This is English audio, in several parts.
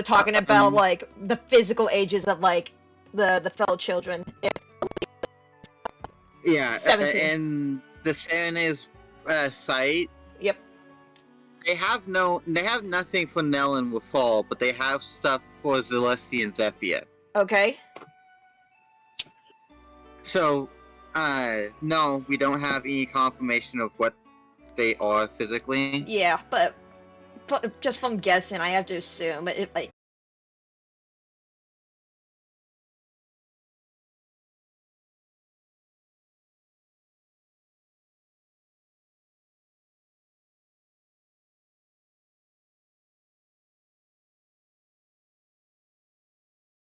talking about like the physical ages of like the fellow children. Yeah, 17. and the Serena's site. Yep. They have nothing for Nell and Rafal, but they have stuff for Celestia and Zephyr. Okay. So, no, we don't have any confirmation of what they are physically. Yeah, but just from guessing, I have to assume it like.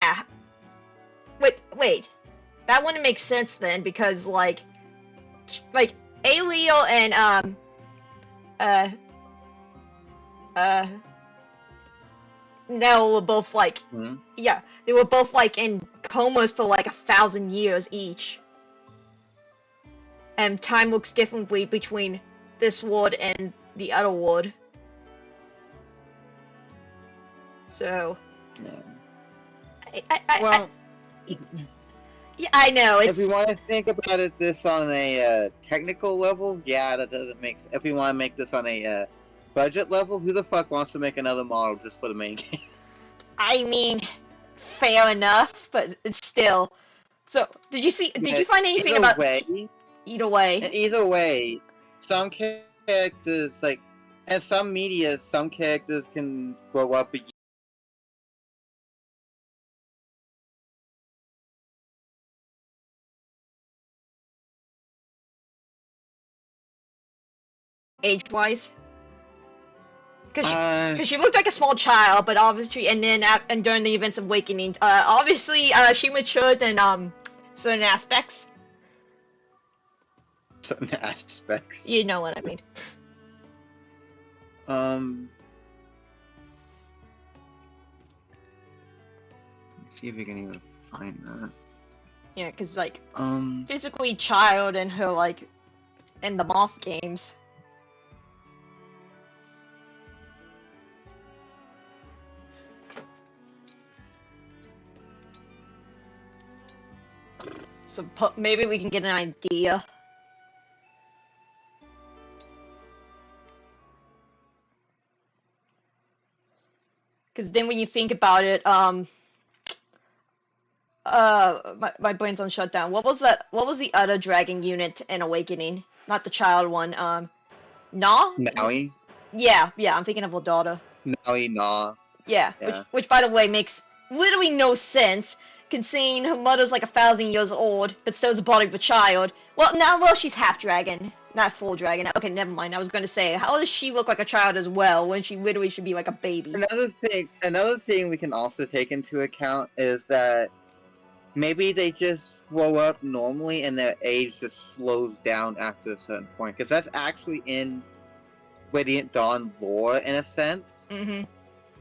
Yeah. Wait. That wouldn't make sense then, because like Aleo and Nell were both like, yeah, they were both like in comas for like 1,000 years each. And time looks differently between this ward and the other ward. So, well, yeah, I know. If we want to think about this on a technical level, yeah, that doesn't make sense. If we want to make this on a budget level, who the fuck wants to make another model just for the main game? I mean, fair enough, but it's still. So, did you find anything about? Either way, some characters and some media, some characters can grow up. Age-wise, because she looked like a small child, but obviously, and then and during the events of Awakening, obviously, she matured in certain aspects. Certain aspects. You know what I mean. Let's see if we can even find that. Yeah, because like physically child and her like in the Moth games. So maybe we can get an idea. Because then when you think about it, my brain's on shutdown. What was that? What was the other dragon unit in Awakening? Not the child one. Maui? Yeah, I'm thinking of her daughter. Maui, Nah. Yeah, which by the way makes literally no sense, considering her mother's like 1,000 years old, but still has the body of a child. Well, she's half dragon, not full dragon. Okay, never mind. I was going to say, how does she look like a child as well when she literally should be like a baby? Another thing we can also take into account is that maybe they just grow up normally and their age just slows down after a certain point, because that's actually in Radiant Dawn lore in a sense. Mm-hmm.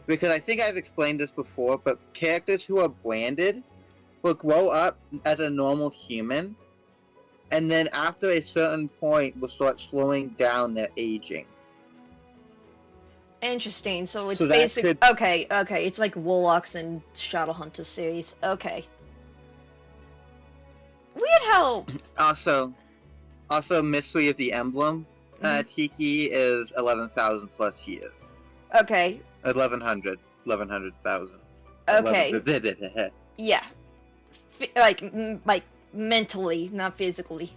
Because I think I've explained this before, but characters who are branded will grow up as a normal human, and then after a certain point will start slowing down their aging. Interesting. So it's basically okay. It's like Warlocks and Shadowhunters series. Okay. Weird how. Also, Mystery of the Emblem. Tiki is 11,000 plus years. Okay. 11,000. Okay. Yeah. Like mentally, not physically.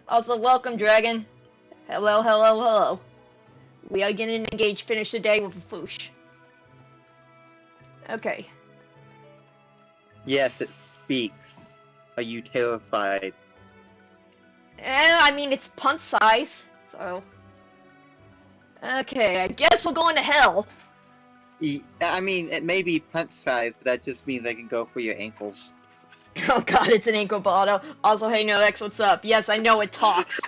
Also, welcome, Dragon. Hello. We are getting engaged. Finish the day with a foosh. Okay. Yes, it speaks. Are you terrified? I mean, it's punt size, so... Okay, I guess we're going to hell. I mean, it may be punt size, but that just means I can go for your ankles. Oh god, it's an ankle bottle. Also, hey, NoX, what's up? Yes, I know it talks.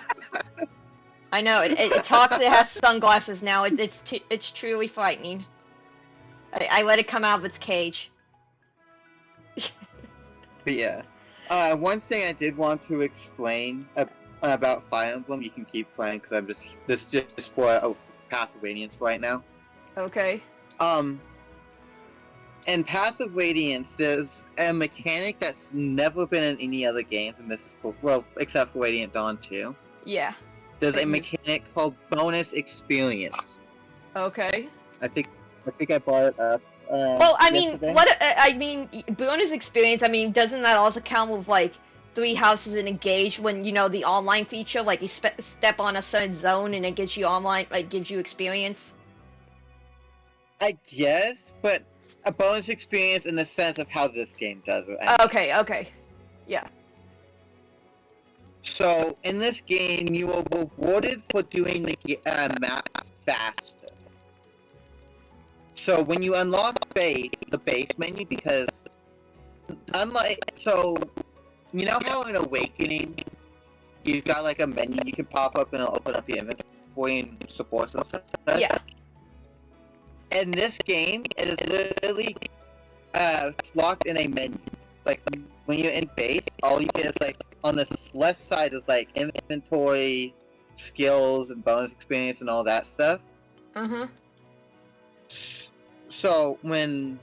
I know, it talks, it has sunglasses now. It's truly frightening. I let it come out of its cage. But yeah. One thing I did want to explain about Fire Emblem, you can keep playing because I'm just for Path of Radiance right now. Okay. in Path of Radiance, there's a mechanic that's never been in any other games, and this is for, well, except for Radiant Dawn 2. Yeah. There's a Same here. mechanic called bonus experience. Okay. I think I brought it up. Well, I mean, yesterday. bonus experience, I mean, doesn't that also count with, like, 3 houses in Engage when, you know, the online feature, like, you step on a certain zone and it gives you online, like, gives you experience? I guess, but a bonus experience in the sense of how this game does it. I mean. Okay. Yeah. So, in this game, you are rewarded for doing the map faster. So, when you unlock the base menu, because you know how in Awakening, you've got like a menu you can pop up and it'll open up your inventory and supports and stuff? Yeah. In this game, it is literally locked in a menu. Like, when you're in base, all you get is like, on the left side is like inventory, skills, and bonus experience and all that stuff. Uh-huh. So let's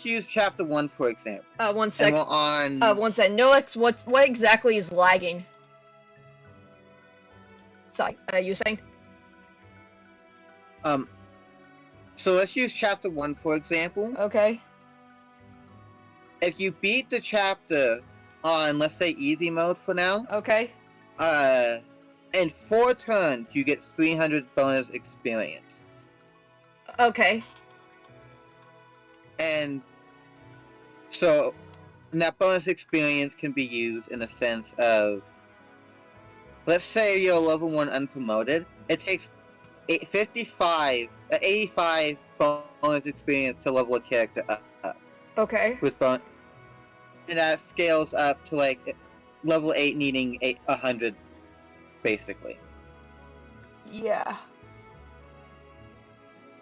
use chapter 1 for example. One sec. And we're on... One sec. No, what exactly is lagging? Sorry, you were saying? So let's use chapter 1 for example. Okay. If you beat the chapter on, let's say, easy mode for now. Okay. In 4 turns, you get 300 bonus experience. Okay. And so, that bonus experience can be used in the sense of, let's say you're level 1 unpromoted, it takes 85 bonus experience to level a character up. Okay. With bonus, and that scales up to like level 8 needing 100, basically. Yeah.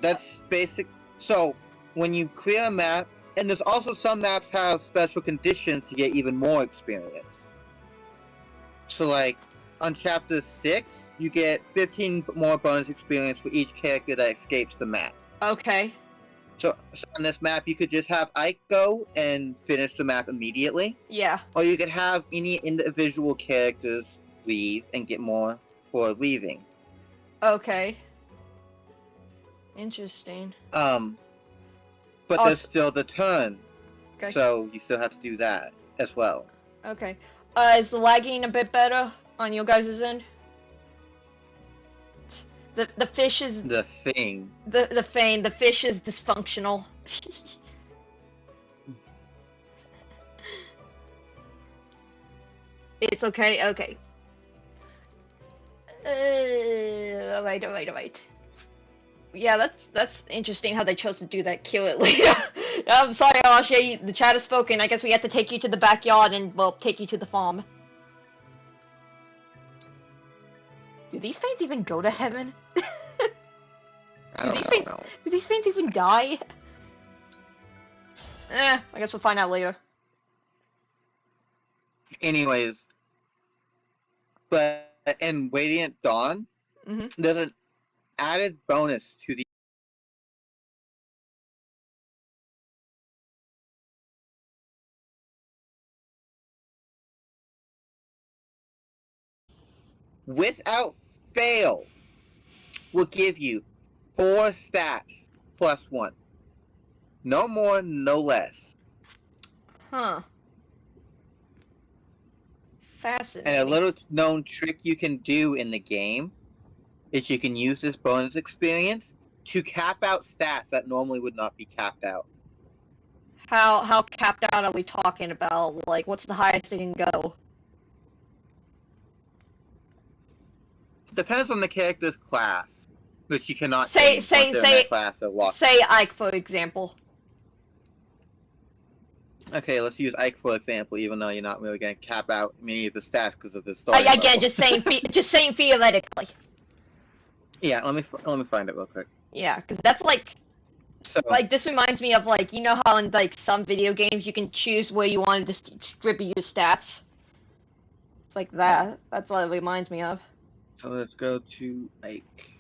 That's basic. So, when you clear a map, and there's also some maps have special conditions to get even more experience. So, like, on chapter 6, you get 15 more bonus experience for each character that escapes the map. Okay. So on this map, you could just have Ike go and finish the map immediately. Yeah. Or you could have any individual characters leave and get more for leaving. Okay. Interesting. But there's still the turn. Okay. So you still have to do that as well. Okay. Is the lagging a bit better on your guys' end? The fish is... The thing. The fish is dysfunctional. It's okay? Okay. Alright. Yeah, that's interesting how they chose to do that. Kill it later. I'm sorry, Ashe, the chat has spoken. I guess we have to take you to the backyard and, well, take you to the farm. Do these fans even go to heaven? I don't know. Do these fans even die? I guess we'll find out later. Anyways, but in Radiant Dawn, there's an added bonus to the without fail will give you 4 stats plus 1. No more, no less. Huh. Fascinating. And a little known trick you can do in the game is you can use this bonus experience to cap out stats that normally would not be capped out. How capped out are we talking about? Like, what's the highest it can go? Depends on the character's class, which you cannot change once they're in that class. They're locked. Say Ike, for example. Okay, let's use Ike for example, even though you're not really going to cap out many of the stats because of his story. Again, level. just saying theoretically. Yeah, let me find it real quick. Yeah, because that's like... So, like, this reminds me of, like, you know how in, like, some video games you can choose where you want to distribute your stats? It's like that. That's what it reminds me of. So let's go to Ike.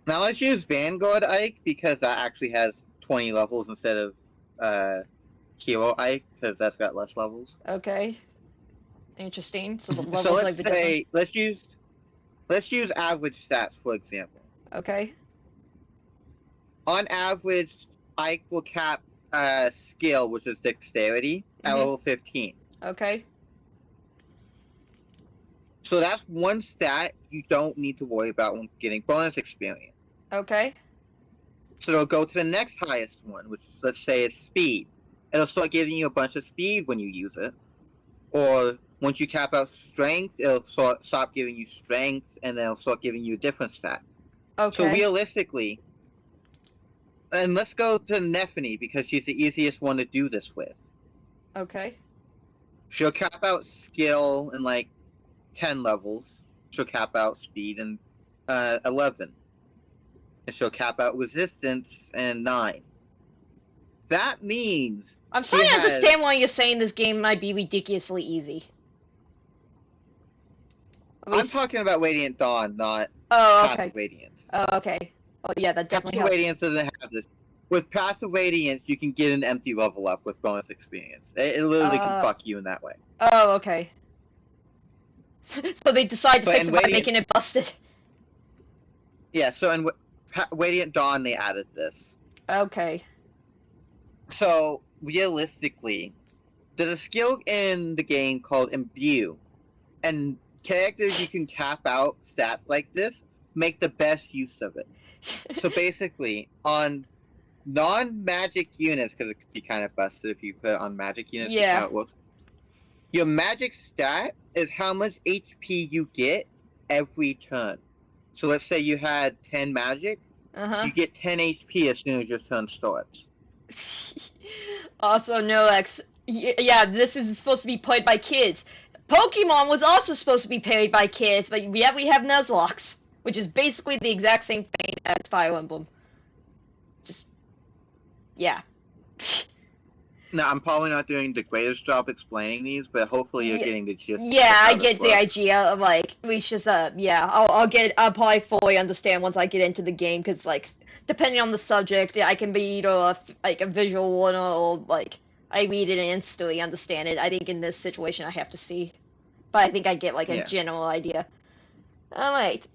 Now let's use Vanguard Ike because that actually has 20 levels instead of Hero Ike because that's got less levels. Okay. Interesting. So the So levels let's like the different. say let's use average stats for example. Okay. On average, Ike will cap skill, which is dexterity, at Mhm. level 15. Okay. So that's one stat you don't need to worry about when getting bonus experience. Okay. So it'll go to the next highest one, which let's say is speed. It'll start giving you a bunch of speed when you use it. Or once you cap out strength, it'll stop giving you strength, and then it'll start giving you a different stat. So Okay. realistically, and let's go to Nephany because she's the easiest one to do this with. Okay. She'll cap out skill in like 10 levels. She'll cap out speed in 11. And she'll cap out resistance in 9. That means I'm she starting to has... understand why you're saying this game might be ridiculously easy. I'm talking about Radiant Dawn, not Oh, Passive okay. Radiance. Oh, okay. Oh, yeah, that definitely Passive helps. Radiance doesn't have this. With Passive Radiance, you can get an empty level up with bonus experience. It literally can fuck you in that way. Oh, okay. So they decided to fix it by making it busted. Yeah, so in Radiant Dawn, they added this. Okay. So, realistically, there's a skill in the game called Imbue, and characters you can cap out stats like this make the best use of it. So basically, on non-magic units, because it could be kind of busted if you put it on magic units, Yeah. how it works. Your magic stat is how much HP you get every turn. So let's say you had 10 magic, you get 10 HP as soon as your turn starts. Also, Nolex. Yeah, this is supposed to be played by kids. Pokemon was also supposed to be played by kids, but yet we have Nuzlocke, which is basically the exact same thing as Fire Emblem. Just, yeah. Now, I'm probably not doing the greatest job explaining these, but hopefully you're getting the gist. Yeah, I get the idea of, like, we just, yeah, I'll probably fully understand once I get into the game, because, like, depending on the subject, I can be either, like, a visual learner, or, like, I read it and instantly understand it. I think in this situation I have to see. But I think I get, like, a general idea. Alright.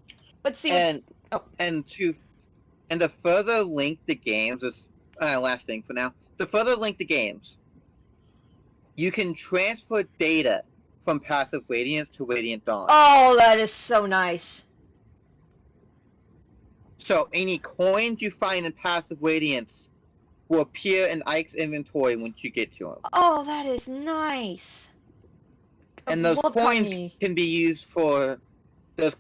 Let's see and to further link the games, this last thing for now, to further link the games, you can transfer data from Passive Radiance to Radiant Dawn. Oh, that is so nice. So any coins you find in Passive Radiance will appear in Ike's inventory once you get to him. Oh, that is nice. And those coins can be used for... okay,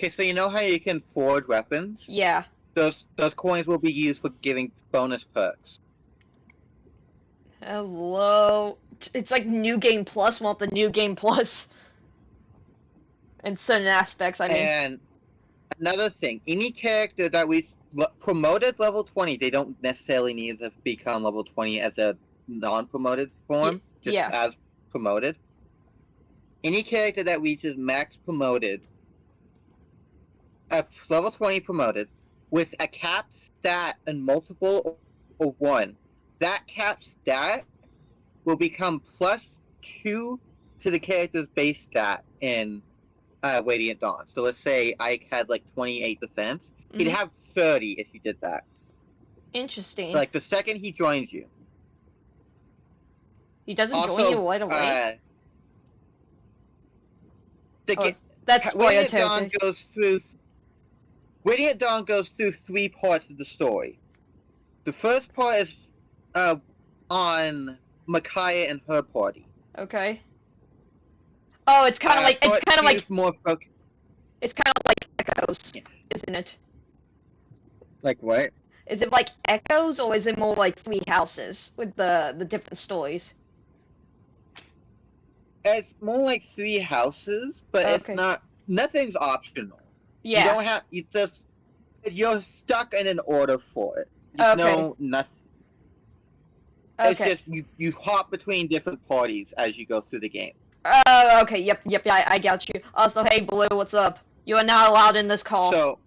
so you know how you can forge weapons? Yeah. Those coins will be used for giving bonus perks. Hello. It's like New Game Plus want the New Game Plus. In certain aspects, I mean. And another thing, any character that we promoted level 20, they don't necessarily need to become level 20 as a non-promoted form, just as promoted. Any character that reaches max promoted, level 20 promoted, with a capped stat in multiple or 1, that capped stat will become +2 to the character's base stat in Radiant Dawn. So let's say Ike had like 28 defense. He'd have 30 if you did that. Interesting. Like the second he joins you. He doesn't join you right away? That's Radiant Dawn goes through... Radiant Dawn goes through 3 parts of the story. The first part is on Micaiah and her party. Okay. Oh, it's kind of like it's kind of like Echoes, isn't it? Like what? Is it like Echoes, or is it more like Three Houses with the different stories? It's more like Three Houses, but it's not. Nothing's optional. Yeah. You don't have. You're stuck in an order for it. No, nothing. It's just you hop between different parties as you go through the game. Oh, okay. Yep. I got you. Also, hey, Blue, what's up? You are not allowed in this call. So.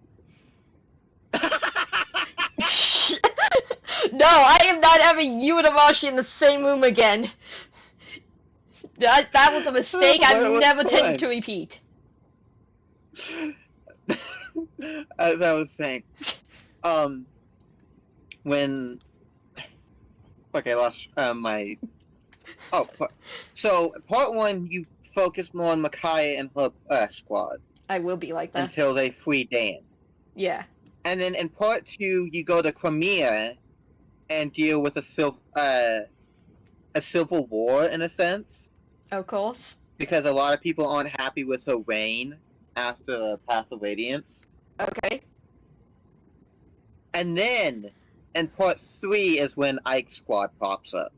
No, I am not having you and Amashi in the same room again. That was a mistake I never tend to repeat. As I was saying, when I lost my. Oh, so part 1, you focus more on Micaiah and her squad. I will be like that until they free Dan. Yeah. And then in part 2, you go to Crimea and deal with a civil war in a sense. Of course. Because a lot of people aren't happy with her reign after Path of Radiance. Okay. And then in part 3 is when Ike's squad pops up.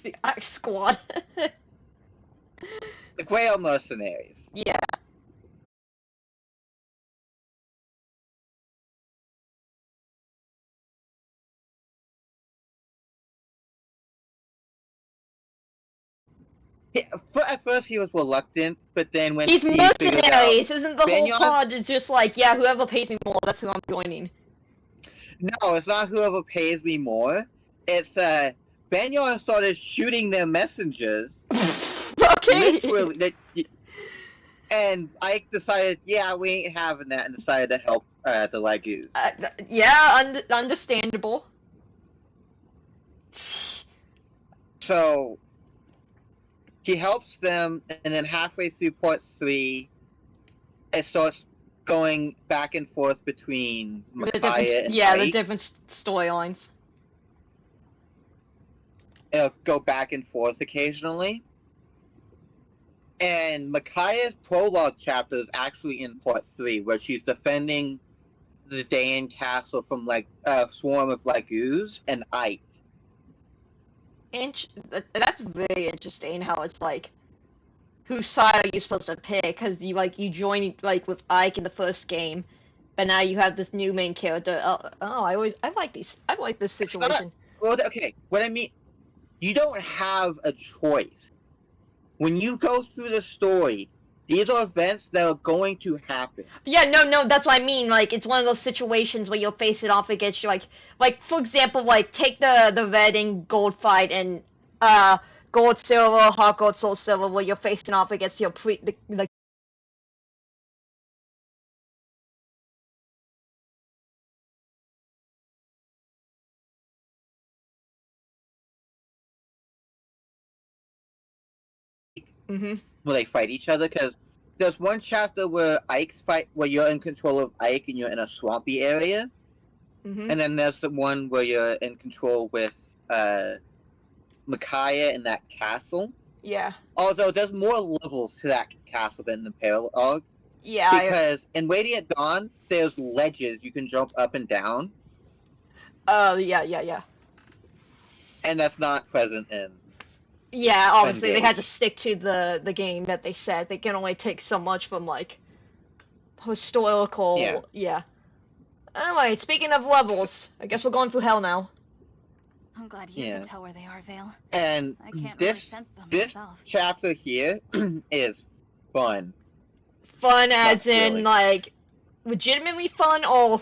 The Ike squad. The Grail Mercenaries. Yeah. At first he was reluctant, but then when He's mercenaries, isn't the Banyan... whole pod is just like, yeah, whoever pays me more, that's who I'm joining. No, it's not whoever pays me more. It's Banyan started shooting their messengers. Okay. Literally, and Ike decided, yeah, we ain't having that, and decided to help the Lagoos. Yeah, understandable. So he helps them, and then halfway through part 3, it starts going back and forth between Micaiah and Ike. The different storylines. It'll go back and forth occasionally. And Micaiah's prologue chapter is actually in part 3, where she's defending the Dayan castle from a swarm of Lagoos and Ike. That's very interesting how it's like, whose side are you supposed to pick? Because you joined with Ike in the first game, but now you have this new main character. I like this situation. Well, okay, what I mean, you don't have a choice. When you go through the story, these are events that are going to happen. Yeah, no, that's what I mean. Like, it's one of those situations where you'll face it off against you. Like for example, take the red and gold fight and gold silver, heart gold, soul silver, where you're facing off against your where they fight each other, because there's one chapter where where you're in control of Ike and you're in a swampy area, and then there's the one where you're in control with Micaiah in that castle. Yeah. Although there's more levels to that castle than the Paralog. Yeah. Because in Radiant Dawn, there's ledges you can jump up and down. Oh, yeah. And that's not present in. Yeah, obviously Engage. They had to stick to the game that they said. They can only take so much from historical. Yeah. Anyway, speaking of levels, I guess we're going through hell now. I'm glad you can tell where they are, Vale. And I can't this really sense them myself. Chapter here is fun. Fun as in legitimately fun, or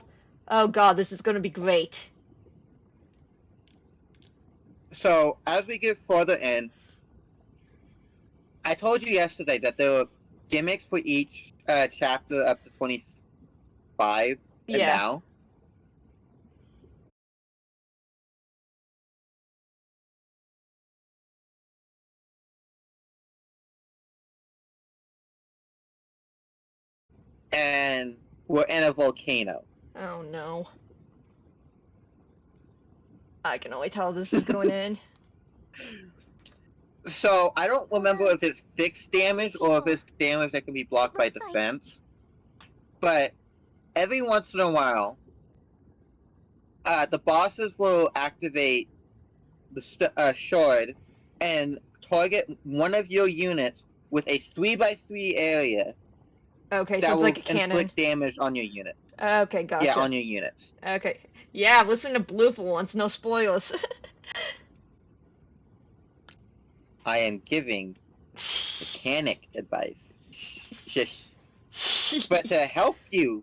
oh god, this is gonna be great. So as we get further in, I told you yesterday that there were gimmicks for each chapter up to 25 and now. And we're in a volcano. Oh no. I can only tell this is going in. So, I don't remember if it's fixed damage or if it's damage that can be blocked by defense. But every once in a while, the bosses will activate the shard and target one of your units with a 3x3 area. Okay, that so it's will like a cannon. Inflict damage on your unit. Okay, gotcha. Yeah, on your units. Okay. Yeah, listen to Blue for once, no spoilers. I am giving mechanic advice. Shish. But to help you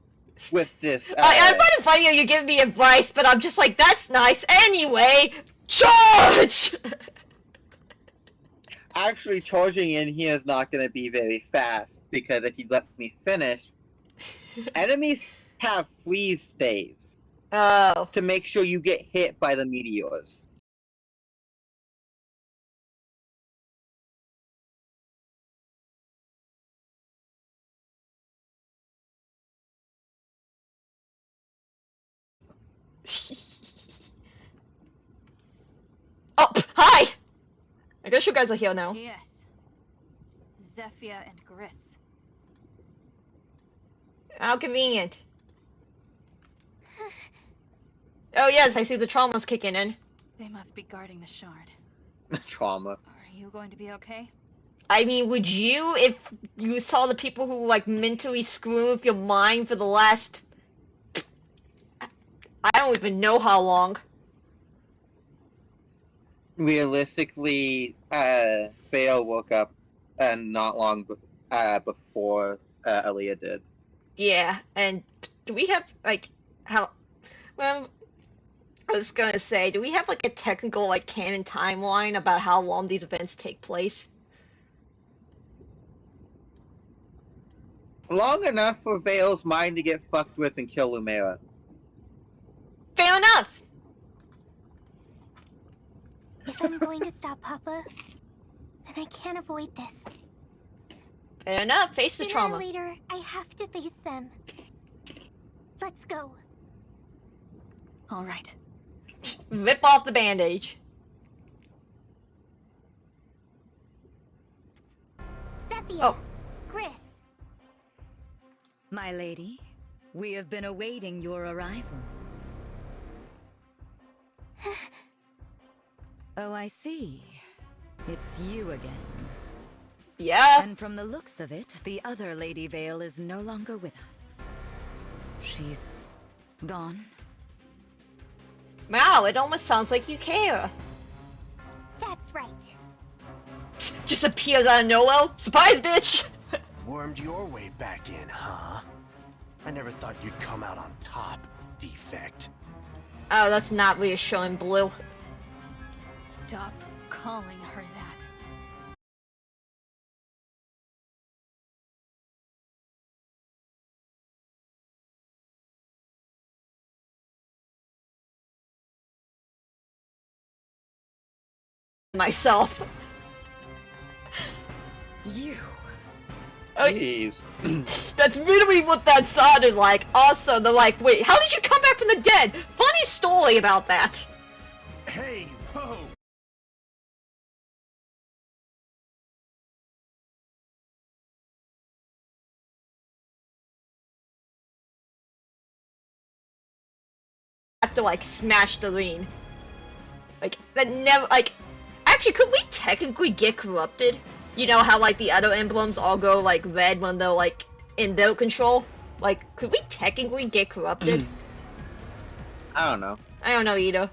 with this, I find it funny how you give me advice, but I'm just like, that's nice. Anyway, charge! actually charging in here is not going to be very fast, because if you let me finish, enemies have freeze staves Oh. to make sure you get hit by the meteors. Oh, hi! I guess you guys are here now. Yes. Zephyr and Gris. How convenient. Oh yes, I see the trauma's kicking in. They must be guarding the shard. Trauma. Are you going to be okay? I mean, would you if you saw the people who like mentally screw with your mind for the last... I don't even know how long. Realistically, Vale woke up not long before Aaliyah did. Yeah, and do we have, like, how... Well, I was gonna say, do we have, like, a technical, like, canon timeline about how long these events take place? Long enough for Vale's mind to get fucked with and kill Lumera. Fair enough! If I'm going to stop Papa, then I can't avoid this. Fair enough, face the Sooner trauma. or later, I have to face them. Let's go. All right. Rip off the bandage. Zephyr. Oh. Gris. My lady, we have been awaiting your arrival. Oh, I see. It's you again. Yeah. And from the looks of it, the other Lady Vale is no longer with us. She's gone. Wow, it almost sounds like you care. That's right. Just appears out of nowhere. Surprise, bitch! Wormed your way back in, huh? I never thought you'd come out on top, defect. Oh, that's not reassuring, Blue. Stop calling her that. Myself. You. Oh, Jeez. that's literally what that sounded like. Also, they're like, wait, how did you come back from the dead? Funny story about that. Hey, whoa! Have to like smash the ring. Like that never like. Actually, could we technically get corrupted? You know how like the other emblems all go like red when they're like in their control. Like, could we technically get corrupted? I don't know. I don't know either.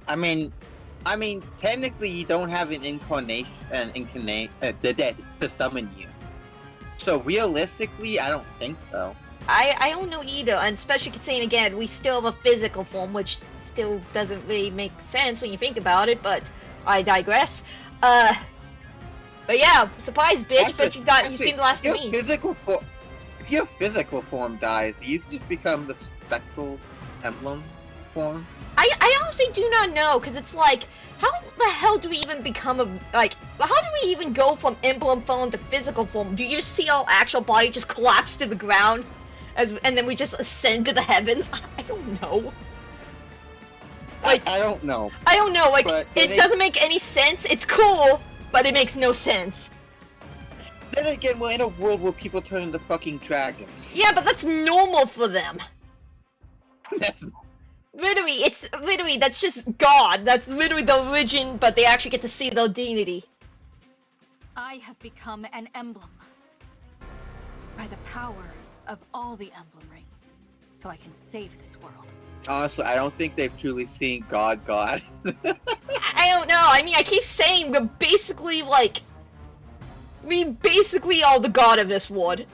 I mean, technically you don't have an the dead to summon you. So realistically, I don't think so. I don't know either, and especially considering again we still have a physical form, which still doesn't really make sense when you think about it. But I digress. But yeah, surprise, bitch! Actually, But you died. You seen the last of me. If your physical form dies, you just become the spectral emblem form. I honestly do not know, because it's like, how the hell do we even become a, like, how do we even go from emblem form to physical form? Do you just see our actual body just collapse to the ground, and then we just ascend to the heavens? I don't know. Like, I don't know. I don't know, like, But it doesn't make any sense. It's cool, but it makes no sense. Then again, we're in a world where people turn into fucking dragons. Yeah, but that's normal for them. That's Literally, that's just God. That's literally the religion, but they actually get to see their dignity. I have become an emblem. By the power of all the emblem rings. So I can save this world. honestly, I don't think they've truly seen God. I don't know. I mean, I keep saying we're basically like... We basically are the god of this world.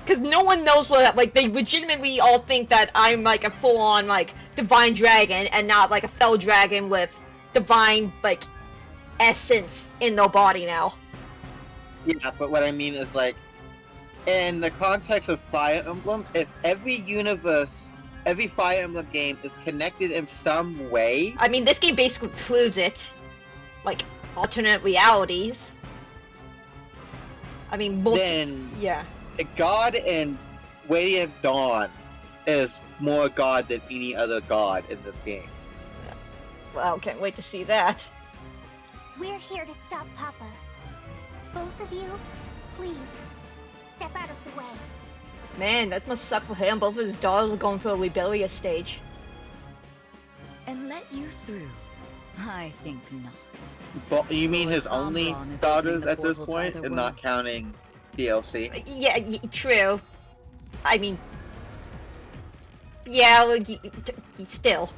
because no one knows what, like, they legitimately all think that I'm, like, a full-on, like, divine dragon, and not, like, a fell dragon with divine, like, essence in their body now. Yeah, but what I mean is, like, in the context of Fire Emblem, if every Fire Emblem game is connected in some way... I mean, this game basically proves it. Like, alternate realities. I mean, then yeah. The god in Radiant Dawn is more god than any other god in this game. Well, can't wait to see that. We're here to stop Papa. Both of you, please, step out of the way. Man, that must suck for him. Both of his daughters are going through a rebellious stage. And let you through? I think not. But you mean his only Sombron is daughters opening the at this portal to point, other and not worlds. counting DLC? Yeah, true. I mean... Yeah, like, still.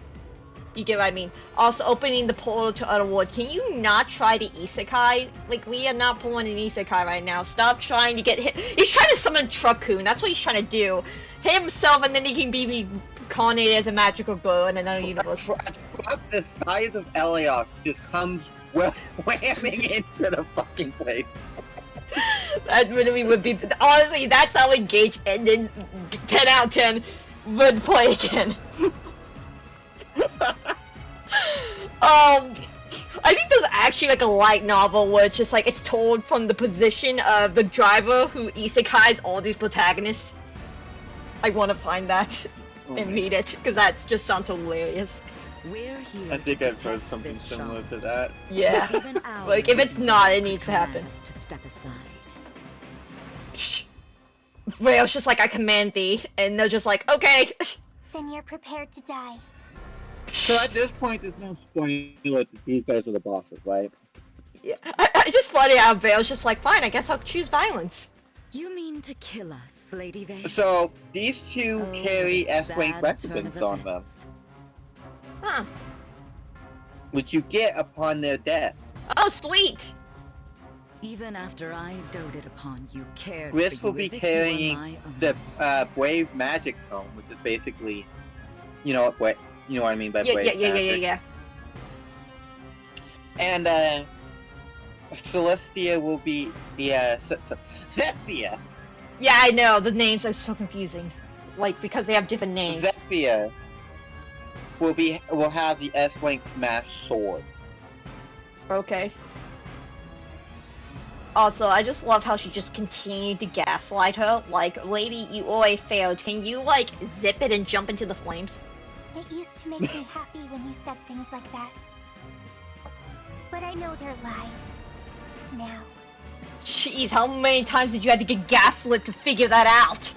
You get what I mean. Also, opening the portal to other world. Can you not try to isekai? Like, we are not pulling an isekai right now. Stop trying to get hit. He's trying to summon Truckun. That's what he's trying to do. Hit himself, and then he can be reincarnated as a magical girl in another universe. The size of Elios just comes whamming into the fucking place. That really would be... Honestly, that's how Engage ended. 10 out of 10. Would play again. I think there's actually like a light novel where it's just like it's told from the position of the driver who isekais all these protagonists. I want to find that and read it because that just sounds hilarious. We're here I think to I've heard protect something this similar shard. to that. Yeah. Even our Like if it's not, it needs to command happen. us to step aside. Rayo's just like, I command thee, and they're just like, okay. Then you're prepared to die. So at this point, there's no spoiler that these guys are the bosses, right? Yeah, I just find it out. Vale's just like, fine, I guess I'll choose violence. You mean to kill us, Lady Vale? So these two Oh, carry the S-Wing sad weapons turn of on them, events. Huh. which you get upon their death. Oh, sweet. Even after I doted upon you, cared Gris for will you be as if you were carrying my own. the Brave Magic Tome, which is basically, you know what I mean by Yeah, Brave Magic. yeah. And Celestia will be Zephyr. Yeah, I know, the names are so confusing. Like, because they have different names. Zephyr will have the S-Wing Smash Sword. Okay. Also, I just love how she just continued to gaslight her. Like, lady, you already failed. Can you, like, zip it and jump into the flames? It used to make me happy when you said things like that. But I know they're lies. Now. Jeez, how many times did you have to get gaslit to figure that out?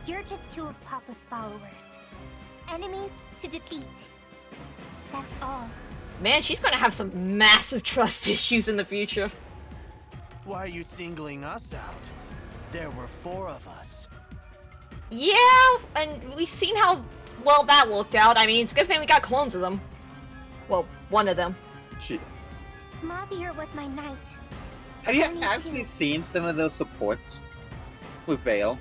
You're just two of Papa's followers. Enemies to defeat. That's all. Man, she's gonna have some massive trust issues in the future. Why are you singling us out? There were 4 of us. Yeah, and we've seen how well that worked out. I mean, it's a good thing we got clones of them. Well, one of them. Mabir was my knight. Have you Me too. actually seen some of those supports with Vale?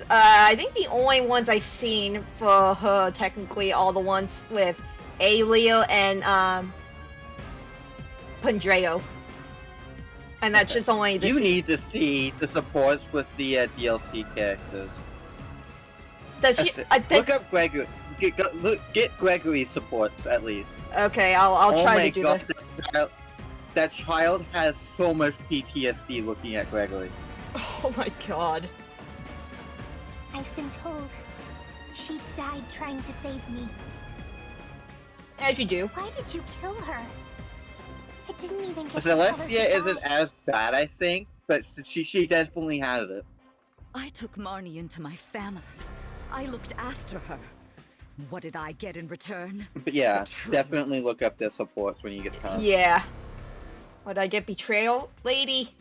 I think the only ones I've seen for her, technically, are the ones with Aelio and, Pandreo. And that's just only the You scene. need to see the supports with the DLC characters. Does she? I think. Look up Gregory. Get Gregory supports at least. Okay, I'll Oh try my to do god, that. that child has so much PTSD looking at Gregory. Oh my god. I've been told she died trying to save me. As you do. Why did you kill her? I didn't even get to tell her Celestia isn't goodbye. as bad, I think, but she definitely has it. I took Marnie into my family. I looked after her. What did I get in return? But yeah, Betrayal. definitely look up their supports when you get time. Yeah. Would I get betrayal, lady?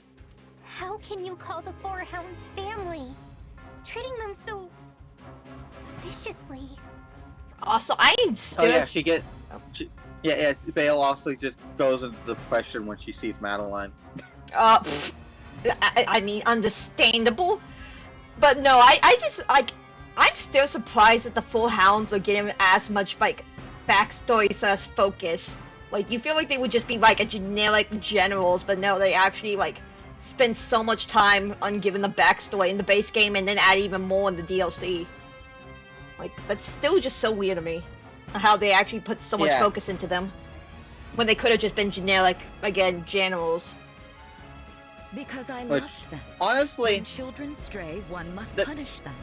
How can you call the Four Hounds family? Treating them so viciously. Also, I am Oh still. yeah, yeah, Vale also just goes into depression when she sees Madeline. I mean, understandable. But no, I just like I'm still surprised that the Four Hounds are getting as much like backstory slash focus. Like you feel like they would just be like a generic generals, but no, they actually like spend so much time on giving the backstory in the base game and then add even more in the DLC. Like, but still just so weird to me how they actually put so much focus into them when they could have just been generic again generals. Because I loved them. Honestly, when children stray, one must punish them,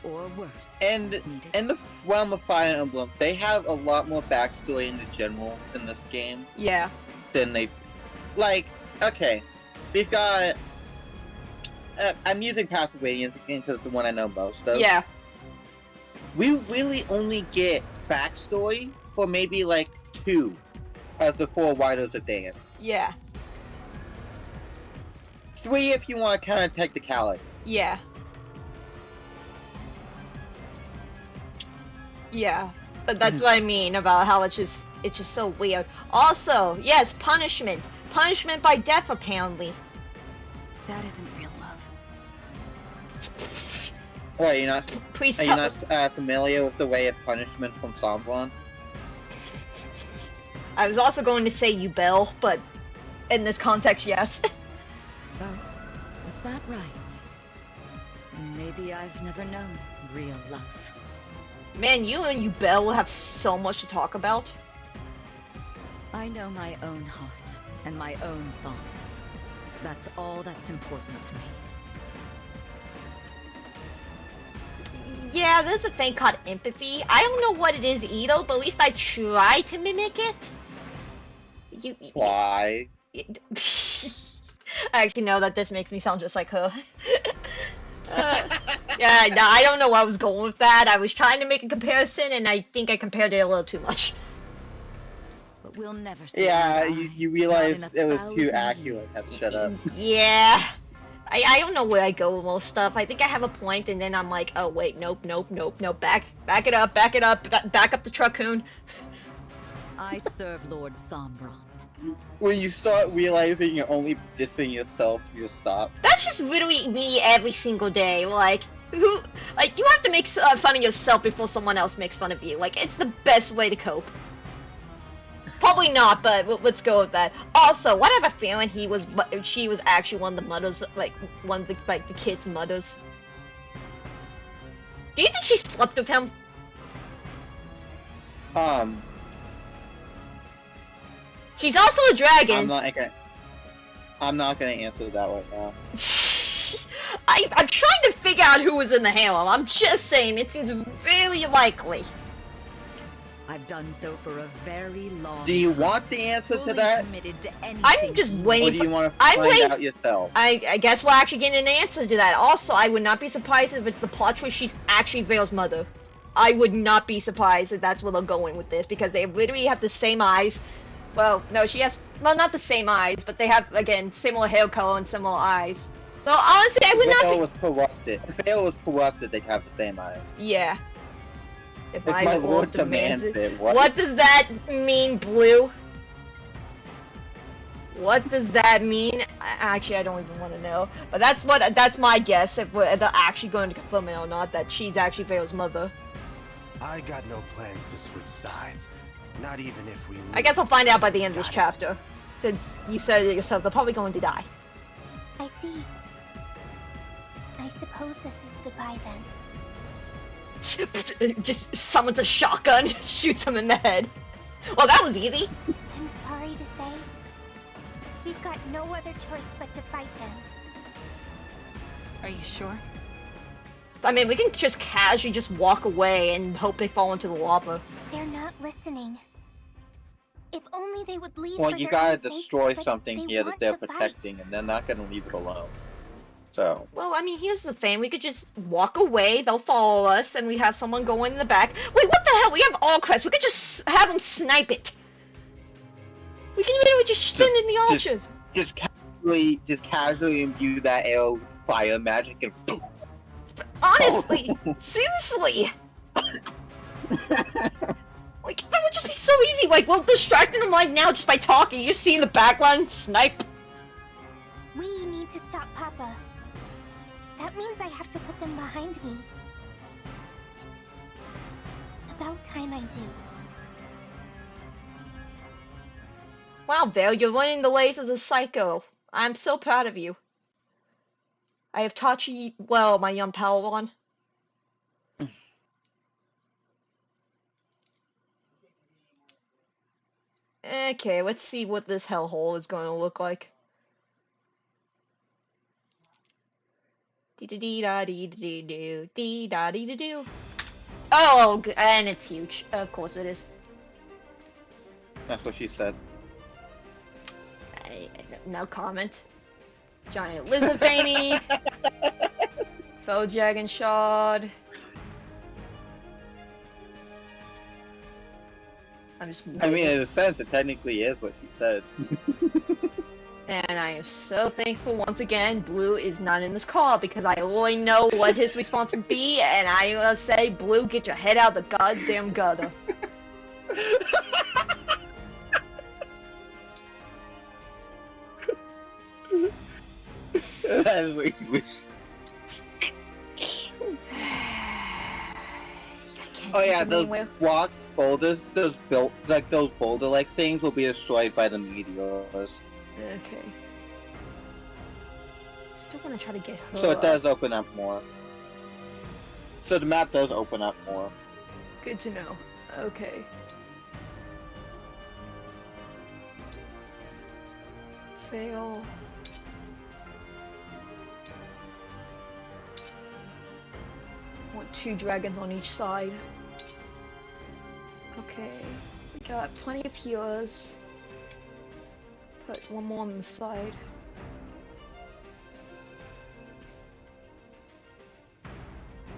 or worse. And in the realm of Fire Emblem, they have a lot more backstory in the general in this game. Yeah. Than they, like, okay, we've got. I'm using Path of Radiance because it's the one I know most of. Yeah. We really only get backstory for maybe like 2 of the 4 Riders of Dan. Yeah. 3 if you want to count technicality. Yeah. Yeah. But that's what I mean about how it's just so weird. Also, yes, punishment. Punishment by death apparently. That isn't real love. Wait, you're not Please are you not familiar with the way of punishment from Sombron? I was also going to say you, Belle, but in this context, yes. Oh, is that right? Maybe I've never known real love. Man, you and you, Belle, will have so much to talk about. I know my own heart and my own thoughts. That's all that's important to me. Yeah, there's a thing called empathy. I don't know what it is either, but at least I try to mimic it. Why? Actually, no, that just makes me sound just like her. Yeah, no, I don't know where I was going with that. I was trying to make a comparison, and I think I compared it a little too much. But we'll never see. Yeah, you realized it was too accurate. Shut up. Yeah. I don't know where I go with most stuff. I think I have a point, and then I'm like, oh wait, nope, back it up, back up the truckoon. I serve Lord Sombron. When you start realizing you're only dissing yourself, you stop. That's just literally me every single day. Like, you have to make fun of yourself before someone else makes fun of you. Like, it's the best way to cope. Probably not, but let's go with that. Also, what I have a feeling she was actually one of the mothers, like one of the kids' mothers. Do you think she slept with him? She's also a dragon. I'm not gonna answer that right now. I'm trying to figure out who was in the harem. I'm just saying, it seems very likely. I've done so for a very long time. Do you want the answer to that? I'm just waiting. Or do you want to find out yourself? I guess we're actually getting an answer to that. Also, I would not be surprised if it's the plot twist she's actually Vale's mother. I would not be surprised if that's where they're going with this, because they literally have the same eyes. Well, no, she has, well, not the same eyes, but they have, again, similar hair color and similar eyes. So, honestly, I would not be... If Vale was corrupted, they'd have the same eyes. Yeah. If my lord demands it, what does that mean, Blue? What does that mean? Actually, I don't even want to know. But that's my guess, if they're actually going to confirm it or not, that she's actually Vale's mother. I got no plans to switch sides. Not even if we lose. I guess I'll find out by the end of this chapter. Since you said it yourself, they're probably going to die. I see. I suppose this is goodbye then. Just summons a shotgun, shoots him in the head. Well, that was easy. I'm sorry to say, we've got no other choice but to fight them. Are you sure? I mean, we can just casually just walk away and hope they fall into the lava. They're not listening. If only they would leave. Well, for you their gotta own sakes, destroy but something they here that want they're to fight. protecting, and they're not gonna leave it alone. So. Well, I mean, here's the thing. We could just walk away, they'll follow us, and we have someone go in the back. Wait, what the hell? We have all crest. We could just have them snipe it. We can literally just send in the archers. Just casually imbue that arrow with fire magic and boom. Honestly, seriously. Like, that would just be so easy. Like, we'll distract them right now just by talking. You see in the background, snipe. We need to stop Papa. That That means I have to put them behind me. It's about time I do. Wow, Vale, you're learning the ways as a psycho. I'm so proud of you. I have taught you well, my young Padawan. Okay, let's see what this hellhole is going to look like. Dee-da-dee-da-dee-dee-doo, dee-da-dee-da-doo. Oh, and it's huge. Of course it is. That's what she said. No comment. Giant lizard veiny. Faux dragon shard. I'm just. I mean, in a sense, it technically is what she said. And I am so thankful once again Blue is not in this call because I already know what his response would be, and I will say, Blue, get your head out the goddamn gutter. That's what you wish. Oh yeah, those rocks, boulders, those boulder-like things will be destroyed by the meteors. Okay. Still want to try to get her. So it does open up more. So the map does open up more. Good to know. Okay. Fail. Want 2 dragons on each side. Okay. We got plenty of healers. Put one more on the side.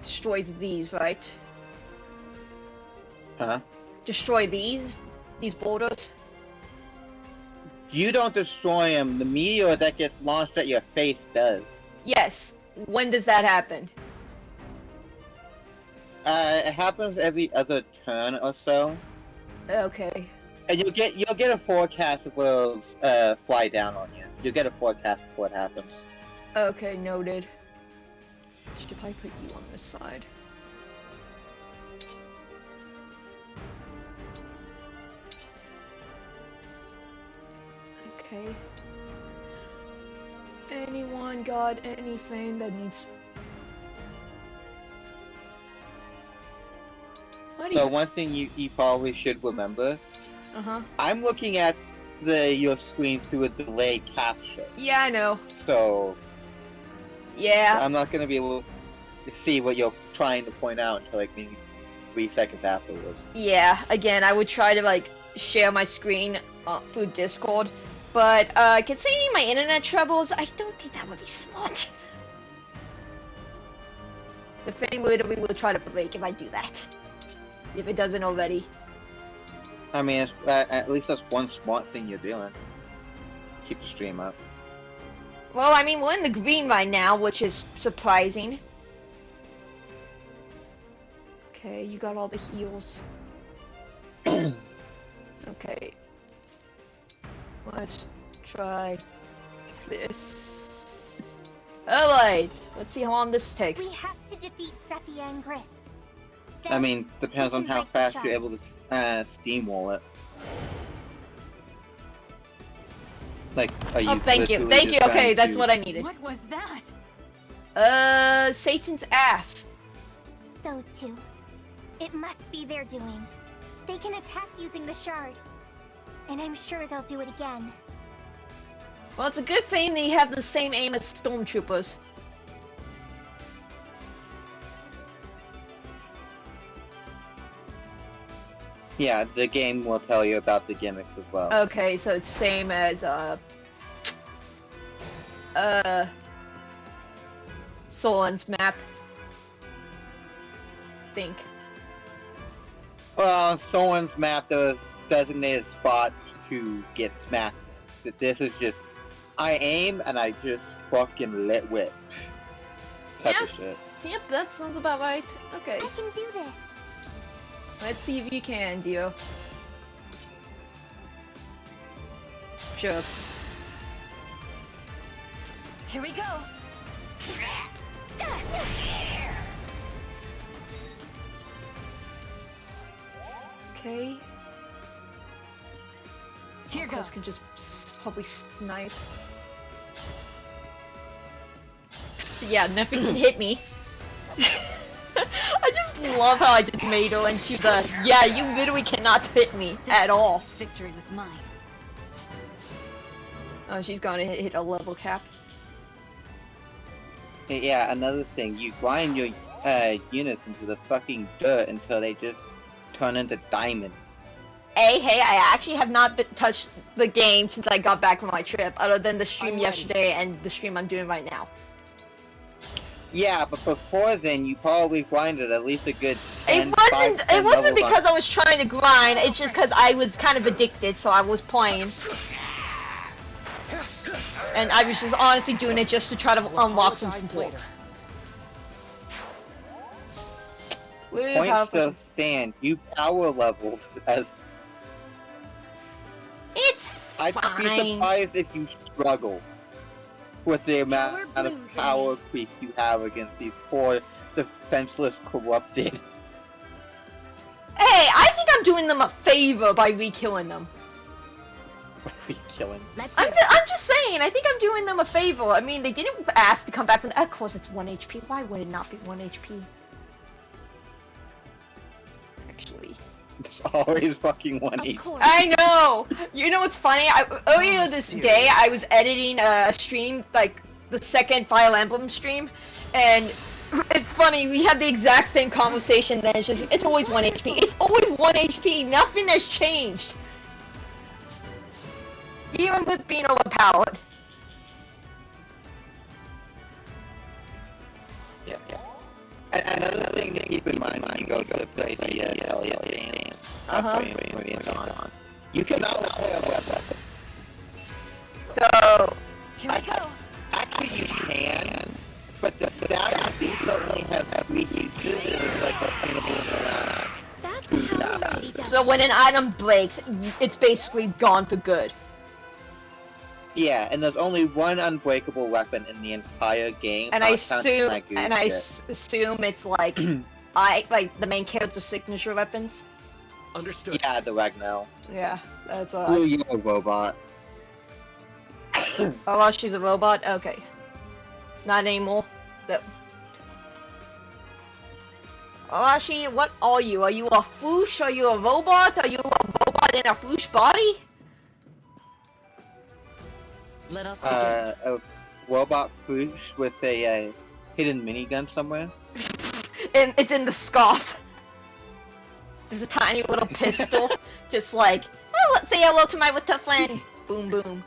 Destroys these, right? Huh? Destroy these boulders? You don't destroy them. The meteor that gets launched at your face does. Yes. When does that happen? It happens every other turn or so. Okay. And you'll get a forecast of will fly down on you. You'll get a forecast before it happens. Okay, noted. Should I put you on this side? Okay. Anyone got anything that needs... What do So you... one thing you probably should remember. Uh-huh. I'm looking at your screen through a delayed capture. Yeah, I know. So Yeah. I'm not gonna be able to see what you're trying to point out until like maybe 3 seconds afterwards. Yeah, again, I would try to, like, share my screen through Discord, but, considering my internet troubles, I don't think that would be smart. The thing literally will try to break if I do that. If it doesn't already. I mean, at least that's one smart thing you're doing. Keep the stream up. Well, I mean, we're in the green right now, which is surprising. Okay, you got all the heals. Okay. Let's try this. Alright, let's see how long this takes. We have to defeat Sepia and Gris. I mean, depends on how break the fast shard. you're able to steamroll it. Like, are you Oh, thank you, literally thank you. just Okay, trying that's to- what I needed. What was that? Satan's ass. Those two. It must be their doing. They can attack using the shard. And I'm sure they'll do it again. Well, it's a good thing they have the same aim as stormtroopers. Yeah, the game will tell you about the gimmicks as well. Okay, so it's same as, Solan's map. Think. Well, someone's map those designated spots to get smacked. This is just, I aim and I just fucking let whip. Type Yes. of shit. Yep, that sounds about right. Okay, I can do this. let's see if you can, Dio. Sure. Here we go. Okay. Here Chris goes. can just probably snipe. Yeah, nothing can hit me. I just love how I just made her into the, yeah, you literally cannot hit me at all. Victory was mine. Oh, she's gonna hit a level cap. Yeah, another thing, you grind your units into the fucking dirt until they just turn into diamond. Hey, I actually have not touched the game since I got back from my trip, other than the stream I'm ready. yesterday and the stream I'm doing right now. Yeah, but before then, you probably grinded at least a good 10, It wasn't because I was trying to grind, it's just because I was kind of addicted, so I was playing. And I was just honestly doing it just to try to unlock some supports. Woo, Point powerful. still stand. You power leveled as. It's I'd be fine. surprised if you struggle with the amount of blooms in power me. creep you have against these poor, defenseless, corrupted. Hey, I think I'm doing them a favor by re-killing them. Killing. Let's I'm just saying, I think I'm doing them a favor. I mean, they didn't ask to come back from. Of course, it's 1 HP. Why would it not be 1 HP? Actually, It's always fucking 1 Of HP. course. I know. You know what's funny? Earlier this day, I was editing a stream, like the second Fire Emblem stream, and it's funny. We had the exact same conversation. Then it's just, it's always 1 HP. It's always 1 HP. Nothing has changed. Even with being overpowered. Yeah. Another thing to keep in mind when you go to play the Elliot game. You can now play a weapon. So, Here we go. Actually, you can, but the status feature only has 3 uses. It's like a thing That's how the lady does so when an item breaks, it's basically gone for good. Yeah, and there's only one unbreakable weapon in the entire game. And not I counting assume, that goose and I shit. assume it's like, like the main character's signature weapons. Understood. Yeah, the Ragnell. Yeah, that's Ooh, you're a robot. Oh, well, she's a robot? Okay. Not anymore. But... Arashi, what are you? Are you a foosh? Are you a robot? Are you a robot in a foosh body? Let us begin. A robot foosh with a hidden minigun somewhere. And it's in the scarf. Just a tiny little pistol. Just like, oh, let's say hello to my little friend. Boom, boom.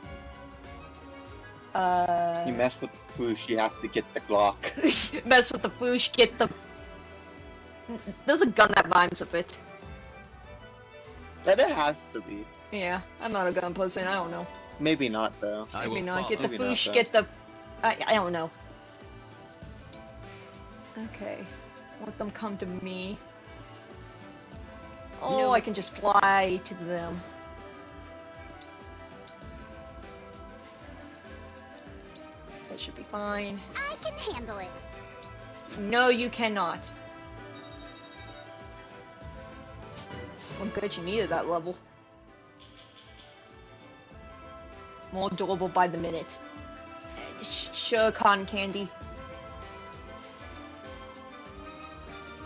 You mess with the foosh, you have to get the Glock. Mess with the foosh, get the... There's a gun that rhymes with it. That it has to be. Yeah, I'm not a gun person, I don't know. Maybe not though. I Maybe will not. follow. Get the Maybe not, foosh, though. get the... I don't know. Okay. Let them come to me. Oh, No I can just fly to them. That should be fine. I can handle it. No, you cannot. Well, good, you needed that level. More durable by the minute. Sure, cotton candy.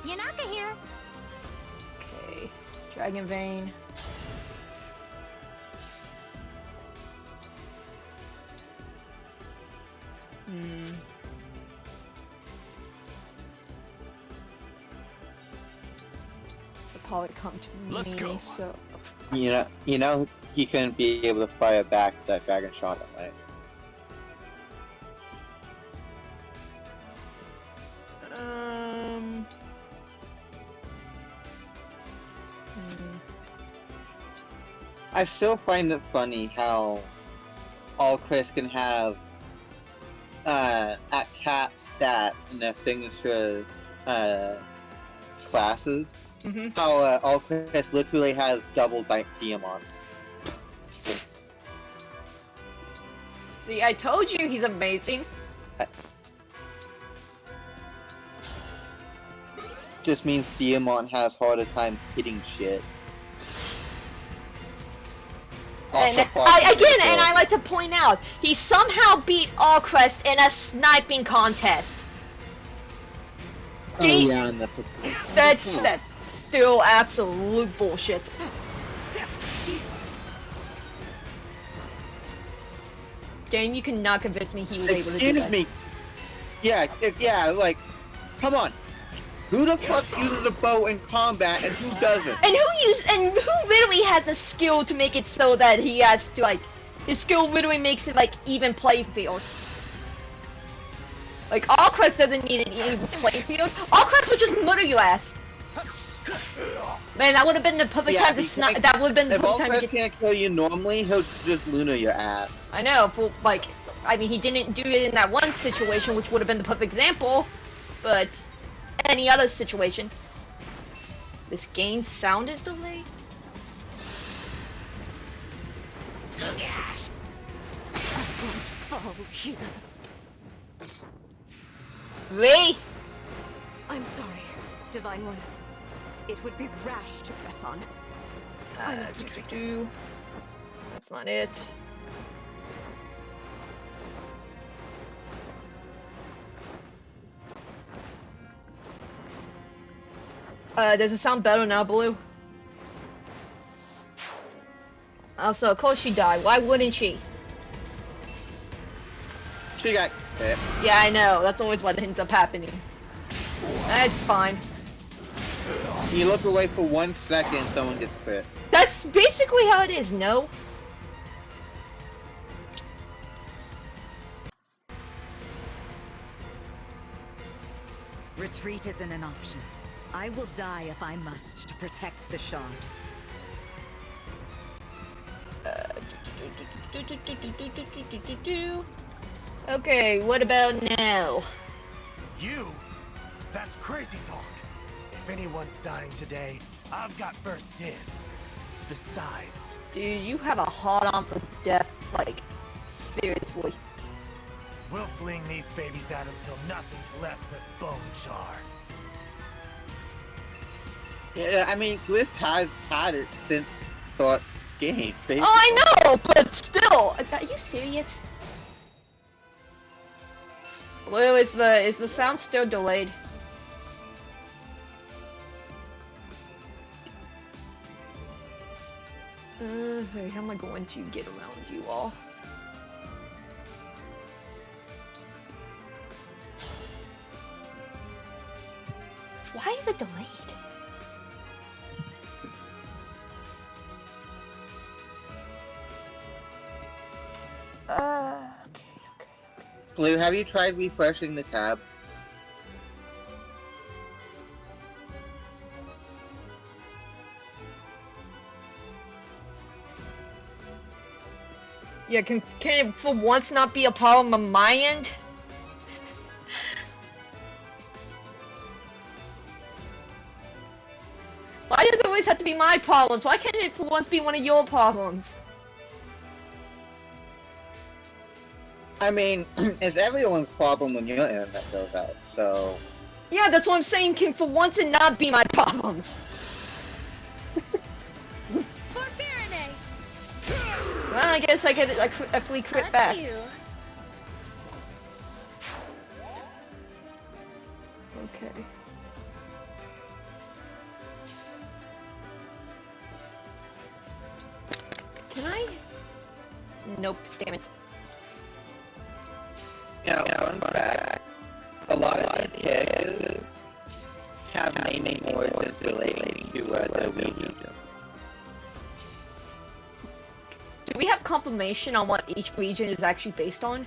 Yanaka here. Okay, Dragon Vein. They'll probably come to Let's me, go. so... You know, he couldn't be able to fire back that dragon shot, right? I still find it funny how all Chris can have at cap stat in their signature classes. How all Chris literally has double diamonds. See, I told you he's amazing. just means Diamond has harder times hitting shit. And Also, and I like to point out, he somehow beat Allcrest in a sniping contest. Oh yeah, and That's still absolute bullshit. Game, you cannot convince me he was able to do that. Excuse me. Yeah, like, come on. Who the fuck uses a bow in combat and who doesn't? And who literally has the skill to make it so that he has to, like, his skill literally makes it like even playing field. Like, Allcrest doesn't need an even playing field. Allcrest would just murder your ass. Man, that would have been the perfect time to snipe. That would have been the perfect time to get. If Allcrest can't kill you normally, he'll just Luna your ass. I know, but like, I mean, he didn't do it in that one situation, which would have been the perfect example. But any other situation, this game's sound is delayed. Raye! I'm sorry, Divine One. It would be rash to press on. I must retreat. That's not it. Does it sound better now, Blue? Also, of course she died. Why wouldn't she? She got hit. Yeah, I know. That's always what ends up happening. That's fine. You look away for 1 second, someone gets crit. That's basically how it is, no? Retreat isn't an option. I will die if I must to protect the shard. Okay, what about now? You? That's crazy talk. If anyone's dying today, I've got first dibs. Besides... Dude, you have a hard-on for death, like, seriously. We'll fling these babies at him till nothing's left but bone char. Yeah, I mean, Gliss has had it since the game, basically. Oh, I know, but still, are you serious? Blue, is the sound still delayed? Okay, how am I going to get around you all? Why is it delayed? Okay. Blue, have you tried refreshing the tab? Yeah, can it for once not be a problem on my end? Why does it always have to be my problems? Why can't it for once be one of your problems? I mean, it's everyone's problem when your internet goes out, so... Yeah, that's what I'm saying. Can for once it not be my problem? Well, I guess I get a free crit back. Okay. Can I? Nope, damn it. You know, fun fact, a lot of these characters have naming words that's relating to the region. Do we have confirmation on what each region is actually based on?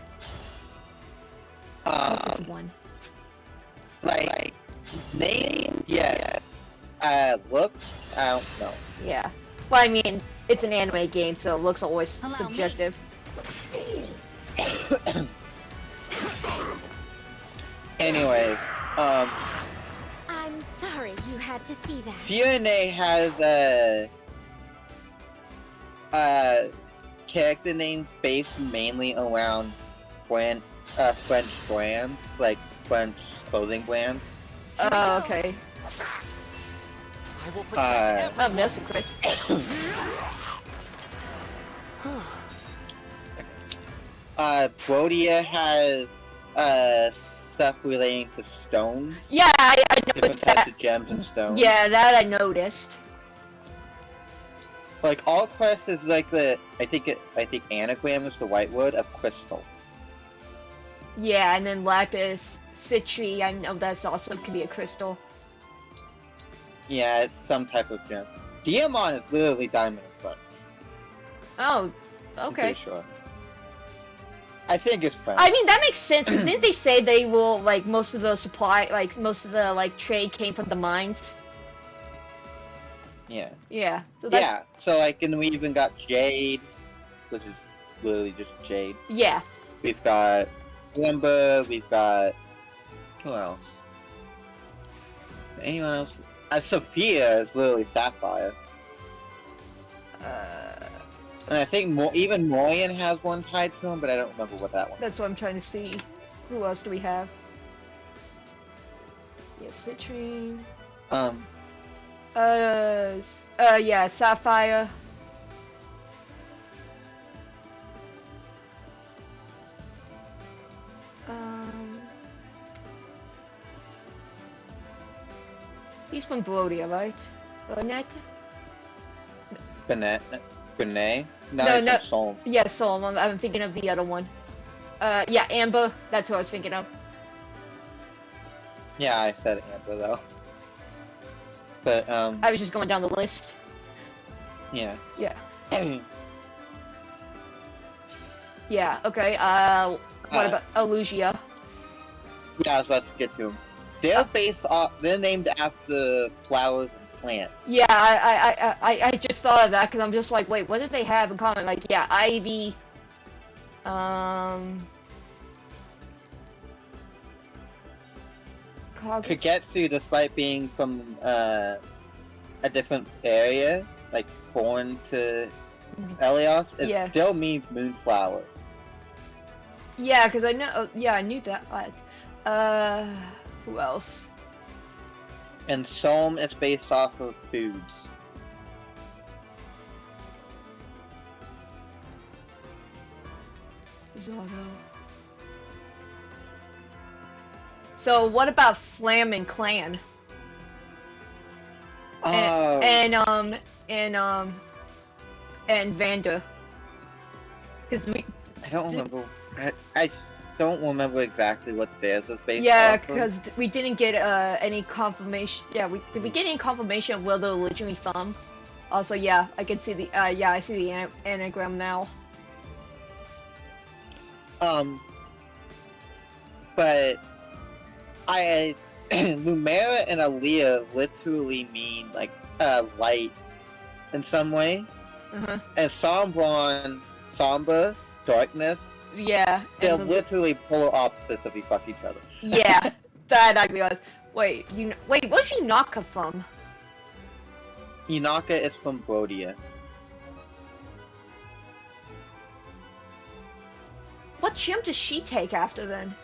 It's one. Like, names, yes. Looks, I don't know. Yeah. Well, I mean, it's an anime game, so looks always subjective. Anyways, I'm sorry you had to see that. Fiona has character names based mainly around French brands, like French clothing brands. Oh, okay. I will protect Oh, that's a crit. Brodia has stuff relating to stones. Yeah, I Different noticed types that. of gems and stones. Yeah, that I noticed. Like all quest is like the I think anagram is the white word of crystal. Yeah, and then lapis, citri, I know that's also could be a crystal. Yeah, it's some type of gem. Diamond is literally diamond in French. Oh, I'm okay. pretty sure. I think it's French. I mean, that makes sense, because didn't they say they will, like, most of the supply, like, most of the, like, trade came from the mines? Yeah. Yeah. So that, Yeah, so like, and we even got Jade, which is literally just Jade. yeah. We've got Ember, we've got... Who else? Anyone else? Sophia is literally Sapphire. And I think even Morian has one tied to him, but I don't remember what that one is. That's what I'm trying to see. Who else do we have? Yeah, citrine. Yeah, sapphire. He's from Brodia, right? Burnett? Benet? No, No, it's no. from Solm. Yeah, Solom. I'm thinking of the other one. Yeah, Amber. That's who I was thinking of. Yeah, I said Amber though. But, I was just going down the list. yeah. Yeah. Yeah, okay, what about Elugia? Yeah, I was about to get to them. They're they're named after flowers and plants. Yeah, I just thought of that, because I'm just like, wait, what did they have in common? Like, yeah, Ivy, Kagetsu, despite being from, a different area, like foreign to Elios, it still means moonflower. Yeah, because I know, yeah, I knew that. Who else? And Solm is based off of foods. Zorro. So what about Flam and Clan? Oh. And Vander. Because I don't remember. I don't remember exactly what theirs is based yeah, off of. because we didn't get any confirmation. Yeah, did we get any confirmation of where they're originally from? Also, yeah, I can see the yeah, I see the anagram now. But Lumera and Aaliyah literally mean like light in some way. And Sombra, darkness. Yeah. They're literally polar opposites of each other. Yeah, that I realized. Wait, where's Yunaka from? Yunaka is from Brodia. What gym does she take after then?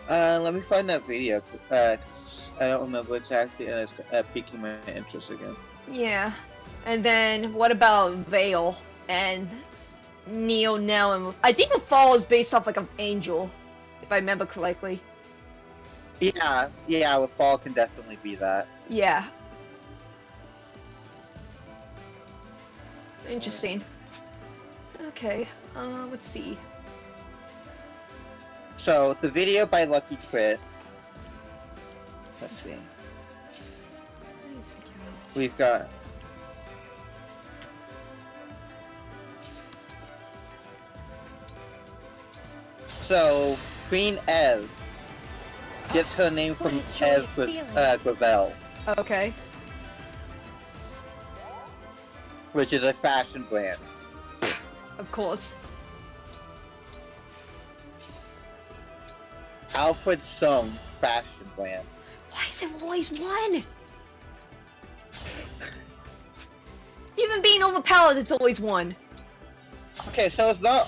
Let me find that video, 'cause I don't remember exactly, and it's piquing my interest again. Yeah. And then, what about Vale and Neo Nell? And I think the fall is based off like an angel, if I remember correctly. Yeah, the fall can definitely be that. Yeah. Interesting. Okay, let's see. So, the video by Lucky Crit. Let's see. We've got... So, Queen Ev gets her name from Ev Gravel, Okay. which is a fashion brand. Of course. Alfred Sung fashion brand. Why is it always one? Even being overpowered, it's always one. Okay, so it's not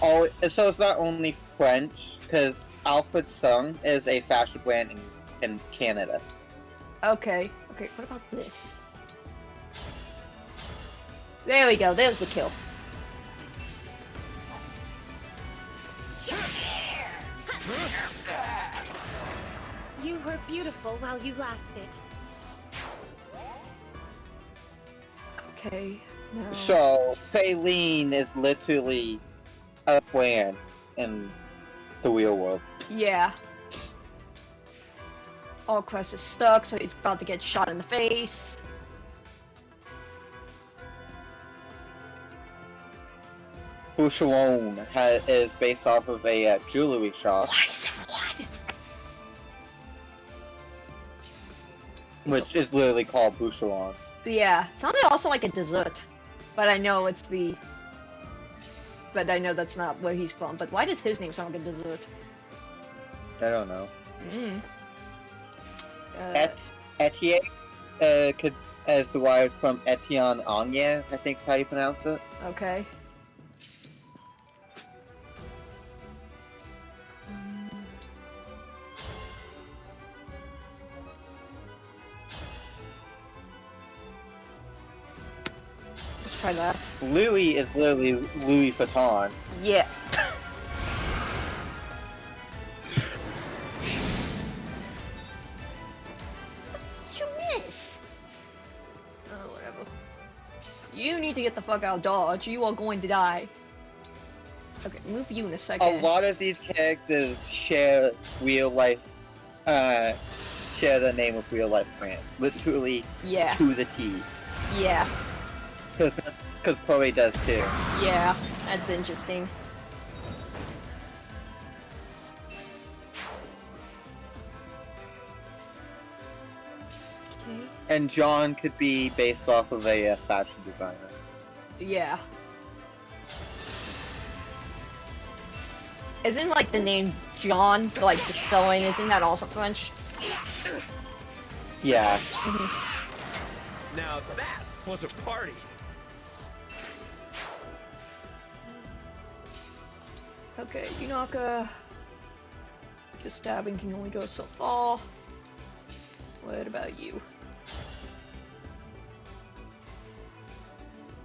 only French, because Alfred Sung is a fashion brand in Canada. Okay. Okay, what about this? There we go, there's the kill. You were beautiful while you lasted. Okay, no. So, Faylene is literally a brand in the real world. Yeah. Allquest is stuck, so he's about to get shot in the face. Boucheron is based off of a jewelry shop, Why is it what? which is literally called Boucheron. Yeah, it sounded also like a dessert. But I know it's the... But I know that's not where he's from. But why does his name sound like a dessert? I don't know. Mm. Etienne is derived from Etienne Anya, I think is how you pronounce it. Okay. Let's try that. Louis is literally Louis Vuitton. Yeah. What'd you miss? Oh, whatever. You need to get the fuck out, Dodge. You are going to die. Okay, move you in a second. A lot of these characters share real life, share the name of real life brands. Literally Yeah. to the T. Yeah. Because Chloe does too. Yeah. That's interesting. Okay. And John could be based off of a fashion designer. Yeah. Isn't like the name John, like the spelling, isn't that also French? Yeah. Now that was a party. Okay, Yunaka. Just stabbing can only go so far. What about you?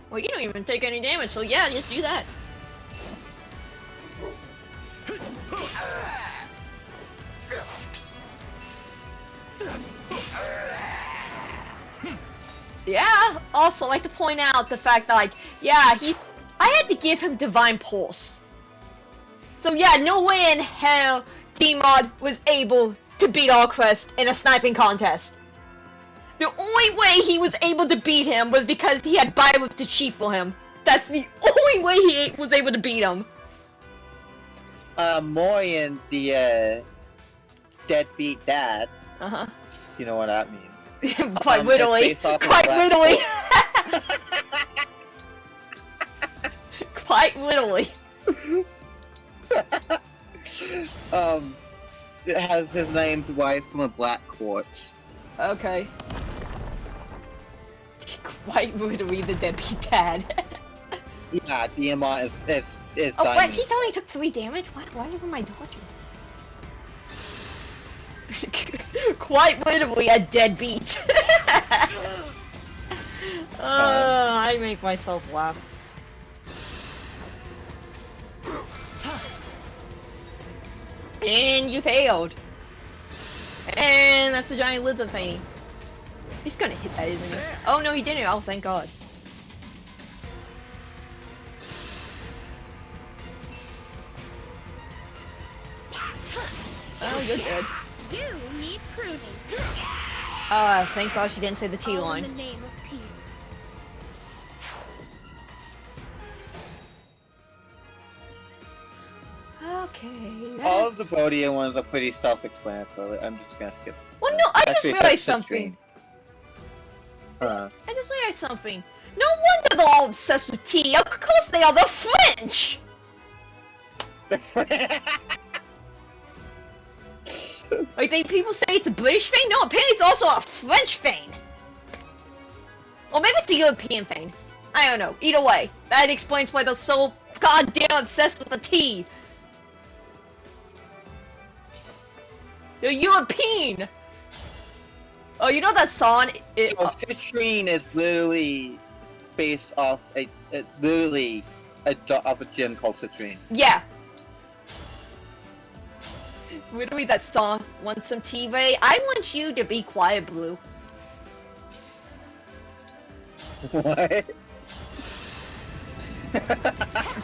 Well, you don't even take any damage, so yeah, just do that. Yeah, also like to point out the fact that, like, yeah, I had to give him Divine Pulse. So yeah, no way in hell D-Mod was able to beat Allquest in a sniping contest. The only way he was able to beat him was because he had Byleth to cheat for him. That's the only way he was able to beat him. Morian, the deadbeat dad. Uh-huh. You know what that means. Quite literally. It's based off of Quite Black literally. Quite literally. It has his name derived from a black quartz. Okay. Quite literally the deadbeat dad. Yeah, Diamond is Oh, what? diamond. He only took 3 damage? Why am I dodging? Quite literally a deadbeat. I make myself laugh. And you failed. And that's a giant lizard thingy. He's gonna hit that, isn't he? Oh no, he didn't. Oh, thank God. Oh, you're dead. You need pruning. Thank God she didn't say the T All line. in the name of peace. Okay. All of the Brodian ones are pretty self-explanatory. I'm just gonna skip. Well, no, I just Actually, realized that's the something. stream. I just realized something. No wonder they're all obsessed with tea. Of course they are. They're French. Like people say it's a British thing. No, apparently it's also a French thing. Or maybe it's a European thing. I don't know. Either way, that explains why they're so goddamn obsessed with the tea. They're European. Oh, you know that song? So Citrine is literally based off off a gym called Citrine. Yeah. Literally that song. Want some tea, Ray? I want you to be quiet, Blue. What?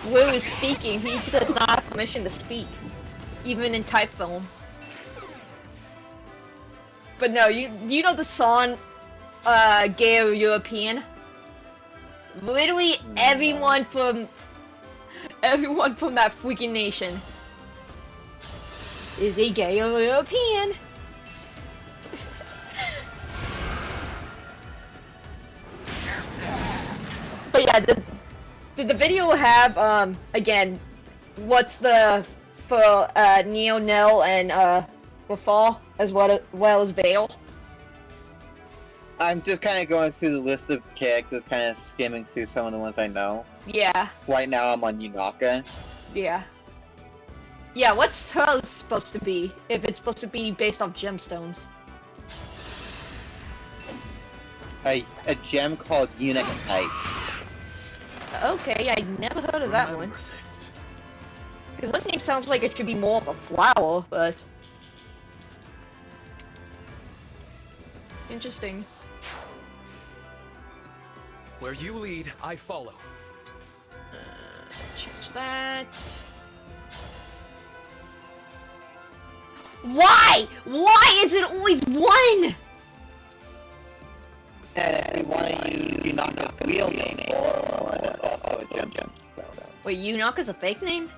Blue is speaking. He does not have permission to speak, even in type film. But no, you know the song, "Gay or European." Literally everyone from that freaking nation is a gay or European. But yeah, did the video have again, what's the for Neo, Nell, and Rafal as well as Vale? I'm just kind of going through the list of characters, kind of skimming through some of the ones I know. Yeah. Right now I'm on Yunaka. Yeah. Yeah, what's hers supposed to be? If it's supposed to be based off gemstones. A gem called Unakite. Okay, I never heard of that one. Remember this. Because that name sounds like it should be more of a flower, but... Interesting. Where you lead, I follow. Change that. Why? Why is it always one? And if you want to use Yunaka's real name or also a gem. Wait, Yunaka's a fake name?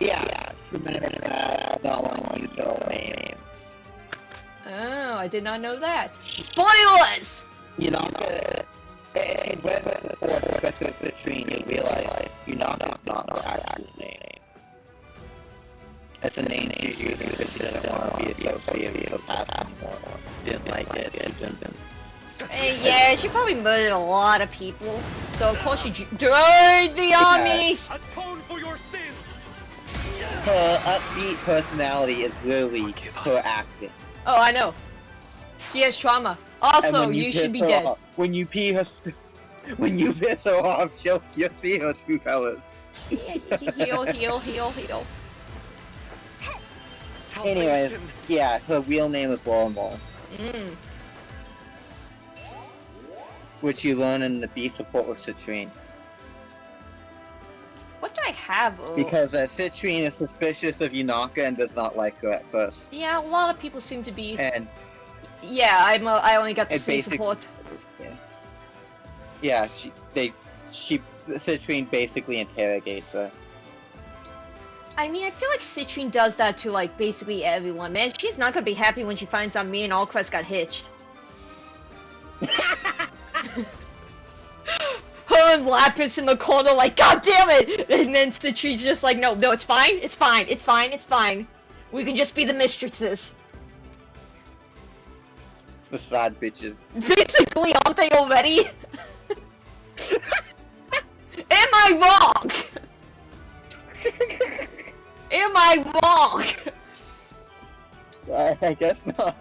Yeah. Not want to use her own name. Oh, I did not know that. Spoilers! Yunaka. And when before, especially with Citrine, you realize Yunaka's not her actual name. It's a name she's using because she doesn't want to be associated with that anymore. She didn't like it. Hey, yeah, she probably murdered a lot of people. So of course she joined the army! Atone for your sins! Her upbeat personality is literally her acting. Oh, I know. She has trauma. Also, you should be dead. When you piss her off, you'll see her true colors. Heal. Anyways, yeah, her real name is Lormol, which you learn in the B support with Citrine. What do I have? Oh. Because Citrine is suspicious of Yunaka and does not like her at first. Yeah, a lot of people seem to be. And yeah, I only got the C support. Yeah, Citrine basically interrogates her. I mean, I feel like Citrine does that to, like, basically everyone, man. She's not gonna be happy when she finds out me and Allcrest got hitched. Her and Lapis in the corner like, God damn it! And then Citrine's just like, no, it's fine. We can just be the mistresses. The side bitches. Basically, aren't they already? Am I wrong? Am I wrong? I guess not.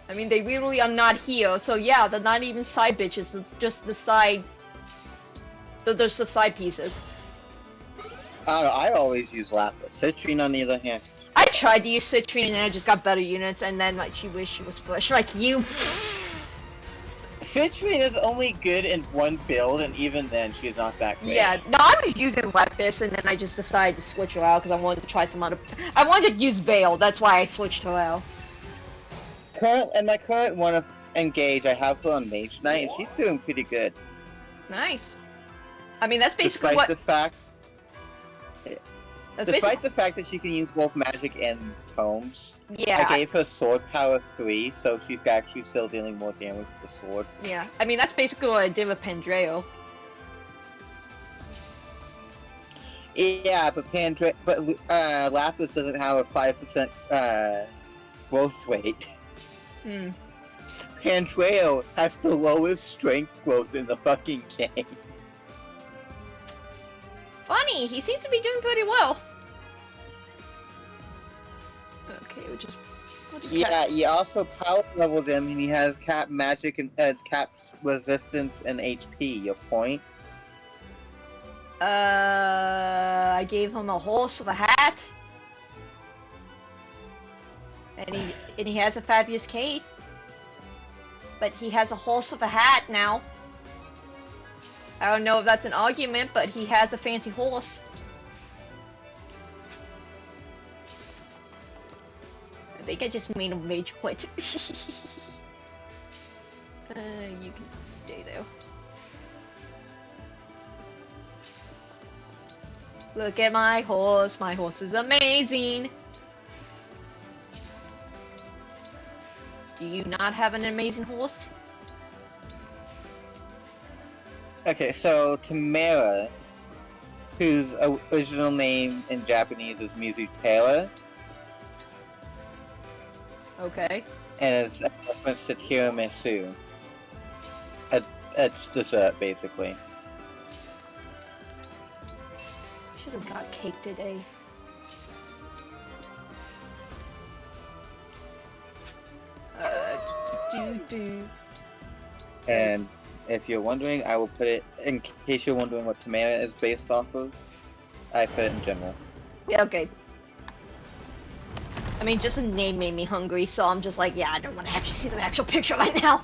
I mean, they really are not here, so yeah, they're not even side bitches, it's just the side... They're just the side pieces. I don't know, I always use Lapis. Citrine, on the other hand. I tried to use Citrine and I just got better units, and then, like, she wished she was fresh, like you. Citrine is only good in one build, and even then, she's not that great. Yeah, no, I was using Lapis, and then I just decided to switch her out, because I wanted to try some other... I wanted to use Vale, that's why I switched her out. My current one of Engage, I have her on Mage Knight, and she's doing pretty good. Nice. I mean, that's basically Despite what... the fact... Despite the fact that she can use both magic and tomes, yeah, I gave her sword power 3, so she's actually still dealing more damage with the sword. Yeah, I mean that's basically what I did with Pandreo. Yeah, but Lapis doesn't have a 5% growth rate. Pandreo has the lowest strength growth in the fucking game. Funny, he seems to be doing pretty well. Okay, we'll just Yeah, he also power leveled him, and he has cap magic and cap resistance and HP. Your point? I gave him a horse with a hat, and he has a fabulous cape. But he has a horse with a hat now. I don't know if that's an argument, but he has a fancy horse. I think I just made him rage quit. You can stay there. Look at my horse. My horse is amazing. Do you not have an amazing horse? Okay, so Tamara, whose original name in Japanese is Mizu Taylor, Okay. and is a reference to tiramisu. It's dessert, basically. Should have got cake today. And if you're wondering, I will put it, in case you're wondering what Tamara is based off of, I put it in general. Yeah, okay. I mean, just the name made me hungry, so I'm just like, yeah, I don't want to actually see the actual picture right now.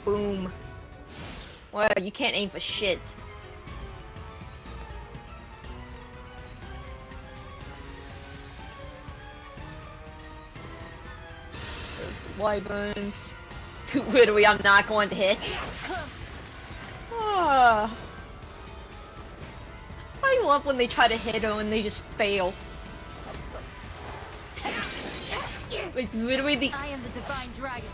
Boom. Well, you can't aim for shit. There's the wyverns. Literally, I'm not going to hit. Ah. I love when they try to hit her and they just fail. Like, literally I am the divine dragon.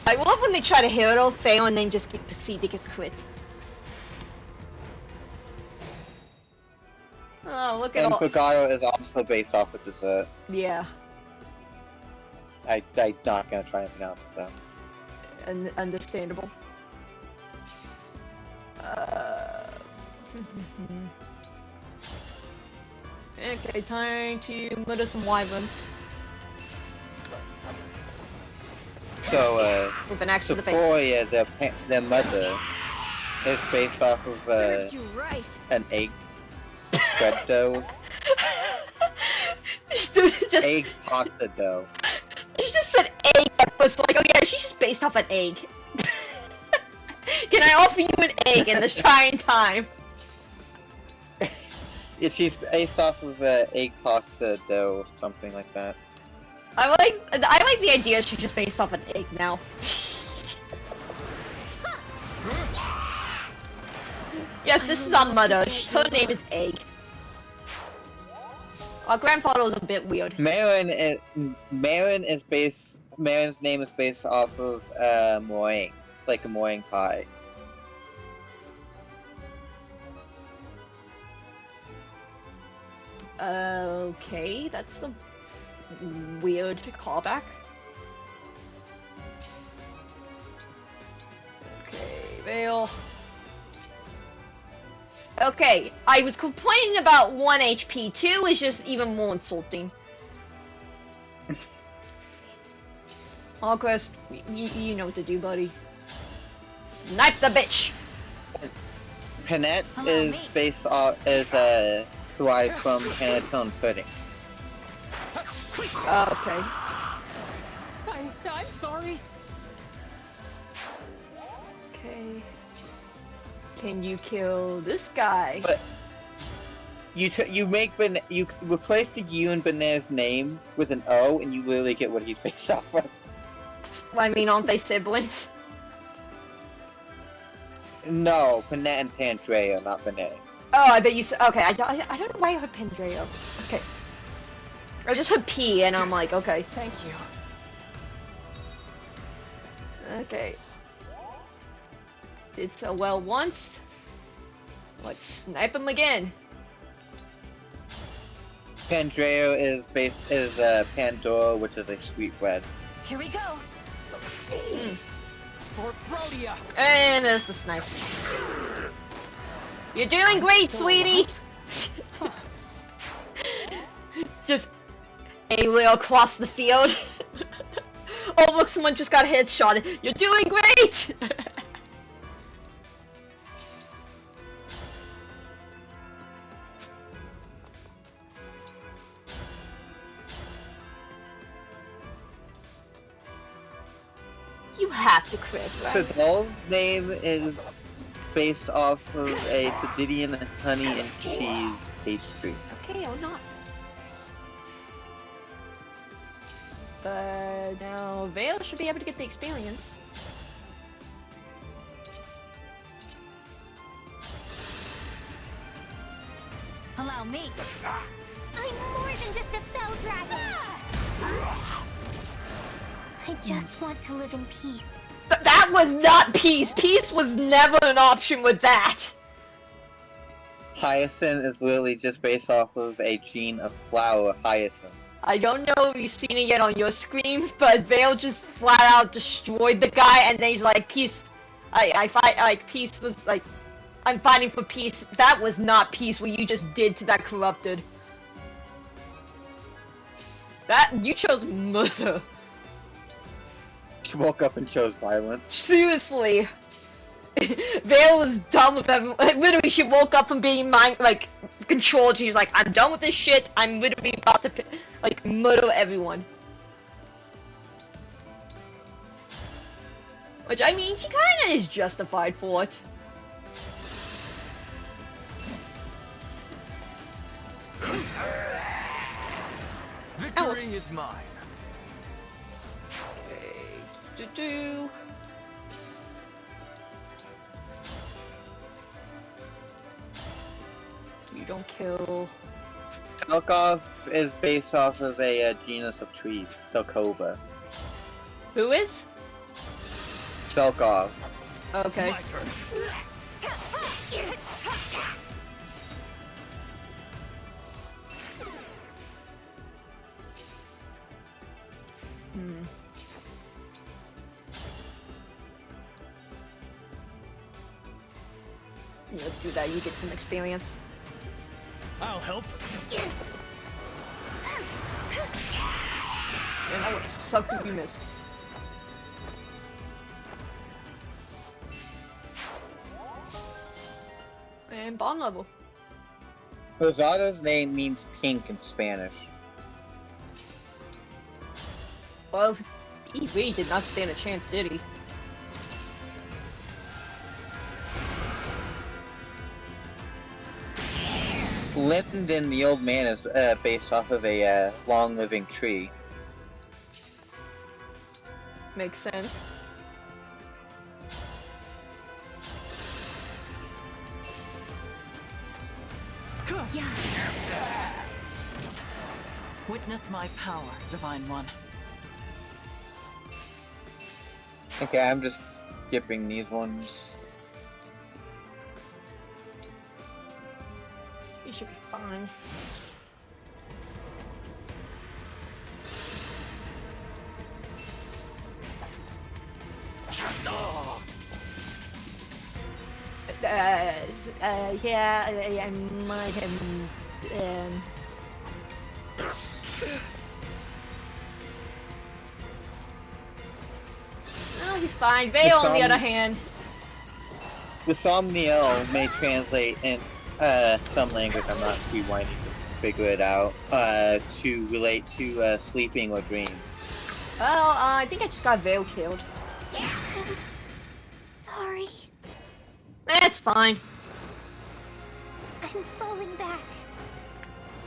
I love when they try to hit her, fail, and then just proceed to get crit. Oh, look at And all- Pagaro is also based off of dessert. Yeah. I'm not gonna try and pronounce it though. And understandable. Okay, time to murder some wyverns. So, With an axe to the face. Sephora, their mother, is based off of Serves you right. an egg bread dough. This dude just Egg pasta dough. he just said egg at first, like, oh yeah, she's just based off an egg. Can I offer you an egg in this trying time? Yeah, she's based off of egg pasta dough or something like that. I like the idea she's just based off an egg now. Yes, this is our mother. Her name is Egg. Our grandfather was a bit weird. Marin's name is based off of meringue, like a meringue pie. Okay, that's a weird callback. Okay, Vale. Okay, I was complaining about 1 HP. 2 is just even more insulting. Hogquest, you know what to do, buddy. Snipe the bitch! Panette is based off derived from panettone pudding. Okay. I'm sorry. Okay. Can you kill this guy? But you replace the U in Banette's name with an O, and you literally get what he's based off of. I mean, aren't they siblings? No, Panette and Pandrea, not Banette. Oh, I bet you said. Okay, I don't know why I heard Pandreo. Okay. I just heard P, and I'm like, okay. Thank you. Okay. Did so well once. Let's snipe him again. Pandreo is Pandora, which is a sweetbread. Here we go. For Brodia! And there's the snipe. You're doing great, sweetie! Just aerial across the field. Oh look, someone just got headshotted. You're doing great! You have to crit, right? So Doll's name is based off of a Sedidian honey and cheese pastry. Okay, or not. But now Vale should be able to get the experience. Allow me. I'm more than just a fell dragon. I just want to live in peace. That was not peace! Peace was never an option with that! Hyacinth is literally just based off of a gene of flower, hyacinth. I don't know if you've seen it yet on your screen, but Vale just flat out destroyed the guy, and then he's like, peace. I fight, like, peace was like, I'm fighting for peace. That was not peace, what you just did to that corrupted. That, you chose murder. She woke up and chose violence. Seriously. Vale was done with everyone. Literally, she woke up from being controlled. She's like, I'm done with this shit. I'm literally about to, like, murder everyone. Which, I mean, she kinda is justified for it. Victory is mine. Do. You don't kill. Telkov is based off of a genus of trees, Telkova. Who is? Telkov. Okay. My turn. Yeah, let's do that. You get some experience. I'll help. Man, that would've sucked if you missed. And bond level. Rosada's name means pink in Spanish. Well, he really did not stand a chance, did he? Linden, the old man, is based off of a long-living tree. Makes sense. Witness my power, Divine One. Okay, I'm just skipping these ones. You should be fine. Yeah, I might have, Oh, he's fine. Vale, on the other hand. The Somniel may translate in some language, I'm not too whiny to figure it out, to relate to sleeping or dreams. Well, I think I just got Vale killed. Sorry. That's fine. I'm falling back.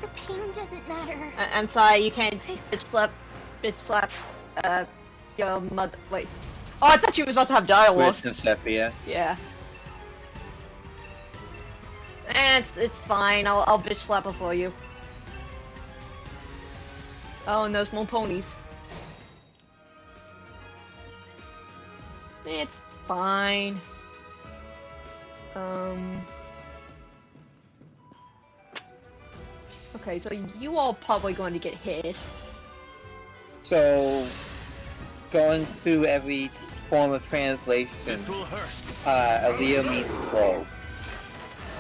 The pain doesn't matter. I'm sorry, you can't bitch slap, your mother. Wait. Oh, I thought she was about to have dialogue. Wish and Sephia. Yeah. It's fine. I'll bitch slap her for you. Oh, and there's more ponies. It's fine. Okay, so you all probably going to get hit. So, going through every form of translation, This will hurt. Aaliyah means glow.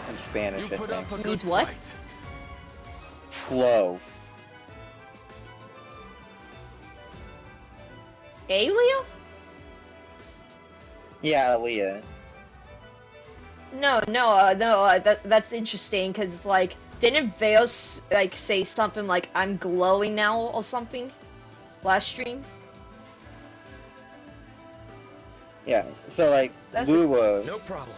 In Spanish, You I put think. up a good Means what? fight. Glow. Aleo? Yeah, Aaliyah. No, that's interesting, because, like, didn't Vale, like, say something like, I'm glowing now, or something? Last stream? Yeah, so, like, That's Lua, No problem.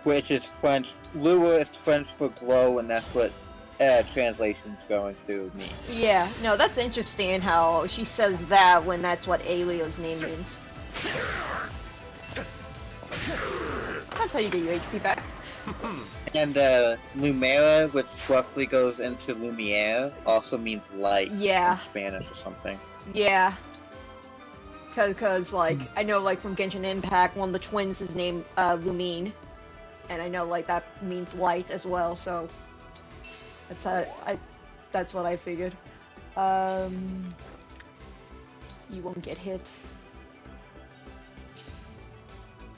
which is French, Lua is French for glow, and that's what translation's going to mean. Yeah, no, that's interesting how she says that when that's what Aleo's name means. That's how you get your HP back. And Lumera, which roughly goes into Lumiere, also means light Yeah. in Spanish or something. Yeah. Cause like, I know like from Genshin Impact, one of the twins is named Lumine. And I know like that means light as well, so that's what I figured. You won't get hit.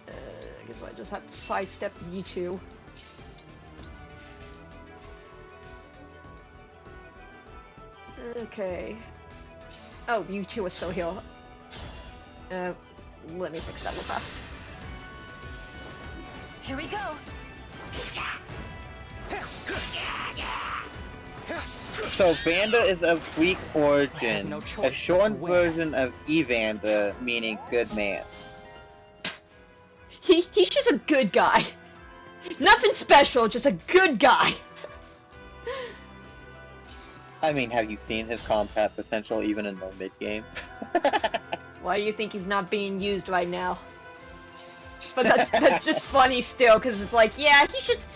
I guess I just have to sidestep you two. Okay. Oh, you two are still here. Let me fix that real fast. Here we go. So Vanda is of Greek origin, no a choice shortened but to win. version of Evander, meaning good man. He's just a good guy. Nothing special, just a good guy. I mean, have you seen his combat potential even in the mid-game? Why do you think he's not being used right now? But that's just funny still, because it's like, yeah, he's just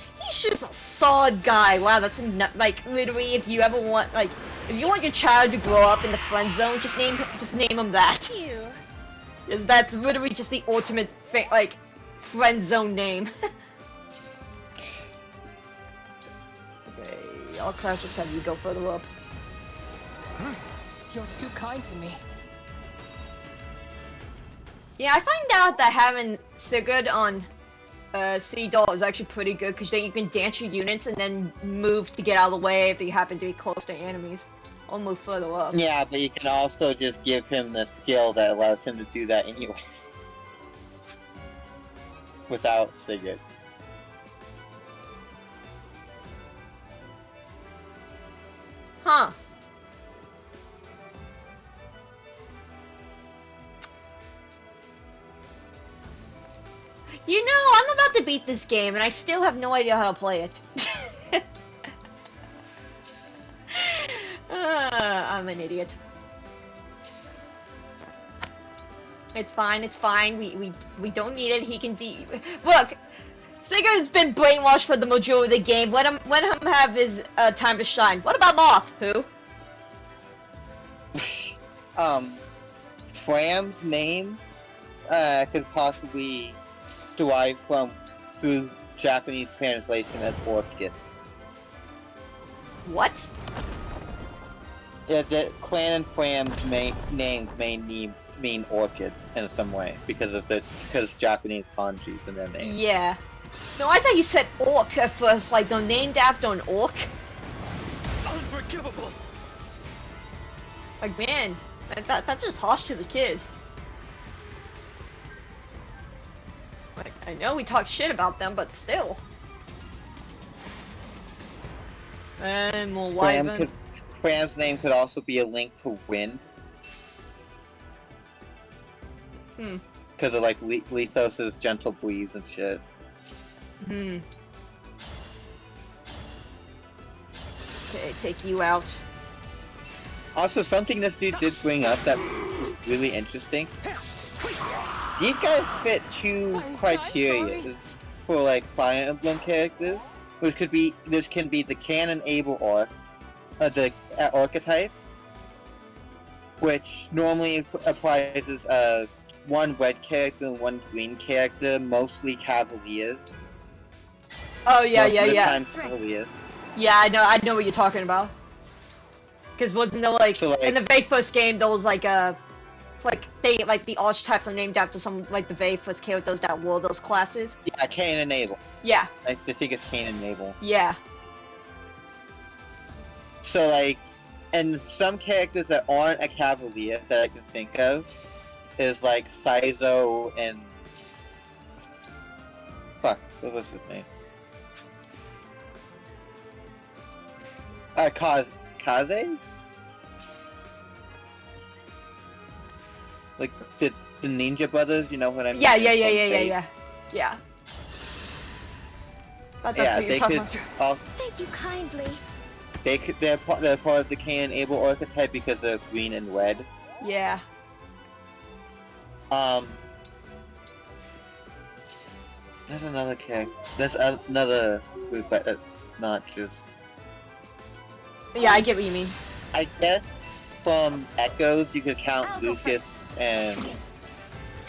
a solid guy. Wow, that's like literally, if you ever want, like, if you want your child to grow up in the friend zone, just name him that. You. Because that's literally just the ultimate like friend zone name. Okay, I'll crash with have you go further up. You're too kind to me. Yeah, I find out that having Sigurd on Sea-Doll is actually pretty good, because then you can dance your units and then move to get out of the way if you happen to be close to enemies. Or move further up. Yeah, but you can also just give him the skill that allows him to do that anyways. Without Sigurd. Huh. You know, I'm about to beat this game, and I still have no idea how to play it. I'm an idiot. It's fine, it's fine. We don't need it. He can Look! Sigurd's been brainwashed for the majority of the game. Let him have his time to shine. What about Moth? Who? Fram's name could possibly derive through Japanese translation as orchid. What? Yeah, the clan and Fram's names may mean orchids in some way because Japanese kanjis in their name. Yeah. No, I thought you said orc at first, like they're named after an orc. Unforgivable. Like, man, that's just harsh to the kids. Like, I know we talk shit about them, but still. And more wyverns. Fram's name could also be a link to wind. Because of like Lethos's gentle breeze and shit. Okay, take you out. Also, something this dude did bring up that was really interesting. These guys fit two criteria for like Fire Emblem characters, which can be the canon able orc, the archetype, which normally applies as one red character and one green character, mostly cavaliers. Oh yeah, Most of the yeah. time cavaliers. Yeah, I know what you're talking about. Because wasn't there like, So, like, in the very first game there was like the archetypes are named after some like the very first characters that were those classes. Yeah, Cain and Abel. Yeah. I think it's Cain and Abel. Yeah. So like, and some characters that aren't a cavalier that I can think of, is like Saizo and fuck, what was his name? Kaze? Like the Ninja Brothers, you know what I mean? Yeah. Yeah, That's what you're they talking could about. also, Thank you kindly. they're part of the Cain and Abel archetype because they're green and red. Yeah. There's another character. There's another group that's not just. Yeah, I get what you mean. I guess from Echoes you could count I'll go Lucas and.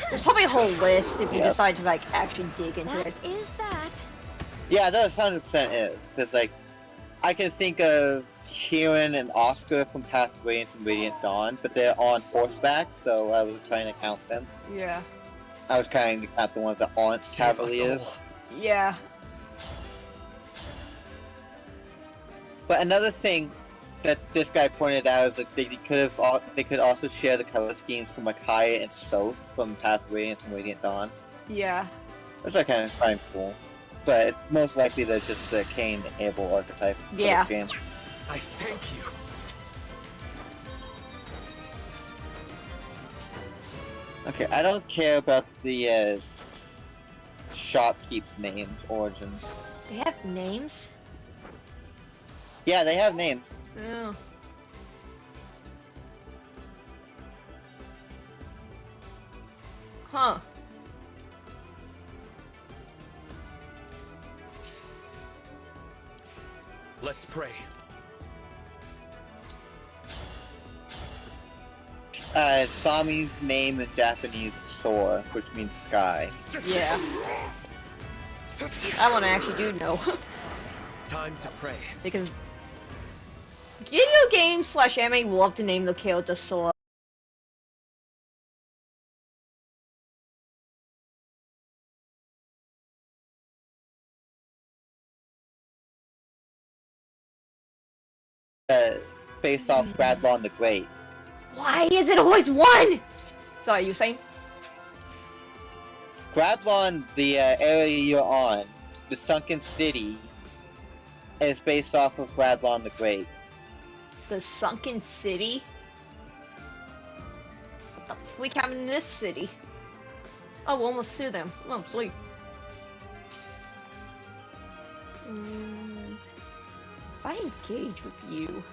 There's probably a whole list if you Yep. decide to like actually dig into That it. is that. Yeah, that 100% is because like I can think of Kieran and Oscar from Past Radiance and Radiant Dawn, but they're on horseback, so I was trying to count them. Yeah. I was trying to count the ones that aren't Give us Cavaliers. all. Yeah. But another thing that this guy pointed out is that they could also share the color schemes from Akaya and Soth from Path of Radiance and Radiant Dawn. Yeah. Which I kind of find cool. But it's most likely that's just the Cain and Abel archetype for Yeah. this game. I thank you. Okay, I don't care about the shopkeep's names, origins. They have names? Yeah, they have names. Oh. Huh. Let's pray. Sami's name in Japanese is Sora, which means sky. Yeah. That one I actually do know. Time to pray. Because video games / anime love to name the character Sora. Based off Bradlon the Great. Why is it always one? Sorry, you were saying? Bradlon, the area you're on, the Sunken City, is based off of Bradlon the Great. The Sunken City? What the freak happened in this city? Oh, we'll almost sue them. Oh, sweet. If I engage with you...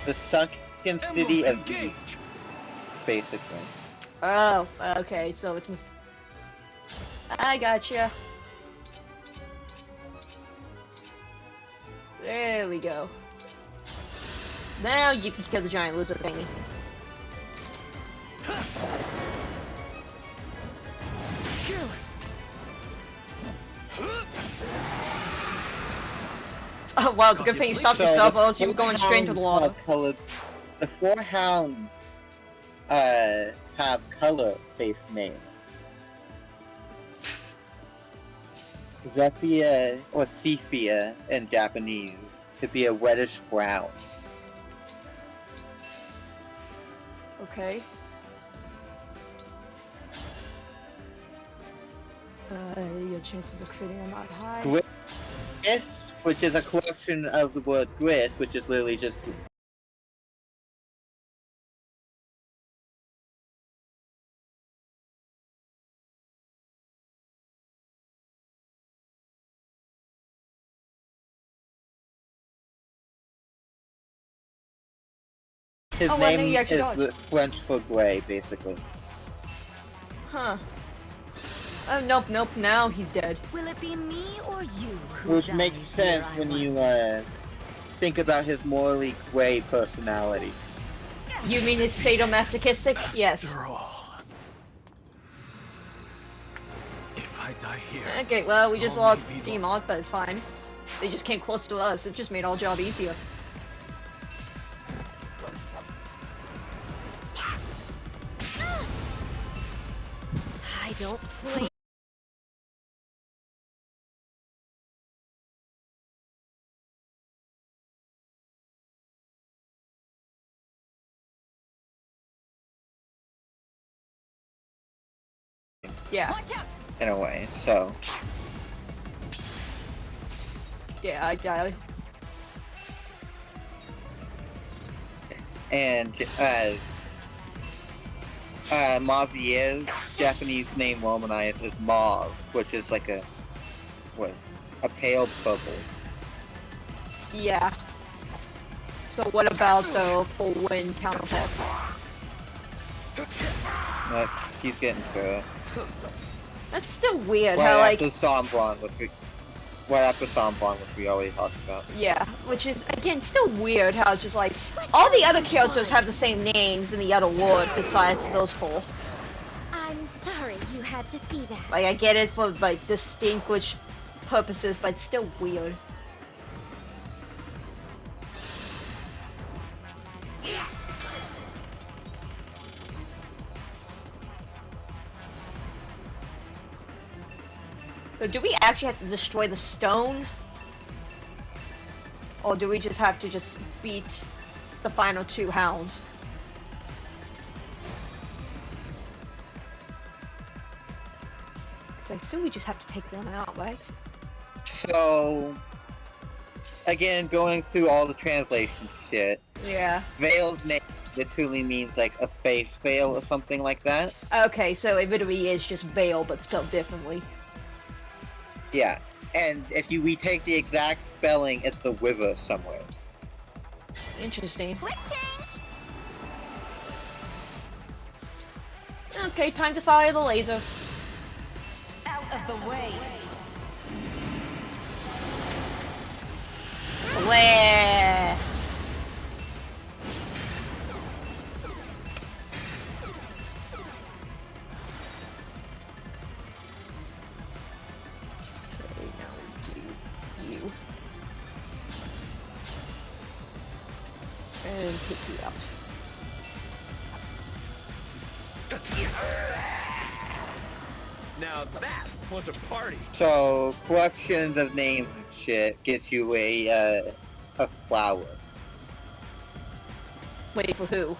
The Sunken City of East, basically. Oh, okay, so it's... I gotcha. There we go. Now you can kill the giant lizard thingy. Careless. Oh wow, it's a good thing you stopped yourself, or else you were going straight into the water. The four hounds have color-based names. Zephyr or Sephia in Japanese could be a reddish brown. Okay. Your chances of critting are not high. Gris, which is a corruption of the word gris, which is literally just his Oh, I know name you actually is don't. the French for gray, basically. Huh. Oh, nope, now he's dead. Will it be me or you who Which dies makes here, sense I when wonder? you think about his morally gray personality. You mean his sadomasochistic? Yes. After all, if I die here, Okay, well, we just all lost may be Team Arc, but it's fine. They just came close to us, it just made our job easier. I don't play. Yeah. Watch out! in a way. So Yeah, I got it. and Mauvier, Japanese name romanized is mauve, which is like a pale purple. Yeah. So what about the full wind counterparts? She's getting to it. That's still weird Right how like after Sombron, which we already talked about. yeah, which is again still weird how it's just like all the other characters have the same names in the other world besides those four. I'm sorry you had to see that. Like I get it for like distinguished purposes, but it's still weird. So do we actually have to destroy the stone? Or do we just have to just beat the final two hounds? Because I assume we just have to take them out, right? So, again, going through all the translation shit, Yeah. Veil's name literally means like a face veil or something like that. Okay, so it literally is just veil, but spelled differently. Yeah, and if we take the exact spelling, it's the Wither somewhere. Interesting. Quick change! Okay, time to fire the laser. Out of the way! Where? Okay, now we do you. And take you out. Now that was a party. So, collections of names and shit gets you a flower. Wait, for who?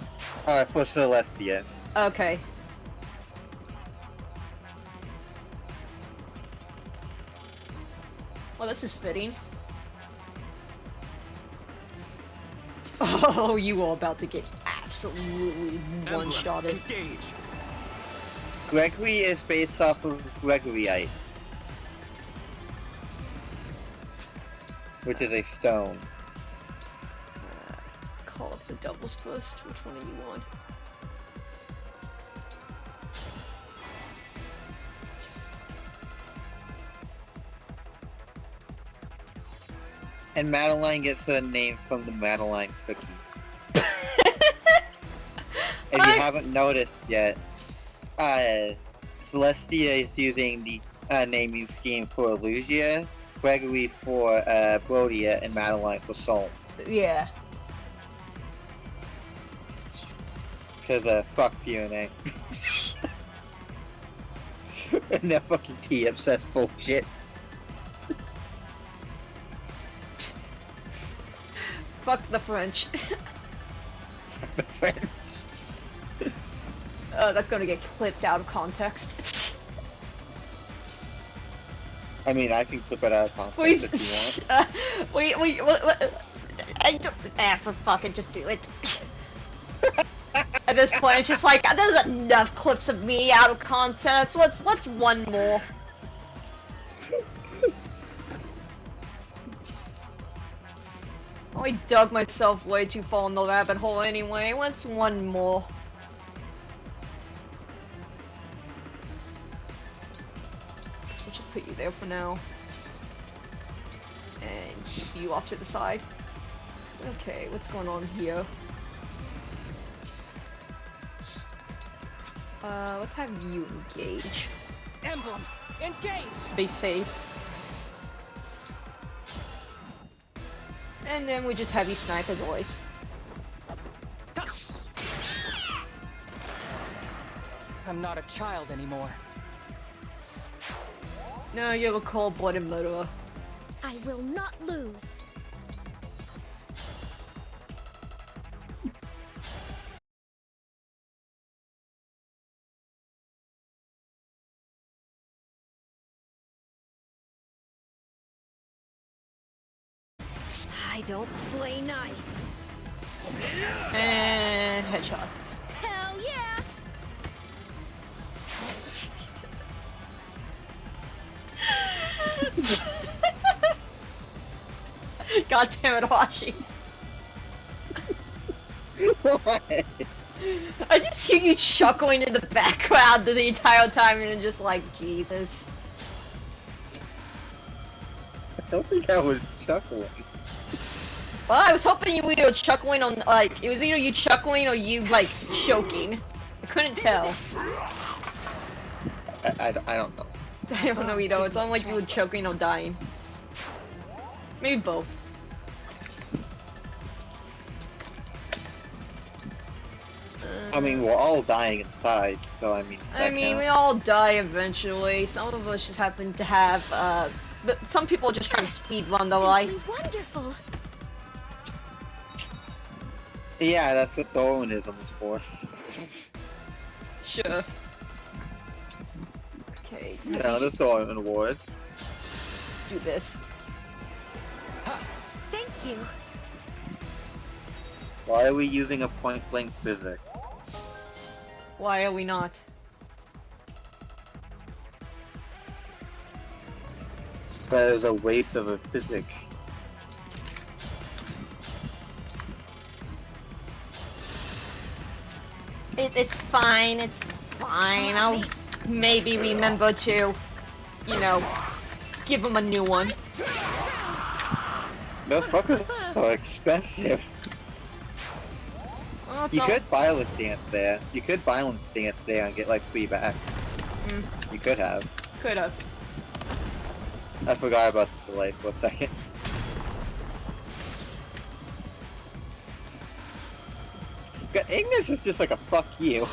For Celestia. Okay. Well, this is fitting. Oh, you are about to get absolutely one-shotted. Engage. Gregory is based off of Gregorite, which is a stone. Call up the doubles first. Which one do you want? And Madeline gets her name from the Madeline cookie. If you haven't noticed yet, Celestia is using the naming scheme for Elusia, Gregory for Brodia, and Madeline for Sol. Yeah. Because, fuck Fiona. And that fucking tea-obsessed bullshit. Fuck the French. The French. That's gonna get clipped out of context. I mean, I can clip it out of context Please. if you want. Wait, I don't, for fucking just do it. At this point, it's just like, there's enough clips of me out of context. What's one more? I dug myself way too far in the rabbit hole anyway. What's one more? We'll just put you there for now. And keep you off to the side. Okay, what's going on here? Let's have you engage. Emblem, engage! Be safe. And then we just have you snipe as always. I'm not a child anymore. No, you're a cold-blooded murderer. I will not lose. I don't play nice. And headshot. Hell yeah! God damn it, Washi. What? I just hear you chuckling in the background the entire time and just like, Jesus. I don't think I was chuckling. Well, I was hoping you were either chuckling on, like, it was either you chuckling or you, like, choking. I couldn't tell. I don't know. I don't know either. It's not like you were choking or dying. Maybe both. I mean, we're all dying inside, so I mean. I mean, we all die eventually. Some of us just happen to have, but some people are just trying to speed run their life. Wonderful. Yeah, that's what Darwinism is for. Sure. Okay. Yeah, the Darwin Awards. Do this. Thank you. Why are we using a point-blank physics? Why are we not? That is a waste of a physic. It's fine, it's fine. I'll maybe remember to, you know, give him a new one. Those fuckers are expensive. Well, it's You not- could violence dance there. You could violence dance there and get like 3 back. You could have. Could have. I forgot about the delay for a second. God, Ignis is just like a fuck you.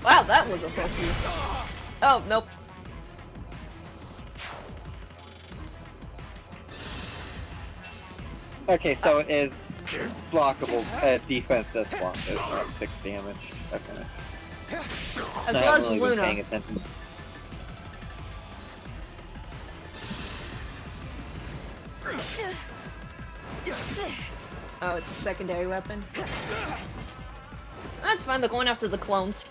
Wow, that was a fuck you. Oh, nope. Okay, so it's blockable. Defense does block it. 6 damage. Okay. As I well as haven't really been Luna. paying attention. Oh, it's a secondary weapon. That's fine, they're going after the clones.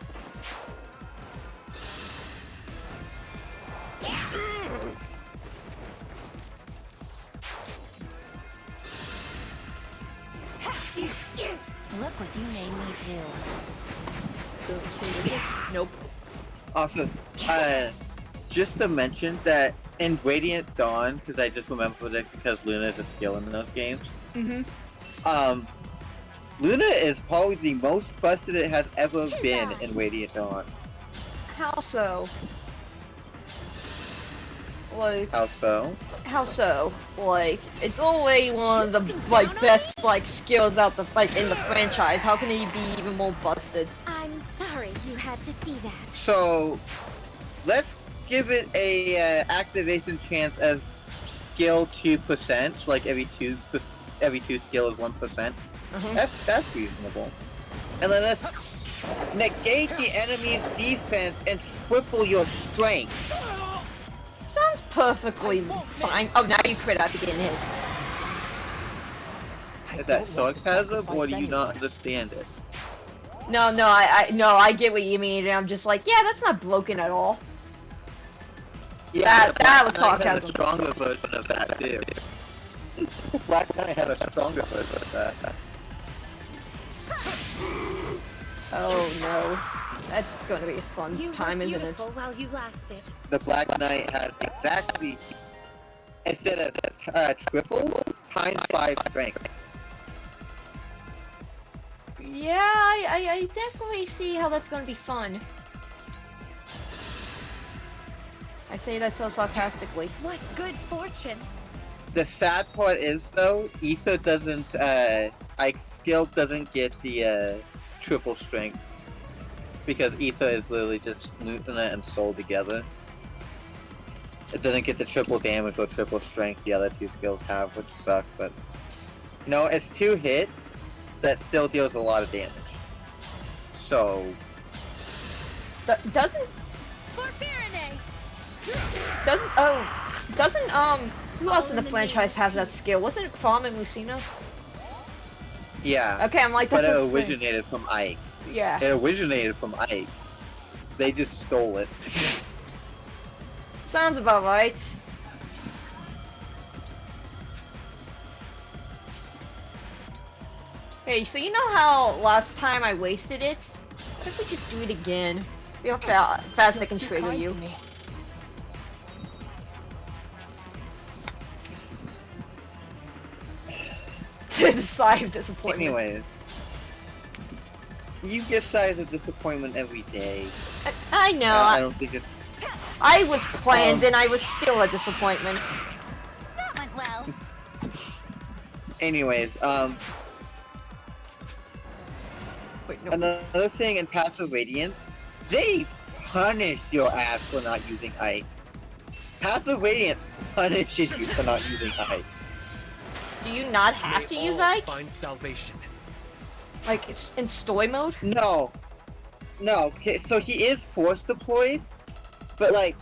Look what you made me do. Nope. Also, just to mention that in Radiant Dawn, because I just remembered it because Luna is a skill in those games. Luna is probably the most busted it has ever been in Radiant Dawn. How so? Like, How so? how so? Like, it's already one of the, like, best, like, skills out the, like, in the franchise. How can he be even more busted? I'm sorry you had to see that. So, let's give it a activation chance of skill 2%, like every two skill is 1%. That's reasonable. And then let's negate the enemy's defense and triple your strength. Sounds perfectly fine. Oh, now you crit after getting hit. Is that sarcasm, or do you not understand it? No, I get what you mean, and I'm just like, yeah, that's not broken at all. Yeah, that was Black Knight had sarcasm. a stronger version of that too. Black Knight had a stronger version of that. Oh no. That's gonna be a fun You time, were isn't it? beautiful while you lasted. The Black Knight has exactly, instead of triple, times 5 strength. Yeah, I definitely see how that's gonna be fun. I say that so sarcastically. What good fortune. The sad part is though, Ether doesn't, Ike's skill doesn't get the triple strength. Because Ether is literally just Lieutenant and Soul together. It doesn't get the triple damage or triple strength the other two skills have, which suck, but... You know, it's 2 hits that still deals a lot of damage. So... Doesn't... For Faraday! Doesn't... Oh... Doesn't, who else in the franchise has that skill? Wasn't it Farm and Lucina? Yeah. Okay, I'm like, But that's it his thing. originated from Ike. Yeah. It originated from Ike. They just stole it. Sounds about right. Hey, so you know how last time I wasted it? What if we just do it again? See how fast I can You're too trigger kind you. to me. To the sigh of disappointment. Anyways. You get sighs of disappointment every day. I know. I don't think it's... I was planned and I was still a disappointment. That went well. Anyways, Wait, no. another thing in Path of Radiance, they punish your ass for not using Ike. Path of Radiance punishes you for not using Ike. Do you not have to May use all Ike? find salvation. Like, it's in story mode? No. No, okay, so he is force deployed, but like,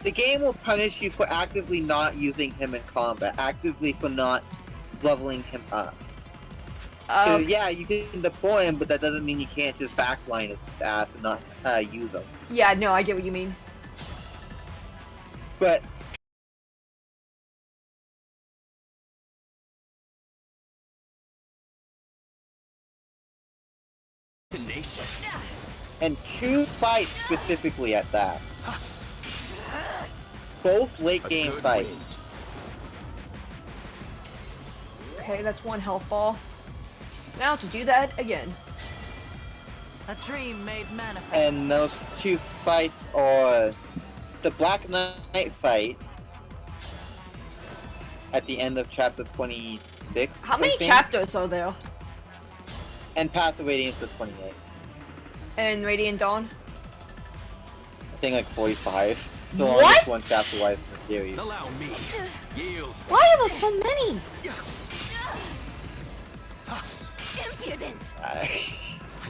the game will punish you for actively not using him in combat, actively for not leveling him up. So yeah, you can deploy him, but that doesn't mean you can't just backline his ass and not use him. Yeah, no, I get what you mean. But Tenacious. and 2 fights specifically at that. Both late game fights. Okay, that's one health ball. Now to do that again. A dream made manifest. And those 2 fights are the Black Knight fight at the end of chapter 26. How many I think, chapters are there? and Path of Radiance is 28. And Radiant Dawn? I think like 45. So What? on this one chapter wise in the series. Allow me. Yield. Why are there so many? Impudent. I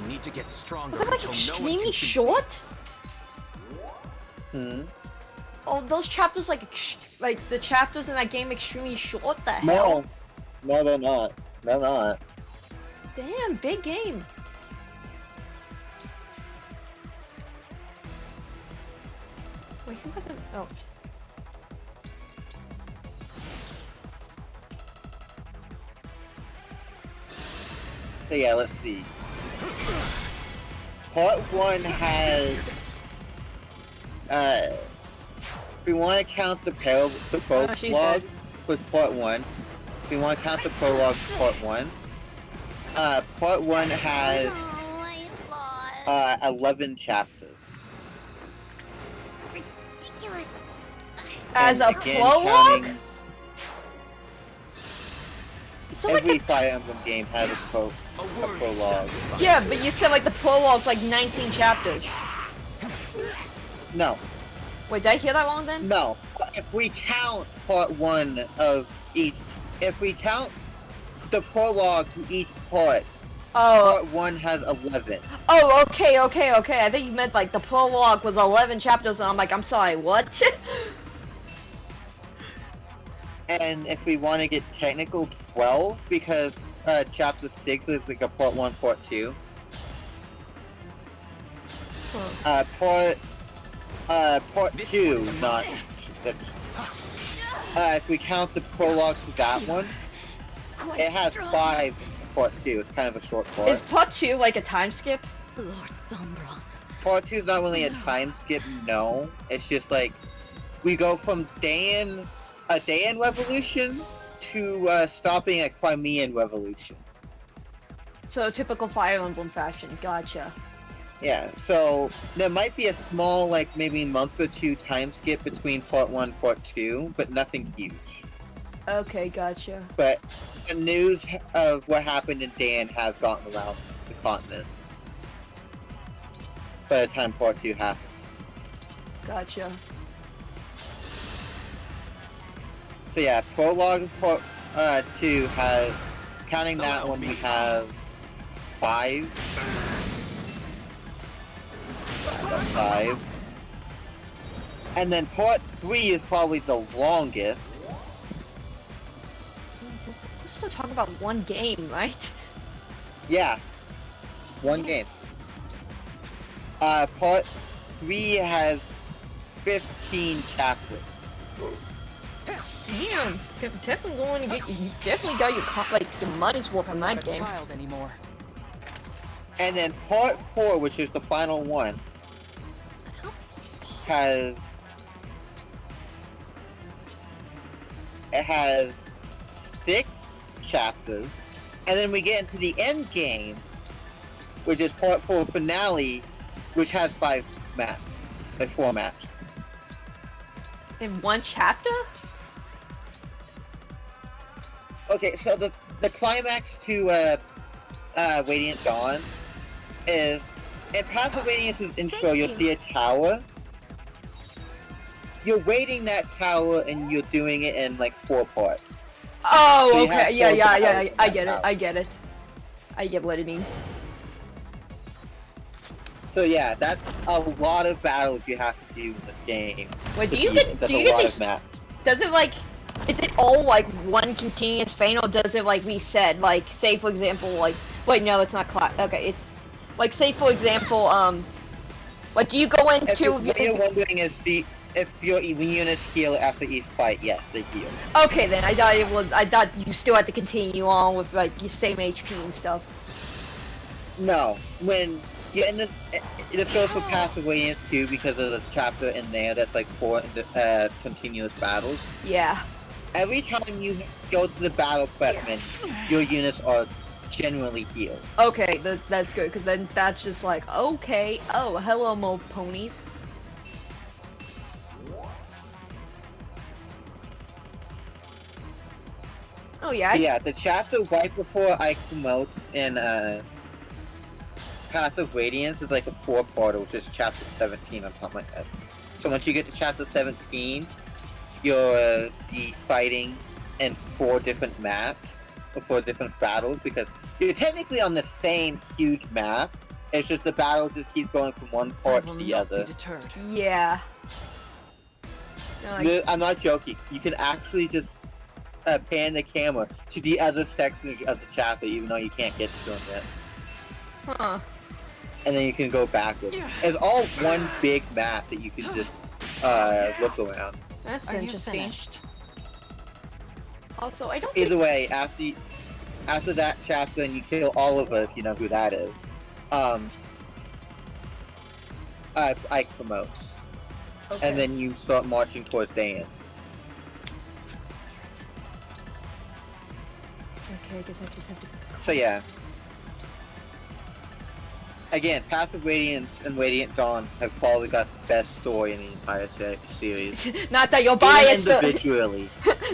need to get stronger Are they like until no one extremely can short? Hmm. Oh, those chapters like the chapters in that game extremely short? What the hell? No. No, they're not. They're not. Damn, big game. Wait, who wasn't? Oh. So yeah, let's see. Part 1 has, if we want to count the she's prologue dead. for Part 1, if we want to count the prologue for Part 1, Part 1 has, Oh, I lost. 11 chapters. Ridiculous. As And a again, prologue? counting So like every the, Fire Emblem game has a prologue. yeah, but you said like the prologue's like 19 chapters. No, Wait, did I hear that wrong then? no. If we count Part 1 of each, if we count the prologue to each part, Oh, Part 1 has 11. oh, okay. I think you meant like the prologue was 11 chapters, and I'm like, I'm sorry, what? And if we want to get technical, 12, because chapter 6 is like a Part 1, Part 2. Part 2, not... if we count the prologue to that one, Quite it has strong. 5 into Part 2. It's kind of a short part. Is part 2 like a time skip? Lord Sombron. Part 2 is not really a time skip, no. It's just like, we go from a Dayan revolution to stopping a Crimean revolution. So typical Fire Emblem fashion. Gotcha. Yeah, so there might be a small, like, maybe month or 2 time skip between Part 1 and Part 2, but nothing huge. Okay, gotcha. But the news of what happened in Dan has gotten around the continent by the time Part 2 happens. Gotcha. So yeah, prologue Part 2 has, counting that one, we have 5. 5. And then part 3 is probably the longest. We're still talking about one game, right? Yeah. One game. Part 3 has 15 chapters. Damn, you're definitely going to get you definitely got your money's worth on I'm not that a game. child anymore. And then part 4, which is the final one, has 6 chapters, and then we get into the end game, which is part 4 finale, which has 5 maps, like 4 maps. In one chapter? Okay, so the climax to Radiant Dawn is, in Path of Radiance's intro, you'll see a tower. You're raiding that tower and you're doing it in like 4 parts. Oh, So okay, yeah, I that get it, tower. I get it. I get what it means. So yeah, that's a lot of battles you have to do in this game. Wait, to do you beat get it. That's do you a get lot to of maps. does it like is it all like one continuous vein, or does it like reset? Like, say for example, like wait, no, it's not okay, it's like, say for example, like, do you go into What you're wondering is if your units heal after each fight, yes, they heal. Okay, then I thought you still had to continue on with like your same HP and stuff. No, when you're in this goes for Path of Radiance too, because of the chapter in there that's like 4 continuous battles. Yeah. Every time you go to the battle prep menu, your units are genuinely healed. Okay, that's good, because then that's just like, okay, oh, hello, mo ponies. Oh yeah. Yeah, the chapter right before I promote in Path of Radiance is like a 4-parter, which is chapter 17 on top of my head. So once you get to chapter 17, you'll be fighting in 4 different maps, or 4 different battles, because you're technically on the same huge map. It's just the battle just keeps going from one part to the other. Yeah. No, I'm not joking. You can actually just pan the camera to the other sections of the chapter, even though you can't get to them yet. Huh. And then you can go backwards. It's all one big map that you can just look around. That's interesting. Also, I don't. Either way, after that chapter, and you kill all of us, you know who that is. I promote, Okay. and then you start marching towards Dan. Okay, I guess I just have to. So yeah. Again, Path of Radiance and Radiant Dawn have probably got the best story in the entire series. Not that you're biased. Individually.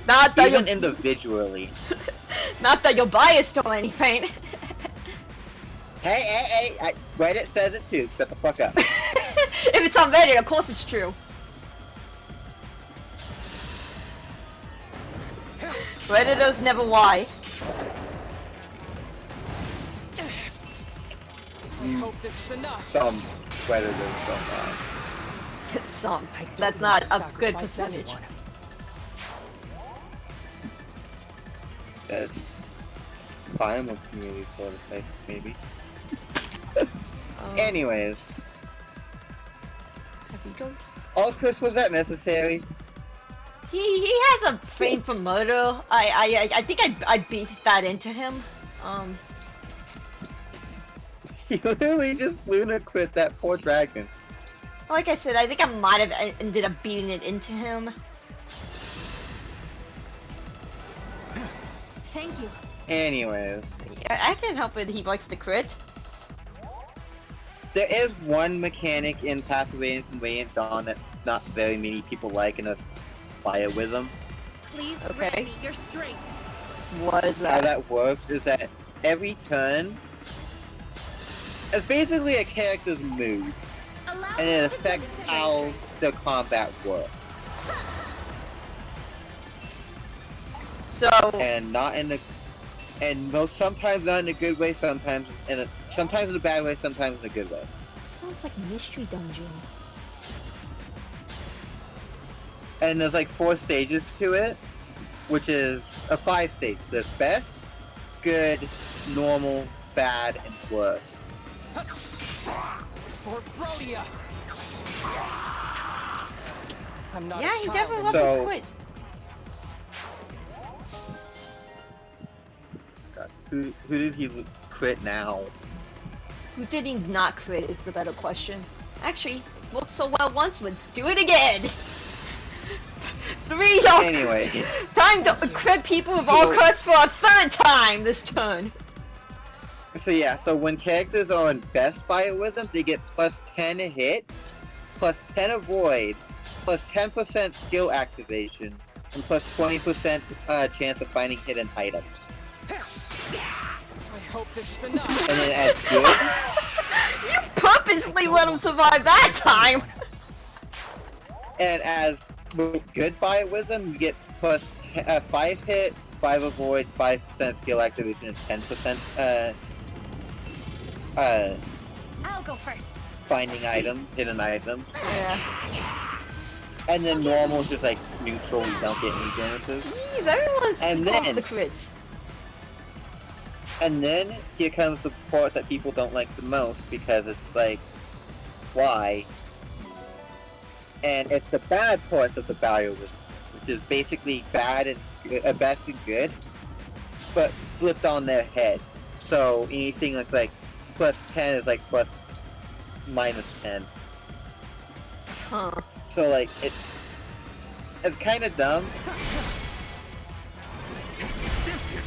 Not that Even you're. individually. Not that you're biased or anything. Hey, Reddit says it too. Shut the fuck up. If it's on Reddit, of course it's true. Redditors never lie. I hope this is enough. Some Redditors don't lie. Some. I don't That's want not to a good sacrifice percentage. anyone. Fire Emblem community sort of thing, maybe. Anyways. Have we go? Oh, Chris, was that necessary? He has a fame for murder. I think I beat that into him. He literally just flew to quit that poor dragon. Like I said, I think I might have ended up beating it into him. Thank you. Anyways. Yeah, I can't help it. He likes to crit. There is one mechanic in Path of Radiance and Radiant Dawn that not very many people like, and that's Biowism. Please Okay. grant me your strength. What is How that? that works is that every turn, it's basically a character's mood, Allow and me it to affects demonstrate. how the combat works. So, And not in the, and most sometimes not in a good way, sometimes in a bad way, sometimes in a good way. sounds like Mystery Dungeon. And there's like 4 stages to it, which is a 5 stage. There's best, good, normal, bad, and worse. For Brodia. I'm not Yeah, a he child definitely anymore. loves his So- quits. God, who did he quit now? Who did he not crit is the better question. Actually, worked so well once, let's do it again! 3 y'all! Anyway. Time to crit people with all So- quests for a 3rd time this turn! So yeah, so when characters are in best biowism, they get plus 10 hit, plus 10 avoid, plus 10% skill activation, and plus 20% chance of finding hidden items. I hope this is enough. And then as good, You purposely let him survive that time! and as with good biowism, you get plus 5 hit, 5 avoid, 5% skill activation, and 10% I'll go first. finding hidden items. Yeah. And then normal is just like neutral, you don't get any bonuses. Jeez, everyone's And off then- the crits. And then here comes the part that people don't like the most, because it's like, why? And it's the bad part of the biowism, which is basically bad and best and good, but flipped on their head. So anything that's like plus 10 is like plus minus 10. Huh. So like it's kind of dumb.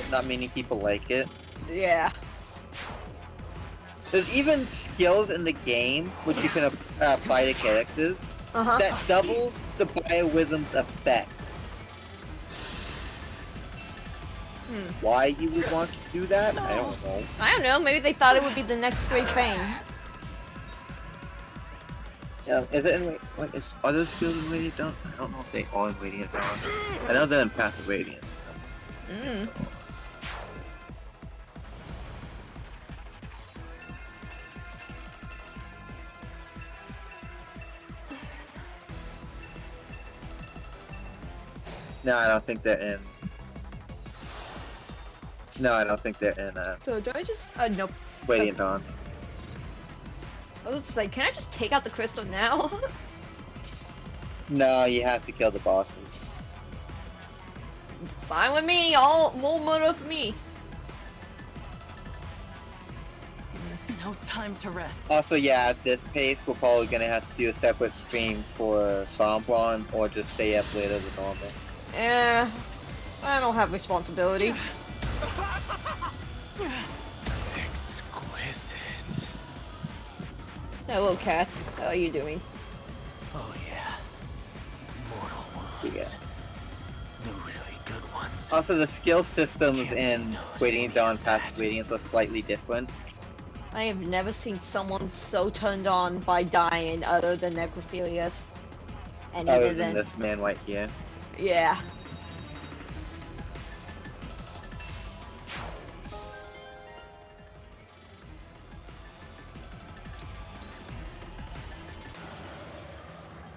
Not many people like it. Yeah. There's even skills in the game which you can apply to characters Uh-huh. that doubles the biowism's effect. Why you would want to do that? I don't know. I don't know, maybe they thought it would be the next great thing. Is it in wait, is other skills in Radiant Dawn? I don't know if they are in Radiant Dawn. I know they're in Path of Radiant. Mm. No, I don't think they're in. No, I don't think they're in So do I just nope. Radiant Dawn. I was just like, can I just take out the crystal now? No, you have to kill the bosses. Fine with me, all more murder for me. No time to rest. Also, yeah, at this pace, we're probably gonna have to do a separate stream for Sombron, or just stay up later than normal. I don't have responsibilities. Exquisite. Hello, cat. How are you doing? Oh yeah. Mortal wounds. Yeah. The really good ones. Also, the skill systems in Radiant Dawn Path of Radiance are slightly different. I have never seen someone so turned on by dying other than necrophilias. And Other even than then, this man right here. yeah.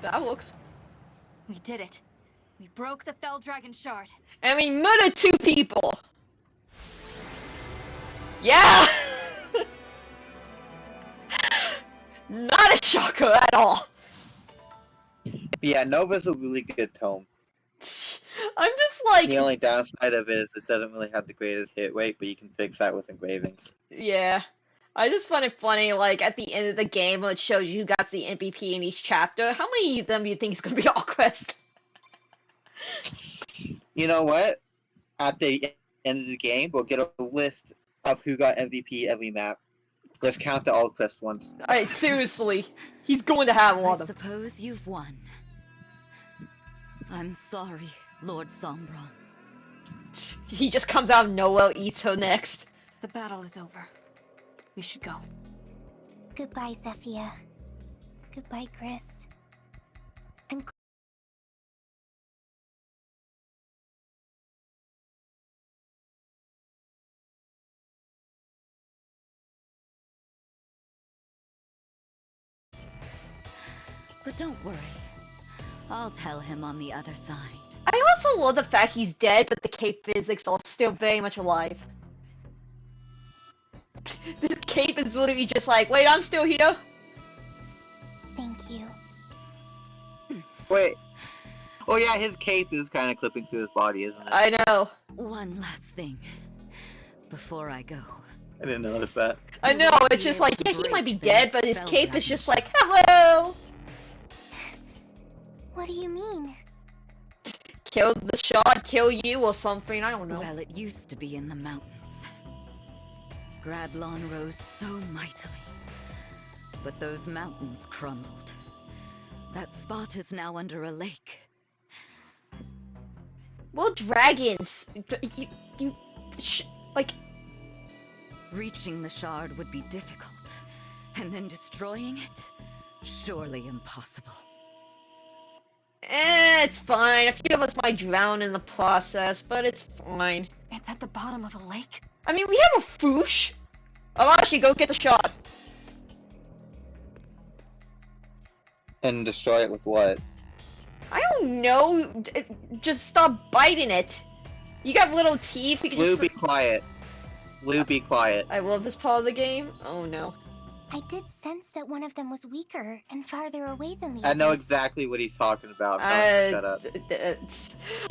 That looks. We did it. We broke the Fell Dragon Shard. And we murdered 2 people! Yeah! Not a shocker at all! Yeah, Nova's a really good tome. I'm just like, The only downside of it is it doesn't really have the greatest hit rate, but you can fix that with engravings. yeah. I just find it funny, like, at the end of the game when it shows you who got the MVP in each chapter, how many of them do you think is gonna be all quest? You know what? At the end of the game, we'll get a list of who got MVP every map. Let's count the all quest ones. Alright, seriously. He's going to have one I of them. suppose you've won. I'm sorry, Lord Sombron. He just comes out of nowhere, eats her next. The battle is over. We should go. Goodbye, Zephyr. Goodbye, Chris. I'm But don't worry. I'll tell him on the other side. I also love the fact he's dead, but the cape physics are still very much alive. The cape is literally just like, wait, I'm still here. Thank you. Wait. Oh yeah, his cape is kind of clipping through his body, isn't it? I know. One last thing before I go. I didn't notice that. I know, it's just like, yeah, he might be dead, but his cape is just like, hello! What do you mean? Kill the shard, kill you, or something, I don't know. Well, it used to be in the mountains. Gradlon rose so mightily. But those mountains crumbled. That spot is now under a lake. Well, dragons, like... Reaching the shard would be difficult, and then destroying it? Surely impossible. It's fine. A few of us might drown in the process, but it's fine. It's at the bottom of a lake? I mean, we have a foosh. Oh, actually, go get the shot. And destroy it with what? I don't know. Just stop biting it. You got little teeth. You can Blue, just... be quiet. Blue, be quiet. I love this part of the game. Oh no. I did sense that one of them was weaker and farther away than the I know others. exactly what he's talking about. Shut up.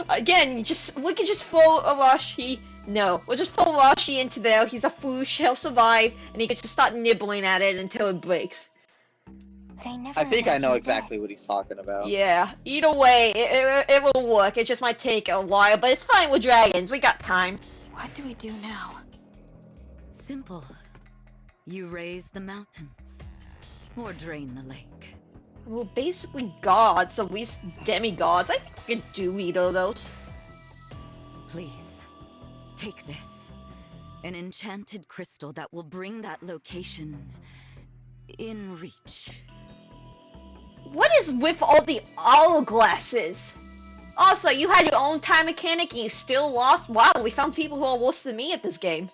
Again, we could just throw Arashi. No, we'll just throw Arashi into there. He's a foosh. He'll survive, and he can just start nibbling at it until it breaks. But I never I think I know imagined exactly this. what he's talking about. Yeah. Either way, it will work. It just might take a while, but it's fine with dragons. We got time. What do we do now? Simple. You raise the mountains, or drain the lake. We're basically gods, at least demigods. I think we can do either of those. Please, take this. An enchanted crystal that will bring that location in reach. What is with all the hourglasses? Also, you had your own time mechanic and you still lost? Wow, we found people who are worse than me at this game.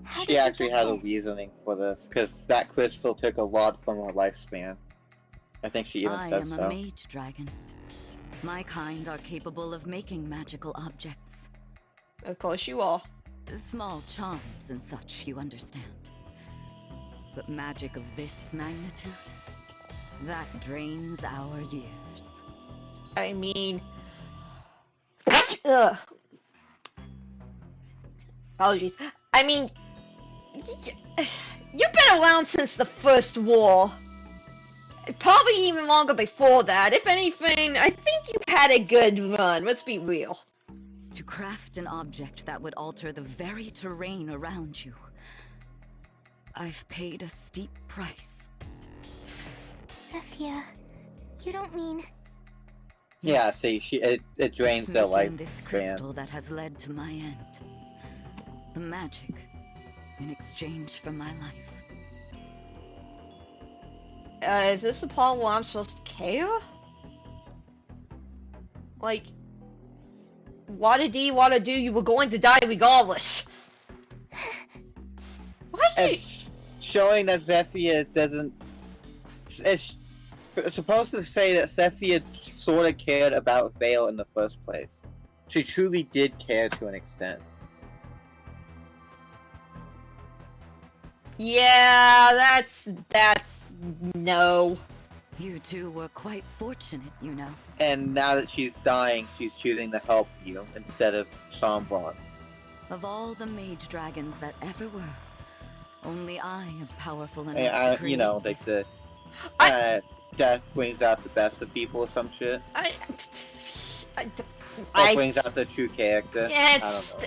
How did She you actually get has a this? reasoning for this, because that crystal took a lot from her lifespan. I think she even I says am so. a mage dragon. My kind are capable of making magical objects. Of course you are. Small charms and such, you understand. But magic of this magnitude? That drains our years. I mean... Ugh. Apologies. I mean... You've been around since the First War. Probably even longer before that. If anything, I think you've had a good run. Let's be real. To craft an object that would alter the very terrain around you, I've paid a steep price. Sophia, you don't mean... Yeah, see, it drains It's their making lifespan. this crystal that has led to my end. The magic in exchange for my life. Is this the part where I'm supposed to care? Like... Wada dee, wada do, you were going to die regardless. What? It's showing that Zephyr doesn't... It's supposed to say that Zephyr sort of cared about Vale in the first place. She truly did care to an extent. Yeah, that's... no. You two were quite fortunate, you know. And now that she's dying, she's choosing to help you instead of Sombron. Of all the mage dragons that ever were, only I am powerful enough I, to create you know, like this. death brings out the best of people or some shit. I Or brings out the true character. Yeah,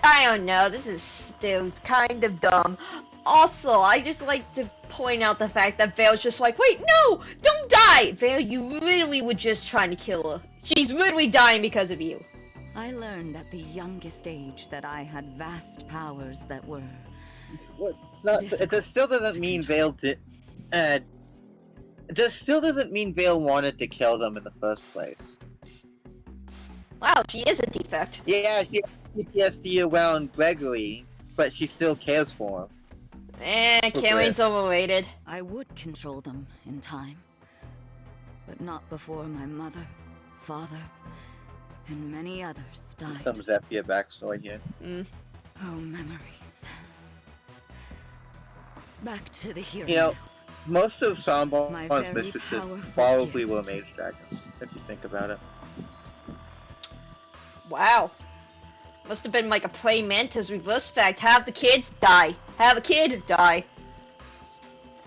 I don't know. This is still kind of dumb. Also, I just like to point out the fact that Vale's just like, wait, no! Don't die! Vale, you literally were just trying to kill her. She's literally dying because of you. I learned at the youngest age that I had vast powers that were... What? It still doesn't mean Vale did... This still doesn't mean Vale wanted to kill them in the first place. Wow, she is a defect. Yeah, she has PTSD around Gregory, but she still cares for him. Killing's overrated. I would control them in time. But not before my mother, father, and many others died. Some Zephyr backstory here. Oh, memories. Back to the hero. You know, most of My Samba's very mistresses powerful probably gift. were mage dragons, if you think about it. Wow. Must have been like a praying mantis reverse fact. Have the kids die. Have a kid die.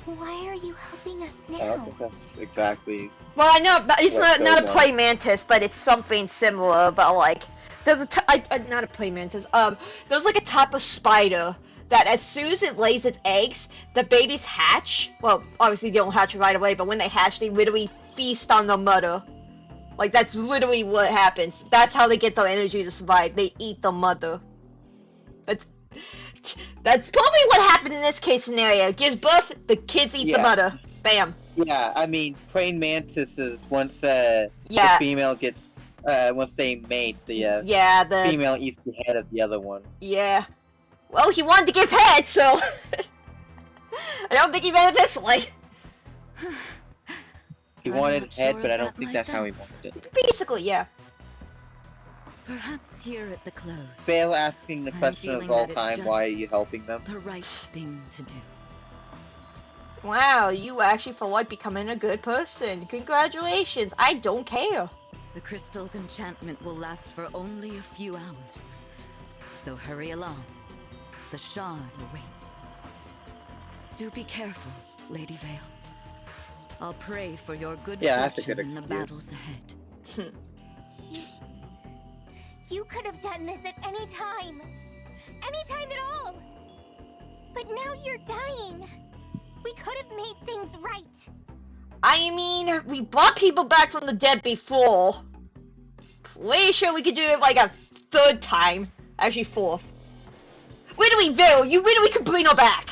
Why are you helping us I don't now? think that's exactly. Well, I know, but it's What not a goes on? praying mantis, but it's something similar. But like, there's not a praying mantis. There's like a type of spider that as soon as it lays its eggs, the babies hatch. Well, obviously they don't hatch right away, but when they hatch, they literally feast on the mother. Like, that's literally what happens. That's how they get their energy to survive. They eat the mother. That's probably what happened in this case scenario. It gives birth, the kids eat the Yeah. mother. Bam. Yeah, I mean, praying mantises, once the Yeah. female gets, once they mate, the Yeah, the... female eats the head of the other one. Yeah. Well, he wanted to give head, so... I don't think he meant it this way. He I'm wanted not head, sure but of I don't that think that's how he myself. wanted it. Basically, yeah. Perhaps here at the close. Fail asking the I'm question of feeling all that it's time, why are just you helping them? the right thing to do. Wow, you actually feel like becoming a good person. Congratulations. I don't care. The crystal's enchantment will last for only a few hours. So hurry along. The shard awaits. Do be careful, Lady Vale. I'll pray for your good Yeah, that's a fortune good in the excuse. battles ahead. You could have done this at any time. Any time at all. But now you're dying. We could have made things right. I mean, we brought people back from the dead before. Pretty sure we could do it like a third time. Actually, fourth. Literally, Vale, you literally could bring her back.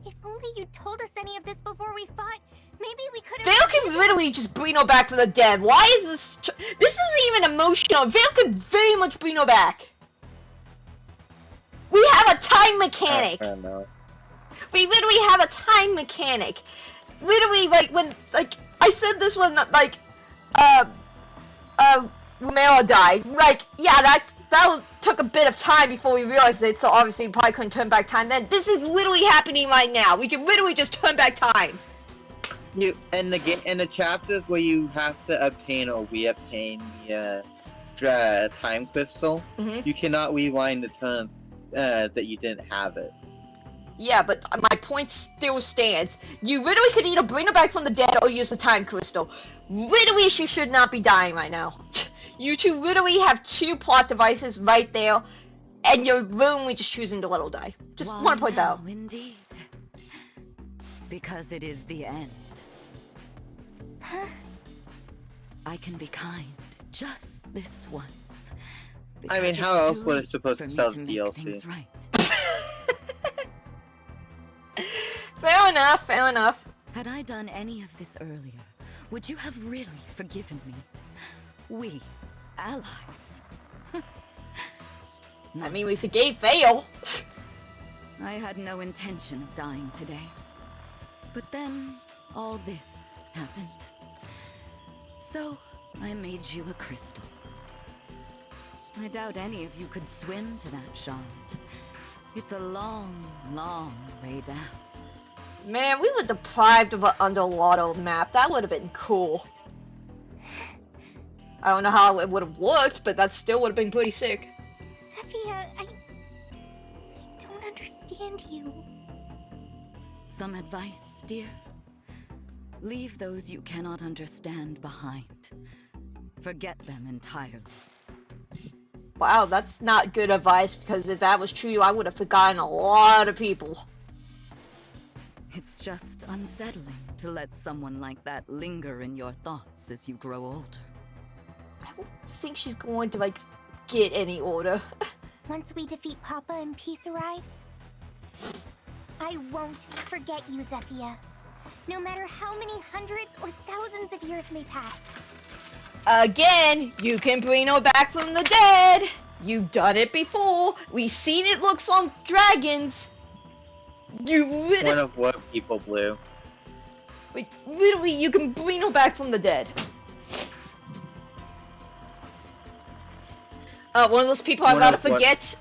If only you told us any of this before we fought, maybe we could have... Vale can literally just bring her back from the dead. Why is this... This isn't even emotional. Vale could very much bring her back. We have a time mechanic. I don't know. We literally have a time mechanic. Literally, like, when, like, I said this when, like, Romero died. Like, yeah, that took a bit of time before we realized it, so obviously we probably couldn't turn back time then. This is literally happening right now. We can literally just turn back time. You in the chapters where you have to obtain or re-obtain the time crystal, you cannot rewind the turn that you didn't have it. Yeah, but my point still stands. You literally could either bring her back from the dead or use the time crystal. Literally, she should not be dying right now. You two literally have two plot devices right there, and you're literally just choosing to let her die. Just Why want to point that out. now, indeed. Because it is the end. Huh? I can be kind just this once. I mean, because how it's else too was it late supposed for to me sell to make DLC? things right. Fair enough, fair enough. Had I done any of this earlier, would you have really forgiven me? We, allies. I mean, we forgave Vale. I had no intention of dying today. But then, all this happened. So, I made you a crystal. I doubt any of you could swim to that shard. It's a long, long way down. Man, we were deprived of an underwater map. That would have been cool. I don't know how it would have worked, but that still would have been pretty sick. Zephyr, I don't understand you. Some advice, dear? Leave those you cannot understand behind. Forget them entirely. Wow, that's not good advice, because if that was true, I would have forgotten a lot of people. It's just unsettling to let someone like that linger in your thoughts as you grow older. I don't think she's going to, like, get any order. Once we defeat Papa and peace arrives, I won't forget you, Zephyr. No matter how many hundreds or thousands of years may pass. Again, you can bring her back from the dead. You've done it before. We've seen it looks on dragons. You One of what people blew. Like, literally, you can bring her back from the dead. One of those people I'm about to forget.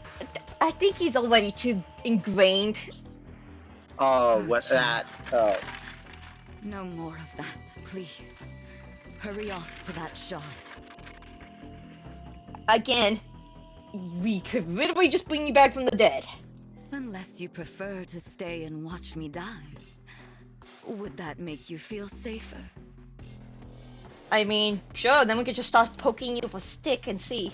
I think he's already too ingrained. Oh, what that? Oh. No more of that, please. Hurry off to that shard. Again, we could literally just bring you back from the dead. Unless you prefer to stay and watch me die. Would that make you feel safer? I mean, sure, then we could just start poking you with a stick and see.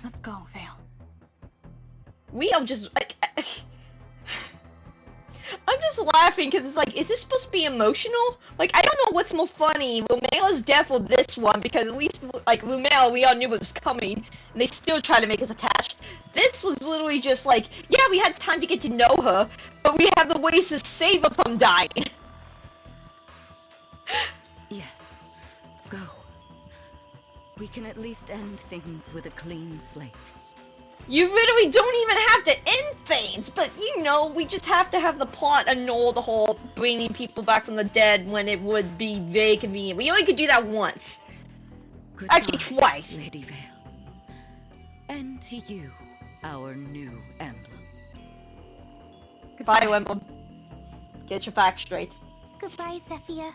Let's go, Vale. We are just, like... I'm just laughing because it's like, is this supposed to be emotional? Like, I don't know what's more funny, Lumeo's death or this one, because at least, like, Lumeo, we all knew it was coming, and they still try to make us attached. This was literally just like, yeah, we had time to get to know her, but we have the ways to save her from dying. Yes, go. We can at least end things with a clean slate. You literally don't even have to end things, but you know, we just have to have the plot annul the whole bringing people back from the dead when it would be very convenient. We only could do that once. Goodbye, actually, twice. Lady Vale. And to you, our new emblem. Goodbye, Emblem. Get your facts straight. Goodbye, Zephyr.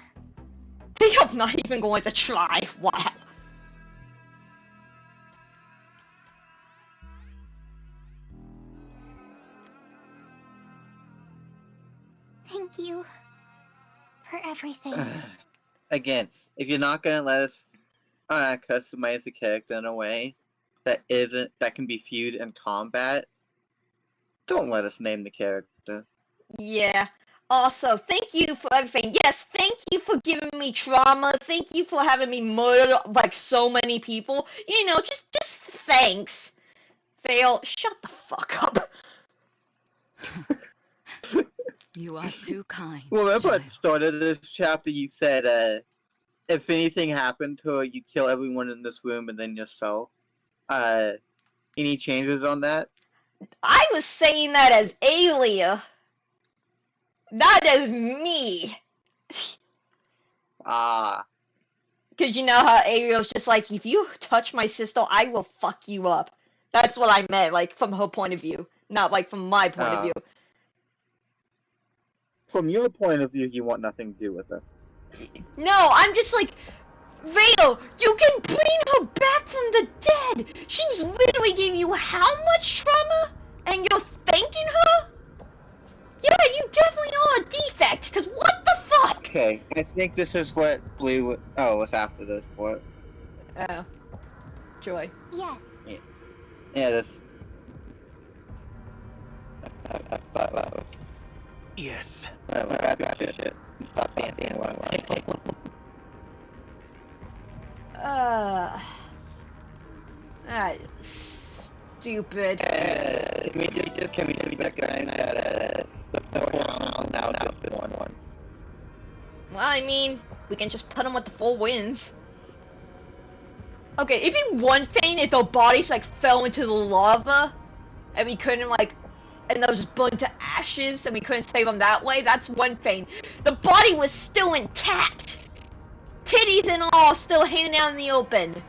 I'm not even going to try. Wow. Thank you for everything. Again, if you're not gonna let us customize the character in a way that can be viewed in combat, don't let us name the character. Yeah. Also, thank you for everything. Yes, thank you for giving me trauma. Thank you for having me murder like so many people. You know, just thanks. Fail. Shut the fuck up. You are too kind. Remember at the start of this chapter you said, if anything happened to her, you kill everyone in this room and then yourself. Any changes on that? I was saying that as Alia. Not as me. Ah. Because you know how Ariel's just like, if you touch my sister, I will fuck you up. That's what I meant, like, from her point of view. Not, like, from my point of view. From your point of view, you want nothing to do with her. No, I'm just like, Vale, you can bring her back from the dead! She's literally giving you how much trauma? And you're thanking her? Yeah, you definitely are a defect, because what the fuck? Okay, I think this is what Blue... Oh, it's after this part. Oh. Joy. Yes. Yeah, that's... I thought that was... Yes. I got this shit. Stop dancing. Alright. Stupid. Can we just recognize that, the now just the one. Well, I mean, we can just put them with the 4 winds. Okay, it'd be one thing if their bodies, like, fell into the lava, and we couldn't, like, and those just burned to ashes, and we couldn't save them that way. That's one thing. The body was still intact! Titties and all still hanging out in the open.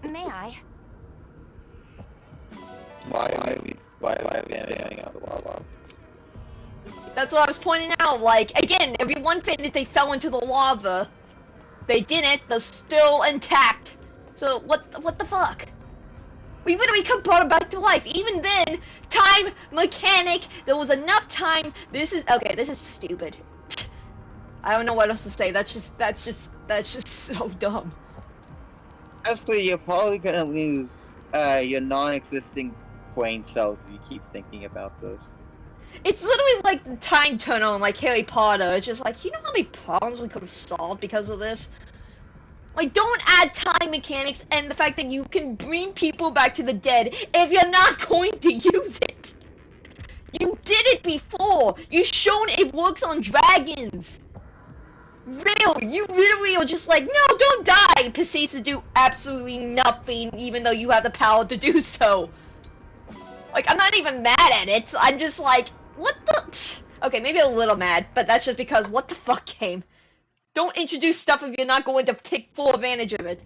May I? Why are we hanging out the lava? That's what I was pointing out. Like, again, it'd be one thing if they fell into the lava. They didn't. They're still intact. So what the fuck? We literally could brought it back to life. Even then, time mechanic. There was enough time. This is stupid. I don't know what else to say. That's just so dumb. Honestly, you're probably gonna lose your non-existing brain cells if you keep thinking about this. It's literally like the time tunnel in like Harry Potter. It's just like, you know how many problems we could have solved because of this? Like, don't add time mechanics and the fact that you can bring people back to the dead if you're not going to use it. You did it before. You've shown it works on dragons. Real, you literally are just like, no, don't die. Proceeds to do absolutely nothing, even though you have the power to do so. Like, I'm not even mad at it. I'm just like, what the? Okay, maybe a little mad, but that's just because what the fuck, game? Don't introduce stuff if you're not going to take full advantage of it.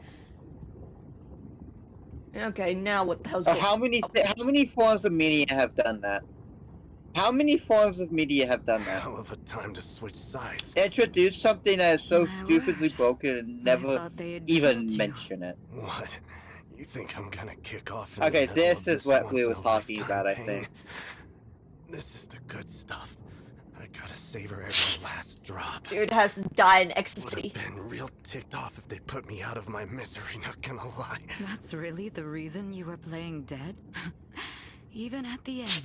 Okay, now what the hell's going How many forms of media have done that? How many forms of media have done that? Hell of a time to switch sides. Introduce something that is so My stupidly word. broken and I never thought they had even killed you. mention it. What? You think I'm gonna kick off in Okay, the middle this of is what we once was in a talking lifetime about, I pain? think. This is the good stuff. I gotta savor every last drop. Dude has died in Would ecstasy. have been real ticked off if they put me out of my misery, not gonna lie. That's really the reason you were playing dead? Even at the end,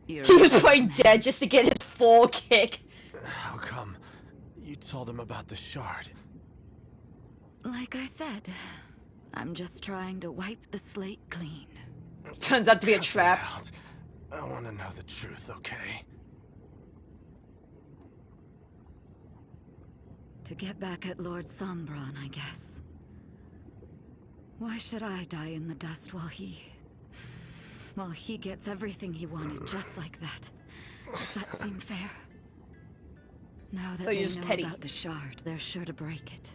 you're He was a playing man. dead just to get his full kick. How come? You told him about the shard. Like I said, I'm just trying to wipe the slate clean. Turns out to be a Cut that trap. out. I wanna know the truth, okay? To get back at Lord Sombron, I guess. Why should I die in the dust while he gets everything he wanted just like that? Does that seem fair? Now that So you're they just know petty. about the shard, they're sure to break it.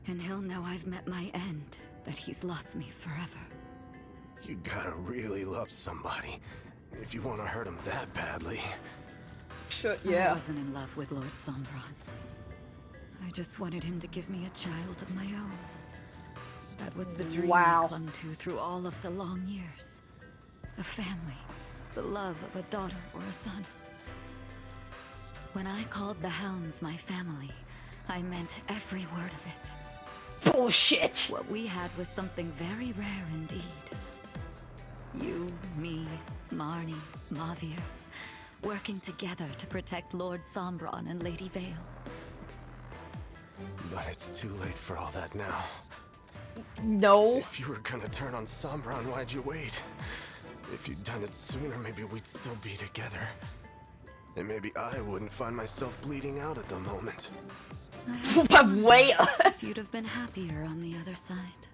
And he'll know I've met my end, that he's lost me forever. You gotta really love somebody if you wanna hurt him that badly. Sure, I yeah. wasn't in love with Lord Sombron. I just wanted him to give me a child of my own. That was the dream Wow. I clung to through all of the long years. A family, the love of a daughter or a son. When I called the hounds my family, I meant every word of it. Bullshit. What we had was something very rare indeed. You, me, Marnie, Mavir, working together to protect Lord Sombron and Lady Vale. But it's too late for all that now. No. If you were gonna turn on Sombron, why'd you wait? If you'd done it sooner, maybe we'd still be together. And maybe I wouldn't find myself bleeding out at the moment. I have to wonder Way if you'd have been happier on the other side.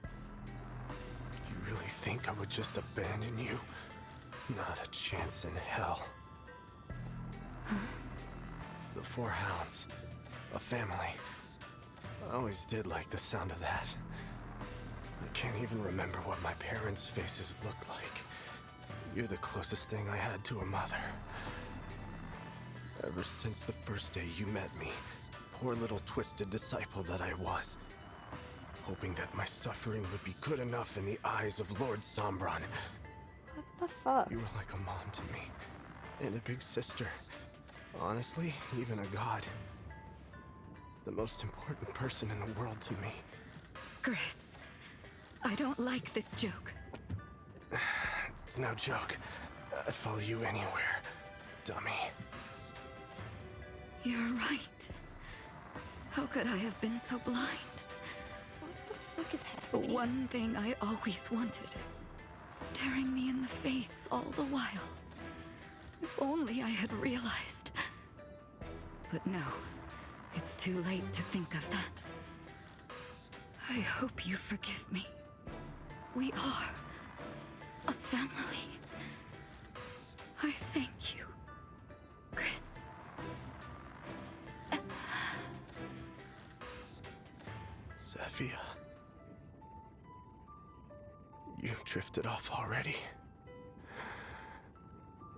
You really think I would just abandon you? Not a chance in hell. The Four Hounds. A family. I always did like the sound of that. I can't even remember what my parents' faces looked like. You're the closest thing I had to a mother. Ever since the first day you met me, poor little twisted disciple that I was. Hoping that my suffering would be good enough in the eyes of Lord Sombron. What the fuck? You were like a mom to me. And a big sister. Honestly, even a god. The most important person in the world to me. Chris, I don't like this joke. It's no joke. I'd follow you anywhere, dummy. You're right. How could I have been so blind? What the fuck is The happening? one thing I always wanted. Staring me in the face all the while. If only I had realized. But no, it's too late to think of that. I hope you forgive me. We are a family. I thank you, Chris. Zephyr. You drifted off already.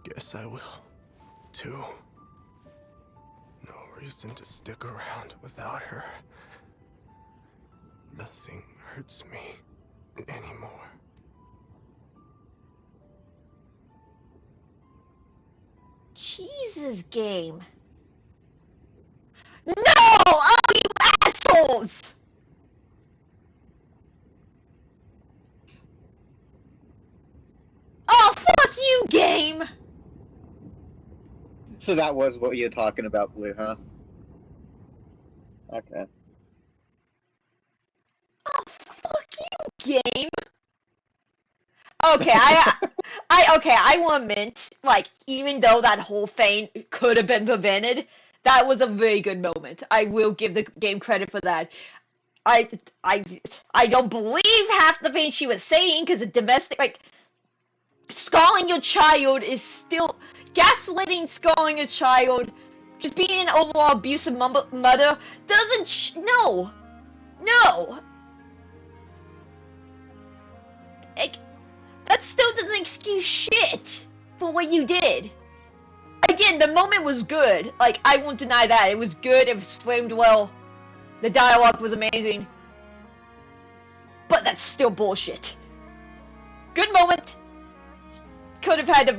Guess I will, too. No reason to stick around without her. Nothing hurts me anymore. Jesus, game. No! Oh, you assholes! Oh, fuck you, game! So that was what you're talking about, Blue, huh? Okay. Oh, fuck you, game! Okay, I will admit, like, even though that whole feint could have been prevented, that was a very good moment. I will give the game credit for that. I don't believe half the things she was saying, because domestic, like, scarring your child is still gaslighting, scarring a child. Just being an overall abusive mother doesn't. No, no. That still doesn't excuse shit for what you did. Again, the moment was good. Like, I won't deny that. It was good. It was framed well. The dialogue was amazing. But that's still bullshit. Good moment. Could have had a...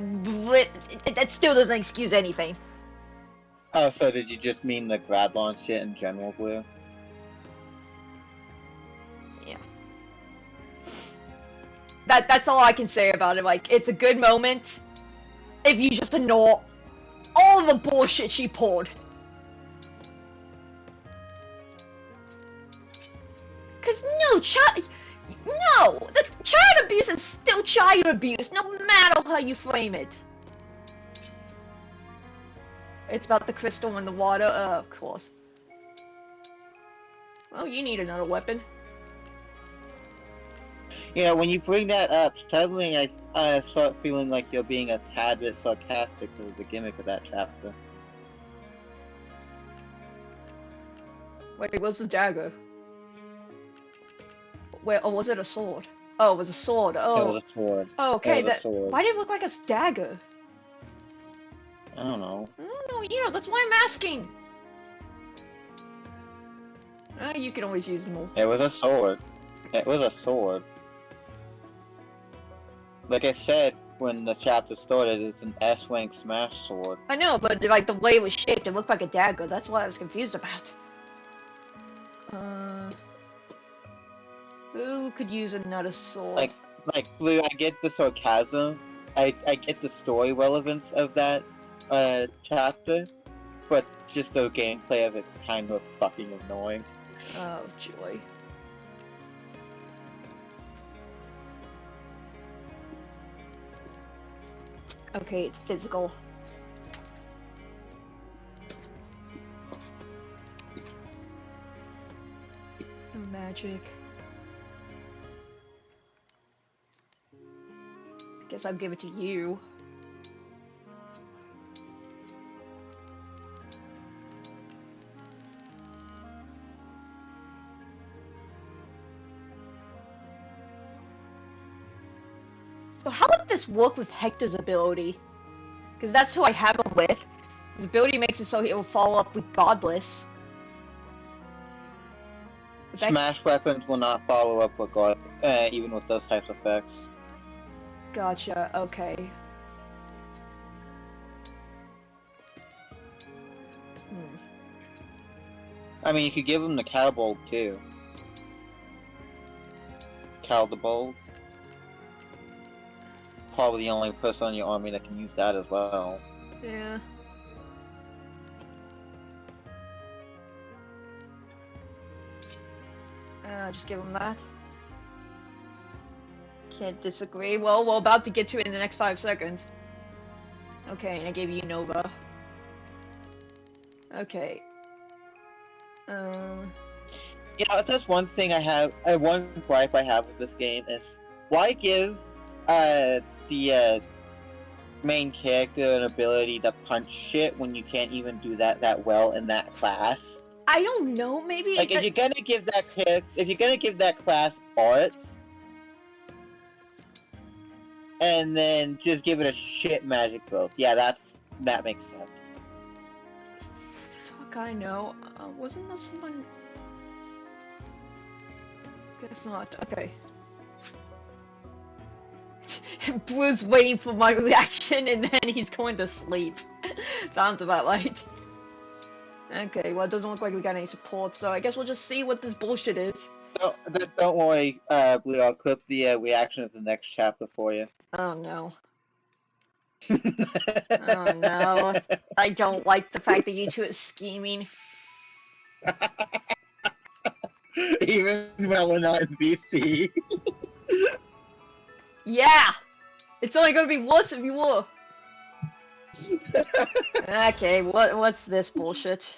That still doesn't excuse anything. Oh, so did you just mean the grad launch shit in general, Blue? Yeah. That's all I can say about it. Like, it's a good moment if you just ignore all the bullshit she pulled. Cause no, the child abuse is still child abuse, no matter how you frame it. It's about the crystal and the water, of course. Well, you need another weapon. You know, when you bring that up, suddenly I start feeling like you're being a tad bit sarcastic to the gimmick of that chapter. Wait, what's the dagger? Wait, oh, was it a sword? Oh, it was a sword. Oh, It was a sword. oh, okay. It was a sword. Why did it look like a dagger? I don't know. I don't know. You know, that's why I'm asking. You can always use more. It was a sword. It was a sword. Like I said when the chapter started, it's an S-Wing smash sword. I know, but like the way it was shaped, it looked like a dagger. That's what I was confused about. Who could use another sword? Like Blue, I get the sarcasm. I get the story relevance of that chapter, but just the gameplay of it's kind of fucking annoying. Oh, joy. Okay, it's physical. No magic. Guess I'll give it to you. So how would this work with Hector's ability? Because that's who I have him with. His ability makes it so he will follow up with Godless. Smash weapons will not follow up with God, even with those types of effects. Gotcha, okay. I mean, you could give him the catapult too. Catapult. Probably the only person in your army that can use that as well. Yeah. Just give him that. Can't disagree. Well, we're about to get to it in the next 5 seconds. Okay, and I gave you Nova. Okay. You know, that's one thing I have. One gripe I have with this game is why give the main character an ability to punch shit when you can't even do that well in that class? I don't know. Maybe like if you're gonna give that class arts, and then just give it a shit magic build. Yeah, that makes sense. Fuck, I know. Wasn't there someone? Guess not. Okay. Blue's waiting for my reaction, and then he's going to sleep. Sounds about right. Okay, well, it doesn't look like we got any support, so I guess we'll just see what this bullshit is. Don't worry, Blue. I'll clip the reaction of the next chapter for you. Oh no. Oh no. I don't like the fact that you two are scheming. Even when we're not in BC. Yeah! It's only gonna be worse if you were. Okay, what's this bullshit?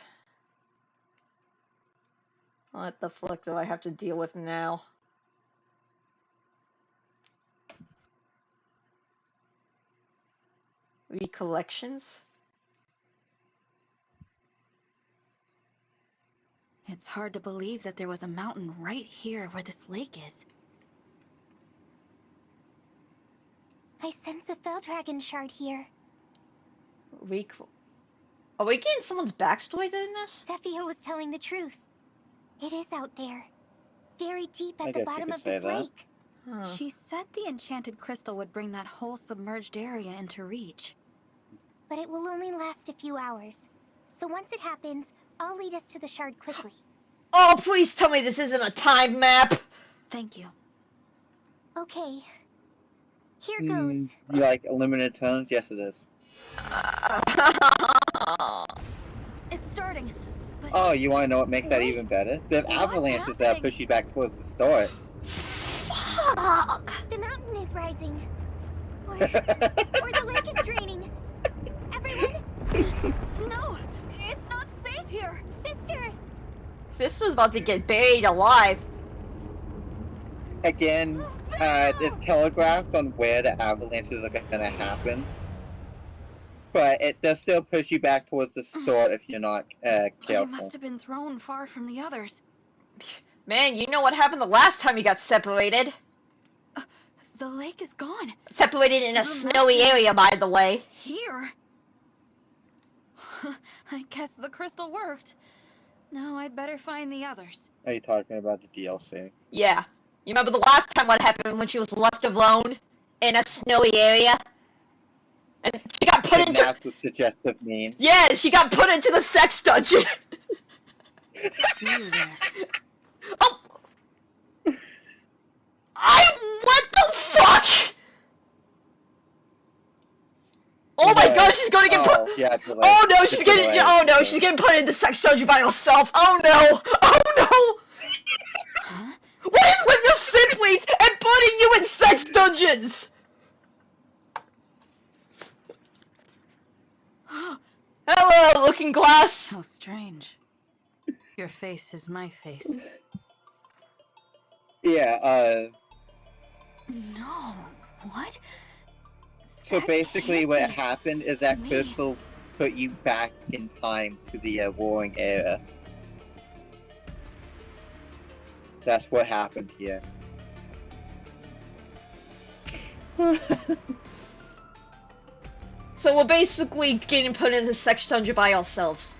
What the fuck do I have to deal with now? Recollections? It's hard to believe that there was a mountain right here where this lake is. I sense a fell dragon shard here. Are we getting someone's backstory in this? Zephyr was telling the truth. It is out there. Very deep I at the guess you bottom could of say this that. lake. Huh. She said the enchanted crystal would bring that whole submerged area into reach. But it will only last a few hours. So once it happens, I'll lead us to the shard quickly. Oh, please tell me this isn't a time map! Thank you. Okay. Here goes. You like limited turns? Yes, it is. It's starting. But Oh, you want to know what makes that Wait. even better? There's What's avalanches that happening? push you back towards the start. Fuck! The mountain is rising. Or the lake is draining. Everyone, no, it's not safe here. sister! Sister's about to get buried alive. Again, it's telegraphed on where the avalanches are gonna happen. But it does still push you back towards the start if you're not I careful. must have been thrown far from the others. Man, you know what happened the last time you got separated? The lake is gone. Separated in a The snowy mountains. area, by the way. Here? I guess the crystal worked. Now I'd better find the others. Are you talking about the DLC? Yeah. You remember the last time what happened when she was left alone in a snowy area? And she got put into... Kidnapped with suggestive means. Yeah, she got put into the sex dungeon! You there. Oh! What the fuck?! Oh my god, she's gonna get put... Yeah, it's delayed. Oh no, It's she's getting... delayed. Oh no, she's getting put into sex dungeon by herself! Oh no! Oh no! Huh? What is with your siblings and putting you in sex dungeons?! Hello, Looking Glass! How strange. Your face is my face. Yeah, No. What? so That basically can't what be happened is that me. crystal put you back in time to the warring era. That's what happened here. So we're basically getting put into sex dungeon by ourselves.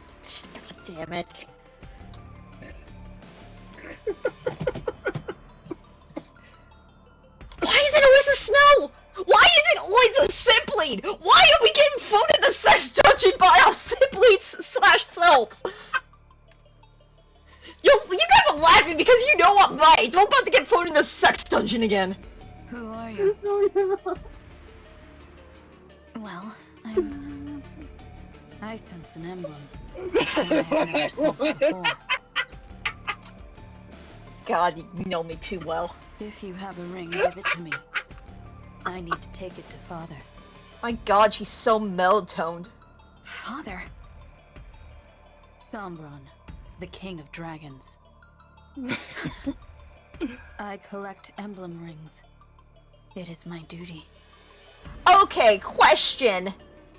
God damn it. Why is it always the snow? Why is it always a sibling? Why are we getting thrown in the sex dungeon by our siblings slash self? You guys are laughing because you know I'm right. I'm about to get thrown in the sex dungeon again. Who are you? Well, I sense an emblem. That I have never sensed before. God, you know me too well. If you have a ring, give it to me. I need to take it to Father. My god, she's so mellow-toned. Father? Sombron, the king of dragons. I collect emblem rings. It is my duty. Okay, question.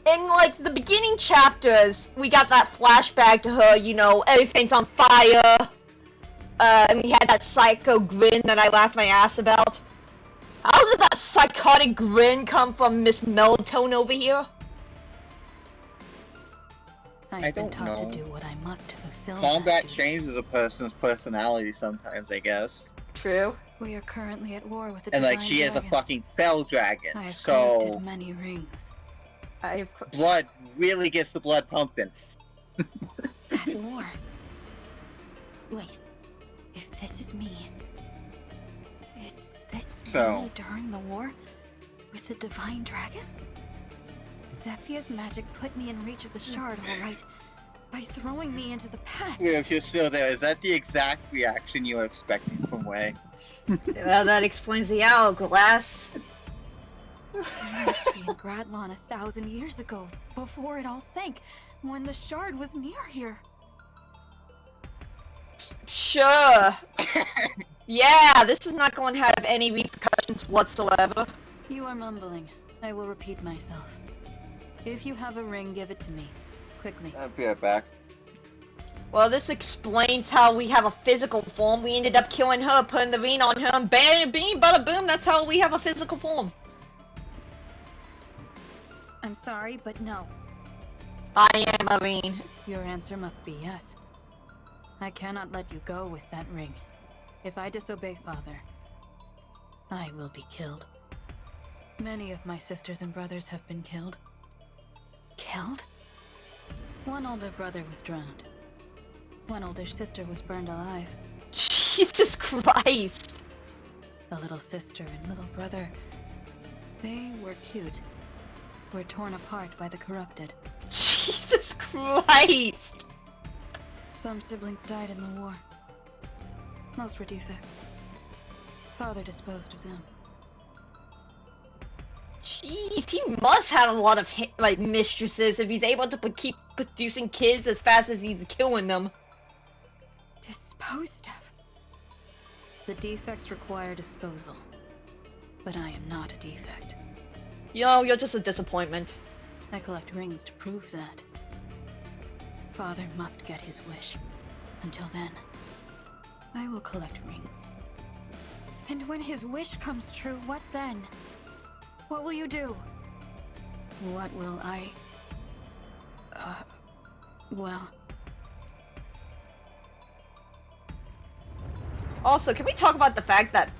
In, like, the beginning chapters, we got that flashback to her, you know, everything's on fire. And we had that psycho grin that I laughed my ass about. How did that psychotic grin come from Miss Meltone over here? I've been don't taught know. to do what I must to fulfill Combat that duty. changes a person's personality sometimes, I guess. True. We are currently at war with the And like, divine she is a dragons. fucking fell dragon, I have so collected many rings. blood really gets the blood pumping. At war. Wait, if this is me, is this So- me during the war with the divine dragons? Zephyr's magic put me in reach of the shard, all right, by throwing me into the past. Yeah, if you're still there, is that the exact reaction you were expecting from Way? Well, that explains the hourglass. I must be in Gradlon 1,000 years ago, before it all sank, when the shard was near here. Sure. Yeah, this is not going to have any repercussions whatsoever. You are mumbling. I will repeat myself. If you have a ring, give it to me. Quickly. I'll be right back. Well, this explains how we have a physical form. We ended up killing her, putting the ring on her, and bam, beam, bada boom, that's how we have a physical form. I'm sorry, but no. I am a ring. Your answer must be yes. I cannot let you go with that ring. If I disobey Father, I will be killed. Many of my sisters and brothers have been killed. Killed? One older brother was drowned. One older sister was burned alive. Jesus Christ. The little sister and little brother, they were cute. Were torn apart by the corrupted. Jesus Christ. Some siblings died in the war. Most were defects. Father disposed of them. Jeez, he must have a lot of like mistresses if he's able to keep producing kids as fast as he's killing them. Disposed of? The defects require disposal. But I am not a defect. Yo, you're just a disappointment. I collect rings to prove that. Father must get his wish. Until then, I will collect rings. And when his wish comes true, what then? What will you do? What will I... well... Also, can we talk about the fact that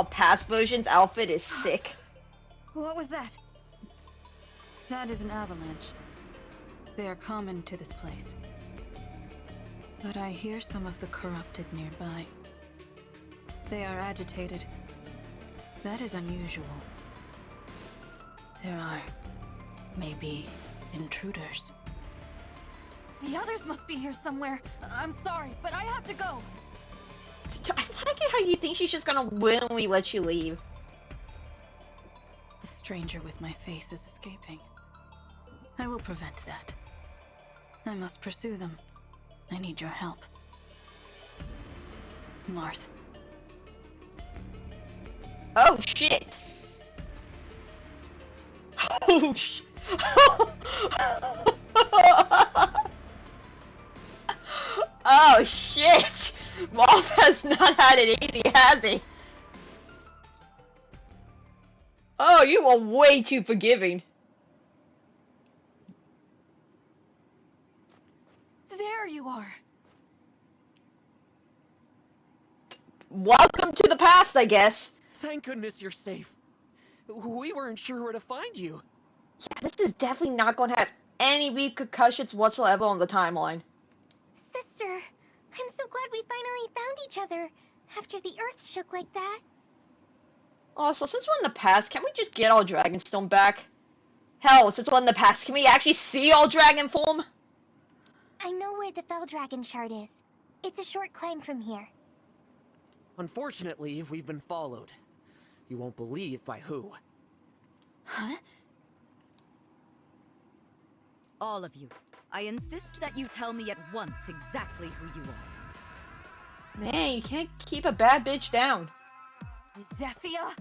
past version's outfit is sick? What was that? That is an avalanche. They are common to this place. But I hear some of the corrupted nearby. They are agitated. That is unusual. There are, maybe, intruders. The others must be here somewhere. I'm sorry, but I have to go. I like it how you think she's just gonna willingly let you leave. The stranger with my face is escaping. I will prevent that. I must pursue them. I need your help. Marth. Oh shit! Oh sh- Oh shit! Moth has not had it easy, has he? Oh, you are way too forgiving. There you are. Welcome to the past, I guess. Thank goodness you're safe. We weren't sure where to find you. Yeah, this is definitely not going to have any repercussions whatsoever on the timeline. Sister, I'm so glad we finally found each other after the earth shook like that. Also, since we're in the past, can't we just get all Dragonstone back? Hell, since we're in the past, can we actually see all Dragon form? I know where the Fell Dragon shard is. It's a short climb from here. Unfortunately, we've been followed. You won't believe by who. Huh? All of you, I insist that you tell me at once exactly who you are. Man, you can't keep a bad bitch down. Zephia?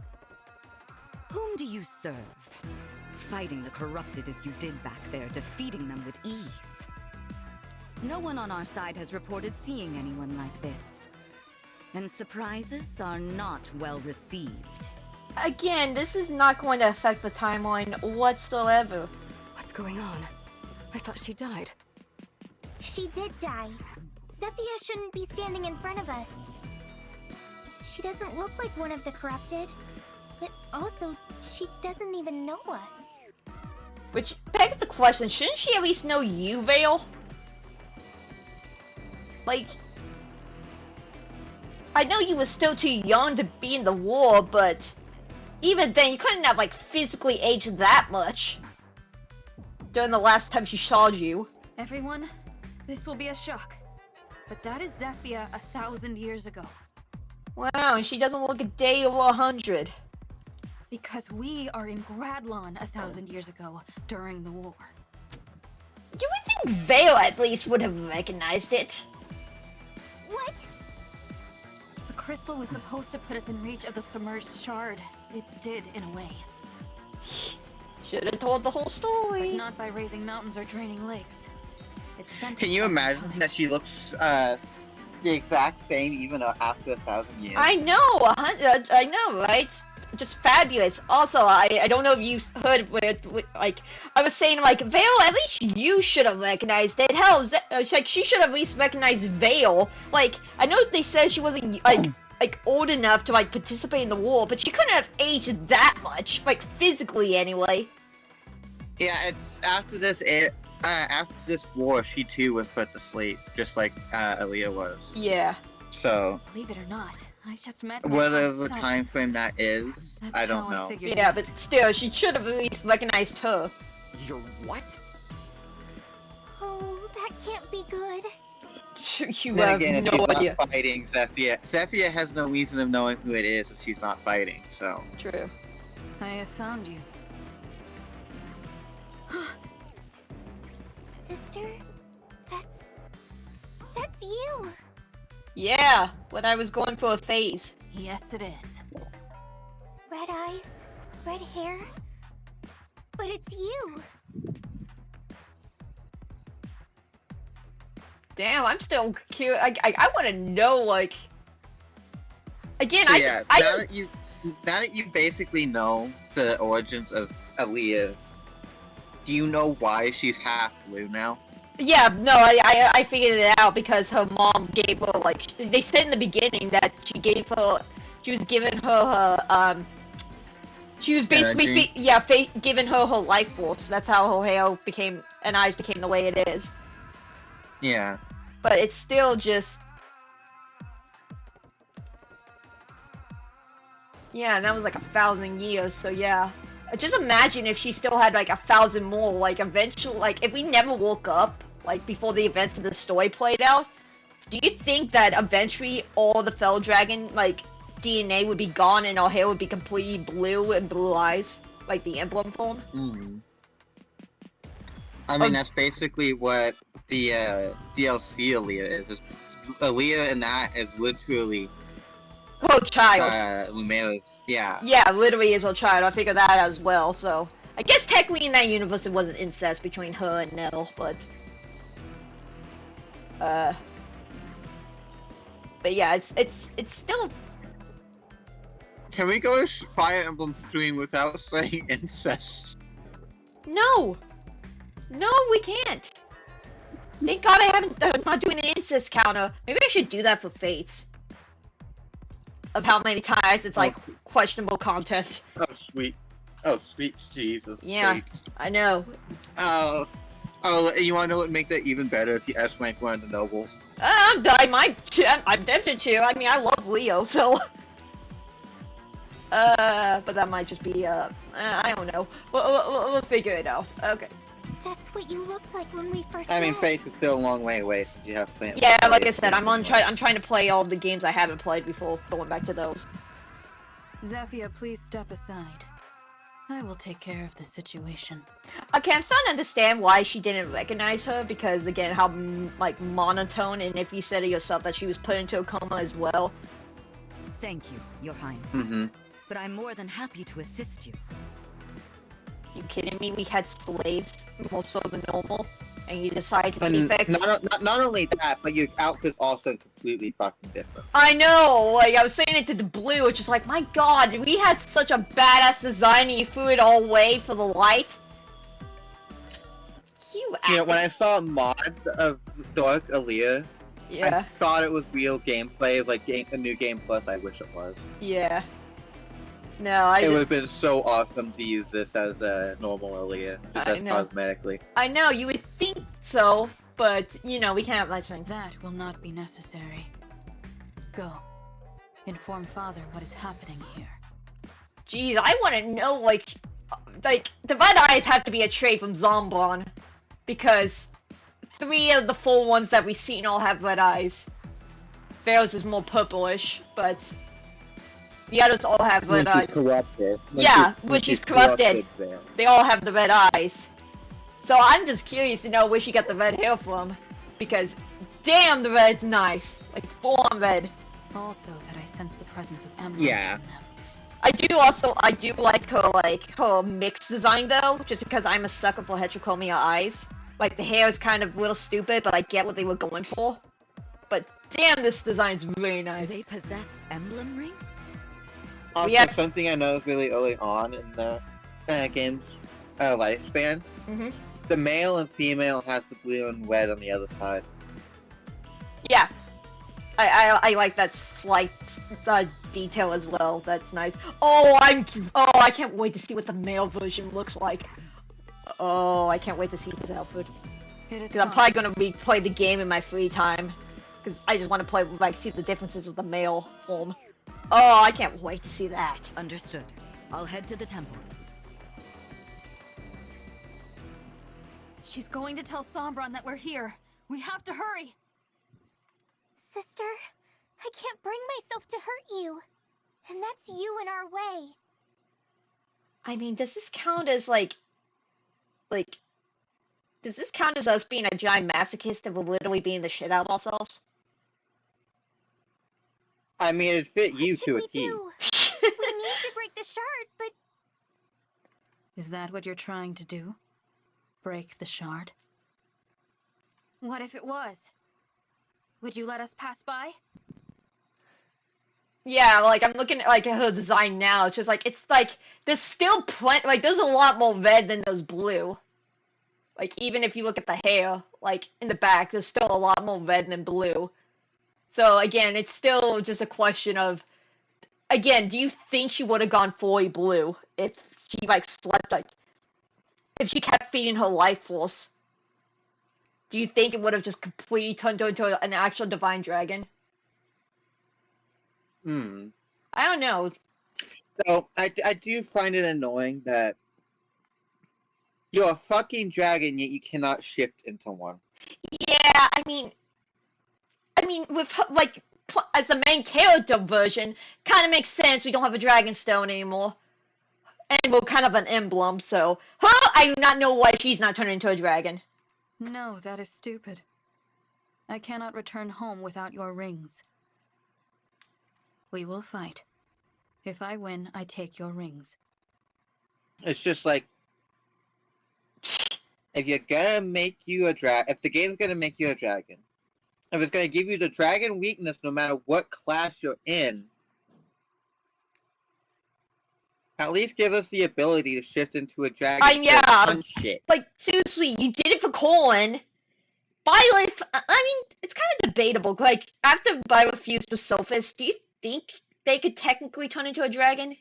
Whom do you serve? Fighting the corrupted as you did back there, defeating them with ease. No one on our side has reported seeing anyone like this. And surprises are not well received. Again, this is not going to affect the timeline whatsoever. What's going on? I thought she died. She did die. Zephia shouldn't be standing in front of us. She doesn't look like one of the corrupted. But also, she doesn't even know us. Which begs the question, shouldn't she at least know you, Vale? Like, I know you were still too young to be in the war, but even then, you couldn't have, like, physically aged that much during the last time she saw you. Everyone, this will be a shock. But that is Zephia 1,000 years ago. Wow, and she doesn't look a day over 100. Because we are in Gradlon 1,000 years ago, during the war. You would think Vale at least would have recognized it. What? The crystal was supposed to put us in reach of the submerged shard. It did, in a way. Should have told the whole But story. not by raising mountains or draining lakes. It's sent Can us you back in imagine time. that she looks the exact same even after 1,000 years? I know, I know, right? Just fabulous. Also, I don't know if you heard like I was saying, like Vale. At least you should have recognized it. Hell, like she should have at least recognized Vale. Like I know they said she wasn't like old enough to like participate in the war, but she couldn't have aged that much, like physically anyway. Yeah, it's after this war, she too was put to sleep, just like Aaliyah was. Yeah. So Believe it or not, I just met my whether past the self. time frame that is, That's I don't how know. figured it Yeah, out. but still, she should have at least recognized her. You're what? Oh, that can't be good. You Then have again, if no she's idea. not fighting Zephyr, Zephyr has no reason of knowing who it is if she's not fighting. So True. I have found you. Sister? That's you! Yeah, when I was going for a phase. Yes, it is. Red eyes, red hair. But it's you! Damn, I'm still curious. I want to know, like. Again, So I yeah, now that you basically know the origins of Aaliyah, do you know why she's half blue now? Yeah, no, I figured it out because her mom gave her, like, they said in the beginning that she was giving her, she was basically, Energy. giving her life force. That's how her hair became, and eyes became the way it is. Yeah. But it's still just... Yeah, and that was like 1,000 years, so yeah. Just imagine if she still had like 1,000 more, like eventually, like if we never woke up, like before the events of the story played out, do you think that eventually all the Fell Dragon, like, DNA would be gone and our hair would be completely blue and blue eyes? Like the emblem form? Mm. I mean, that's basically what the DLC Aaliyah is. Aaliyah in that is literally Oh, child. Lumeo's, yeah. Yeah, literally is her child. I figured that as well, so... I guess technically in that universe it wasn't incest between her and Nell, but... But yeah, it's still... Can we go to Fire Emblem stream without saying incest? No! No, we can't! Thank God I'm not doing an incest counter. Maybe I should do that for Fates. Of how many times it's like questionable content. Oh sweet. Oh sweet Jesus. Yeah, Fates. I know. Oh, you wanna know what would make that even better if you S-rank one of the nobles? I'm tempted to. I mean, I love Leo, so... but that might just be, I don't know. We'll figure it out. Okay. That's what you looked like when we first I mean, met. Fates is still a long way away since you have plans. Yeah, like I said, I'm trying to play all the games I haven't played before going back to those. Zephyr, please step aside. I will take care of the situation. Okay, I'm starting to understand why she didn't recognize her, because again, how like monotone, and if you said it yourself that she was put into a coma as well. Thank you, Your Highness. Mm-hmm. But I'm more than happy to assist you. You kidding me? We had slaves more so than normal, and you decided to And defect. not only that, but your outfit's also completely fucking different. I know, like, I was saying it to the blue, it's just like, my god, we had such a badass design and you threw it all away for the light? You know, when I saw mods of Dark Aaliyah, I Yeah, thought it was real gameplay, like a new Game Plus. I wish it was. yeah. No, It would have been so awesome to use this as a normal Aaliyah, just I as know. cosmetically. I know, you would think so, but, you know, we can't have nice things. That will not be necessary. Go. Inform Father what is happening here. Jeez, I want to know, like, the red eyes have to be a trait from Zombon, because 3 of the 4 ones that we've seen all have red eyes. Vale's is more purplish, but the others all have red eyes. corrupted. When she's corrupted. They all have the red eyes. So I'm just curious to know where she got the red hair from, because damn, the red's nice. Like, full on red. Also that I sense the presence of emerald Yeah. in them. I do like her mix design though, just because I'm a sucker for heterochromia eyes. Like the hair is kind of a little stupid, but I get what they were going for. But damn, this design's really Do nice. they possess emblem rings? Also, have- something I noticed really early on in the game's lifespan, Mm-hmm. the male and female has the blue and red on the other side. Yeah. I like that slight detail as well. That's nice. I can't wait to see what the male version looks like. Oh, I can't wait to see his outfit. It is Because I'm probably gonna play the game in my free time. Because I just want to play, see the differences with the male form. Oh, I can't wait to see that. Understood. I'll head to the temple. She's going to tell Sombron that we're here. We have to hurry. Sister, I can't bring myself to hurt you. And that's you in our way. I mean, does this count as does this count as us being a giant masochist and we're literally being the shit out of ourselves? I mean, it fit you What should to a we T. do? We need to break the shard, but Is that what you're trying to do? Break the shard? What if it was? Would you let us pass by? Yeah, like I'm looking at her design now. It's just there's still plenty. There's a lot more red than there's blue. Even if you look at the hair, in the back, there's still a lot more red than blue. So again, it's still just a question of, again, do you think she would have gone fully blue if she slept if she kept feeding her life force? Do you think it would have just completely turned her into an actual divine dragon? I don't know. So, I do find it annoying that you're a fucking dragon, yet you cannot shift into one. Yeah, I mean, with as the main character version, kind of makes sense. We don't have a dragon stone anymore, and we're kind of an emblem. So, I do not know why she's not turned into a dragon. No, that is stupid. I cannot return home without your rings. We will fight. If I win, I take your rings. It's just if you're gonna make you a if the game's gonna make you a dragon, if it's gonna give you the dragon weakness no matter what class you're in, at least give us the ability to shift into a dragon. Yeah. Punch shit. Seriously, you did it for Colin. Byleth, I mean, it's kind of debatable. After Byleth fused with Sophis, do you think they could technically turn into a dragon?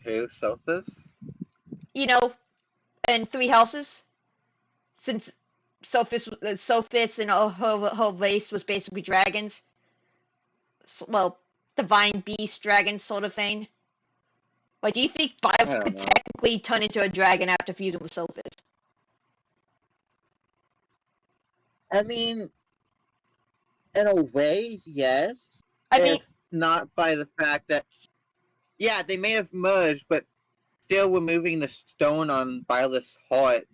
Who, Sophis? You know, in Three Houses? Since Sophis and her race was basically dragons. Well, divine beast dragons sort of thing. Do you think Byleth could technically turn into a dragon after fusing with Sophis? I mean, in a way, yes. I mean, not by the fact that, yeah, they may have merged, but still removing the stone on Byleth's heart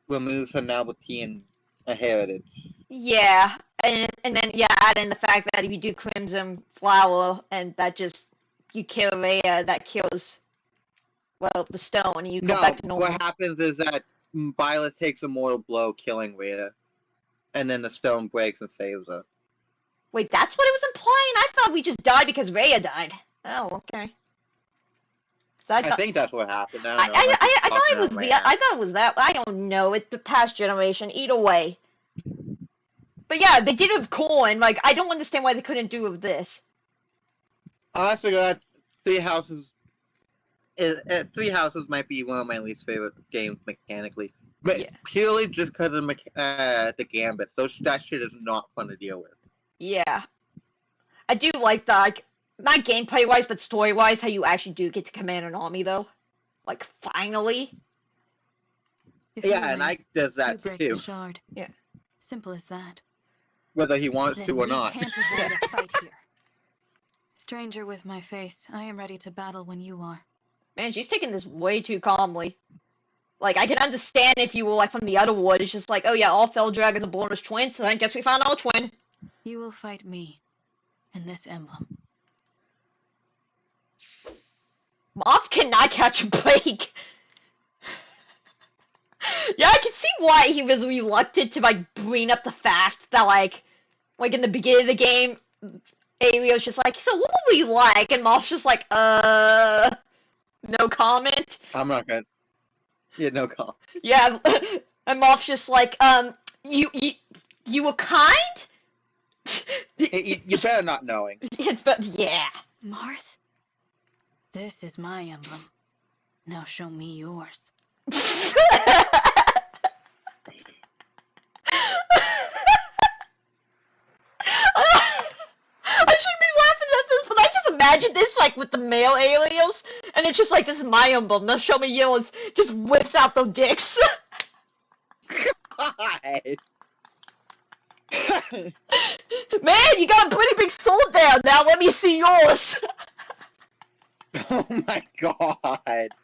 removes her nobility and a heritage. Yeah, and then add in the fact that if you do Crimson Flower and that just you kill Raye, that kills the stone, and you go back to normal. What happens is that Byleth takes a mortal blow, killing Raye, and then the stone breaks and saves her. Wait, that's what it was implying? I thought we just died because Raye died. Oh, okay. I think that's what happened. I thought it was that. I don't know. It's the past generation. Either way. But yeah, they did it with Corn. I don't understand why they couldn't do it with this. Honestly, Three Houses might be one of my least favorite games mechanically. But purely just because of the gambits. That shit is not fun to deal with. Yeah. I do like that. Not gameplay-wise, but story-wise, how you actually do get to command an army, though. Finally. And Ike does that break too. The shard. Yeah. Simple as that. Whether he wants to or not. Can't avoid a fight here. Stranger with my face, I am ready to battle when you are. Man, she's taking this way too calmly. I can understand if you were, from the other wood, it's just oh yeah, all fell dragons are born as twins, so I guess we found our twin. You will fight me, and this emblem. Moth cannot catch a break. Yeah, I can see why he was reluctant to like bring up the fact that like in the beginning of the game, Aelio's just like, so what would we like? And Moth's just like, no comment. I'm not gonna. Yeah, no comment. Yeah, and Moth's just like, you were kind? You better not knowing. It's but yeah. Marth? This is my emblem. Now show me yours. I shouldn't be laughing at this, but I just imagine this like with the male aliens, and it's just like, this is my emblem. Now show me yours. Just whips out the dicks. God. Man, you got a pretty big sword there. Now let me see yours. Oh my god. Why did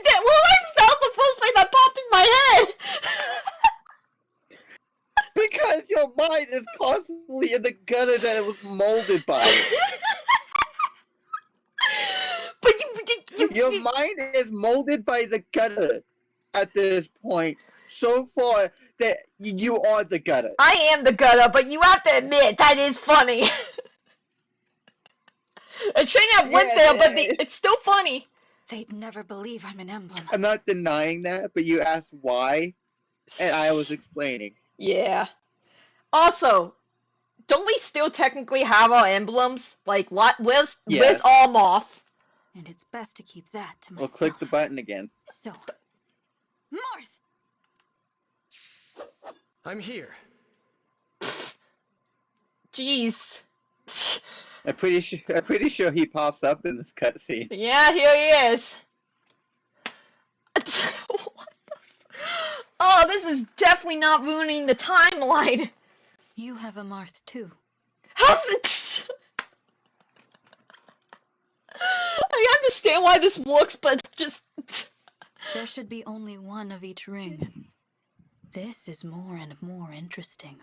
that? What was that the first thing that popped in my head? Because your mind is constantly in the gutter that it was molded by. But Your mind is molded by the gutter at this point. So far that you are the gutter. I am the gutter, but you have to admit that is funny. It shouldn't have went there, but it's still funny. They'd never believe I'm an emblem. I'm not denying that, but you asked why, and I was explaining. Yeah. Also, don't we still technically have our emblems? Like, what? Where's Almoth? And it's best to keep that to We'll myself. click the button again. So, Marth! I'm here. Jeez. I'm pretty sure he pops up in this cutscene. Yeah, here he is. What the Oh, this is definitely not ruining the timeline. You have a Marth too. I understand why this works, but just... There should be only one of each ring. This is more and more interesting.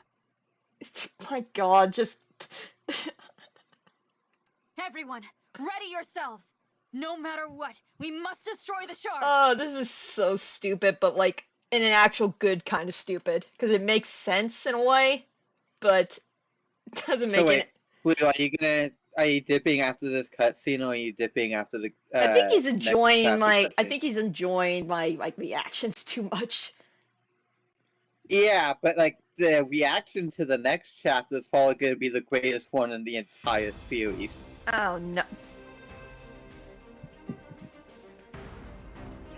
My god, just... Everyone, ready yourselves! No matter what, we must destroy the shard! Oh, this is so stupid, but like, in an actual good kind of stupid. Because it makes sense in a way, but it doesn't make it... Blue, are you dipping after this cutscene, or are you dipping after the? I think he's enjoying my reactions too much. Yeah, but like the reaction to the next chapter is probably going to be the greatest one in the entire series. Oh no.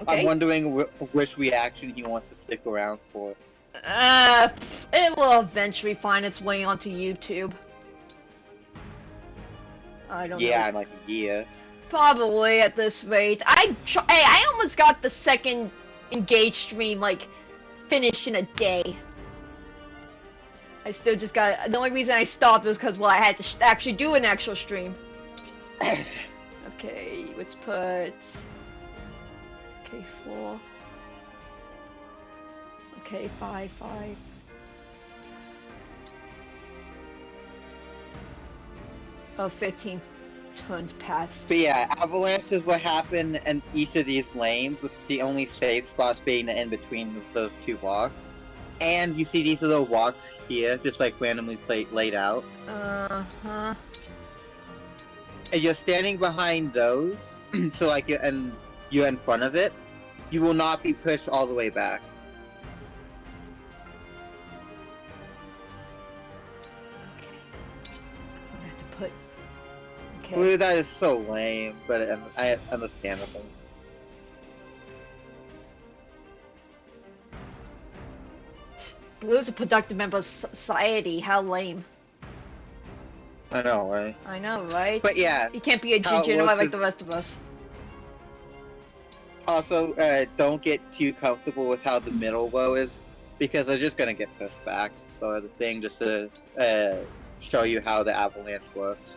Okay. I'm wondering which reaction he wants to stick around for. It will eventually find its way onto YouTube. I don't know. Yeah, in like a year. Probably at this rate. I almost got the second Engage stream, like, finished in a day. I still just got... The only reason I stopped was because, well, I had to actually do an actual stream. Okay, let's put... Okay, 4. Okay, 5. Oh, 15 turns past. But yeah, avalanches will happen in each of these lanes, with the only safe spots being in between those two walks. And you see these little walks here, just like randomly laid out. Uh-huh. And you're standing behind those, so like you're in front of it. You will not be pushed all the way back. Okay. Blue, that is so lame, but I understandable. Blue's a productive member of society. How lame. I know, right? I know, right? But yeah, he can't be a degenerate like the rest of us. Also, don't get too comfortable with how the middle row is, because they're just gonna get pushed back at the start of the thing, just to show you how the avalanche works.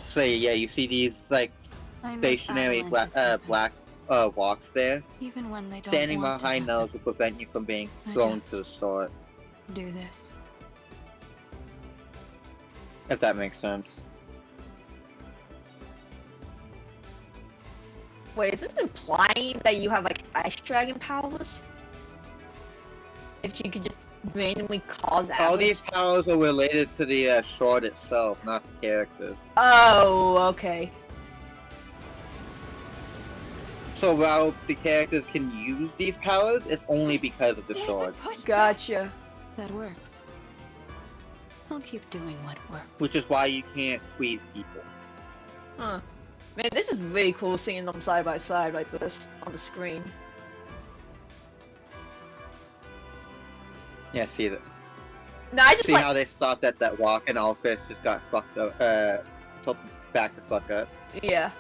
So yeah, you see these like stationary black walks there. Even when they don't Standing want behind to those will prevent you from being thrown to the start. do this. If that makes sense. Wait, is this implying that you have like ice dragon powers? If you could just randomly cause All avalanche? these powers are related to the shard itself, not the characters. Oh, okay. So while the characters can use these powers, it's only because of the shard. Gotcha. That works. I'll keep doing what works. Which is why you can't freeze people. Huh. Man, this is really cool seeing them side by side like this on the screen. Yeah, see that. No, I just See like. how they stopped at that walk and all Chris just got fucked up, tilted back the fuck up. Yeah.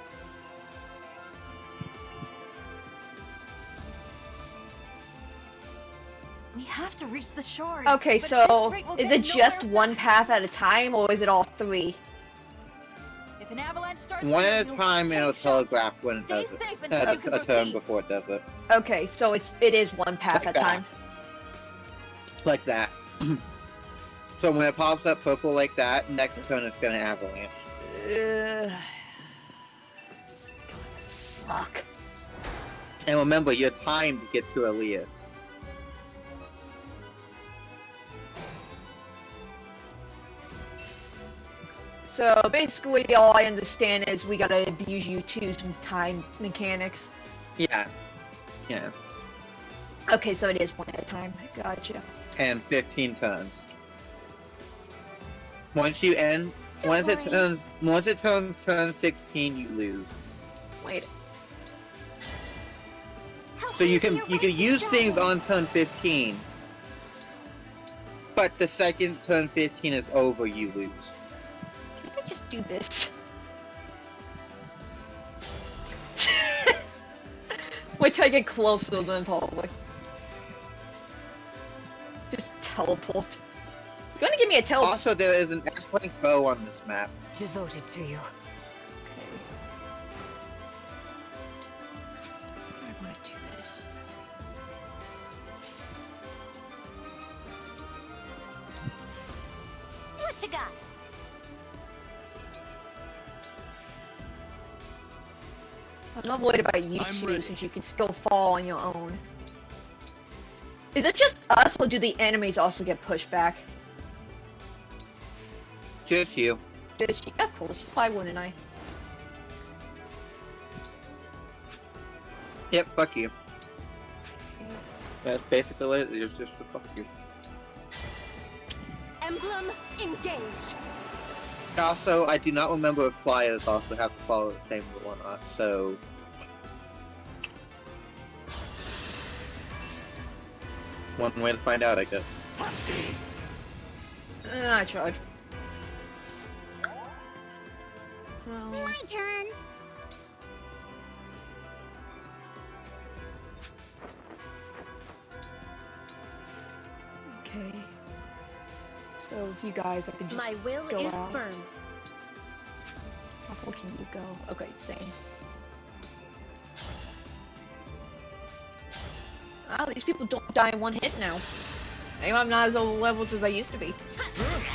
We have to reach the shore. Okay, so is it just one path at a time, or is it all three? If an avalanche starts, One at a time, and it'll telegraph when it does it. safe until you can A turn proceed. before it does it. Okay, so it is one path Like at a that. time. Like that. So when it pops up purple like that, next turn it's gonna avalanche. It's gonna suck. And remember, you're timed to get to Aaliyah. So basically, all I understand is we gotta abuse you to some time mechanics. Yeah. Yeah. Okay, so it is one at a time. Gotcha. And 15 turns. Once you end, once it turns turn 16, you lose. Wait. So you can use things on turn 15, but the second turn 15 is over, you lose. Can't I just do this? Wait till I get closer, then probably. Just teleport. You're gonna give me a teleport. Also, there is an S-rank bow on this map. Devoted to you. I want to do this. What you got? I'm not worried about you I'm two ready. since you can still fall on your own. Is it just us, or do the enemies also get pushed back? Just you. Just, of course, why wouldn't I? Yep, fuck you. That's basically what it is, just for fuck you. Emblem Engage. Also, I do not remember if flyers also have to follow the same rule or not, so... One way to find out, I guess. I tried. Well, My turn. okay. So, if you guys, I can just My will go is out. firm. How far can you go? Okay, same. Well, these people don't die in one hit now. Maybe I'm not as old levels as I used to be. Okay.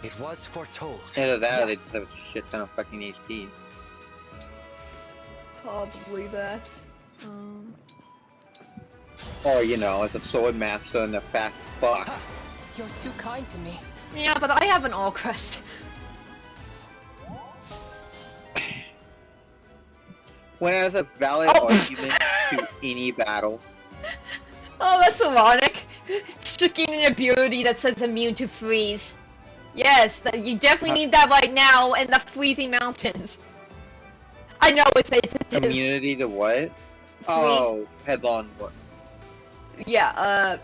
It was foretold. Either that or they Yes. just have a shit ton of fucking HP. Probably that. Or, you know, it's a sword master and they're fast as fuck. You're too kind to me. Yeah, but I have an all crest. When there's a valid Oh. argument to any battle. Oh, that's ironic. It's just gaining an ability that says immune to freeze. Yes, that you definitely need that right now in the freezing mountains. I know it's a div. Immunity to what? Oh, headlong what? Yeah,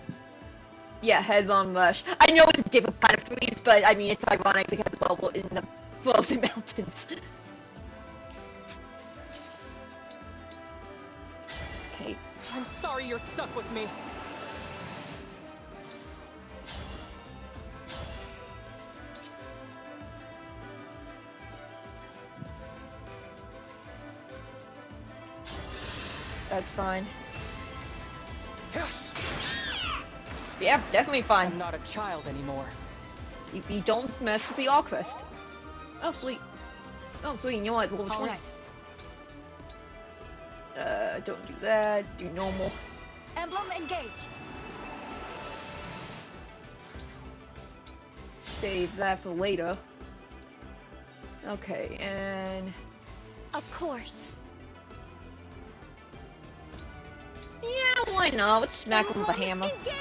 headlong rush. I know it's a different kind of freeze, but I mean it's ironic because well, in the frozen mountains. Okay. I'm sorry you're stuck with me. That's fine. Yeah, definitely fine. I'm not a child anymore. You don't mess with the Arcrest. Oh, sweet. Oh, sweet. You know what? Level 20. Alright. Don't do that. Do normal. Emblem Engage. Save that for later. Okay, and... Of course. Yeah, why not? Let's smack him with a hammer. Engage!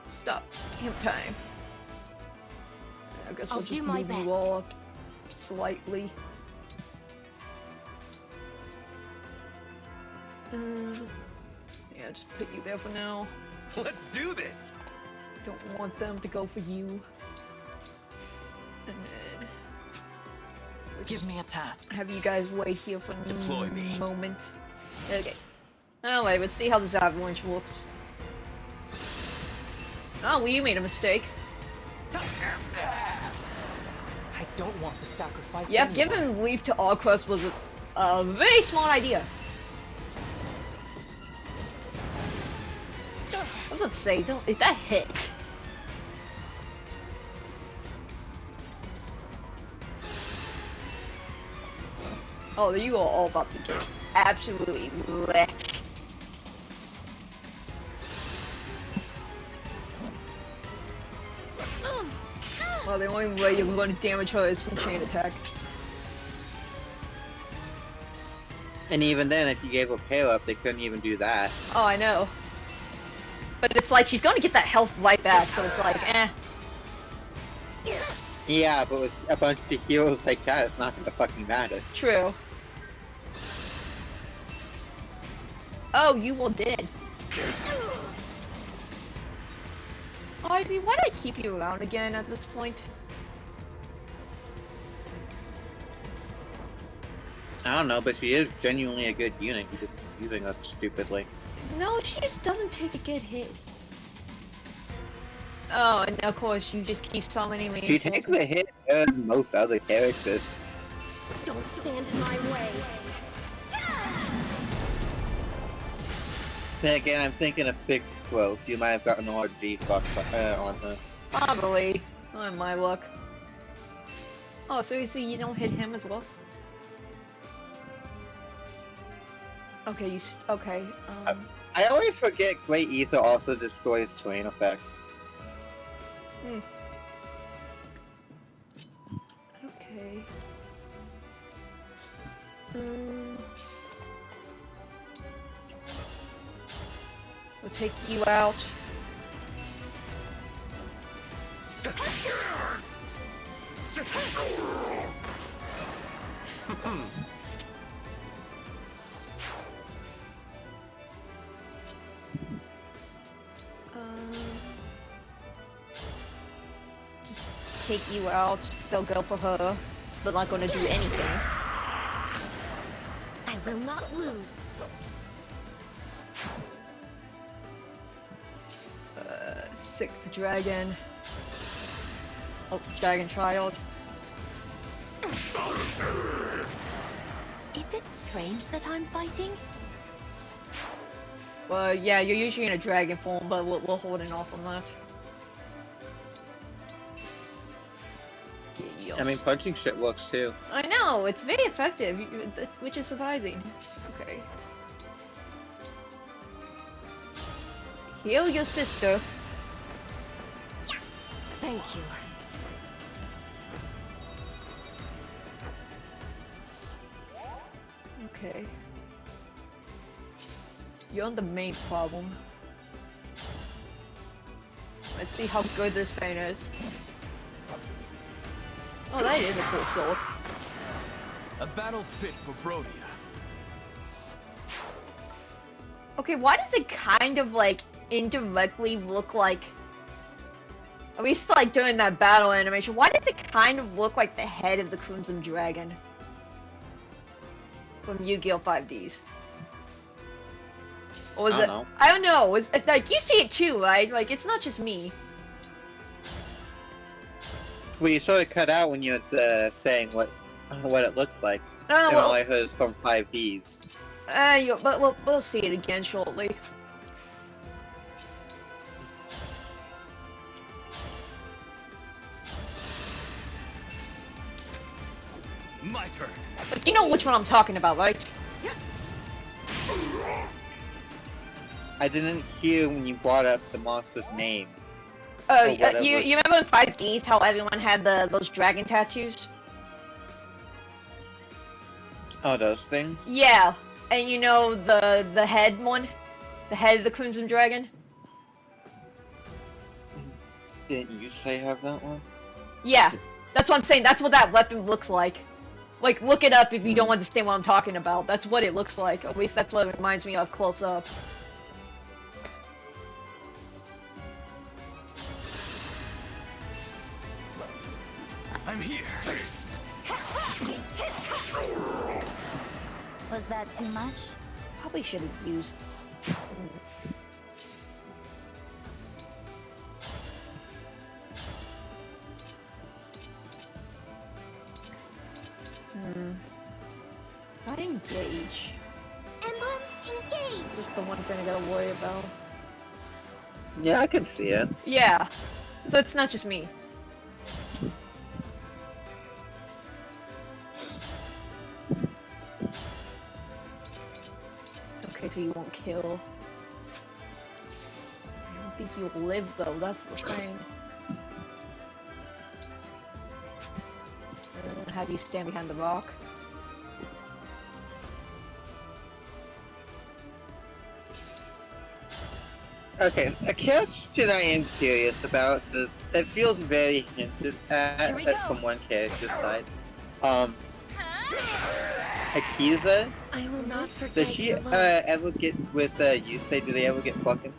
Stop. Hammer time. I guess we'll I'll just do my move best. you all up slightly. Yeah, just put you there for now. Let's do this! Don't want them to go for you. And then... Give me a task. have you guys wait here for Deploy me. a moment. Okay. Oh wait, let's see how this avalanche looks. Oh, well, you made a mistake. I don't want to sacrifice Yep, anyone. giving leave to Arcrest was a very smart idea. I was about to say, don't, if that hit. Oh, you are all about to get absolutely wrecked. Well, the only way you're going to damage her is from chain attack. And even then, if you gave her Pale Up, they couldn't even do that. Oh, I know. But it's like, she's going to get that health right back, so it's like, eh. Yeah, but with a bunch of heroes like that, it's not gonna fucking matter. True. Oh, you all did. Ivy, why do I keep you around again at this point? I don't know, but she is genuinely a good unit. You're just using her stupidly. No, she just doesn't take a good hit. Oh, and of course, you just keep summoning me. She takes the hit better than most other characters. Don't stand in my way. Then again, I'm thinking of fixed growth. You might have gotten more G-Fuck on her. Probably. On my luck. Oh, so you see, you don't hit him as well? Okay, okay, I always forget Great Ether also destroys terrain effects. Okay. We'll take you out. Just take you out. They'll go for her. They're not gonna do anything. I will not lose. Sixth dragon. Oh, dragon child. Is it strange that I'm fighting? Well, yeah, you're usually in a dragon form, but we're holding off on that. Chaos. I mean, punching shit works too. I know, it's very effective, which is surprising. Okay. Heal your sister. Thank you. Okay. You're the main problem. Let's see how good this Fane is. Oh, that is a cool sword. A battle fit for Brodia. Okay, why does it kind of like indirectly look like, at least like during that battle animation, why does it kind of look like the head of the Crimson Dragon from Yu-Gi-Oh! 5Ds? Or was I it? don't know. I don't know. Is it, like, you see it too, right? Like, it's not just me. Well, you sort of cut out when you were saying what it looked like. Oh, And well, all I heard is from 5Ds. but we'll see it again shortly. My turn. But you know which one I'm talking about, right? I didn't hear when you brought up the monster's name. Oh, Or whatever. you remember in 5Ds how everyone had those dragon tattoos? Oh, those things? Yeah, and you know the head one? The head of the Crimson Dragon? Didn't you say have that one? Yeah, that's what I'm saying. That's what that weapon looks like. Like, look it up if you don't understand what I'm talking about. That's what it looks like. At least that's what it reminds me of close up. I'm here. Was that too much? Probably should have used... Not engage. Emblem Engage! This is the one thing I gotta worry about. Yeah, I can see it. Yeah. So it's not just me. Okay, so you won't kill. I don't think you'll live though, that's the thing. I'm gonna have you stand behind the rock. Okay, a question I am curious about. It feels very hinted at from one character's side. Akiza, I will not forget does she your loss. ever get with Yusei? Do they ever get fucking?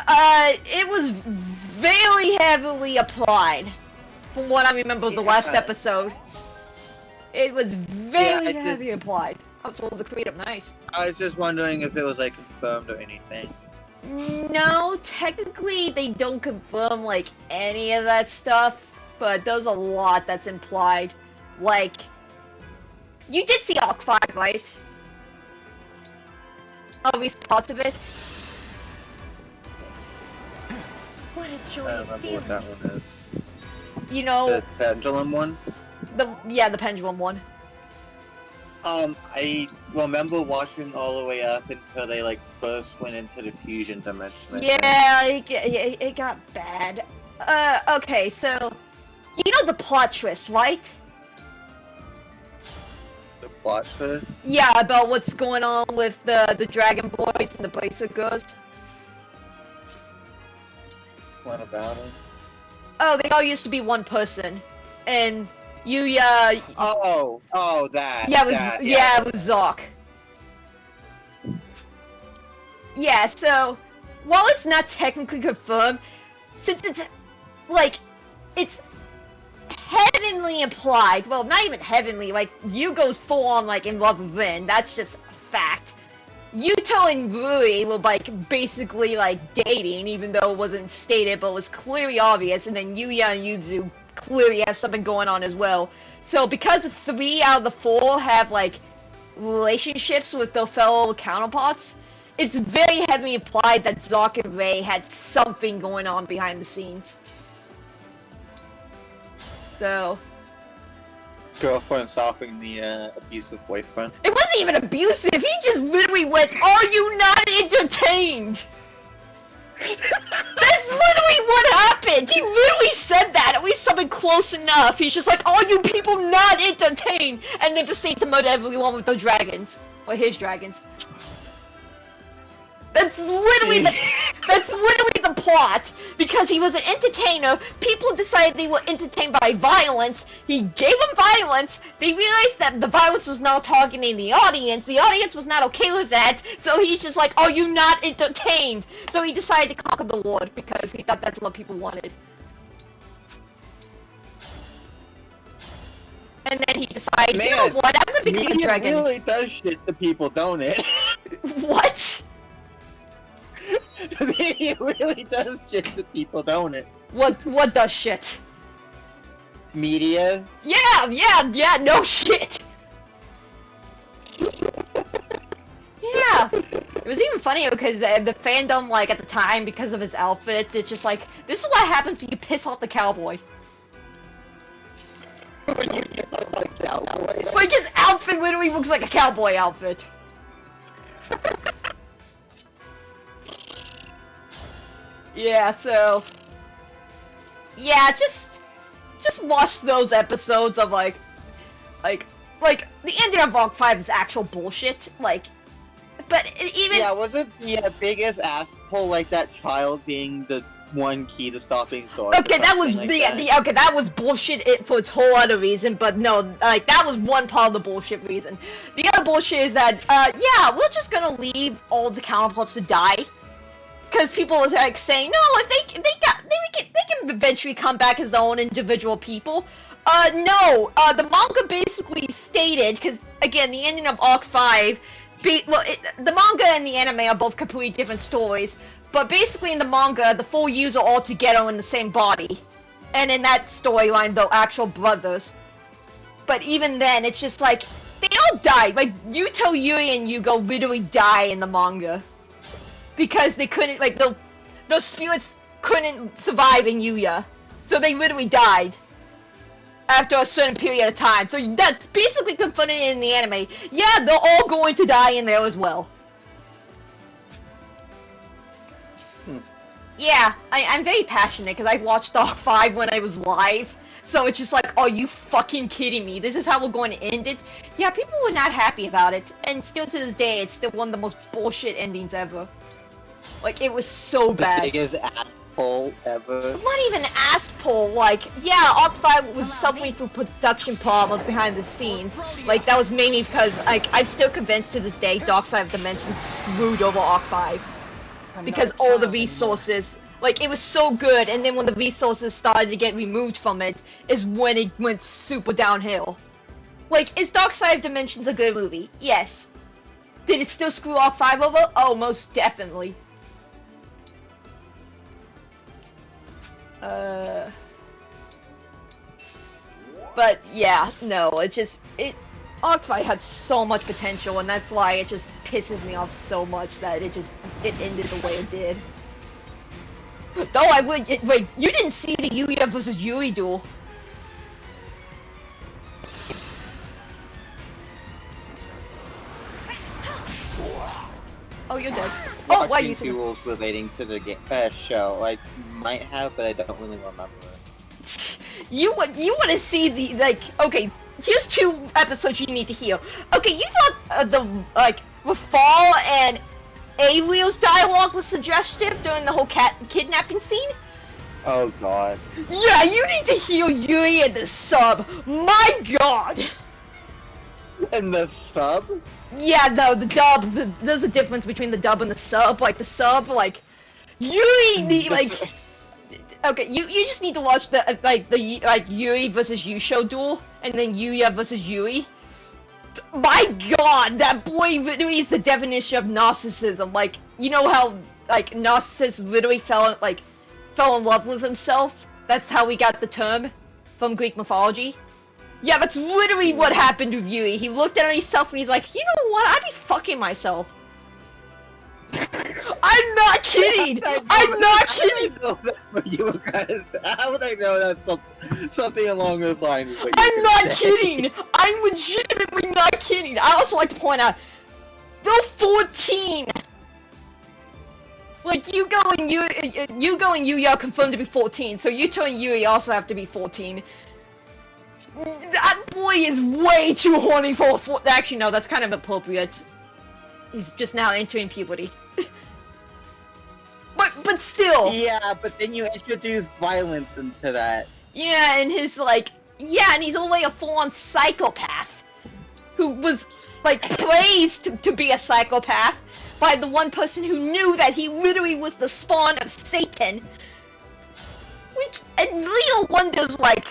It was very heavily applied, from what I remember of the last episode. It was very heavily applied. Oh, so the create up nice. I was just wondering if it was like confirmed or anything. No, technically they don't confirm like any of that stuff, but there's a lot that's implied. Like, you did see Arc 5, right? At least parts of it. What a I joyous don't remember feeling. what that one is. You know, The pendulum one? the pendulum one. I remember watching all the way up until they like first went into the fusion dimension. Yeah, it got bad. Okay, so you know the plot twist, right? The plot twist? Yeah, about what's going on with the Dragon Boys and the Bracer Girls. What about it? Oh, they all used to be one person, and Yuya. Oh, that. Yeah, it was Zoc. Yeah, so while it's not technically confirmed, since it's like it's heavenly implied. Well, not even heavenly. Like Yugo's full on like in love with Rin. That's just a fact. Yuto and Rui were like basically like dating, even though it wasn't stated, but was clearly obvious. And then Yuya and Yuzu clearly have something going on as well. So because 3 out of the 4 have like relationships with their fellow counterparts, it's very heavily implied that Zoc and Raye had something going on behind the scenes. So Girlfriend stopping the abusive boyfriend. it wasn't even abusive. He just literally went, "Are you not entertained?" That's literally what happened. He literally said that. At least something close enough. He's just like, "Are you people not entertained?" And then proceed to murder everyone with the dragons, or his dragons. That's literally the plot. Because he was an entertainer, people decided they were entertained by violence. He gave them violence. They realized that the violence was now targeting the audience. The audience was not okay with that. So he's just like, "Are you not entertained?" So he decided to conquer the world because he thought that's what people wanted. And then he decided, Man, you know what? I'm gonna become a media dragon. really does shit to people, don't it? What? Media really does shit to people, don't it? What does shit? media. Yeah, no shit. Yeah, it was even funnier because the fandom, like, at the time, because of his outfit, it's just like, this is what happens when you piss off the cowboy. Like, his outfit literally looks like a cowboy outfit. Yeah, so... Yeah, just watch those episodes of, like, the ending of Arc 5 is actual bullshit, like... But even... Yeah, wasn't the biggest asshole like that child being the one key to stopping Thor? Okay, that was like okay, that was bullshit for its whole other reason, but no, like, that was one part of the bullshit reason. The other bullshit is that, yeah, we're just gonna leave all the counterparts to die. Because people was, like, saying, no, like, they can eventually come back as their own individual people. No, the manga basically stated, because, again, the ending of Arc 5, the manga and the anime are both completely different stories, but basically in the manga, the 4 Yus are all together in the same body. And in that storyline, they're actual brothers. But even then, it's just like, they all die. Like, Yuto, Yuri, and Yugo literally die in the manga. Because they couldn't, like, those spirits couldn't survive in Yuya. So they literally died. After a certain period of time. So that's basically confronted in the anime. Yeah, they're all going to die in there as well. Yeah, I'm very passionate because I watched Arc 5 when I was live. So it's just like, are you fucking kidding me? This is how we're going to end it? Yeah, people were not happy about it. And still to this day, it's still one of the most bullshit endings ever. Like, it was so bad. The biggest asshole ever. Not even asshole, like, yeah, Arc 5 was suffering from production problems behind the scenes. Like, that was mainly because, like, I'm still convinced to this day Dark Side of Dimension screwed over Arc 5. Because all the resources, like, it was so good, and then when the resources started to get removed from it, is when it went super downhill. Like, is Dark Side of Dimensions a good movie? Yes. Did it still screw Arc 5 over? Oh, most definitely. But yeah, no, Arc 5 had so much potential, and that's why it just pisses me off so much that it ended the way it did. Though I would, wait, you didn't see the Yuya versus Yuri duel. Oh, you're dead. Oh, why are you duels relating to the show? I might have, but I don't really remember. You want to see the, like, okay, here's 2 episodes you need to hear. Okay, you thought with Fall and Aelio's dialogue was suggestive during the whole kidnapping scene? Oh god. Yeah, you need to hear Yuri in the sub. My god! In the sub? Yeah, no, the dub. There's a difference between the dub and the sub. Like, the sub, like, Yuri, like... Okay, you just need to watch the Yuri versus Yusho duel, and then Yuya versus Yuri. My god, that boy literally is the definition of narcissism. Like, you know how, like, Narcissus literally fell in love with himself? That's how we got the term from Greek mythology. Yeah, that's literally what happened with Yuri. He looked at himself and he's like, you know what, I'd be fucking myself. I'm not kidding! I'm not kidding! I know that's what you were gonna say. How would I know that's something along those lines? I'm not kidding! I'm legitimately not kidding! I also like to point out, they're 14! Like, Yugo and Yuya are confirmed to be 14, so Yuto and Yuri also have to be 14. That boy is way too horny for a actually, no, that's kind of appropriate. He's just now entering puberty. But still! Yeah, but then you introduce violence into that. Yeah, and his, like... Yeah, and he's only a full-on psychopath. Who was, like, praised to be a psychopath by the one person who knew that he literally was the spawn of Satan. And Leo wonders, like...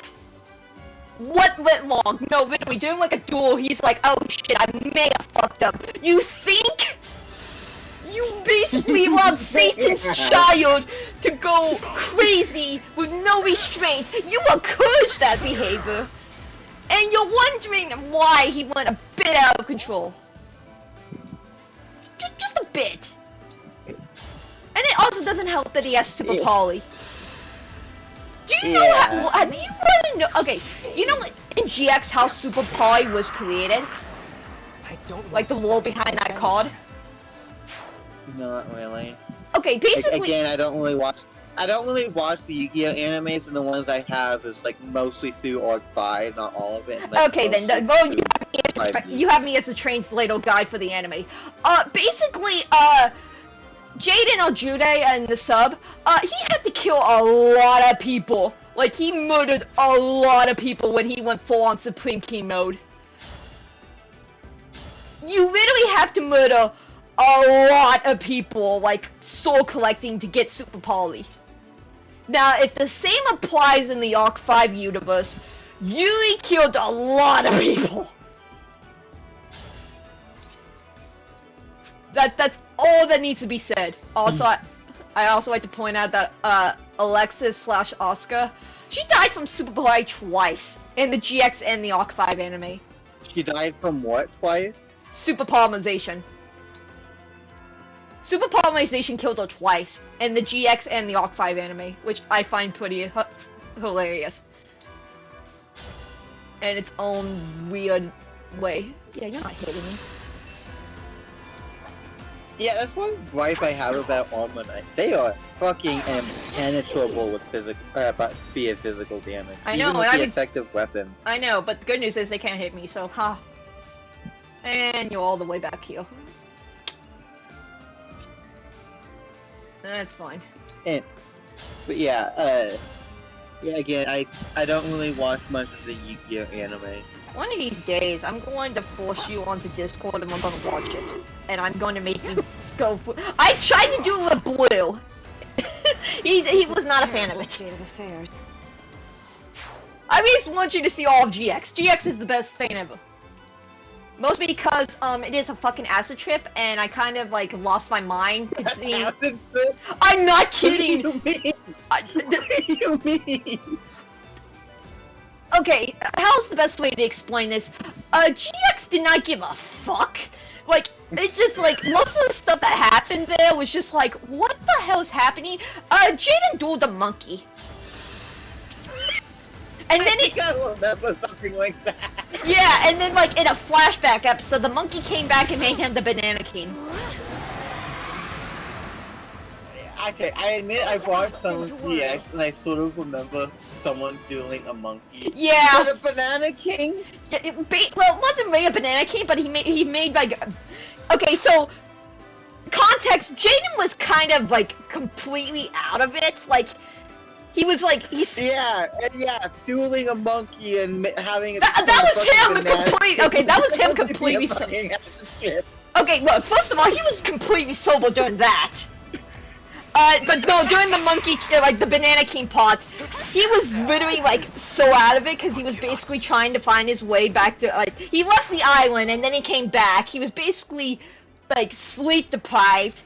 What went wrong? No, literally, during, like, a duel, he's like, oh shit, I may have fucked up. You think? You basically allowed Satan's child to go crazy with no restraints. You encouraged that behavior. And you're wondering why he went a bit out of control. Just a bit. And it also doesn't help that he has Super Poly. Do you know how, do you want to know? Okay, you know in GX how Super Poly was created? I don't like the lore behind that card? Not really. Okay, basically. Again, I don't really watch the Yu-Gi-Oh animes, and the ones I have is like mostly through Org 5, not all of it. Like, okay, then well, you have me as a translator guide for the anime. Basically, Jaden or Jude and the sub, he had to kill a lot of people. Like, he murdered a lot of people when he went full on Supreme King mode. You literally have to murder a lot of people, like, soul collecting to get Super Poly. Now, if the same applies in the Arc 5 universe, Yuri killed a lot of people. That's all that needs to be said. Also, I also like to point out that Alexis/Oscar, she died from Super Poly twice in the GX and the Arc 5 anime. She died from what twice? Super polymerization. Super polymerization killed her twice in the GX and the Arc 5 anime, which I find pretty hilarious. In its own weird way. Yeah, you're not hitting me. Yeah, that's one gripe I have about Armor Knights. They are fucking impenetrable with physical damage. I know, even with the effective weapon. I know, but the good news is they can't hit me, so ha. And you're all the way back here. That's fine. But yeah, again, I don't really watch much of the Yu-Gi-Oh anime. One of these days, I'm going to force you onto Discord and we're going to watch it. And I'm going to make you go for— I tried to do it with Blue! he was not a fan of it. State of affairs. I just want you to see all of GX. GX is the best thing ever. Mostly because, it is a fucking acid trip, and I kind of, like, lost my mind. Acid trip? I'm not kidding! What do you mean? What do you mean? Okay, how's the best way to explain this? GX did not give a fuck. Like, it's just like, most of the stuff that happened there was just like, what the hell's happening? Jaden dueled a monkey. And then I remember something like that. Yeah, and then like in a flashback episode, the monkey came back and made him the Banana King. Okay, I admit I watched some of GX and I sort of remember someone dueling a monkey. Yeah. But a Banana King? Yeah, well, it wasn't really a Banana King, but he made like. Okay, so context: Jaden was kind of like completely out of it. Like he was like Yeah, dueling a monkey and having a. That was him completely. Okay, that was him completely. Okay, look. First of all, he was completely sober during that. But no, during the monkey, like the Banana King part, he was literally like so out of it because he was basically trying to find his way back to like he left the island and then he came back. He was basically like sleep deprived,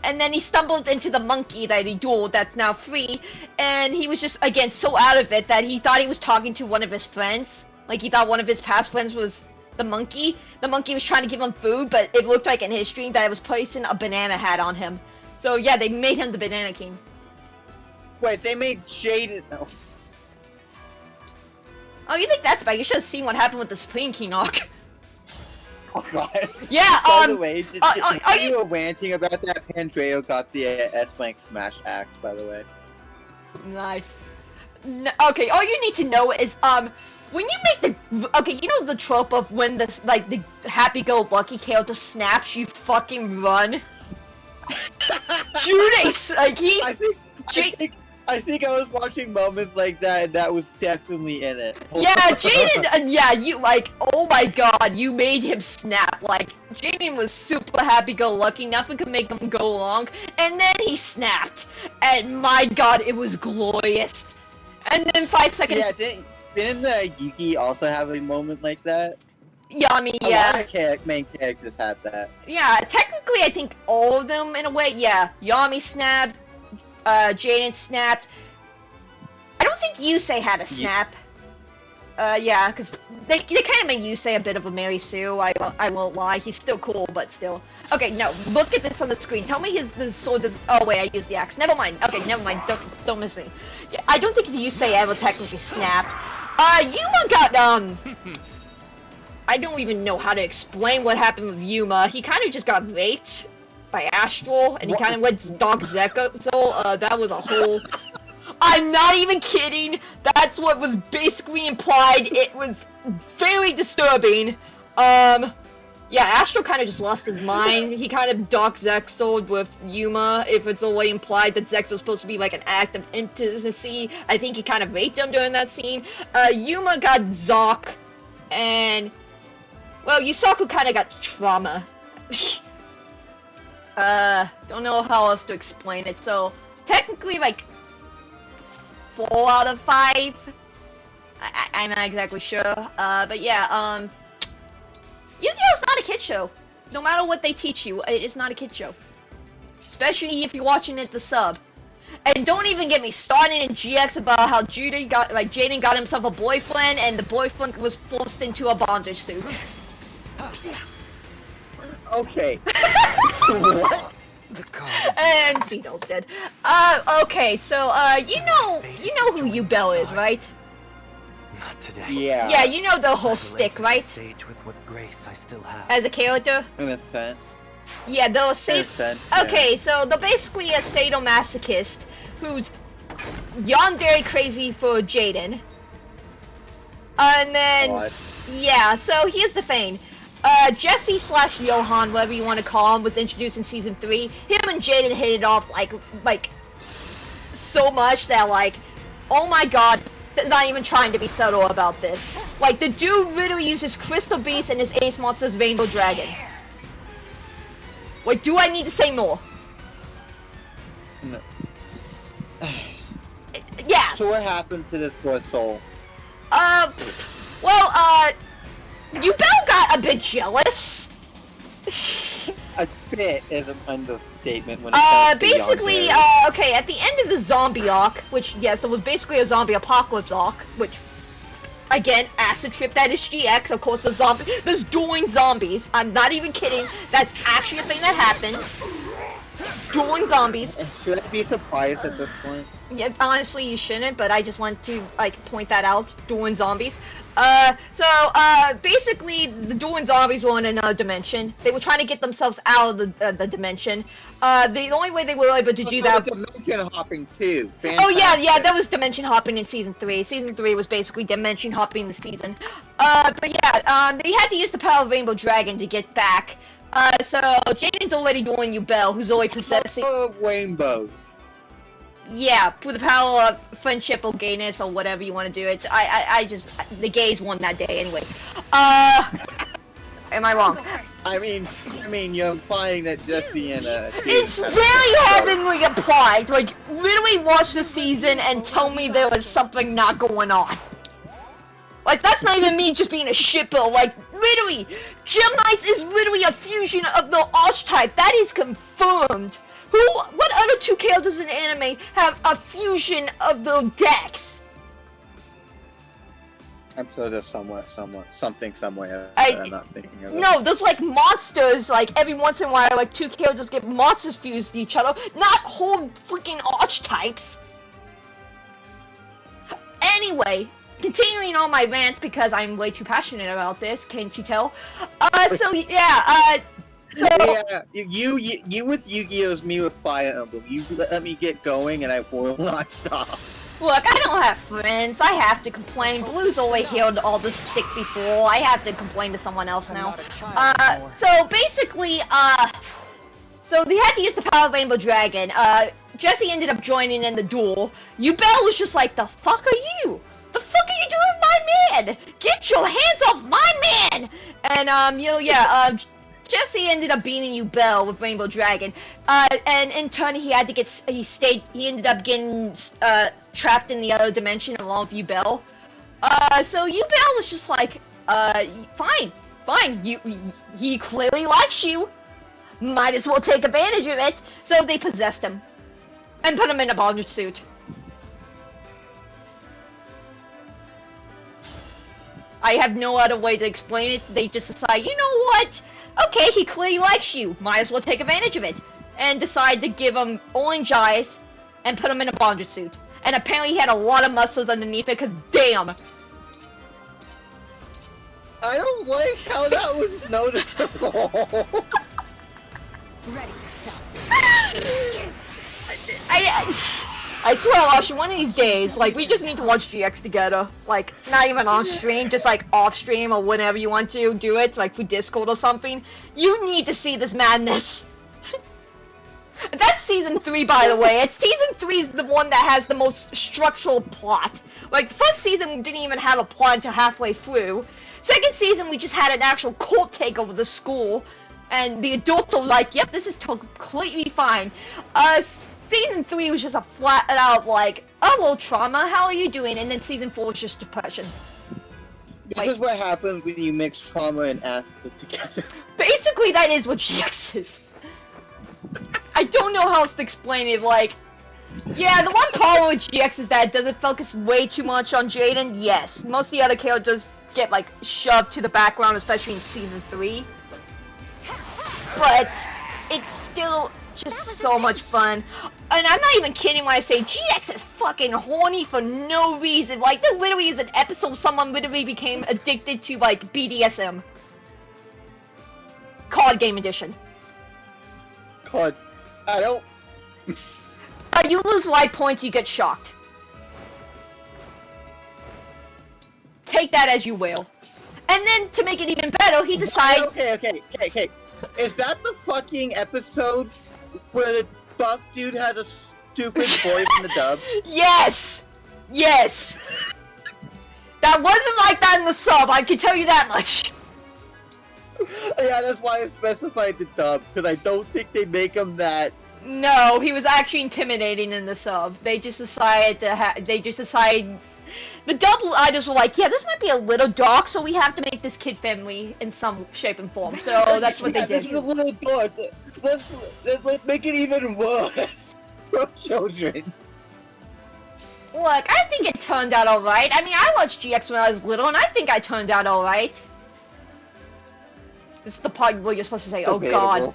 and then he stumbled into the monkey that he dueled that's now free, and he was just again so out of it that he thought he was talking to one of his friends. Like he thought one of his past friends was the monkey. The monkey was trying to give him food, but it looked like in his dream that it was placing a banana hat on him. So yeah, they made him the Banana King. Wait, they made Jaden. Oh, you think that's bad? You should have seen what happened with the Supreme King arc. Oh god. Yeah. By the way, you were ranting about that. Pandreo got the S-Rank Smash axe. By the way. Nice. No, okay, all you need to know is when you make the you know the trope of when the happy-go-lucky character snaps, you fucking run. Judas, like he. I think I was watching moments like that, and that was definitely in it. Yeah, Jaden. Yeah, you like. Oh my god, you made him snap. Like Jaden was super happy-go-lucky. Nothing could make him go wrong, and then he snapped. And my god, it was glorious. And then 5 seconds. Yeah, didn't Yuki also have a moment like that? Yami, A yeah. lot of main characters had that. Yeah, technically I think all of them in a way, yeah. Yami snapped, Jaden snapped. I don't think Yusei had a snap. Yeah, because they kind of made Yusei a bit of a Mary Sue, I won't lie. He's still cool, but still. Okay, no, look at this on the screen. Tell me the sword does... Oh, wait, I used the axe. Never mind. Okay, never mind. Don't miss me. Yeah, I don't think Yusei ever technically snapped. Yuma got, I don't even know how to explain what happened with Yuma. He kind of just got raped by Astral, and he kind of went Dark Zeko. So, that was a whole... I'm not even kidding! That's what was basically implied. It was very disturbing. Yeah, Astral kind of just lost his mind. He kind of Dark Zexo'd with Yuma, if it's always implied that Zexo's supposed to be like an act of intimacy. I think he kind of raped him during that scene. Yuma got Zoc, and... Well, Yusaku kind of got trauma. Don't know how else to explain it, so... Technically, like... 4 out of 5? I'm not exactly sure. But yeah, Yu-Gi-Oh's not a kid show. No matter what they teach you, it is not a kid show. Especially if you're watching it the sub. And don't even get me started in GX about how Jaden got himself a boyfriend, and the boyfriend was forced into a bondage suit. Okay. The And Cito's dead. Okay, so, you know who Yubel is, right? Not today. Yeah. Yeah, you know the whole I stick, relate to right? the stage with what grace I still have. As a character? In a sense. Yeah, they'll say... In a sense, yeah. Okay, so they're basically a sadomasochist who's yandere crazy for Jaden. And then... What? Yeah, so here's the thing. Jesse / Johan, whatever you want to call him, was introduced in Season 3. Him and Jaden hit it off, like, so much that, like, oh my god, they're not even trying to be subtle about this. Like, the dude literally uses Crystal Beast and his Ace Monster's Rainbow Dragon. Wait, do I need to say more? No. Yeah. So what happened to this poor soul? Yubel got a bit jealous. A bit is an understatement when it comes to basically, yandere. okay, at the end of the zombie arc, which, yes, there was basically a zombie apocalypse arc, which, again, acid trip, that is GX, of course, there's dueling zombies, I'm not even kidding, that's actually a thing that happened. Dueling zombies. Should I be surprised at this point? Yeah, honestly, you shouldn't, but I just want to, like, point that out. Dueling zombies. Basically, the dueling zombies were in another dimension. They were trying to get themselves out of the dimension. The only way they were able to do that... Dimension hopping too. Oh, yeah, that was dimension hopping in Season 3. Season 3 was basically dimension hopping the season. But yeah, they had to use the power of Rainbow Dragon to get back. So, Jaden's already doing Yubel, who's already possessing... Rainbows. Yeah, with the power of friendship or gayness or whatever you want to do it. I just... The gays won that day anyway. Am I wrong? I mean, you're implying that Jesse and It's very heavily implied. Like, literally watch the season and tell me there was something not going on. Like, that's not even me just being a shipper. Like, literally, Gem Knights is literally a fusion of the archetype. That is confirmed. What other two characters in anime have a fusion of the decks? I'm sure there's something somewhere that I'm not thinking of. No, there's like monsters, like every once in a while, like two characters get monsters fused to each other, not whole freaking archetypes. Anyway, continuing on my rant because I'm way too passionate about this, can't you tell? So yeah, you with Yu-Gi-Oh's, me with Fire Emblem. You let me get going and I will not stop. Look, I don't have friends. I have to complain. Blue's always healed all the stick before. I have to complain to someone else now. So basically, so they had to use the power of Rainbow Dragon. Jesse ended up joining in the duel. Yubel was just like, the fuck are you? The fuck are you doing, my man? Get your hands off my man! And, Jesse ended up beating Yubel with Rainbow Dragon, and in turn he ended up getting trapped in the other dimension along with Yubel. So Yubel was just like, fine, fine, he clearly likes you. Might as well take advantage of it. So they possessed him. And put him in a bondage suit. I have no other way to explain it. They just decide, you know what? Okay, he clearly likes you. Might as well take advantage of it. And decide to give him orange eyes and put him in a bondage suit. And apparently he had a lot of muscles underneath it, because damn! I don't like how that was noticeable. Ready yourself. I swear, Asha, one of these days, like, we just need to watch GX together. Like, not even on stream, just like off stream or whenever you want to do it, like through Discord or something. You need to see this madness. That's season 3, by the way. It's season 3 is the one that has the most structural plot. Like, the first season we didn't even have a plot until halfway through. Second season we just had an actual cult take over the school. And the adults are like, yep, this is completely fine. Season 3 was just a flat out like, oh well, trauma, how are you doing? And then season 4 was just depression. This is what happens when you mix trauma and acid together. Basically, that is what GX is. I don't know how else to explain it, like... Yeah, the one problem with GX is that it doesn't focus way too much on Jaden, yes. Most of the other characters get, like, shoved to the background, especially in season 3. But, it's still just so much fun. And I'm not even kidding when I say GX is fucking horny for no reason. Like, there literally is an episode someone literally became addicted to, like, BDSM. Card game edition. God, I don't... You lose life points, you get shocked. Take that as you will. And then, to make it even better, he decides... Okay. Is that the fucking episode where the buff dude had a stupid voice in the dub? Yes! Yes! That wasn't like that in the sub, I can tell you that much. Yeah, that's why I specified the dub, because I don't think they make him that. No, he was actually intimidating in the sub. They just decided to the dub idols were like, yeah, this might be a little dark, so we have to make this kid friendly in some shape and form. So that's what they did. This is a little dark. Let's make it even worse for children. Look, I think it turned out alright. I mean, I watched GX when I was little, and I think I turned out alright. This is the part where you're supposed to say, oh god.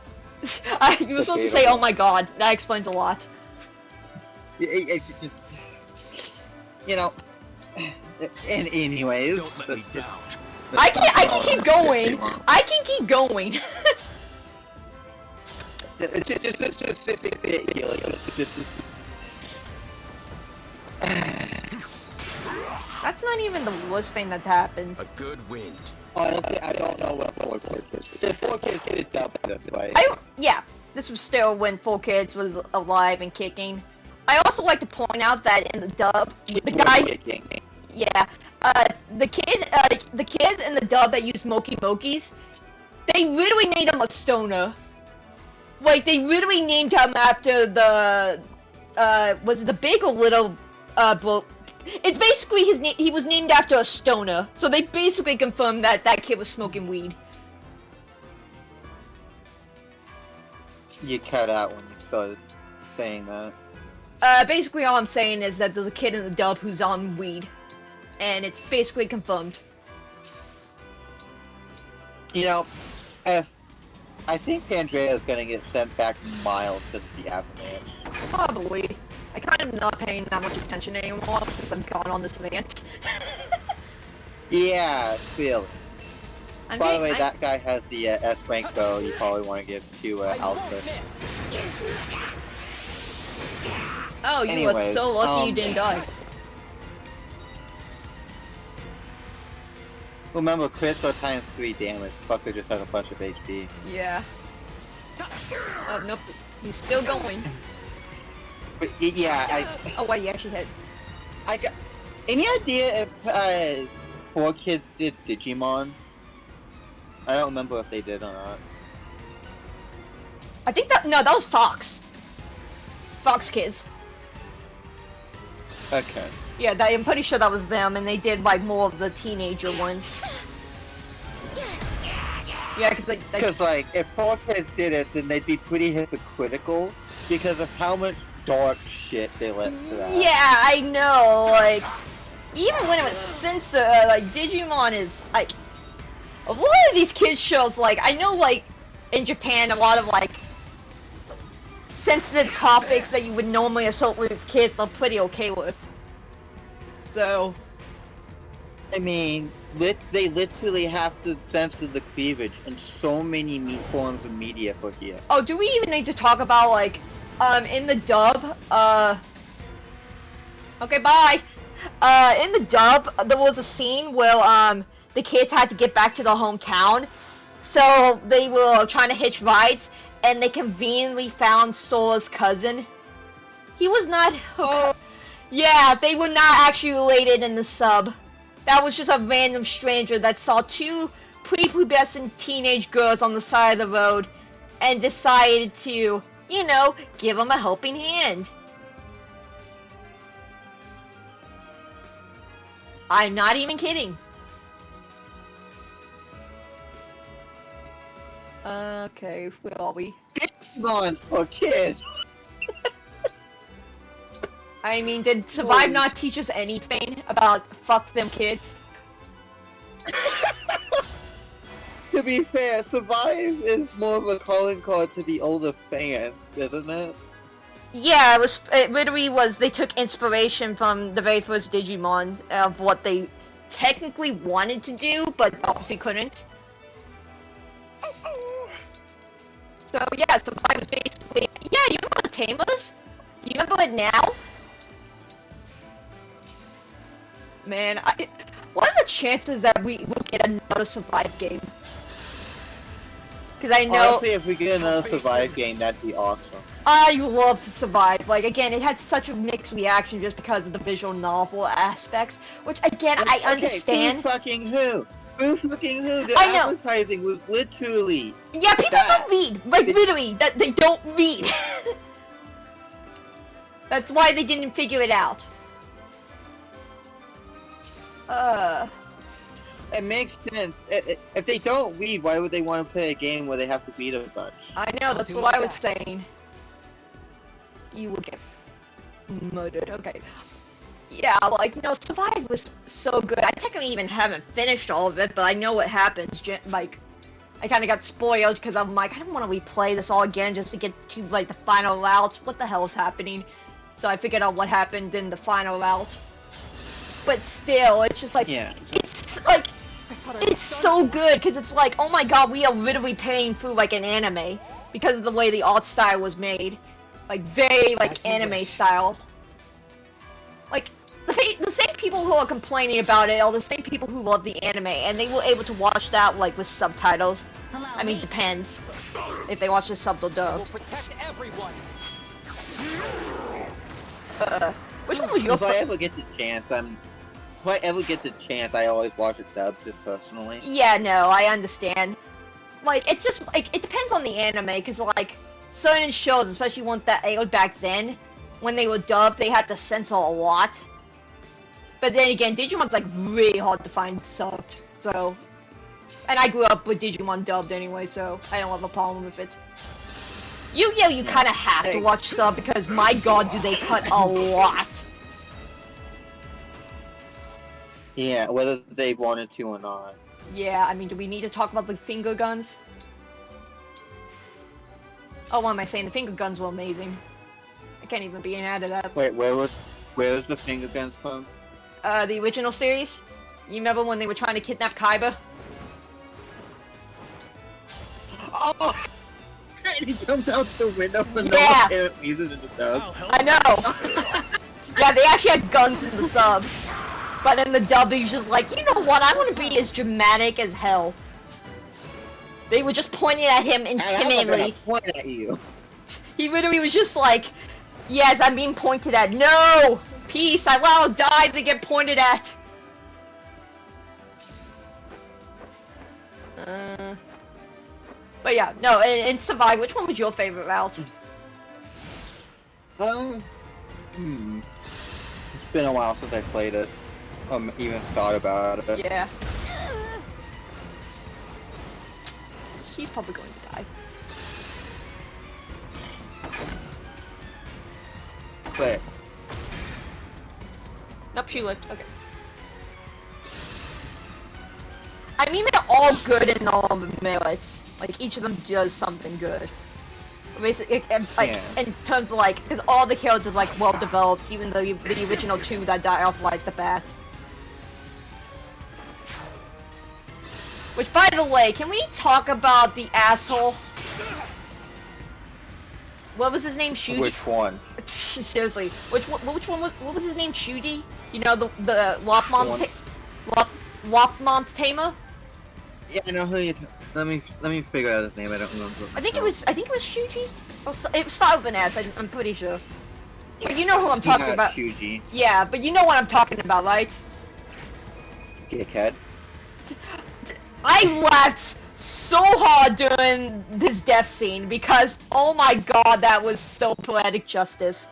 You were supposed to say, oh my god. That explains a lot. It's just, you know, and anyways. Don't let me down. I can keep going. I can keep going. That's not even the worst thing that happens. A good wind. I don't know what 4Kids is. If 4Kids did it dub this way. Yeah, this was still when 4Kids was alive and kicking. I also like to point out that in the dub, the guy, the kid in the dub that used Moki Mokis, they literally named him a stoner. Like, they literally named him after the, was it the big or little, it's basically his name. He was named after a stoner, so they basically confirmed that that kid was smoking weed. You cut out when you started saying that. Basically all I'm saying is that there's a kid in the dub who's on weed, and it's basically confirmed. You know, if I think Andrea's gonna get sent back miles because of the avalanche. Probably. I kind of not paying that much attention anymore since I've gone on this rant. Yeah, really. By the way, I'm... that guy has the S rank bow you probably want to give to Alpha. Oh, you were so lucky you didn't die. Remember, crits are times 3 damage. Fucker just had a bunch of HP. Yeah. Oh, nope. He's still going. But yeah, Oh, wait, you actually hit. I got... Any idea if 4Kids did Digimon? I don't remember if they did or not. I think that... No, that was Fox. Fox Kids. Okay. Yeah, I'm pretty sure that was them, and they did, like, more of the teenager ones. Yeah, because Because, like, if 4 kids did it, then they'd be pretty hypocritical because of how much dark shit they let to that. yeah, I know. Like, even when it was censored, like Digimon is like a lot of these kids shows. Like, I know, like in Japan, a lot of like sensitive topics that you would normally associate with kids, they're pretty okay with. So. I mean, they literally have to censor the cleavage in so many forms of media for here. Oh, do we even need to talk about, like, in the dub, okay, bye! In the dub, there was a scene where, the kids had to get back to their hometown, so they were trying to hitch rides, and they conveniently found Sora's cousin. He was not... Oh. Yeah, they were not actually related in the sub. That was just a random stranger that saw 2 prepubescent teenage girls on the side of the road and decided to, you know, give them a helping hand. I'm not even kidding. Okay, where are we? Digimon's for kids! I mean, did Survive not teach us anything about fuck them kids? To be fair, Survive is more of a calling card to the older fan, isn't it? Yeah, it literally was, they took inspiration from the very first Digimon of what they technically wanted to do, but obviously couldn't. So yeah, Survive was basically, yeah, you remember the Tamers? You remember it now? Man, what are the chances that we will get another Survive game? Because I know... Honestly, if we get another Survive game, that'd be awesome. I love Survive. Like, again, it had such a mixed reaction just because of the visual novel aspects, which, again, I understand. Who fucking who? Who fucking who? The I know. advertising was literally... Yeah, people don't read. Like, literally, that they don't read. That's why they didn't figure it out. It makes sense. If they don't read, why would they want to play a game where they have to read a bunch? I know, that's what I was saying. You will get murdered. Okay. Yeah, like, no, Survive was so good. I technically even haven't finished all of it, but I know what happens. Like, I kind of got spoiled because I'm like, I don't want to replay this all again just to get to, like, the final route. What the hell is happening? So I figured out what happened in the final route. But still, it's just like, yeah. It's like, it's so good, because it's like, oh my god, we are literally paying through like an anime, because of the way the art style was made. Like, very, like, anime style. Like, the same people who are complaining about it are the same people who love the anime, and they were able to watch that, like, with subtitles. I mean, depends. If they watch the sub or dub. We'll protect everyone. Which one was your If I ever get the chance, I always watch it dubbed, just personally. Yeah, no, I understand. Like, it's just, like, it depends on the anime, because, like, certain shows, especially ones that aired back then, when they were dubbed, they had to censor a lot. But then again, Digimon's, like, really hard to find subbed, so... And I grew up with Digimon dubbed anyway, so I don't have a problem with it. Yu-Gi-Oh! You kinda have to watch sub, because my god, do they cut a lot. Yeah, whether they wanted to or not. Yeah, I mean, do we need to talk about the finger guns? Oh, what am I saying? The finger guns were amazing. I can't even be mad at that. Wait, where was the finger guns from? The original series? You remember when they were trying to kidnap Kaiba? Oh! And he jumped out the window for no apparent reason in the dub. I know! Yeah, they actually had guns in the sub. But in the dub, he's just like, you know what, I want to be as dramatic as hell. They were just pointing at him intimidatingly. Point at you. He literally was just like, yes, I'm being pointed at. No! Peace, I will die to get pointed at. But yeah, no, in Survive, which one was your favorite route? It's been a while since I played it. Even thought about it. Yeah. He's probably going to die. But Nope, she lived. Okay. I mean, they're all good in all merits. Like, each of them does something good. Basically, in terms of, like, because all the characters, like, well-developed, even though the original two that die off, like, the bat. Which, by the way, can we talk about the asshole? What was his name? Shuji? which one? Seriously, which one was, what was his name? Shuji? You know, the Lopmon's tamer? Yeah, I know who you. Let me figure out his name. I don't remember. I think it was Shuji. It started with an S. I'm pretty sure. But you know who I'm talking about. Shuji. Yeah, but you know what I'm talking about, right? Dickhead. I laughed so hard during this death scene because, oh my god, that was so poetic justice.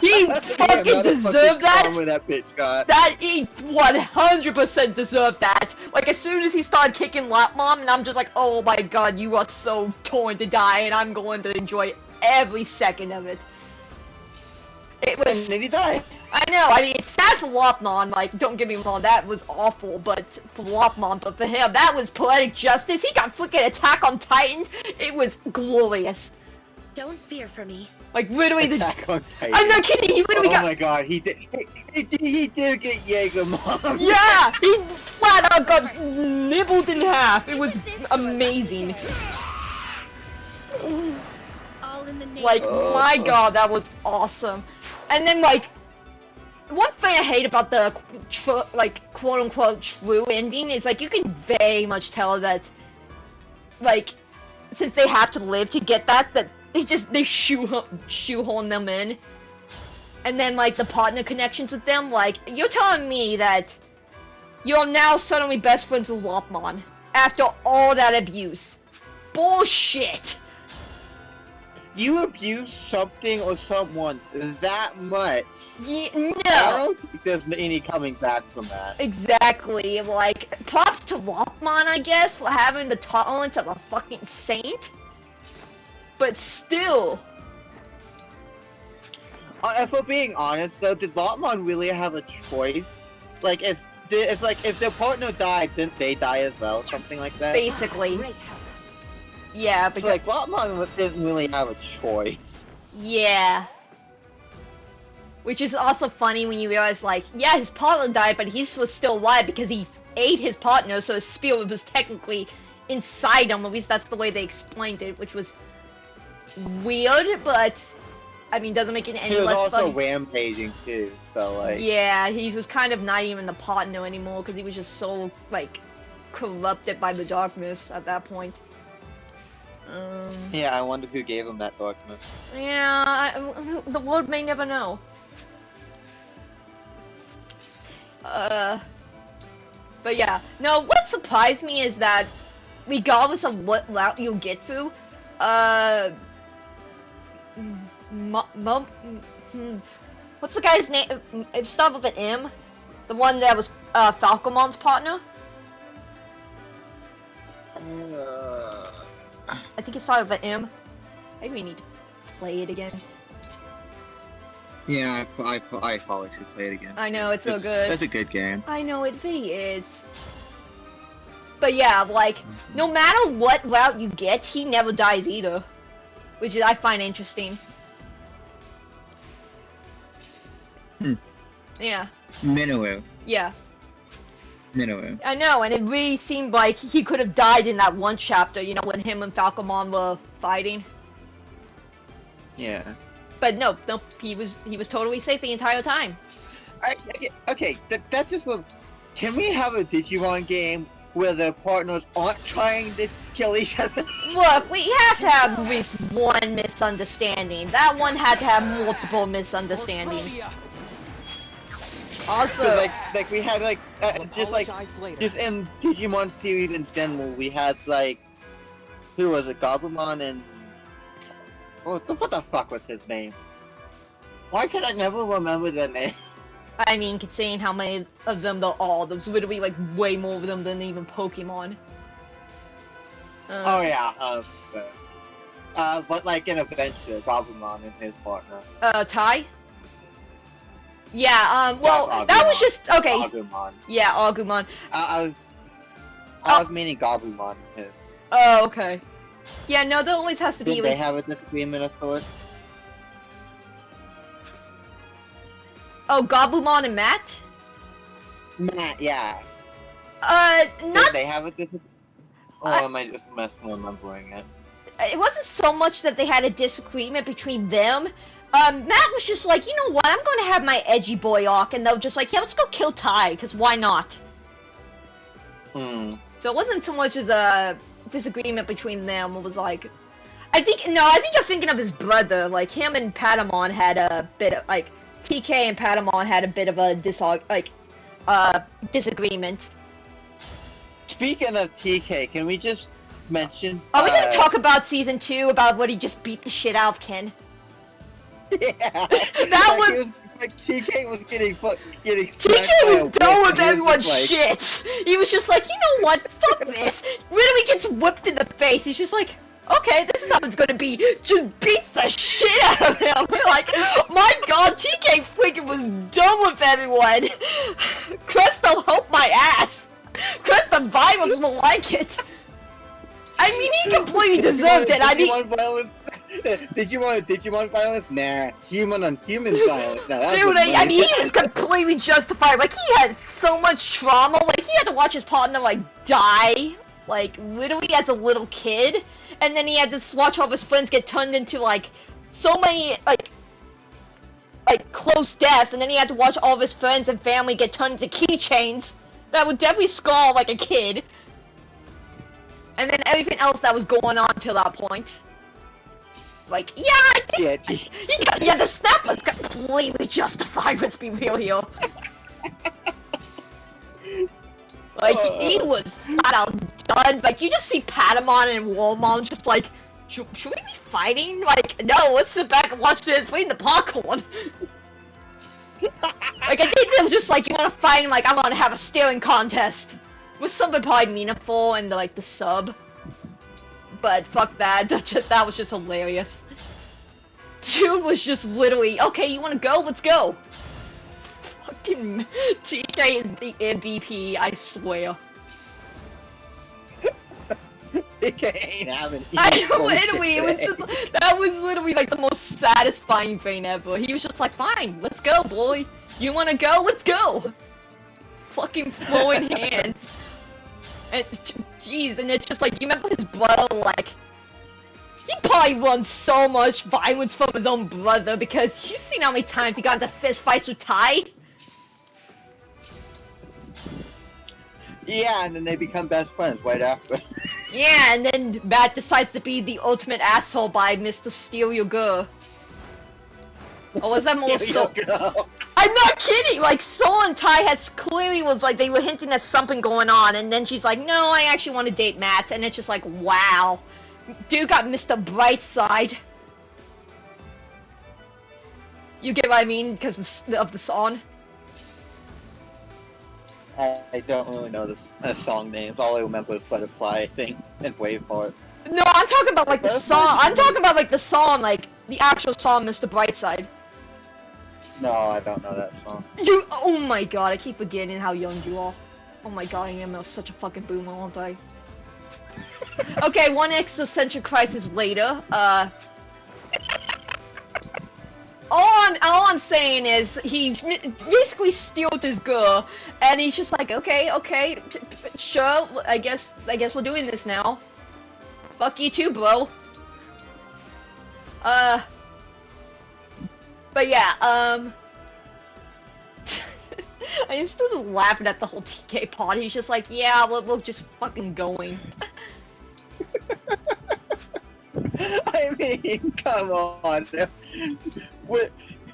He fucking deserved that. That bitch got. That he 100% deserved that. Like, as soon as he started kicking Lapmom, and I'm just like, oh my god, you are so torn to die, and I'm going to enjoy every second of it. It was. And then he died. I know. I mean, it's sad for Lopmon. Like, don't get me wrong, that was awful. But for Lopmon, but for him, that was poetic justice. He got freaking Attack on Titan. It was glorious. Don't fear for me. Like, literally, Attack on Titan. I'm not kidding. He literally got. Oh my god, he did. He did get Jaeger Mom. Yeah, he flat out got nibbled in half. It was amazing. All in the name. Like, my god, that was awesome. And then, like, one thing I hate about the, like, quote-unquote true ending is, like, you can very much tell that, like, since they have to live to get that they shoehorn them in. And then, like, the partner connections with them, like, you're telling me that you're now suddenly best friends with Lopmon after all that abuse. Bullshit! You abuse something or someone that much. No! I don't think there's any coming back from that. Exactly. Like, props to Lopmon, I guess, for having the tolerance of a fucking saint. But still. If we're being honest, though, did Lopmon really have a choice? Like, if their partner died, didn't they die as well? Something like that? Basically. Yeah, because... So, like, Lopmon didn't really have a choice. Yeah. Which is also funny when you realize, like, yeah, his partner died, but he was still alive because he ate his partner, so his spirit was technically inside him. At least that's the way they explained it, which was weird, but, I mean, doesn't make it any less funny. He was also rampaging, too, so, like... Yeah, he was kind of not even the partner anymore, because he was just so, like, corrupted by the darkness at that point. Yeah, I wonder who gave him that darkness. Yeah, the Lord may never know. But yeah. No, what surprised me is that, regardless of what route you'll get through, what's the guy's name? It started with an M? The one that was, Falcomon's partner? I think it started with an M. Maybe we need to play it again. Yeah, I probably should play it again. I know, it's so good. That's a good game. I know, it really is. But yeah, like, no matter what route you get, he never dies either. Which I find interesting. Yeah. Minoru. Yeah. Minoru. I know, and it really seemed like he could have died in that one chapter, you know, when him and Falcomon were fighting. Yeah. But no, he was totally safe the entire time. Okay, that's just what... Can we have a Digimon game where the partners aren't trying to kill each other? Look, we have to have at least one misunderstanding. That one had to have multiple misunderstandings. Also, like we had just in Digimon series in general, we had like, who was it, Gabumon and what the fuck was his name? Why can I never remember their name? I mean, considering how many of them there are, there's literally like way more of them than even Pokemon. Oh yeah, 100%. But like an adventure, Goblimon and his partner. Tai? Yeah, well, that was just, okay. Agumon. Yeah, Agumon. I was meaning Goblimon and his. Oh, okay. Yeah, no, there always has to be. Did they have a disagreement of sorts? Oh, Goblimon and Matt? Matt, yeah. Not. Did they have a disagreement? Or am I just remembering it? It wasn't so much that they had a disagreement between them. Matt was just like, you know what, I'm gonna have my edgy boy arc, and they're just like, yeah, let's go kill Tai, because why not? Hmm. So it wasn't so much as a disagreement between them, it was like... I think you're thinking of his brother, like, him and Patamon had a bit of, like, TK and Patamon had a bit of a disagreement. Speaking of TK, can we just mention... Are we gonna talk about Season 2, about what he just beat the shit out of Ken? Yeah! That was... Like, TK was getting TK was done with everyone's shit! He was just like, you know what, fuck this! Literally gets whipped in the face, he's just like, okay, this is how it's gonna be. Just beats the shit out of him! We're like, my god, TK freaking was done with everyone! Crystal, help my ass! Crystal Violence will like it! I mean, he completely deserved it, I mean... Did you want violence? Nah. Human on human violence. No, dude, I mean, he was completely justified. Like, he had so much trauma. Like, he had to watch his partner, like, die. Like, literally as a little kid. And then he had to watch all of his friends get turned into, like, so many, like, close deaths. And then he had to watch all of his friends and family get turned into keychains. That would definitely scar, like, a kid. And then everything else that was going on till that point. Like, yeah, the snap was completely justified, let's be real here. Like, he was flat out done. Like, you just see Patamon and Warmon just like, should we be fighting? Like, no, let's sit back and watch this, playing the popcorn. Like, I think they were just like, you wanna fight? Like, I'm gonna have a staring contest. With something probably meaningful in the, like, the sub. But fuck that, that was just hilarious. Dude was just literally, okay, you wanna go? Let's go! Fucking TK is the MVP, I swear. TK ain't having that was literally like the most satisfying thing ever. He was just like, fine, let's go, boy. You wanna go? Let's go! Fucking throwing hands. And, jeez, and it's just like, you remember his brother, like, he probably runs so much violence from his own brother, because you've seen how many times he got into fist fights with Tai? Yeah, and then they become best friends right after. Yeah, and then Matt decides to be the ultimate asshole by Mr. Steal Your Girl. Or was that more so? I'm not kidding! Like, Soul and Tai had clearly was like, they were hinting at something going on, and then she's like, no, I actually want to date Matt, and it's just like, wow. Dude got Mr. Brightside. You get what I mean? Because of the song? I don't really know the song names. All I remember is Butterfly, I think, and Braveheart. No, I'm talking about, like, the song. I'm talking about, like, the song, like, the actual song, Mr. Brightside. No, I don't know that song. Oh my god, I keep forgetting how young you are. Oh my god, I am such a fucking boomer, aren't I? Okay, one existential crisis later, all I'm saying is, he basically stealed his girl, and he's just like, okay, sure, I guess we're doing this now. Fuck you too, bro. But yeah, I'm still just laughing at the whole TK pod. He's just like, yeah, we're just fucking going. I mean, come on.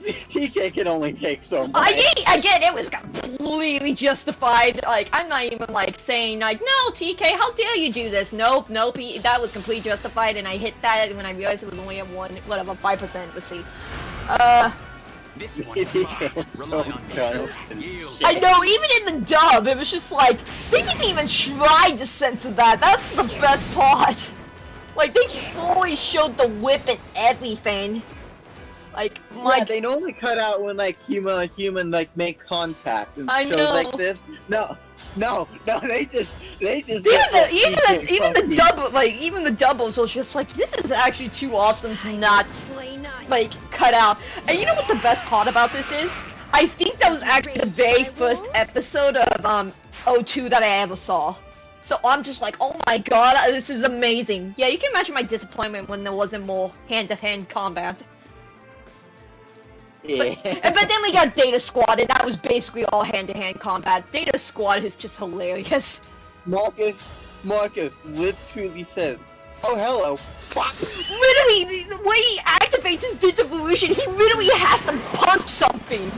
TK can only take so much. Again, it was completely justified. Like, I'm not even, like, saying, like, no, TK, how dare you do this? Nope, that was completely justified, and I hit that when I realized it was only at 5%, let's see. This He one's mine. was so Rely on me. dumb and Yield. shit. I know, even in the dub, it was just like, they didn't even try to censor that. That's the best part. Like, they fully showed the whip and everything. Like, Yeah, they normally cut out when like human like make contact and I shows know. like this. No, they just Even get that the double, like, even the doubles was just like, this is actually too awesome to not, Play nice. like, cut out. And you know what the best part about this is? I think that was actually the very first episode of, O2 that I ever saw. So I'm just like, oh my god, this is amazing. Yeah, you can imagine my disappointment when there wasn't more hand-to-hand combat. Yeah. But then we got Data Squad, and that was basically all hand-to-hand combat. Data Squad is just hilarious. Marcus literally says, "Oh hello." Literally, the way he activates his Digivolution, he literally has to punch something.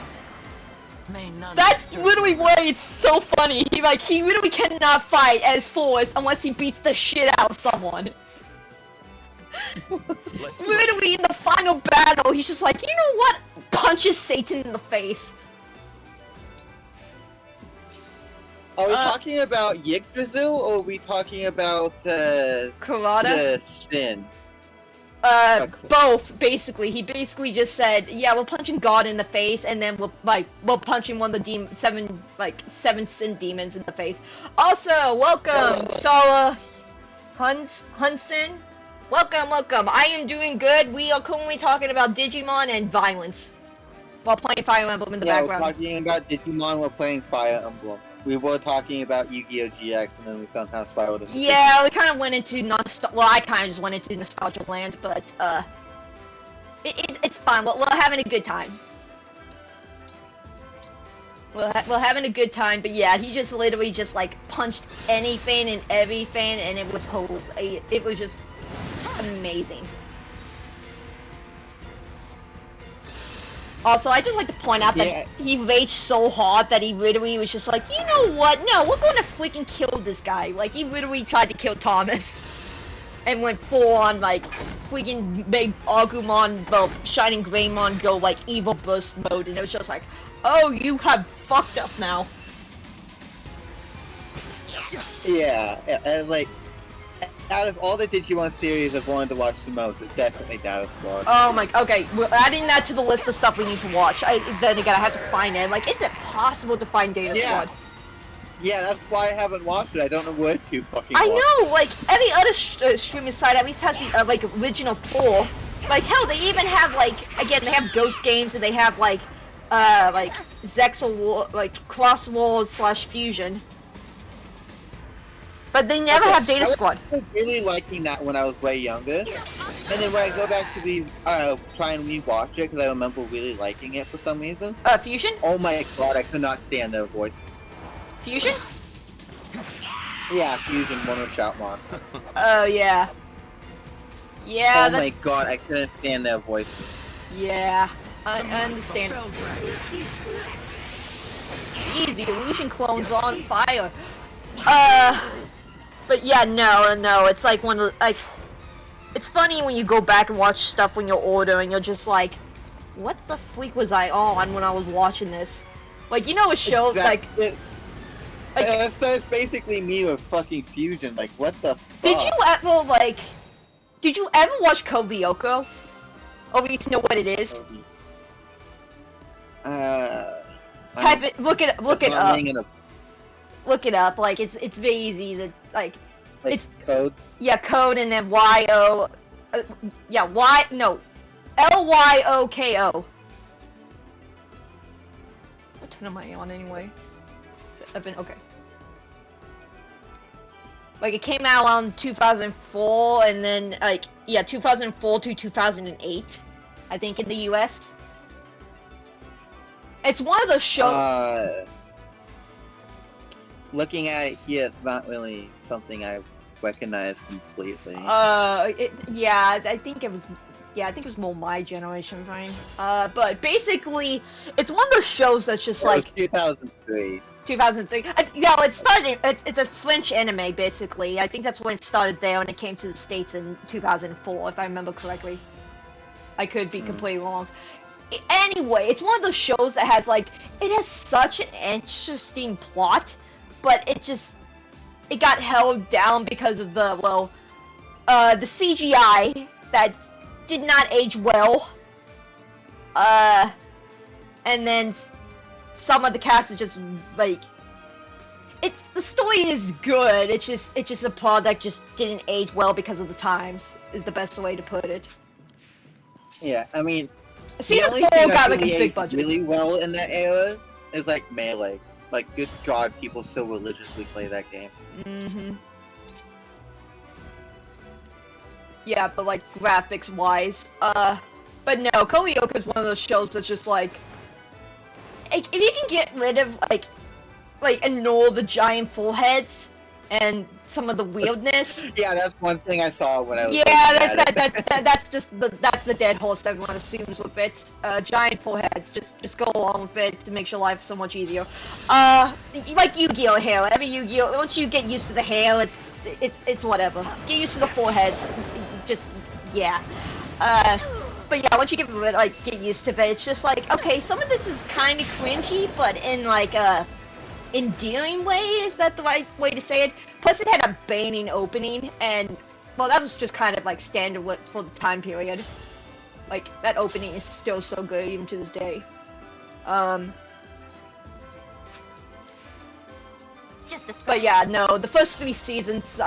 May none That's disturb literally you. why it's so funny. He literally cannot fight as Force unless he beats the shit out of someone. Let's Literally in the final battle, he's just like, you know what? Punches Satan in the face. Are we talking about Yggdrasil or are we talking about Karada? the Sin? Both, basically. He basically just said, yeah, we're punching God in the face, and then we're punching one of the seven sin demons in the face. Also, welcome, Sala Hunsen. Welcome. I am doing good. We are currently talking about Digimon and violence while playing Fire Emblem in the background. We're talking about Digimon, we're playing Fire Emblem. We were talking about Yu-Gi-Oh! GX, and then we somehow spiraled into Yeah, we kind of went into I kind of just went into nostalgia land, but it's fine. We're having a good time. We're having a good time, but yeah, he just literally just like punched anything and everything, and it was just amazing. Also, I just like to point out that he raged so hard that he literally was just like, you know what? No, we're gonna freaking kill this guy. Like, he literally tried to kill Thomas. And went full on, like, freaking made Agumon, well, Shining Greymon go, like, evil burst mode. And it was just like, oh, you have fucked up now. Yeah, and like, out of all the Digimon series I've wanted to watch the most, it's definitely Data Squad. Oh my, okay, we're adding that to the list of stuff we need to watch. Then again, I have to find it. Like, is it possible to find Data Squad? Yeah, that's why I haven't watched it. I don't know where to fucking I watch know, like, every other streaming site at least has the, like, original 4. Like, hell, they even have, like, again, they have Ghost Games, and they have, like Zexal War, like, Cross Wars / Fusion. But they never have Data Squad. I was really liking that when I was way younger. And then when I go back to try and rewatch it, because I remember really liking it for some reason. Fusion? Oh my god, I could not stand their voices. Fusion? Yeah, Fusion, Mono Shoutmon. Oh, yeah. Yeah, oh my god, I couldn't stand their voices. Yeah, I understand. Jeez, the illusion clone's on fire. But yeah, no, it's like one of the, like, it's funny when you go back and watch stuff when you're older and you're just like, what the freak was I on when I was watching this? Like, you know, a show like that's basically me with fucking Fusion. Like, what the fuck? Did you ever watch Code Lyoko? Or you to know what it is? Type it. Look it up. Look it up. Like, it's very easy to like it's code. Yeah, code and then Lyoko. What turn am I on anyway? I've been okay. Like, it came out on 2004, and then, like, yeah, 2004 to 2008, I think, in the US. It's one of those shows... looking at it here, it's not really something I recognize completely. Yeah, I think it was more my generation, Brian. But basically, it's one of those shows that's just like... It was 2003. 2003. Yeah, it started. It's a French anime, basically. I think that's when it started there, and it came to the States in 2004, if I remember correctly. I could be completely wrong. Anyway, it's one of those shows that has like it has such an interesting plot, but it got held down because of the CGI that did not age well. And then some of the cast is just like the story is good. It's just a plot that just didn't age well because of the times. Is the best way to put it. Yeah, I mean, Season the 4 only thing got that like a really big aged budget. really well in that era is like Melee. Like, good God, people still religiously play that game. Mm-hmm. Yeah, but like graphics wise, but no, Koyoka is one of those shows that's just like if you can get rid of like annul the giant full heads and some of the weirdness. Yeah, that's one thing I saw when I was. Yeah, that's the dead horse everyone assumes with it. Giant full heads, just go along with it to make your life so much easier. Like Yu-Gi-Oh hair. Every Yu-Gi-Oh, once you get used to the hair, it's whatever. Get used to the foreheads. Just yeah. But yeah, once you get used to it, it's just like okay, some of this is kind of cringy, but in like a endearing way, is that the right way to say it? Plus it had a banging opening, and well, that was just kind of like standard for the time period. Like that opening is still so good even to this day. But yeah, no, the first 3 seasons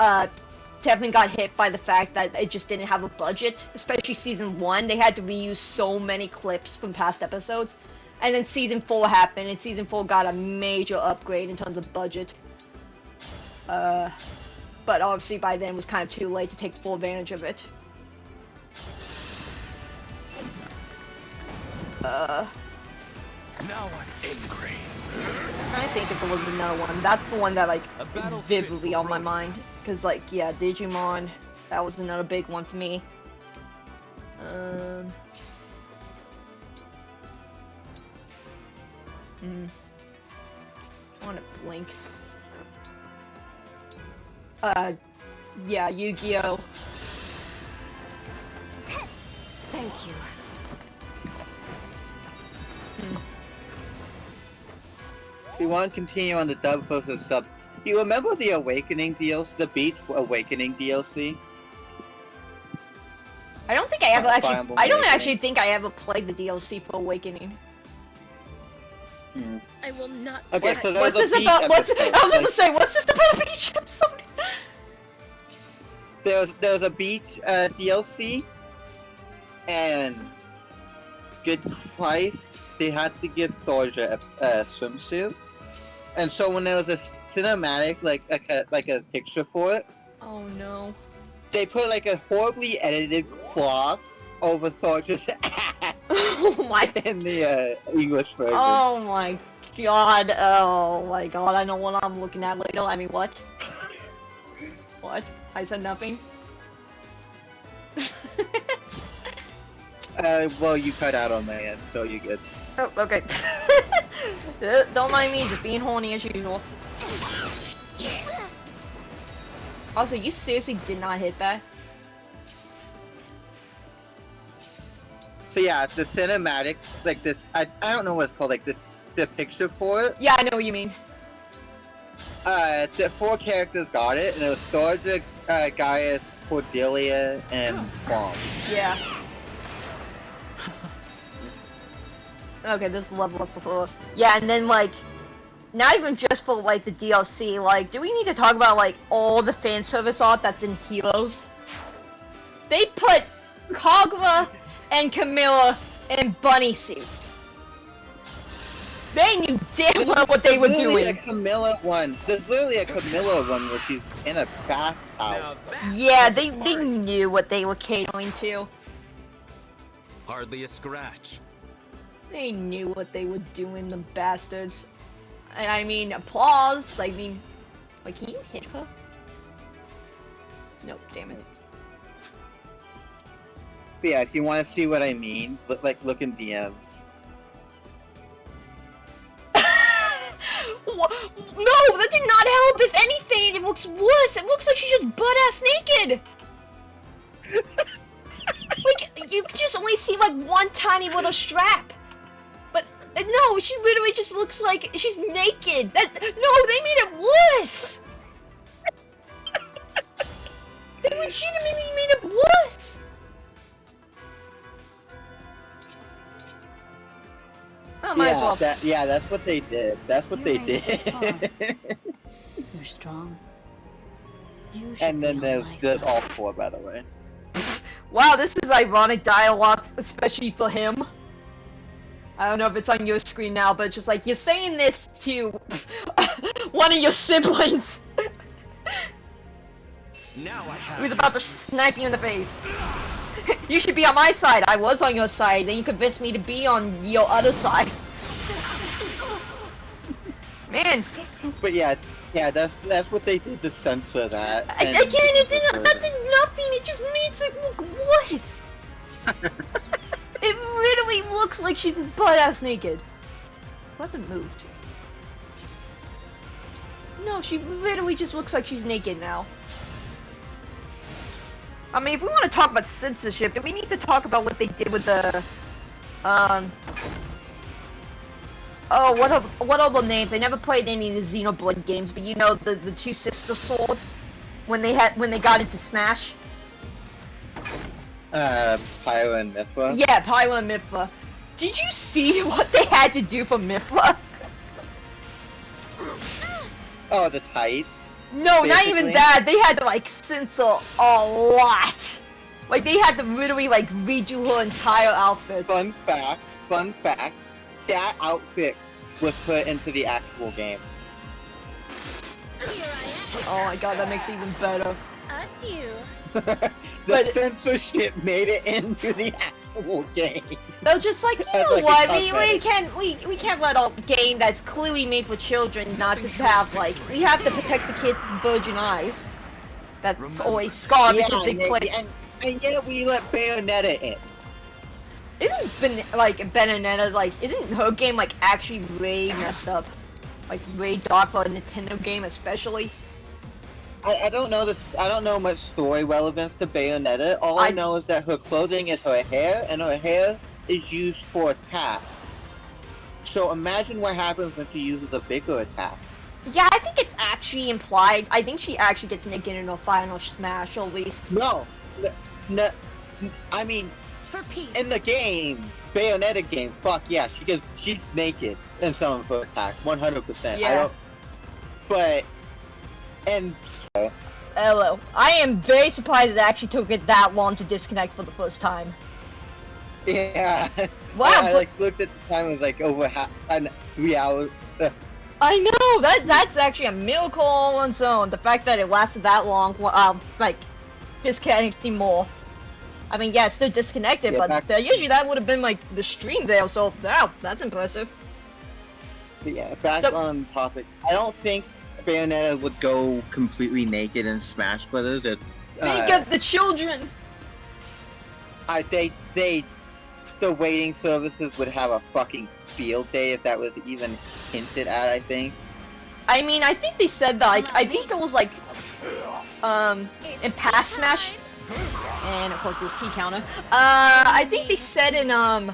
definitely got hit by the fact that it just didn't have a budget. Especially season 1, they had to reuse so many clips from past episodes. And then season 4 happened, and season 4 got a major upgrade in terms of budget. But obviously by then it was kind of too late to take full advantage of it. Now I'm angry. I'm trying to think if there was another one. That's the one that like is vividly on my mind. Cause like yeah, Digimon, that was another big one for me. I wanna blink. Yeah, Yu-Gi-Oh! Thank you. If you want to continue on the dub versus sub, you remember the Awakening DLC, the Beach Awakening DLC? I don't think I ever Fire actually. Emblem I don't Awakening. actually think I ever played the DLC for Awakening. I will not. Okay, so there What's was a this beach about? episode. I was going to say, what's this about a beach episode? There was a beach DLC, and good price. They had to give Thorja a swimsuit, and so when there was a cinematic, like a picture for it, Oh no. they put like a horribly edited cloth over Thorja's ass Oh my. in the English version. Oh my god. Oh my god. I know what I'm looking at later. I mean, what? What? I said nothing. Well, you cut out on my end, so you're good. Oh, okay. Don't mind me, just being horny as usual. Also, you seriously did not hit that? So yeah, the cinematic, like this, I don't know what it's called, like the picture for it. Yeah, I know what you mean. The 4 characters got it, and it was Thorja, Gaius, Cordelia, and Quam. Yeah. Okay, this level up before. Yeah, and then like, not even just for like the DLC. Like, do we need to talk about like all the fan service art that's in Heroes? They put Kagura and Camilla in bunny suits. They knew damn well what they were doing. There's literally a Camilla one where she's in a bath towel. Yeah, they knew what they were catering to. Hardly a scratch. They knew what they were doing, the bastards. And I mean, applause. I mean, like, can you hit her? Nope, damn it. But yeah, if you want to see what I mean, look in DMs. No, that did not help. If anything, it looks worse. It looks like she's just butt-ass naked. Like, you can just only see like one tiny little strap. But no, she literally just looks like she's naked. No, they made it worse. They legitimately made it worse. Oh, might as well. That's what they did. That's what they did. You're strong. You should And then be on my there's side. all 4, by the way. Wow, this is ironic dialogue, especially for him. I don't know if it's on your screen now, but it's just like, you're saying this to one of your siblings. Now I have Who's about to snipe you in the face. You should be on my side. I was on your side, and you convinced me to be on your other side. Man. But yeah, that's what they did to censor that. Again, it did nothing. It just makes it look worse. It literally looks like she's butt-ass naked. Wasn't moved. No, she literally just looks like she's naked now. I mean, if we want to talk about censorship, then we need to talk about what they did with the, oh, what are the names? I never played any of the Xenoblade games, but you know the 2 sister swords when they got into Smash. Pyro and Mithra. Yeah, Pyro and Mithra. Did you see what they had to do for Mithra? Oh, the tights. No, not even Basically. that. They had to like censor a lot. Like they had to literally like redo her entire outfit. Fun fact, that outfit was put into the actual game. Oh my god, that makes it even better. Adieu. The But- censorship made it into the actual game. They're just like, you That's know like a what? cosmetic. We can't let a game that's clearly made for children not to have like, we have to protect the kids' virgin eyes. That's always scarred because they and, play. and yet we let Bayonetta in. Isn't Benedetta like? Isn't her game like actually way messed up? Like way dark for a Nintendo game, especially. I don't know this. I don't know much story relevance to Bayonetta. All I know is that her clothing is her hair, and her hair is used for attacks. So imagine what happens when she uses a bigger attack. Yeah, I think it's actually implied. I think she actually gets naked in a final Smash, at least. No, I mean, For peace. in the games, Bayonetta games, fuck yeah, she's naked in some of her attacks, 100%. Yeah. But, and Hello. I am very surprised it actually took it that long to disconnect for the first time. yeah, Wow, I but- like looked at the time. It was like over 3 hours. I know that's actually a miracle on its own. The fact that it lasted that long, like disconnecting more. I mean, yeah, it's still disconnected, Yeah, but usually that would have been like the stream there. So wow, that's impressive. Yeah, back So- on topic. I don't think Bayonetta would go completely naked in Smash Brothers. Think of the children. The waiting services would have a fucking field day if that was even hinted at. I think. I mean, I think they said that. Like, I think it was like, in past Smash, and of course there's key counter. I think they said in an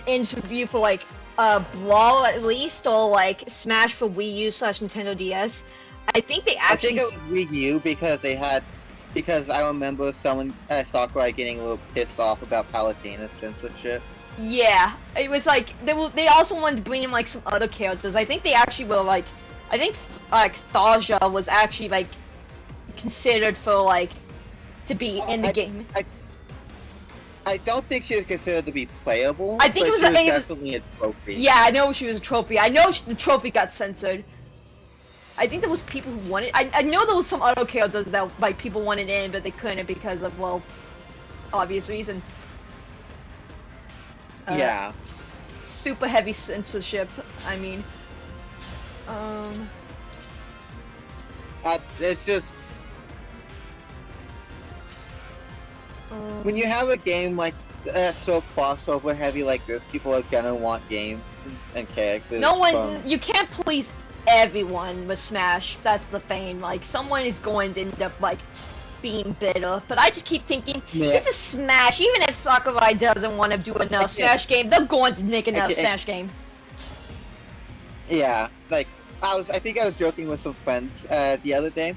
interview for like Brawl at least, or like Smash for Wii U / Nintendo DS. I think they actually. I think it was Wii U because I remember I saw Sakurai getting a little pissed off about Palutena censorship. Yeah, it was like they also wanted to bring in like some other characters. I think they actually were like, I think like Thaja was actually like considered for like to be in the game. I don't think she was considered to be playable. I think but it was she was it was- definitely a trophy. Yeah, I know she was a trophy. I know the trophy got censored. I think there was people who wanted. I know there was some other characters that like people wanted in, but they couldn't because of well, obvious reasons. Yeah. Super heavy censorship. I mean, It's just when you have a game like so crossover heavy like this, people are gonna want games and characters. no one. You can't please everyone with Smash. That's the thing. Like someone is going to end up like being bitter, but I just keep thinking, Yeah. this is Smash. Even if Sakurai doesn't want to do another Smash game, they're going to make another Smash game. Yeah, like I think I was joking with some friends the other day.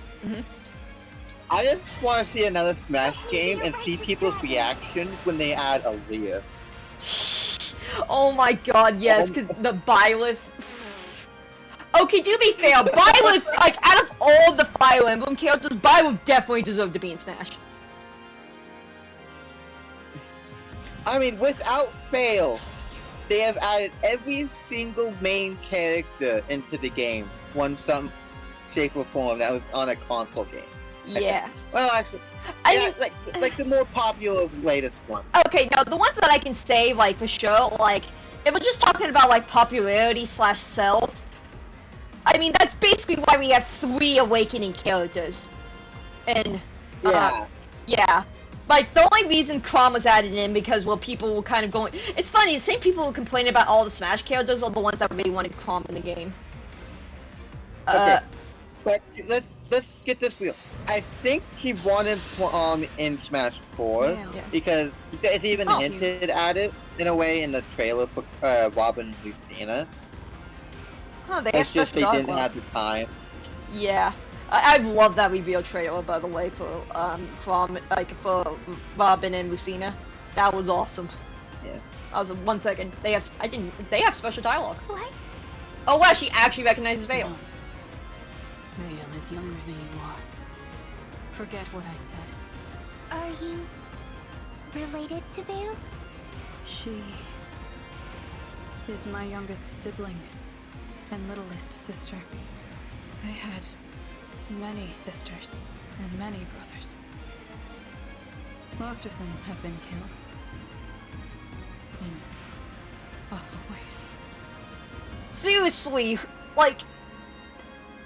I just want to see another Smash game and see people's reaction when they add Aaliyah. Oh my god, yes, because the Byleth. Okay, to be fair, Byleth, like, out of all the Fire Emblem characters, Byleth definitely deserved to be in Smash. I mean, without fail, they have added every single main character into the game, one some shape or form that was on a console game. Yeah. Well, actually, I yeah, mean, like the more popular latest one. Okay, now the ones that I can say, like, for sure, like, if we're just talking about, like, popularity / sales, I mean, that's basically why we have 3 Awakening characters. And, yeah. Like, the only reason Chrom was added in because, well, people were kind of going... It's funny, the same people who complain about all the Smash characters are the ones that really wanted Chrom in the game. Okay, but let's get this real. I think he wanted in Smash 4 because it's even hinted at it in a way in the trailer for Robin and Lucina. Huh, they it's just they didn't have the time. Yeah. I love that reveal trailer, by the way, for for Robin and Lucina. That was awesome. Yeah. I was 1 second. They have special dialogue. What? Oh wow, she actually recognizes Vale. Vale is younger than you are. Forget what I said. Are you related to Vale? She is my youngest sibling and littlest sister. I had many sisters and many brothers. Most of them have been killed in awful ways. Seriously, like,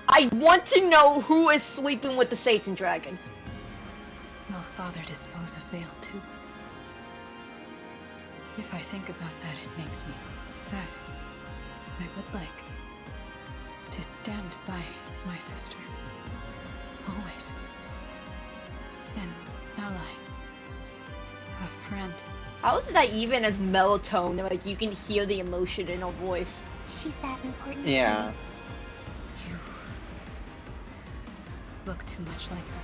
I want to know who is sleeping with the Satan Dragon. Will Father dispose of Vale too? If I think about that, it makes me sad. I would like to stand by my sister. Always. An ally. A friend. How is that even as mellow tone? Like, you can hear the emotion in her voice. She's that important. Yeah. You look too much like her.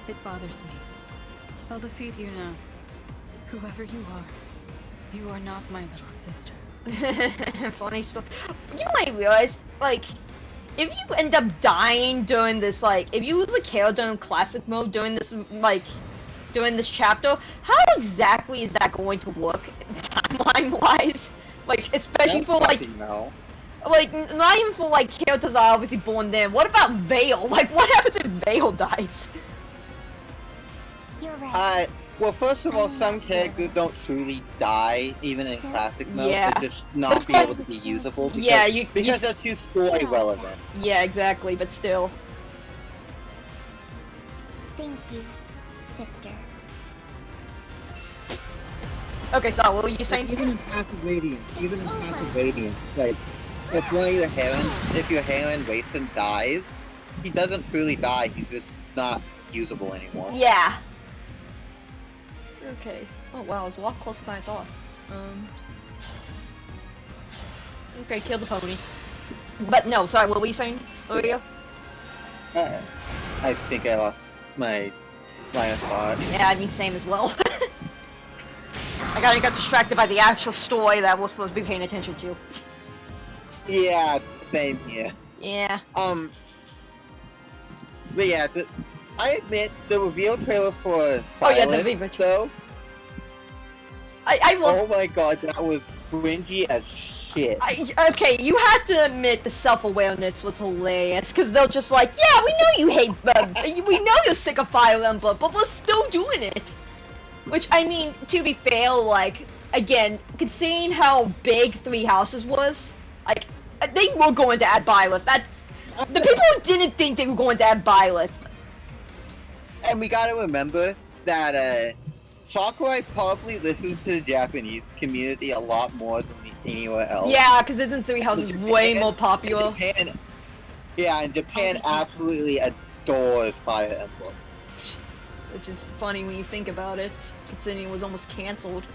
It bothers me. I'll defeat you now. Whoever you are not my little sister. Funny stuff. You know what I realized? Like, if you end up dying during this, like, if you lose a character in classic mode during this, like, during this chapter, how exactly is that going to work timeline-wise? Like, especially for, like, like, not even for, like, characters that are obviously born then. What about Vale? Like, what happens if Vale dies? You're right. Well, first of all, some characters don't truly die, even in classic mode. Yeah. They just not be able to be usable because, because they're too story relevant. Yeah, exactly, but still. Thank you, sister. Okay, so what were you saying? Even in Passive Radiant, like, if one of your Heron wastes and dies, he doesn't truly die, he's just not usable anymore. Yeah. Okay. Oh wow, it's a lot closer than I thought. Okay, kill the pony. But no, sorry, what were you saying earlier? I think I lost my line of thought. Yeah, I mean, same as well. I got distracted by the actual story that we're supposed to be paying attention to. Yeah, same here. Yeah. But yeah, I admit the reveal trailer for Violet, though. I love. Oh my god, that was cringy as shit. Okay, you have to admit the self-awareness was hilarious, because they're just like, yeah, we know you hate, we know you're sick of Fire Emblem, but we're still doing it. Which, I mean, to be fair, like, again, considering how big Three Houses was, like, they were going to add Byleth. That's the people who didn't think they were going to add Byleth. And we gotta remember that, Sakurai probably listens to the Japanese community a lot more than anywhere else. Yeah, because isn't Three Houses way more popular? And Japan absolutely adores Fire Emblem. which is funny when you think about it, considering it was almost cancelled.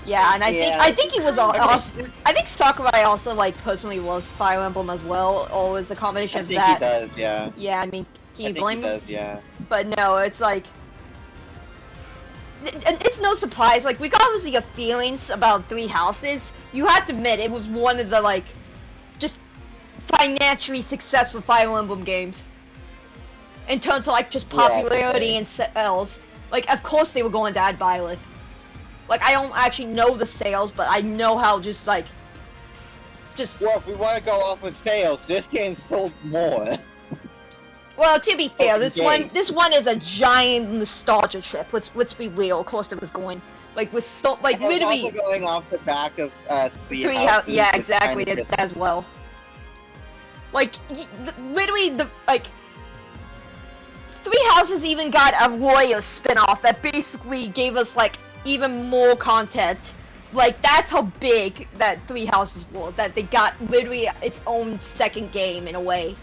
Yeah, and I think he was also. I think Sakurai also like personally loves Fire Emblem as well, or was a combination of that. I think he does, yeah. Yeah, I mean, can you blame him? He does, yeah. But no, it's like. It's no surprise, like, regardless of your feelings about Three Houses, you have to admit it was one of the, like, just financially successful Fire Emblem games. In terms of, like, just popularity and sales. Like, of course they were going to add Violet. Like, I don't actually know the sales, but I know how just, like... Well, if we want to go off with sales, this game sold more. Well, to be fair, this one is a giant nostalgia trip. Let's be real. Of course, it was going like with literally also going off the back of Three Houses. Yeah, exactly. That as well. Like literally Three Houses even got a Raye spin-off that basically gave us like even more content. Like that's how big that Three Houses was. That they got literally its own second game in a way.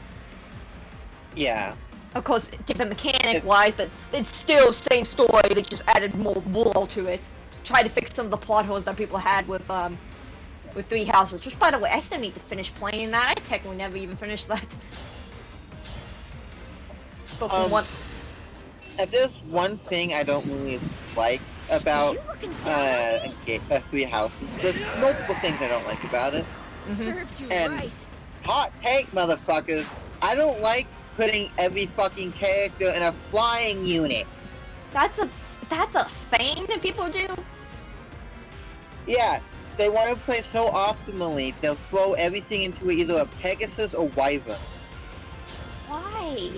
Yeah. Of course, different mechanic-wise, but it's still the same story. They just added more world to it. Try to fix some of the plot holes that people had with Three Houses. Which, by the way, I still need to finish playing that. I technically never even finished that. But one. If there's one thing I don't really like about Three Houses, there's multiple things I don't like about it. Serves you And right. hot take, motherfuckers. I don't like putting every fucking character in a flying unit. That's a thing that people do? Yeah, they want to play so optimally, they'll throw everything into either a Pegasus or Wyvern. Why?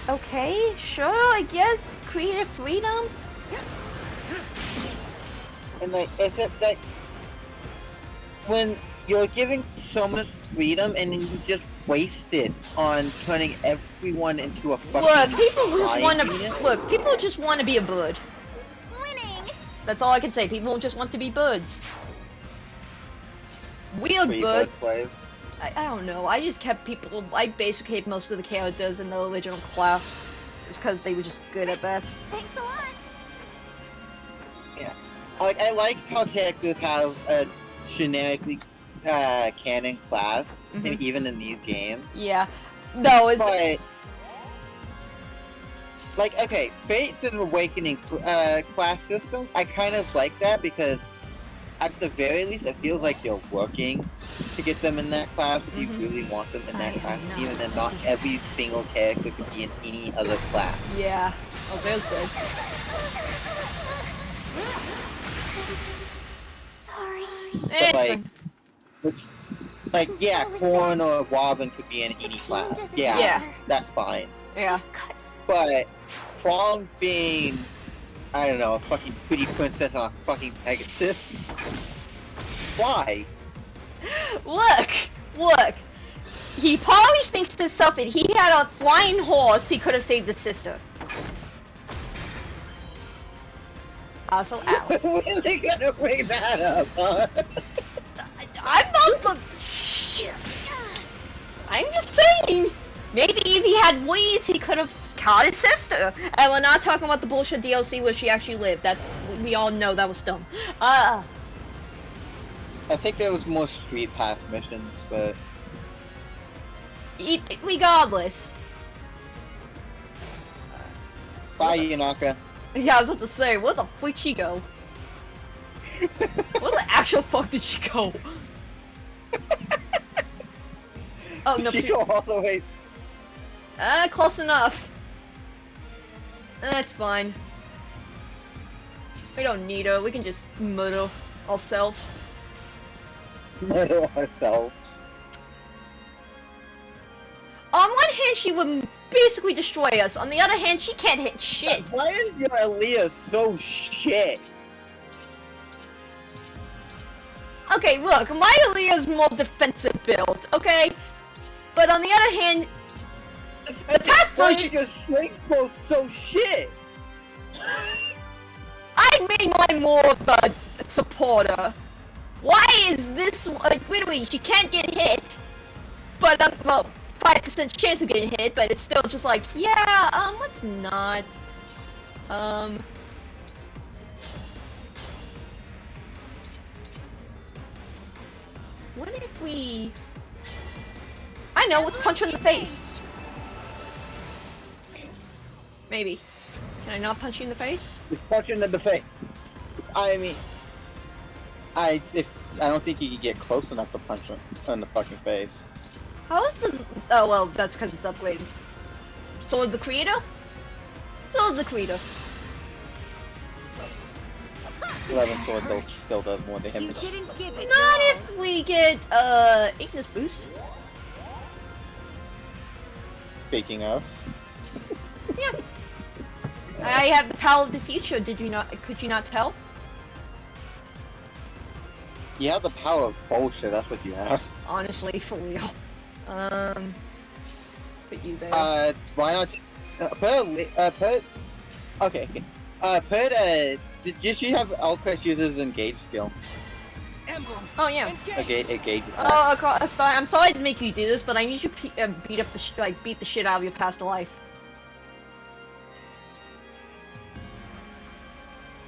Okay, sure, I guess. Creative freedom? And like, is it that when you're giving so much freedom and then you just waste it on turning everyone into a fucking people just want to be a bird. Winning! That's all I can say. People just want to be birds. Weird birds. I don't know. I just kept people. I basically kept most of the characters in the original class, just because they were just good at that. Thanks a lot! Yeah. Like, I like how characters have a generically canon class, and even in these games. Yeah. No, it's... But, like, okay, Fates and Awakening class system, I kind of like that because at the very least it feels like you're working to get them in that class if you really want them in that class, even then not every single character could be in any other class. Yeah. Oh, there's good. Sorry. But like, yeah, Corn or Robin could be in any class. Yeah, that's fine. Yeah. But Prong being, I don't know, a fucking pretty princess on a fucking Pegasus? Why? Look! He probably thinks to himself if he had a flying horse, he could have saved his sister. Also, ow. When are they gonna bring that up, huh? I'm not I'm just saying! Maybe if he had ways, he could have caught his sister. And we're not talking about the bullshit DLC where she actually lived. That we all know that was dumb. I think there was more Street Pass missions, but... Regardless. Bye, Yanaka. Yeah, I was about to say, where the fuck she go? Where the actual fuck did she go? Oh, no. Did she go all the way? Close enough. That's fine. We don't need her, we can just murder ourselves. Murder ourselves. On one hand, she would basically destroy us. On the other hand, she can't hit shit. Why is your Aaliyah so shit? Okay, look, my Aaliyah's more defensive build, okay? But on the other hand, the past version... Why is your strength both so shit? I made mine more of a supporter. Why is this, like, literally, she can't get hit. but well, 5% chance of getting hit, but it's still just like, yeah, let's not. What if we... I know, let's punch her in the face. Maybe. Can I not punch you in the face? Just punch her in the face. I mean, I don't think you could get close enough to punch her in the fucking face. How is the... Oh, well, that's because it's upgraded. Sword of the Creator? Sword of the Creator. 11 sword though still does more You damage. didn't give it. Not your if we get, Ignis boost. Speaking of. Yeah. I have the power of the future, did you not... Could you not tell? You have the power of bullshit, that's what you have. Honestly, for real. Put you there. Why not did you have Elcrest use his engage skill? Emblem. Oh, yeah. Engage. Engage. Oh, I'm sorry to make you do this, but I need you to beat the shit out of your past life.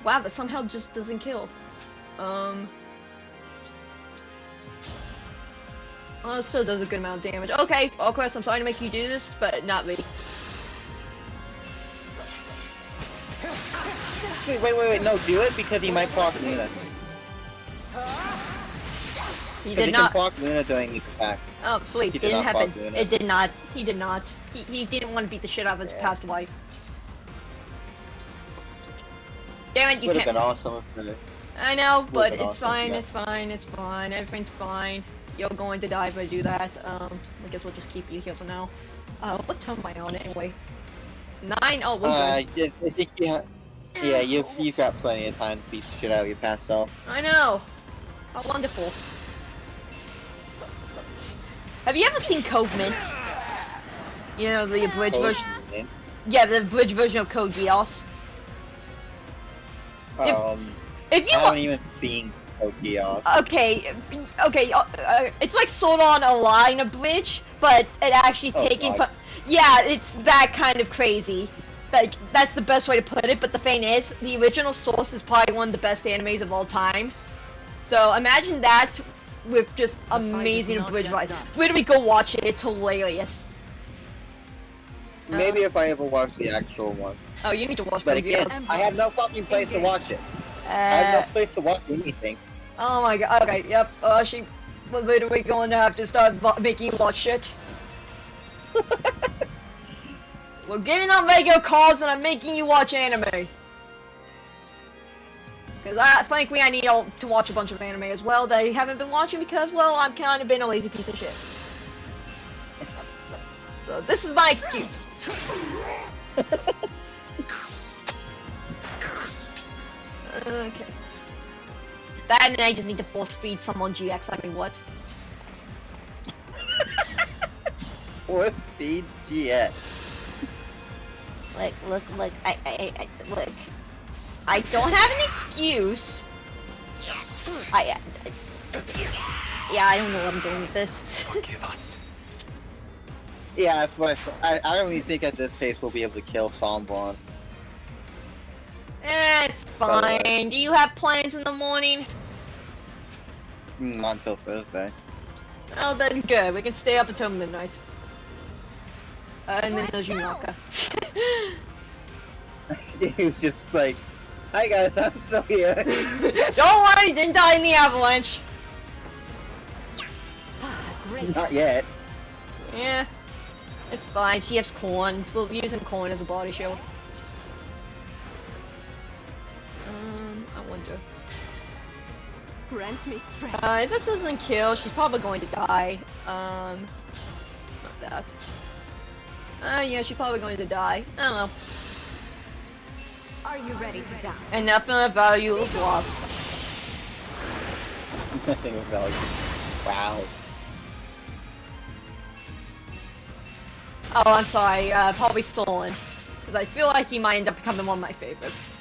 Wow, that somehow just doesn't kill. Oh, it still does a good amount of damage. Okay, Elcrest, I'm sorry to make you do this, but not me. Wait, no, do it because he might proc Luna. He He did not. can proc Luna during the attack. Oh, sweet. He did Didn't not happen. proc Luna. It did not. He did not. He didn't want to beat the shit out of his past wife. Damn it, you Would have can't. been awesome if I know, but been it's awesome, fine, yeah. it's fine, it's fine, everything's fine. You're going to die if I do that. I guess we'll just keep you here for now. What turn am I on anyway? 9? Oh, we're good. I think you've got plenty of time to beat the shit out of your past self. I know! How wonderful. Have you ever seen Code Mint? You know, the abridged version? Yeah, the abridged version of Code Geass. If you I haven't even seen Code Geass. Okay, it's like Sword Art Online abridged, but it actually taken God. from... Yeah, it's that kind of crazy. Like, that's the best way to put it, but the thing is, the original source is probably one of the best animes of all time. So imagine that with just amazing abridged vibes. Literally go watch it, it's hilarious. Maybe if I ever watch the actual one. Oh, you need to watch But Code again, Geass. I have no fucking place to watch it. I have no place to watch anything. Oh my god, okay, yep, we're literally going to have to start making you watch shit. We're getting on regular calls and I'm making you watch anime. Because frankly, I need to watch a bunch of anime as well that I haven't been watching because, well, I've kind of been a lazy piece of shit. So this is my excuse. Okay. That and I just need to force feed someone GX, I mean what? What speed GX? Look, I don't have an excuse. Yeah, I don't know what I'm doing with this. Forgive us. Yeah, that's what I don't even think at this pace we'll be able to kill Sombron. It's fine. Do you have plans in the morning? Not until Thursday. Oh, then good. We can stay up until midnight. And then there's Yunaka. He was just like, "Hi guys, I'm still here." Don't worry, didn't die in the avalanche. Not yet. Yeah, it's fine. She has corn. We'll be using corn as a body shield. I wonder. Grant me strength. If this doesn't kill, she's probably going to die. Not that. Yeah, she's probably going to die. I don't know. Are you ready to die? And nothing of value is lost. Nothing of value. Wow. Oh, I'm sorry. Probably stolen. Because I feel like he might end up becoming one of my favorites.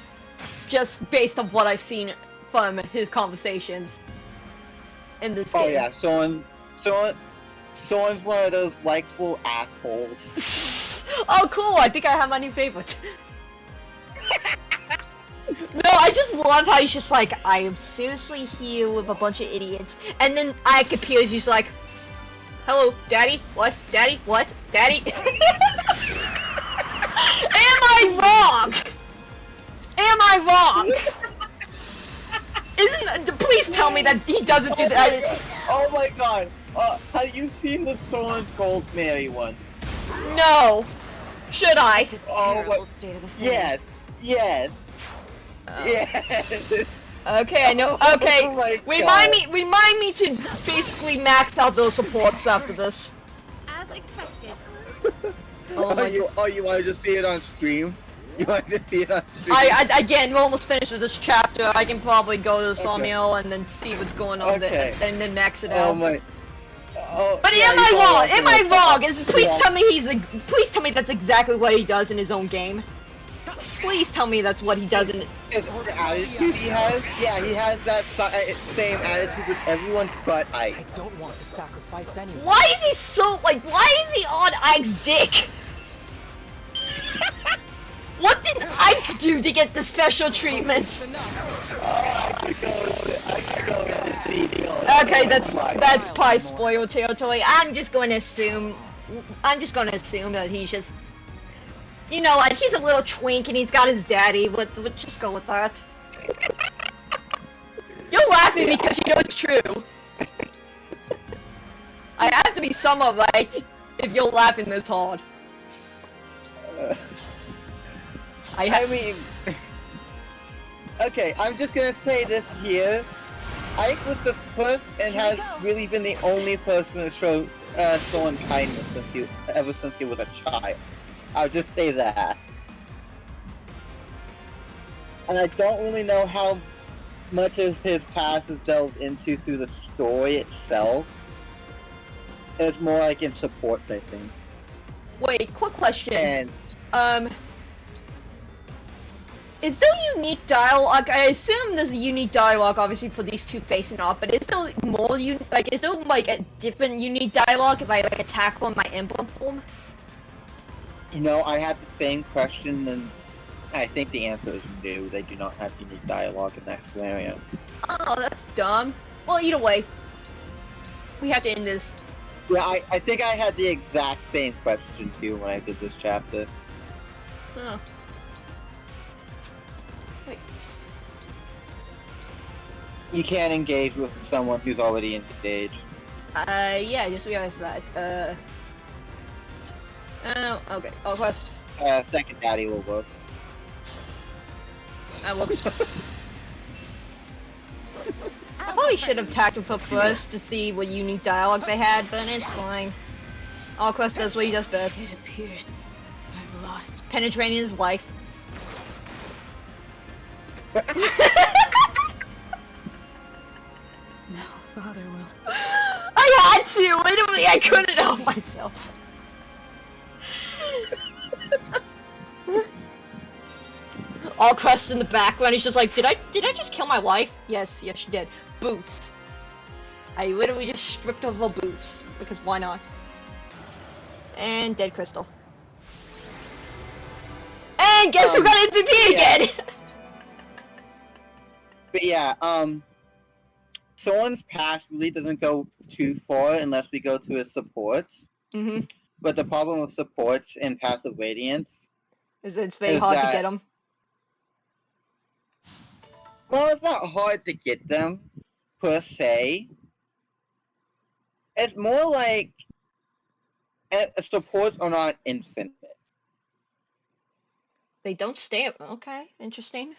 Just based on what I've seen from his conversations in this game. Oh yeah, Someone's one of those likable assholes. Oh, cool! I think I have my new favorite. No, I just love how he's just like, I am seriously here with a bunch of idiots, and then Ike appears. He's like, "Hello, Daddy. What? Daddy? What? Daddy?" Am I wrong? Am I wrong? Please tell me that he doesn't do that. Oh my god! Have you seen the Soren Goldberry one? No. Should I? It's a terrible state of affairs. Yes. Yes. Okay, I know. Okay, Oh my remind me to basically max out those supports after this. As expected. Oh my you want to just see it on stream? You want to just see it on stream? Again, we're almost finished with this chapter. I can probably go to the sawmill and then see what's going on there, and then max it out. Oh my. Oh, But yeah, am I wrong? you Am I wrong? Please Yeah. tell me please tell me that's exactly what he does in his own game. Please tell me that's what he does in. It's the attitude he has. Yeah, he has that same attitude with everyone but Ike. I don't want to sacrifice anyone. Why is he so like? Why is he on Ike's dick? What did Ike do to get the special treatment? Okay, that's probably spoiled territory. I'm just going to assume that he's just, you know, like he's a little twink and he's got his daddy. We'll just go with that. You're laughing because you know it's true. I have to be somewhat right if you're laughing this hard. I mean, okay, I'm just gonna say this here. Ike was the first and has really been the only person to show someone kindness ever since he was a child. I'll just say that. And I don't really know how much of his past is delved into through the story itself. It's more like in support, I think. Wait, quick question. And is there unique dialogue? I assume there's a unique dialogue, obviously, for these two facing off. But is there more is there like a different unique dialogue if I like attack on my emblem form? you know, I had the same question, and I think the answer is no. They do not have unique dialogue in that scenario. Oh, that's dumb. Well, either way, we have to end this. Yeah, I think I had the exact same question too when I did this chapter. Huh. Wait. You can't engage with someone who's already engaged. Yeah, I just realized that. Oh, okay. All quest. Second Daddy will work. That works. I probably should have attacked him first to see what unique dialogue they had, but it's fine. All quest does what he does best. It appears I've lost. Penetrating his life. Now Father will. I had to! Literally, I couldn't help myself. All Crest in the background, he's just like, did I just kill my wife? Yes, she did. Boots. I literally just stripped of her boots, because why not? And dead crystal. And guess who got MVP again? But yeah, someone's past really doesn't go too far unless we go to his supports. Mm-hmm. But the problem with supports in Path of Radiance Is it's very hard to get them. Well, it's not hard to get them, per se. It's more like supports are not infinite. They don't stay. Okay, interesting.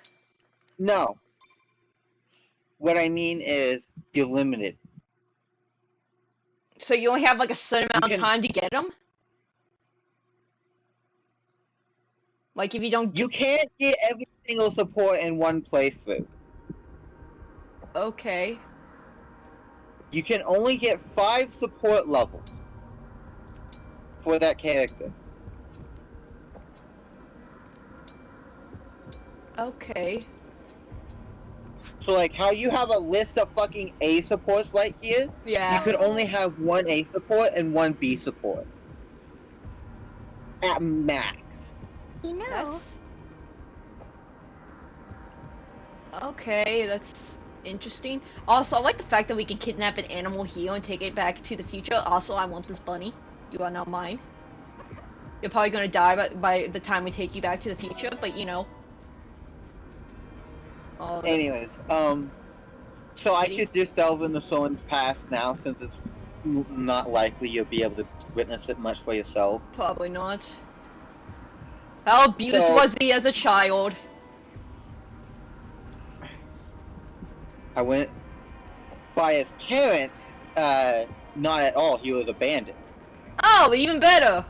No. What I mean is, you're limited. So you only have like a certain amount of time to get them? Like if you don't... You can't get every single support in one playthrough. Okay. You can only get 5 support levels for that character. Okay. So, like, how you have a list of fucking A supports right here, Yeah. you could only have one A support and one B support. At max. You know, Okay, that's interesting. Also, I like the fact that we can kidnap an animal here and take it back to the future. Also, I want this bunny. You are not mine. You're probably gonna die by the time we take you back to the future, but you know. Anyways, so I could just delve into someone's past now, since it's not likely you'll be able to witness it much for yourself. Probably not. How abused was he as a child? I went by his parents. Not at all. He was abandoned. Oh, even better.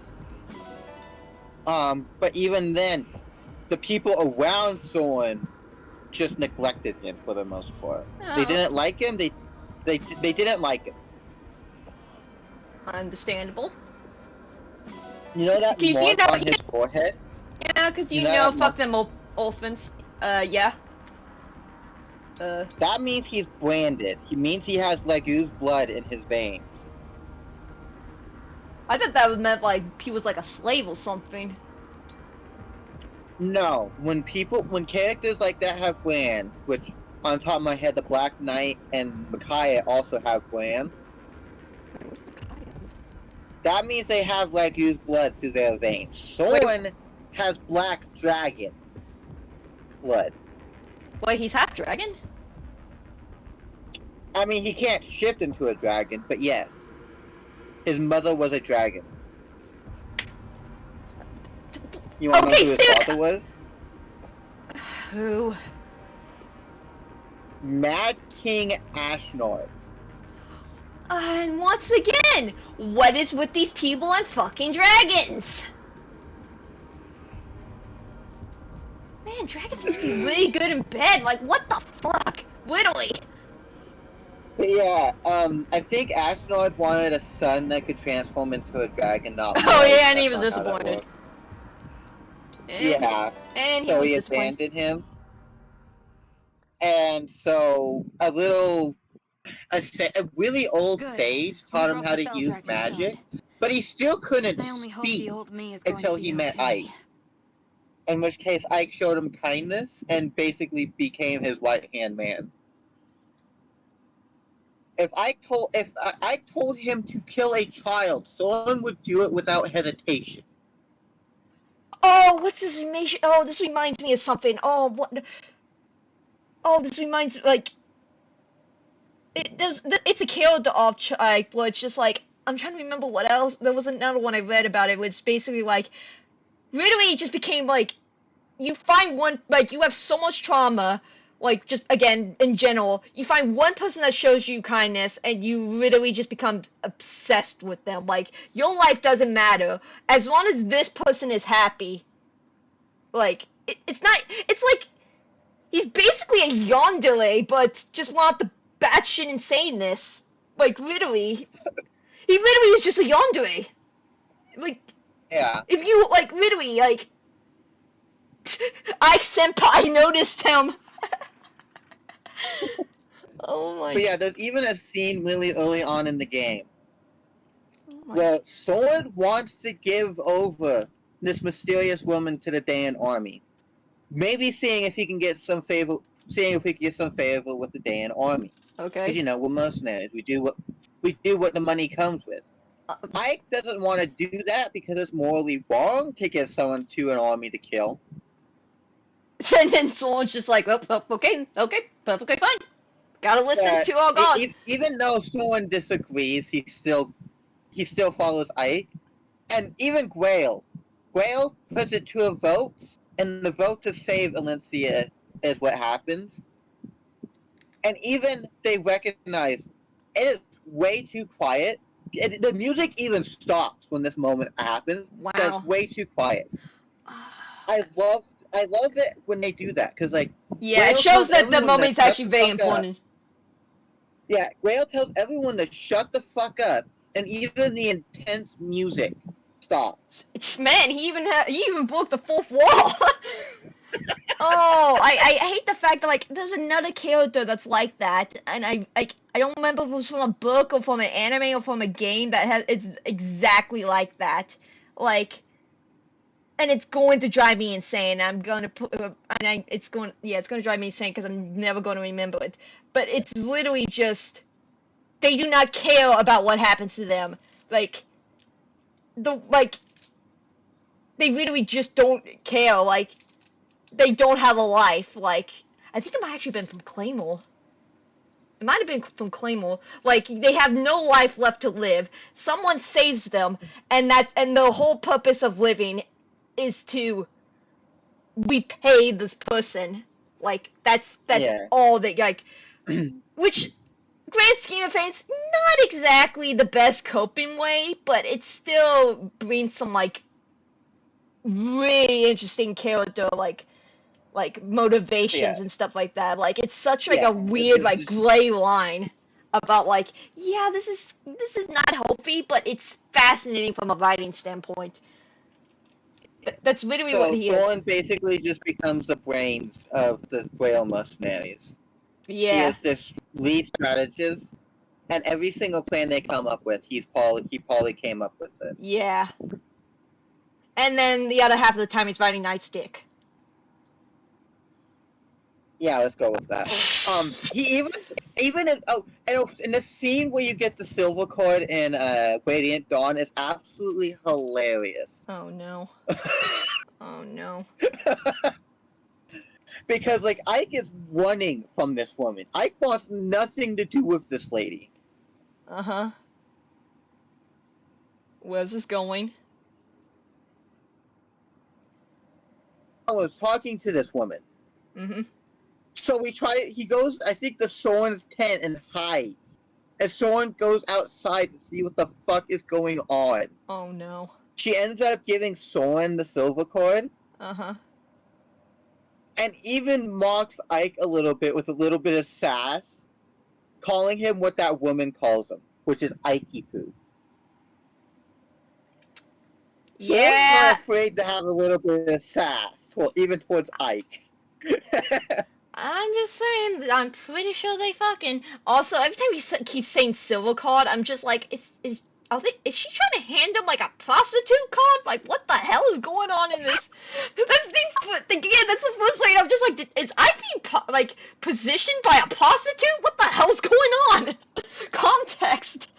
But even then, the people around Soren just neglected him for the most part. Oh. They didn't like him. They didn't like him. Understandable. You know that Can you see mark that? on his forehead? Yeah, because you You know know, that fuck them orphans. Yeah. That means he's branded. He means he has Legu's blood in his veins. I thought that meant like he was like a slave or something. No, when characters like that have brands, which on top of my head, the Black Knight and Micaiah also have brands. That means they have Legu's blood through their veins. Soren has Black Dragon blood. Wait, he's half dragon? I mean, he can't shift into a dragon, but yes. His mother was a dragon. You wanna know who his father was? Who? Mad King Ashnord. And once again, what is with these people and fucking dragons? Man, dragons must be really good in bed. Like, what the fuck? Literally. But yeah, I think Ashnord wanted a son that could transform into a dragon, not Oh boys. yeah, and he was That's not how that disappointed. works. And, And he so was he disappointed. abandoned him. And so a really old sage taught him how to use magic, but he still couldn't speak until he met Ike. In which case, Ike showed him kindness and basically became his right-hand man. If Ike told him to kill a child, someone would do it without hesitation. Oh, what's this information? Oh, this reminds me of something. Oh, what? Oh, this reminds like. It's a character of like, where it's just like I'm trying to remember what else. There was another one I read about it, which basically like, literally it just became like, you find one like you have so much trauma. Like, just, again, in general, you find one person that shows you kindness, and you literally just become obsessed with them. Like, your life doesn't matter. As long as this person is happy. Like, it's like, he's basically a yandere, but just want the batshit insaneness. Like, literally. He literally is just a yandere. Like, yeah. If you, like, literally, like, Ike Senpai noticed him. Oh my. But yeah, there's even a scene really early on in the game where Soren wants to give over this mysterious woman to the Dayan army. Maybe seeing if he can get some favor, with the Dayan army. Okay. Because, you know, we're mercenaries. We do what the money comes with. Ike doesn't want to do that because it's morally wrong to give someone to an army to kill. And then someone's just like, oh, okay, perfectly fine. Gotta listen to our god. Even though someone disagrees, he still follows Ike. And even Grail puts it to a vote, and the vote to save Alencia is what happens. And even they recognize it is way too quiet. The music even stops when this moment happens. Wow. That's way too quiet. I love it when they do that, because, like... Yeah, Grail it shows that the everyone moment's shut actually the very fuck up. important. Yeah, Grail tells everyone to shut the fuck up, and even the intense music stops. Man, he even broke the fourth wall. Oh, I hate the fact that, like, there's another character that's like that, and I don't remember if it was from a book or from an anime or from a game that it's exactly like that. Like, and it's going to drive me insane. I'm going to put, it's going to drive me insane because I'm never going to remember it. But it's literally just, they do not care about what happens to them. Like, they literally just don't care. Like, they don't have a life. Like, I think it might actually have been from Claymore. It might have been from Claymore. Like, they have no life left to live. Someone saves them, and the whole purpose of living is to repay this person. Like, that's Yeah. all they, like, which, grand scheme of things, not exactly the best coping way, but it still brings some, like, really interesting character, like motivations Yeah. and stuff like that. Like, it's such like Yeah. a weird like gray line about like, yeah, this is not healthy, but it's fascinating from a writing standpoint. That's literally what So he is. Soren basically just becomes the brains of the Grail mercenaries. He Yeah. is their lead strategist, and every single plan they come up with, he probably came up with it. Yeah. And then the other half of the time he's writing Nightstick. Yeah, let's go with that. He even in the scene where you get the silver cord in Radiant Dawn is absolutely hilarious. Oh no. Oh no. Because like Ike is running from this woman. Ike wants nothing to do with this lady. Uh-huh. Where's this going? I was talking to this woman. Mm-hmm. So he goes, I think, to Soren's tent and hides. And Soren goes outside to see what the fuck is going on. Oh no. She ends up giving Soren the silver cord. Uh-huh. And even mocks Ike a little bit with a little bit of sass, calling him what that woman calls him, which is Ikey poo. Yeah. Soren's not afraid to have a little bit of sass, even towards Ike. I'm just saying, I'm pretty sure they fucking. Also, every time we keep saying silver card, I'm just like, is she trying to hand him like a prostitute card? Like, what the hell is going on in this? That's the first thing. I'm just like, is I being positioned by a prostitute? What the hell's going on? Context.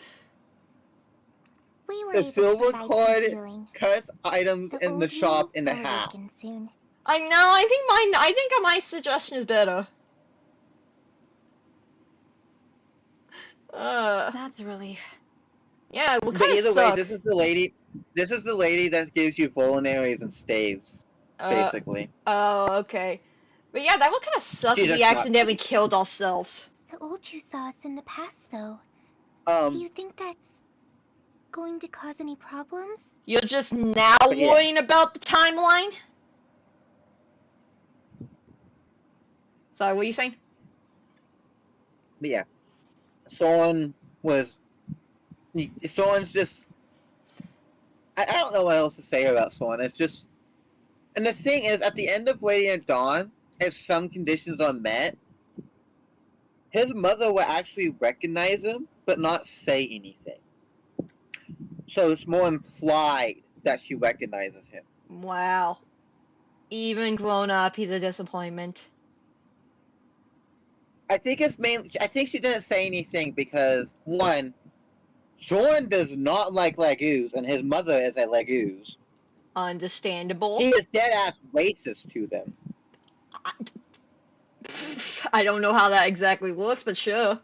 We were The able to silver provide cord some healing. cuts items The in the old shop you in the will half. awaken soon. I know. I think my suggestion is better. That's a relief. Yeah, what But kind of either way, suck? this is the lady that gives you vulneraries and staves, basically. Oh, okay. But yeah, that would kind of suck She's if we just not accidentally pretty. killed ourselves. The old you saw us in the past, though. Do you think that's going to cause any problems? You're just now yeah. worrying about the timeline? Sorry, what are you saying? But yeah. Soren's just... I don't know what else to say about Soren. It's just... And the thing is, at the end of Radiant Dawn, if some conditions are met, his mother will actually recognize him, but not say anything. So it's more implied that she recognizes him. Wow. Even grown up, he's a disappointment. I think she didn't say anything because, one, Soren does not like Legoos, and his mother is a Legoos. Understandable. He is dead-ass racist to them. I don't know how that exactly works, but sure.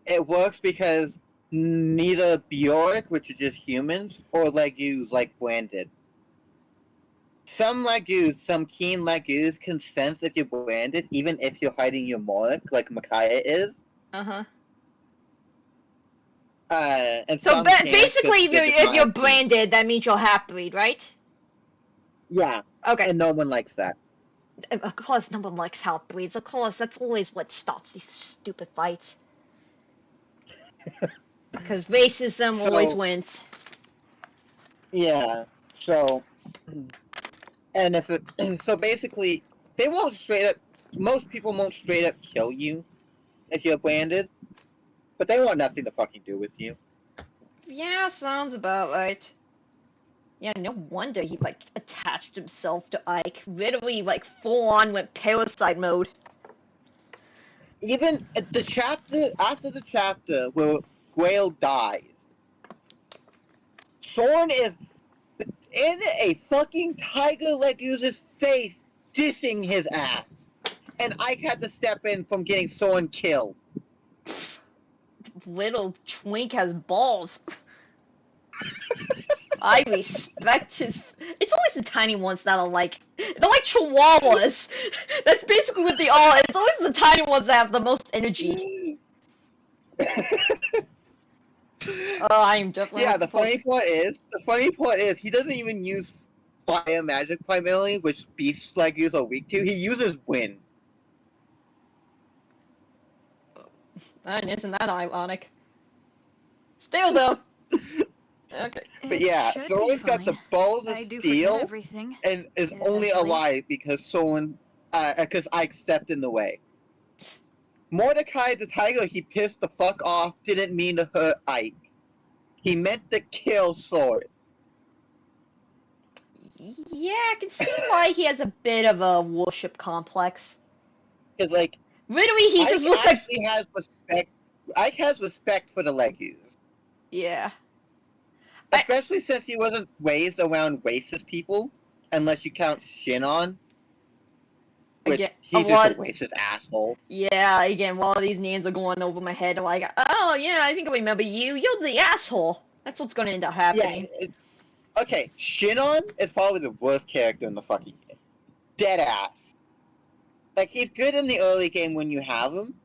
It works because neither Bjork, which is just humans, or Legoos like branded. Some keen Legoos can sense if you're branded, even if you're hiding your mark, like Micaiah is. Uh-huh. And so basically, if you're branded, branded, that means you're half-breed, right? Yeah. Okay. And no one likes that. Of course, no one likes half-breeds. Of course, that's always what starts these stupid fights. Because racism always wins. Yeah. So, and if it, so basically, they won't straight up. Most people won't straight up kill you if you're branded, but they want nothing to fucking do with you. Yeah, sounds about right. Yeah, no wonder he, like, attached himself to Ike. Literally, like, full on went parasite mode. Even at the chapter, after the chapter where Grail dies, Soren is in a fucking tiger Leguse's face, dissing his ass. And Ike had to step in from getting Soren killed. Little twink has balls. I respect his. It's always the tiny ones that are like. They're like chihuahuas. That's basically what they are. It's always the tiny ones that have the most energy. I'm definitely. Yeah, the funny part is, he doesn't even use fire magic primarily, which beasts like use are weak to. He uses wind. And isn't that ironic? Still though. Okay. But yeah, Soren's got the balls of steel everything. and is only alive because because Ike stepped in the way. Mordecai the tiger he pissed the fuck off didn't mean to hurt Ike. He meant to kill Soren. Yeah, I can see why he has a bit of a worship complex. Because, like, literally, he just looks like. Has respect. Ike has respect for the Legues. Yeah. Especially since he wasn't raised around racist people, unless you count Shinon. Which, he's just a racist asshole. Yeah, again, while these names are going over my head, I'm like, oh, yeah, I think I remember you. You're the asshole. That's what's gonna end up happening. Yeah, okay, Shinon is probably the worst character in the fucking game. Dead ass. Like, he's good in the early game when you have him,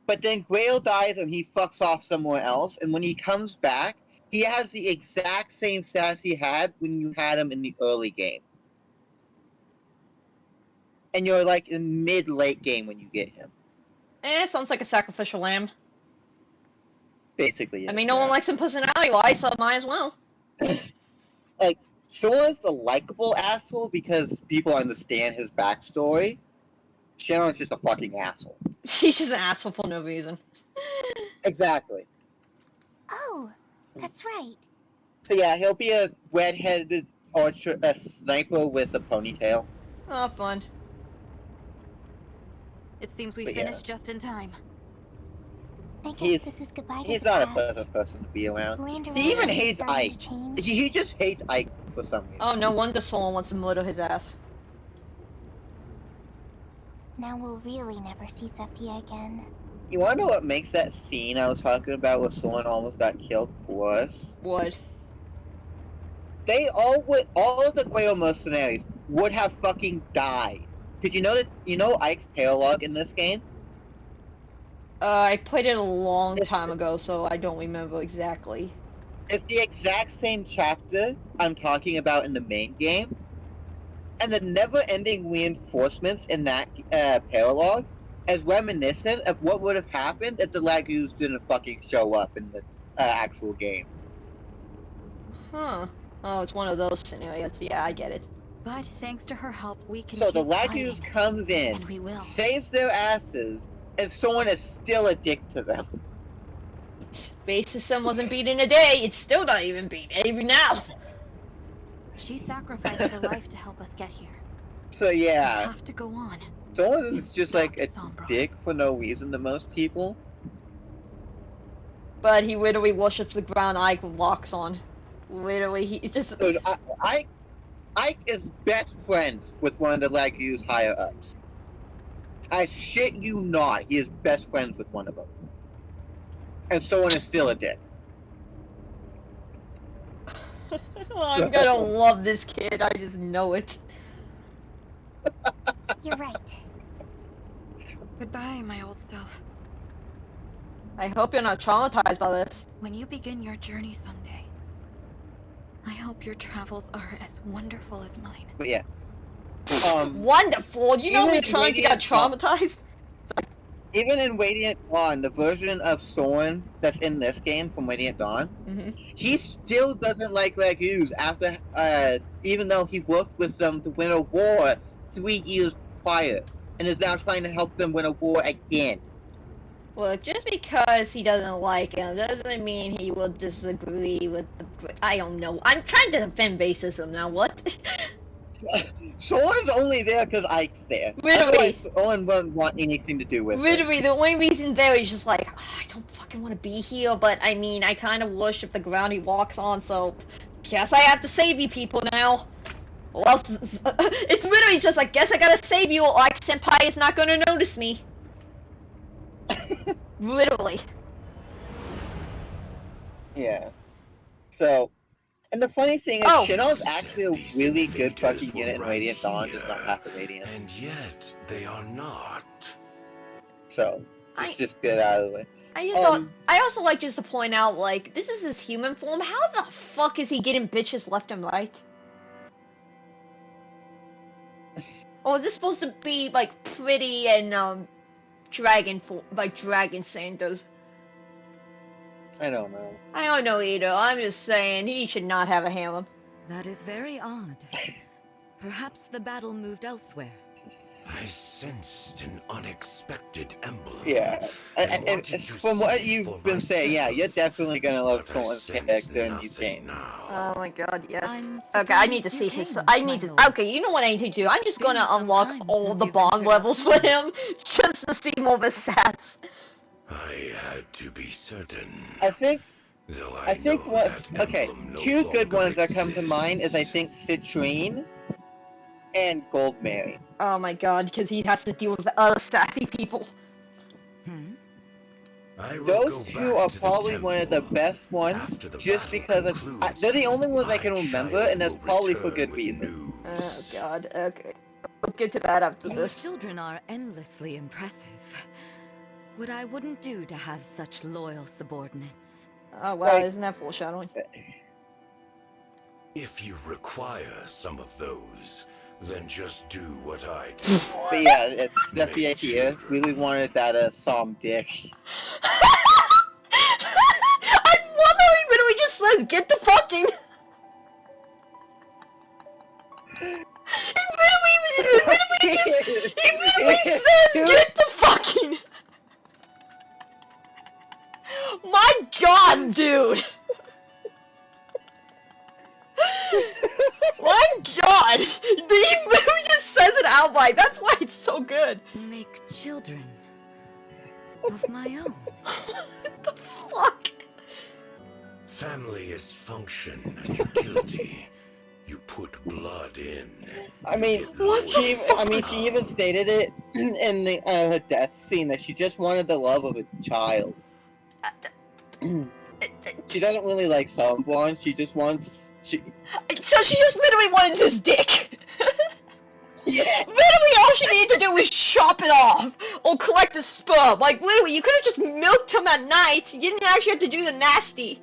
but then Grail dies and he fucks off somewhere else, and when he comes back, he has the exact same stats he had when you had him in the early game. And you're like in mid-late game when you get him. Sounds like a sacrificial lamb. Basically, I mean, no one likes him personality-wise, so might as well. Like, Soren's the likable asshole because people understand his backstory. Shannon's just a fucking asshole. He's just an asshole for no reason. Exactly. Oh, that's right. So yeah, he'll be a red-headed archer, a sniper with a ponytail. Oh, fun. It seems we finished just in time. I guess this is goodbye to He's the not a past. pleasant person to be around. Land He even around is hates starting Ike. to change. He just hates Ike for some reason. Oh, no wonder someone wants to murder his ass. Now we'll really never see Sepia again. You wanna know what makes that scene I was talking about where someone almost got killed worse? What? All of the Grail mercenaries would have fucking died. Did you know Ike's paralogue in this game? I played it a long time ago, so I don't remember exactly. It's the exact same chapter I'm talking about in the main game. And the never-ending reinforcements in that paralogue is reminiscent of what would have happened if the Legues didn't fucking show up in the actual game. Huh. Oh, it's one of those scenarios. Yeah, I get it. But thanks to her help, we can So the keep Legues fighting. comes in, And we will. saves their asses, and someone is still a dick to them. Base system wasn't beat in a day. It's still not even beat even now. She sacrificed her life to help us get here. So We yeah, have to go on. someone is just like a Sombra. dick for no reason to most people. But he literally worships the ground Ike walks on. Literally, he just. Dude, Ike is best friends with one of the Legues higher ups. I shit you not, he is best friends with one of them. And someone is still a dick. I'm gonna love this kid. I just know it. You're right. Goodbye, my old self. I hope you're not traumatized by this. When you begin your journey someday, I hope your travels are as wonderful as mine. But yeah. Wonderful! You know even me in trying to get Radiant Dawn- traumatized? Even in Radiant Dawn, the version of Soren that's in this game from Radiant Dawn, Mm-hmm. he still doesn't like Legues after even though he worked with them to win a war 3 years prior, and is now trying to help them win a war again. Well, just because he doesn't like him doesn't mean he will disagree with the... I don't know. I'm trying to defend racism now, what? Soren's only there because Ike's there. Literally. Otherwise, Soren wouldn't want anything to do with it. Literally, the only reason there is just like, I don't fucking want to be here, but I mean, I kind of worship the ground he walks on, so guess I have to save you people now. Or else, it's literally just like, guess I gotta save you, or like Senpai is not gonna notice me. Literally. Yeah. So, and the funny thing is, Shinnow's actually a really good fucking unit in Radiant Dawn, just not half the Radiant. And yet, they are not. So, let's just get out of the way. I also like just to point out, like, this is his human form. How the fuck is he getting bitches left and right? Or is this supposed to be, like, pretty and, dragon form, like, dragon Santos? I don't know. I don't know either. I'm just saying, he should not have a harem. That is very odd. Perhaps the battle moved elsewhere. I sensed an unexpected emblem. Yeah, and from what you've been saying, yeah, you're definitely gonna love someone's character in these games. Oh my god, yes. Okay, I need to see his... Okay, you know what I need to do? I'm just gonna unlock all the bond levels for him, just to see more of his stats. I had to be certain. I think what's... Okay, two good ones that come to mind is, I think, Citrine and Gold Mary. Oh my god, because he has to deal with other sassy people. Those two are probably one of the best ones, just because they're the only ones I can remember, and that's probably for good reason. Oh god, okay. We'll get to that after this. Your children are endlessly impressive. What I wouldn't do to have such loyal subordinates. Oh wow, isn't that foreshadowing? If you require some of those, then just do what I do. But yeah, it's Sepia here. Really wanted that Psalm dick. I love how he literally just says, get the fucking... He literally says, get the fucking... My god, dude! My god! He literally just says it outright. That's why it's so good. Make children of my own. What the fuck? Family is function and utility. You put blood in. I mean, she even stated it in the her death scene that she just wanted the love of a child. She doesn't really like Sunborn. She just wants. So she just literally wanted his dick. Yeah. Literally, all she needed to do was chop it off or collect the sperm. Like literally, you could have just milked him at night. You didn't actually have to do the nasty.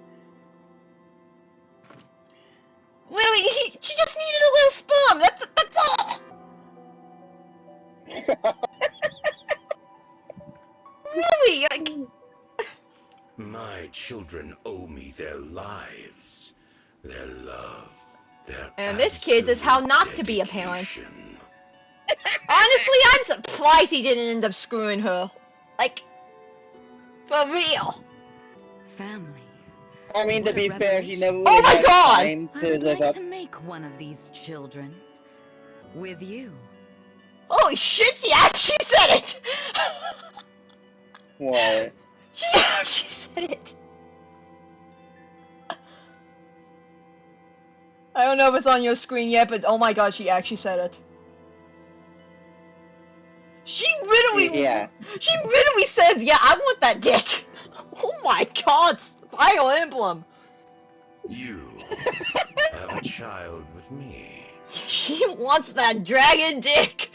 Literally, she just needed a little sperm. That's all. Literally. My children owe me their lives, their love, their and this kid's is how not to be a parent. Honestly, I'm surprised he didn't end up screwing her. Like, for real. Family. I mean, to be fair, he never really had time to I'd live like up. to make one of these children with you. Holy shit! Yeah, she said it. What? She said it. I don't know if it's on your screen yet, but oh my god, she actually said it. She literally says, yeah, I want that dick. Oh my god, Fire Emblem. You have a child with me. She wants that dragon dick.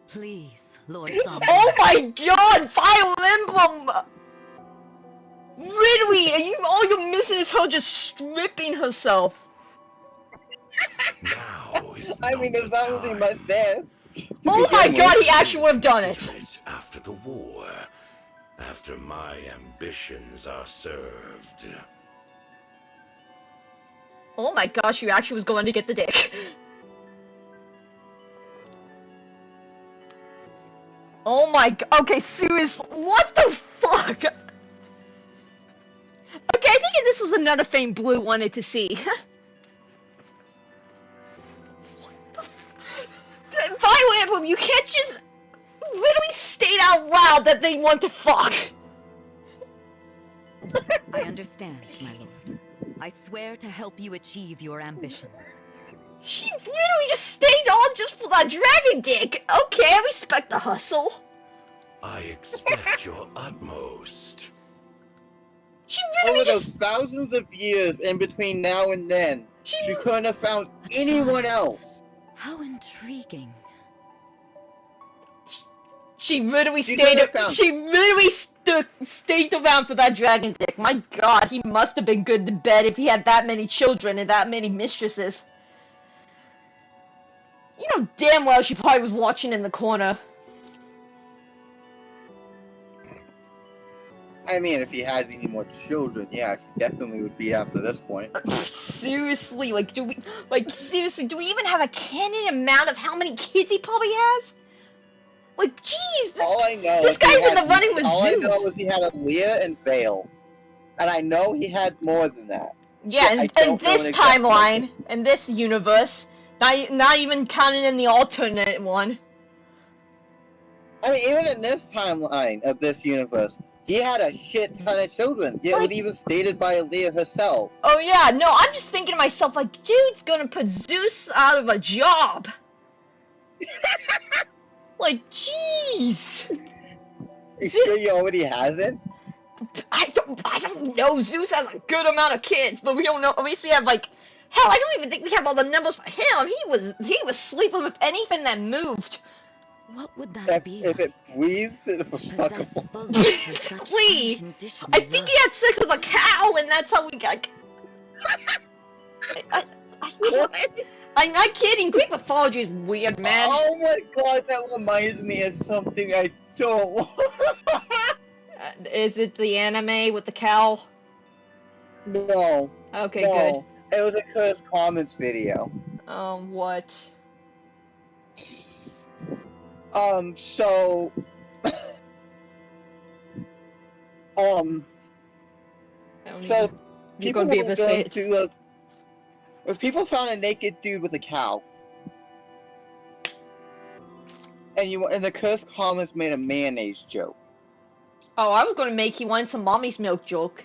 Please, Lord Zombie. Oh my god, Fire Emblem. Literally, all you're missing is her just stripping herself. I mean, there's not really much there. Oh my god, he actually would have done it! After the war, after my ambitions are served. Oh my gosh, you actually was going to get the dick. Oh my god. Okay, seriously. What the fuck? Okay, I think this was another thing Blue wanted to see. Fire Emblem, you can't just literally state out loud that they want to fuck. I understand, my lord. I swear to help you achieve your ambitions. She literally just stayed on just for that dragon dick. Okay, I respect the hustle. I expect your utmost. She literally Over just... those thousands of years in between now and then, she couldn't have found anyone else. How intriguing. She literally She stayed. could've found- She literally stayed around for that dragon dick. My God, he must have been good to bed if he had that many children and that many mistresses. You know damn well she probably was watching in the corner. I mean, if he had any more children, yeah, she definitely would be after this point. Seriously, seriously, do we even have a canon amount of how many kids he probably has? Like, jeez, this guy's in the running with Zeus. All I know is he had Aaliyah and Vale. And I know he had more than that. Yeah, in this timeline, in this universe, not even counting in the alternate one. I mean, even in this timeline of this universe, he had a shit ton of children. It was even stated by Aaliyah herself. Oh yeah, no, I'm just thinking to myself, like, dude's gonna put Zeus out of a job. Like, jeez. You sure you already hasn't? I don't know. Zeus has a good amount of kids, but we don't know. At least we have, like, hell, I don't even think we have all the numbers for him. He was sleeping with anything that moved. What would that be? If it breathed, it was fuckable. Please, I think he had sex with a cow, and that's how we got. I'm not kidding. Greek mythology is weird, man. Oh my god, that reminds me of something I don't want. Is it the anime with the cow? No. Okay, no. Good. It was a Cursed Comments video. What? So... So, people were going to, if people found a naked dude with a cow, and the Cursed Comments made a mayonnaise joke. Oh, I was gonna make he wanted some mommy's milk joke.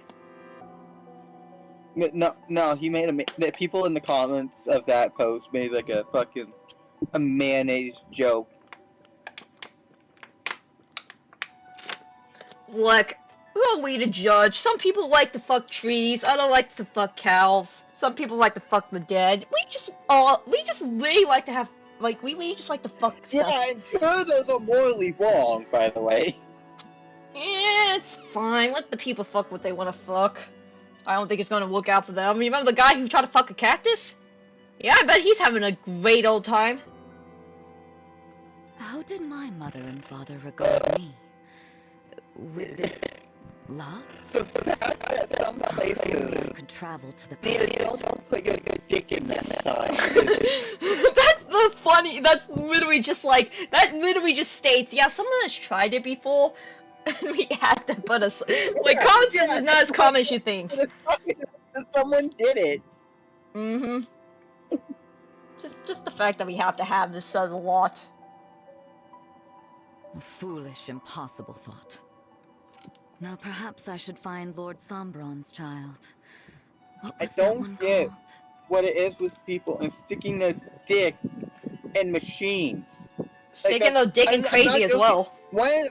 No, he made people in the comments of that post made like a mayonnaise joke. Look, who are we to judge? Some people like to fuck trees, others like to fuck cows. Some people like to fuck the dead. We just really like to have, like, we just like to fuck stuff. Yeah, and two of those are morally wrong, by the way. Yeah, it's fine. Let the people fuck what they want to fuck. I don't think it's gonna work out for them. Remember the guy who tried to fuck a cactus? Yeah, I bet he's having a great old time. How did my mother and father regard me? With this love? Some places I could travel to the past. Don't put your dick in that sign. That's literally just like, that literally just states, yeah, someone has tried it before, and we had to put us, like, common sense is not as common as you think. Someone did it. Mm-hmm. Just the fact that we have to have this says a lot. A foolish, impossible thought. Now perhaps I should find Lord Sombron's child. What was that one called? What it is with people and sticking their dick in machines. Sticking their dick in crazy as well. One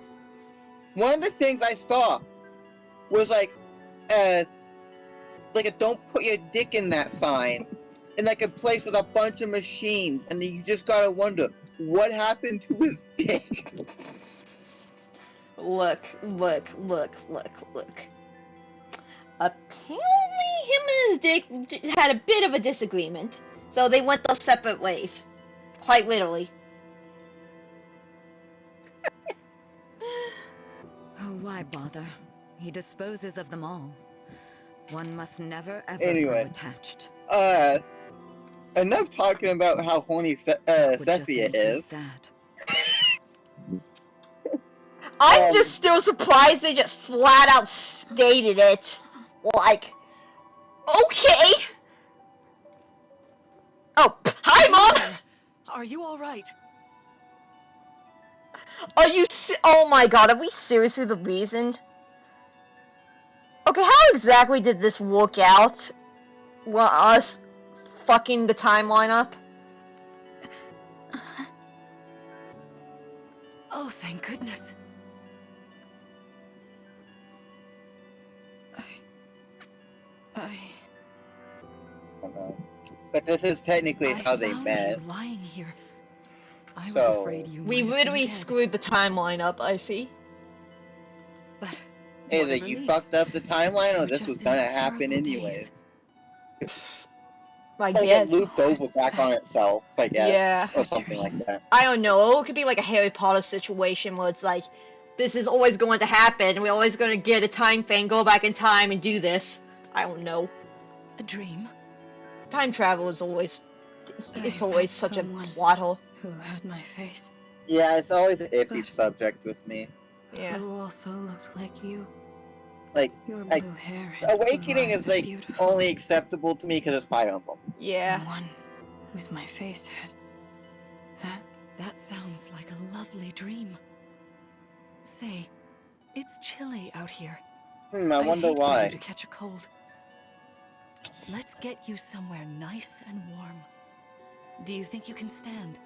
of the things I saw was like a don't put your dick in that sign in like a place with a bunch of machines, and you just gotta wonder what happened to his dick. Look. Apparently him and his dick had a bit of a disagreement, so they went their separate ways. Quite literally. Oh, why bother? He disposes of them all. One must never ever Anyway, grow attached. Enough talking about how horny Sepia is. Sad. I'm just still surprised they just flat out stated it. Like, okay. Oh, hi, Mom! Are you alright? Are you oh my god, are we seriously the reason? Okay, how exactly did this work out? Well, us fucking the timeline up? Oh, thank goodness. But this is technically how they met. You lying here. I was So afraid you we might have literally been dead. screwed the timeline up, I see. But either you fucked up the timeline or this was gonna happen anyways. I Like guess. it looped over back on itself, I guess. Yeah. Or something like that. I don't know. It could be like a Harry Potter situation where it's like, this is always going to happen. We're always going to get a time thing, go back in time and do this. I don't know. A dream? Time travel is always... It's always such a plot hole. Who had my face? Yeah, it's always an iffy subject with me. Yeah. Who also looked like you. Like, Your like blue hair and Awakening blue is eyes are like beautiful. only acceptable to me because it's Fire Emblem. Yeah. Someone with my face had That sounds like a lovely dream. Say, it's chilly out here. I I'd wonder hate for why. you to catch a cold. Let's get you somewhere nice and warm. Do you think you can stand?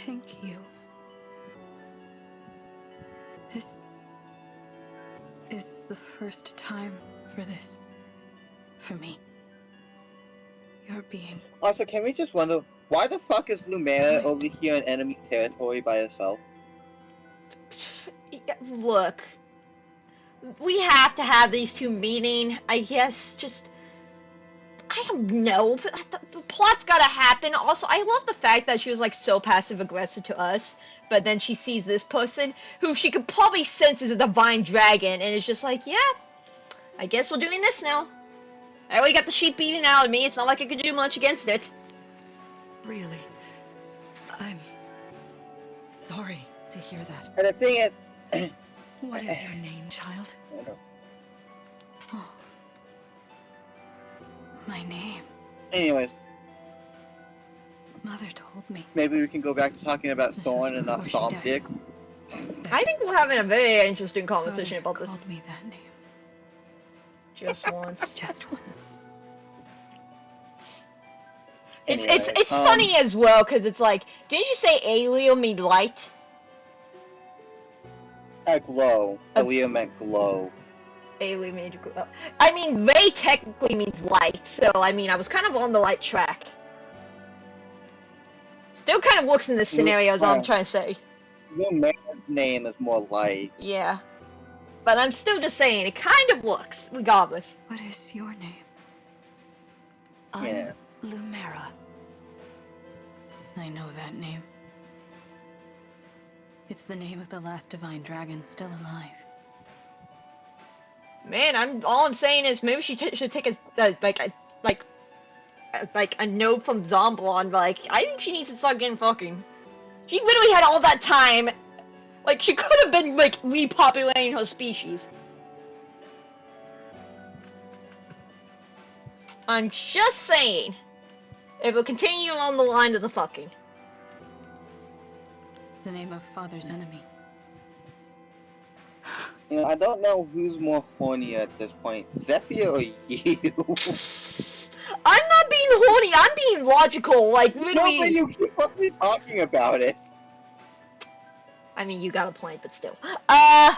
Thank you. This is the first time for this. For me. You're being... Also, can we just wonder, why the fuck is Lumera over here in enemy territory by herself? Look. We have to have these two meeting. I guess just... I don't know. The plot's gotta happen. Also, I love the fact that she was like so passive-aggressive to us, but then she sees this person who she could probably sense is a divine dragon, and is just like, yeah, I guess we're doing this now. I already got the sheep beaten out of me. It's not like I could do much against it. Really? I'm sorry to hear that. And the thing is... What is your name, child? Oh. My name. Anyways, Mother told me. maybe we can go back to talking about Thorn and not Psalm Dick. I think we're having a very interesting conversation about this. Called me that name. Just once. Just once. It's funny as well, because it's like, didn't you say Aleo mean light? Glow. Aleo meant glow. Aleo means glow. I mean, Raye technically means light, so I mean, I was kind of on the light track. Still kind of works in this scenario, is all I'm trying to say. Lumera's name is more light. Yeah. But I'm still just saying, it kind of works, regardless. What is your name? I'm Lumera. I know that name. It's the name of the last divine dragon still alive. Man, all I'm saying is maybe she should take a note from Zomblon. Like, I think she needs to start getting fucking. She literally had all that time. Like, she could have been like repopulating her species. I'm just saying, if we'll continue on the line of the fucking. The name of father's enemy. You know, I don't know who's more horny at this point, Zephyr or you. I'm not being horny. I'm being logical. Like literally. No, but you keep fucking talking about it. I mean, you got a point, but still. But I'm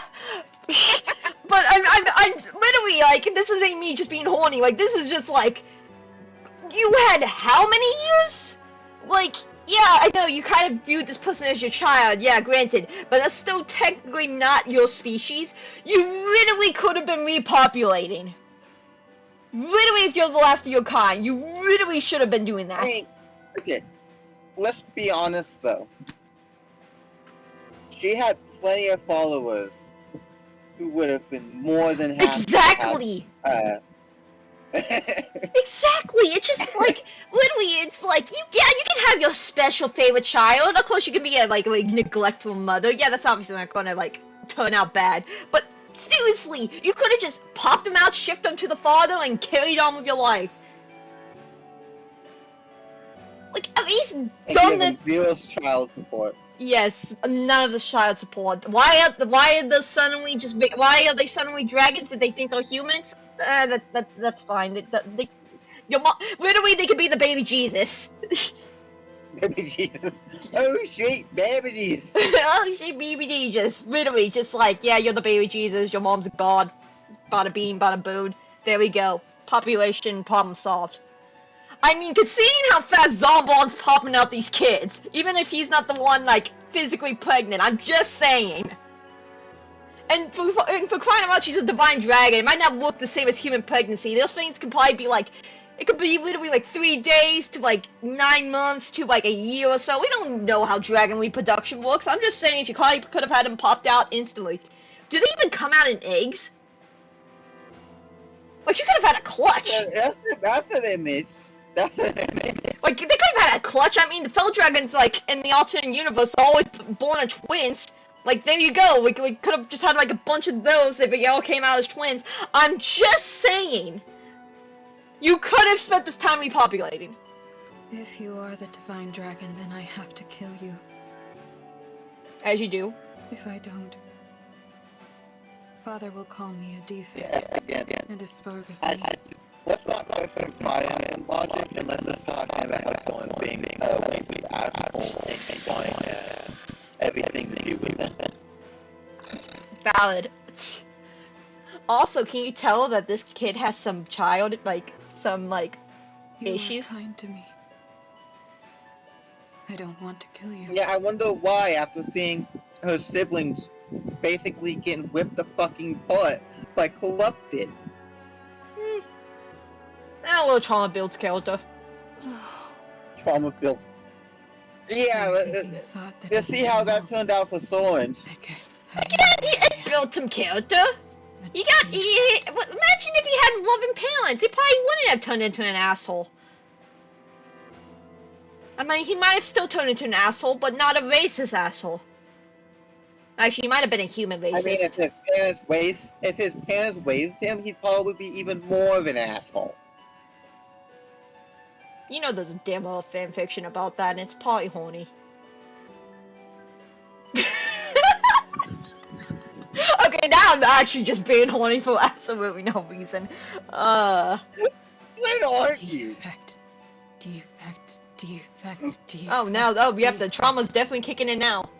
literally like, this isn't me just being horny. Like, this is just like, you had how many years? Like, yeah, I know you kind of viewed this person as your child. Yeah, granted, but that's still technically not your species. You literally could have been repopulating. Literally, if you're the last of your kind, you literally should have been doing that. I mean, okay, let's be honest though. She had plenty of followers who would have been more than happy. Exactly. To Exactly. It's just like literally. It's like you can have your special favorite child. Of course, you can be a like neglectful mother. Yeah, that's obviously not gonna like turn out bad. But seriously, you could have just popped them out, shipped them to the father, and carried on with your life. Like at least done Given it. zero child support. Yes, none of the child support. Why are they suddenly dragons that they think are humans? That's fine. Your mom, literally, they could be the baby Jesus. Baby Jesus. Oh shit, baby Jesus. Oh shit, baby Jesus. Literally, just like, yeah, you're the baby Jesus. Your mom's a god. Bada bean, bada boon. There we go. Population problem solved. I mean, considering how fast Zombon's popping out these kids, even if he's not the one, like, physically pregnant, I'm just saying. And for crying out loud, she's a divine dragon. It might not look the same as human pregnancy. Those things can probably be, like, it could be literally, like, 3 days to, like, 9 months to, like, a year or so. We don't know how dragon reproduction works. I'm just saying she probably could have had them popped out instantly. Do they even come out in eggs? Like, she could have had a clutch. That's an image. That's an image. Like, they could have had a clutch. I mean, the Fell Dragons, like, in the alternate universe, are always born as twins. Like, there you go. We could have just had, like, a bunch of those if they all came out as twins. I'm just saying. You could have spent this time repopulating. If you are the divine dragon, then I have to kill you. As you do. If I don't, Father will call me a defect and dispose of me. Let's not go for Mayan logic unless it's talking about someone being a lazy asshole and wanting everything to do with it. Valid. Also, can you tell that this kid has some child, like, some, like, issues? You are kind to me. I don't want to kill you. Yeah, I wonder why, after seeing her siblings basically getting whipped the fucking butt by corrupted. A little trauma builds character. Trauma built. Yeah, let's see how that turned out for Soren. It built some character. Imagine if he had loving parents. He probably wouldn't have turned into an asshole. I mean, he might have still turned into an asshole, but not a racist asshole. Actually, he might have been a human racist. I mean, if his parents raised him, he'd probably be even more of an asshole. You know there's a damn old fanfiction about that, and it's probably horny. Okay, now I'm actually just being horny for absolutely no reason. When aren't you? Defect. Oh, now, oh, yep, the trauma's definitely kicking in now.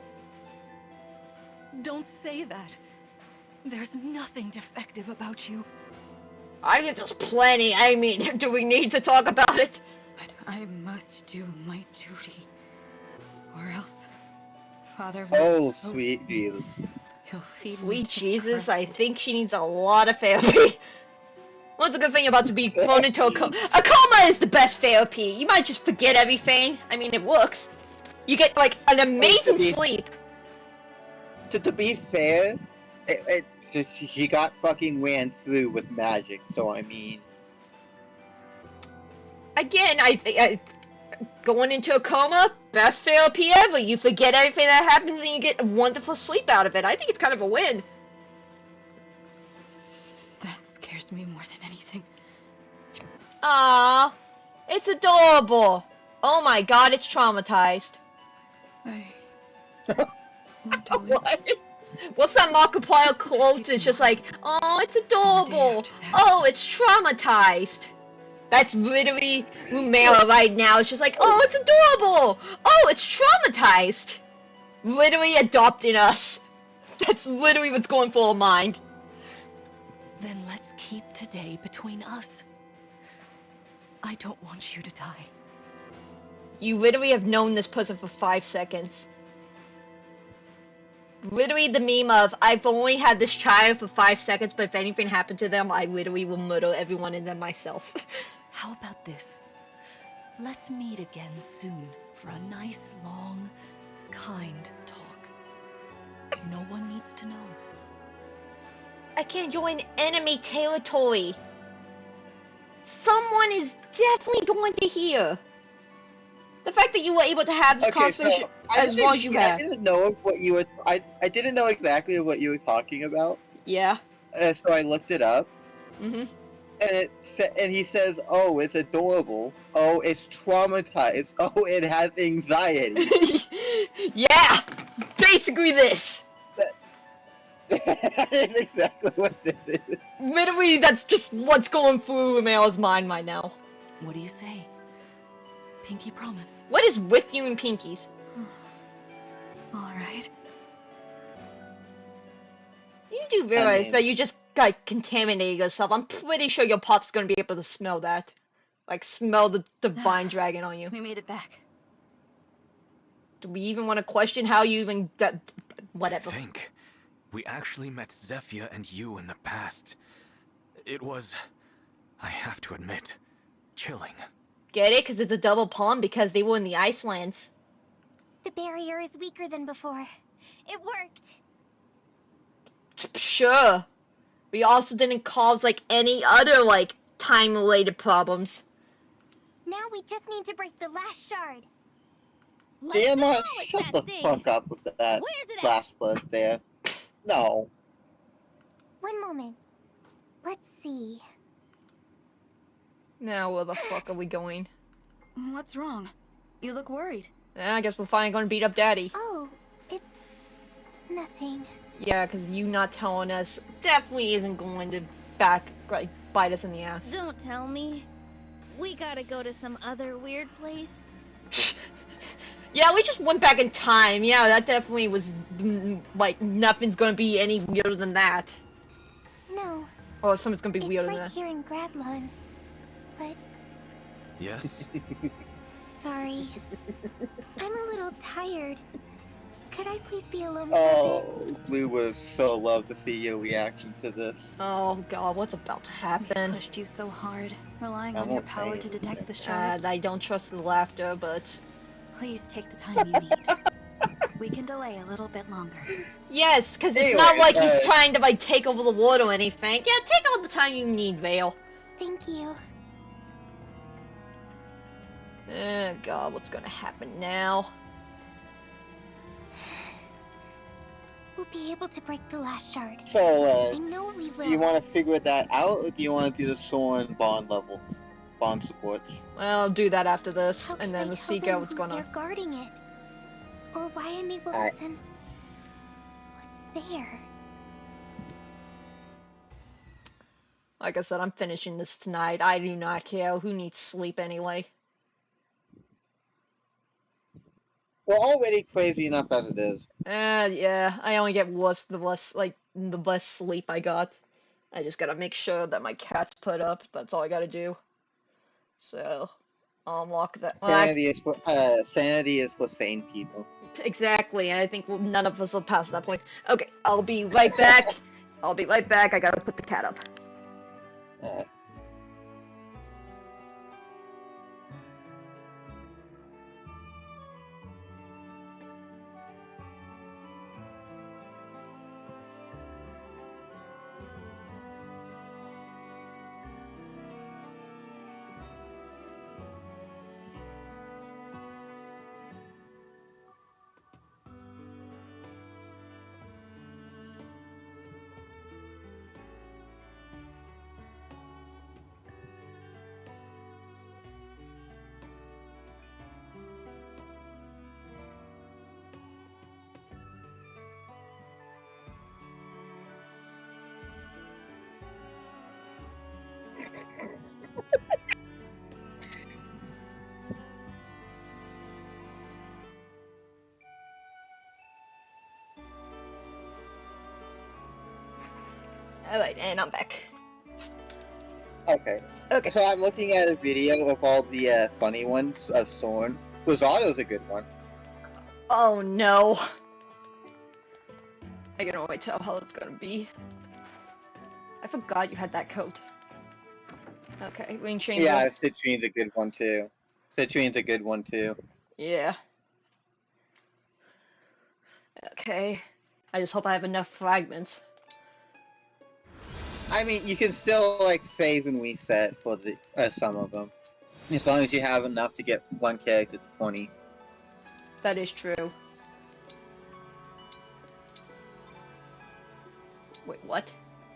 Don't say that. There's nothing defective about you. I think there's plenty. I mean, do we need to talk about it? But I must do my duty, or else Father will Oh, sweet Jesus. He'll feed Sweet Jesus, I think she needs a lot of therapy. What's a good thing about to be thrown into a coma? A coma is the best therapy. You might just forget everything. I mean, it works. You get, like, an amazing sleep. To be fair, she got fucking ran through with magic, so I mean... Again, I going into a coma, best therapy ever. You forget everything that happens and you get a wonderful sleep out of it. I think it's kind of a win. That scares me more than anything. Ah, it's adorable. Oh my god, it's traumatized. I won't do it. What's that Markiplier quote? It's just like, oh, it's adorable. Oh, it's traumatized. That's literally Lumera right now. It's just like, oh, it's adorable. Oh, it's traumatized. Literally adopting us. That's literally what's going through her mind. Then let's keep today between us. I don't want you to die. You literally have known this person for 5 seconds. Literally the meme of, I've only had this child for 5 seconds, but if anything happened to them, I literally will murder everyone and them myself. How about this? Let's meet again soon for a nice, long, kind talk. No one needs to know. I can't join enemy territory. someone is definitely going to hear. The fact that you were able to have this conversation as long as you I have. didn't know of what you were. I didn't know exactly what you were talking about. Yeah. So I looked it up. Mm-hmm. And he says, "Oh, it's adorable. Oh, it's traumatized. Oh, it has anxiety." Yeah. Basically this. That is exactly what this is. Literally, that's just what's going through Amel's mind right now. What do you say? Pinky promise. What is with you and Pinkies? Alright. You do realize that you just, like, contaminated yourself. I'm pretty sure your pop's gonna be able to smell that. Like, smell the divine dragon on you. We made it back. Do we even want to question how you even... whatever. Think. We actually met Zephyr and you in the past. It was, I have to admit, chilling. Get it? Because it's a double palm because they were in the Icelands. The barrier is weaker than before. It worked. Sure. We also didn't cause, like, any other, like, time-related problems. Now we just need to break the last shard. Damn, shut the fuck up with that last word there. No. One moment. Let's see. Now where the fuck are we going? What's wrong? You look worried. I guess we're finally gonna beat up Daddy. Oh, it's... nothing. Yeah, because you not telling us definitely isn't going to like, bite us in the ass. Don't tell me. We gotta go to some other weird place. Yeah, we just went back in time. Yeah, that definitely was, like, nothing's gonna be any weirder than that. No. Or something's gonna be weirder than that. It's right here in Gradlon. But... Yes? sorry. I'm a little tired. Could I please be alone for a bit? Blue would have so loved to see your reaction to this. Oh god, what's about to happen? We pushed you so hard, relying on your power to detect the shards. I don't trust the laughter, but... Please take the time you need. We can delay a little bit longer. Yes, because it's not like he's trying to, like, take over the water or anything. Yeah, take all the time you need, Vale. Thank you. Oh god, what's gonna happen now? We'll be able to break the last shard. So, I know we will. do you want to figure that out, or do you want to do the Soren bond levels? Bond supports? Well, I'll do that after this, How and then we'll see what's going on. They're guarding it. Or why I'm able to sense what's there. Like I said, I'm finishing this tonight. I do not care. Who needs sleep anyway? We're already crazy enough as it is. Yeah. I only get worse the less sleep I got. I just gotta make sure that my cat's put up. That's all I gotta do. So, I'll unlock that. Sanity is for sane people. Exactly, and I think none of us will pass that point. Okay, I'll be right back. I'll be right back. I gotta put the cat up. Alright, and I'm back. Okay. So I'm looking at a video of all the funny ones of Soren. Rosato's a good one. Oh no. I can already tell how it's gonna be. I forgot you had that coat. Okay, Wing Chamber. Yeah, Citrine's a good one too. Yeah. Okay. I just hope I have enough fragments. I I mean, you can still like save and reset for the some of them, as long as you have enough to get one character to 20. That is true. Wait, what?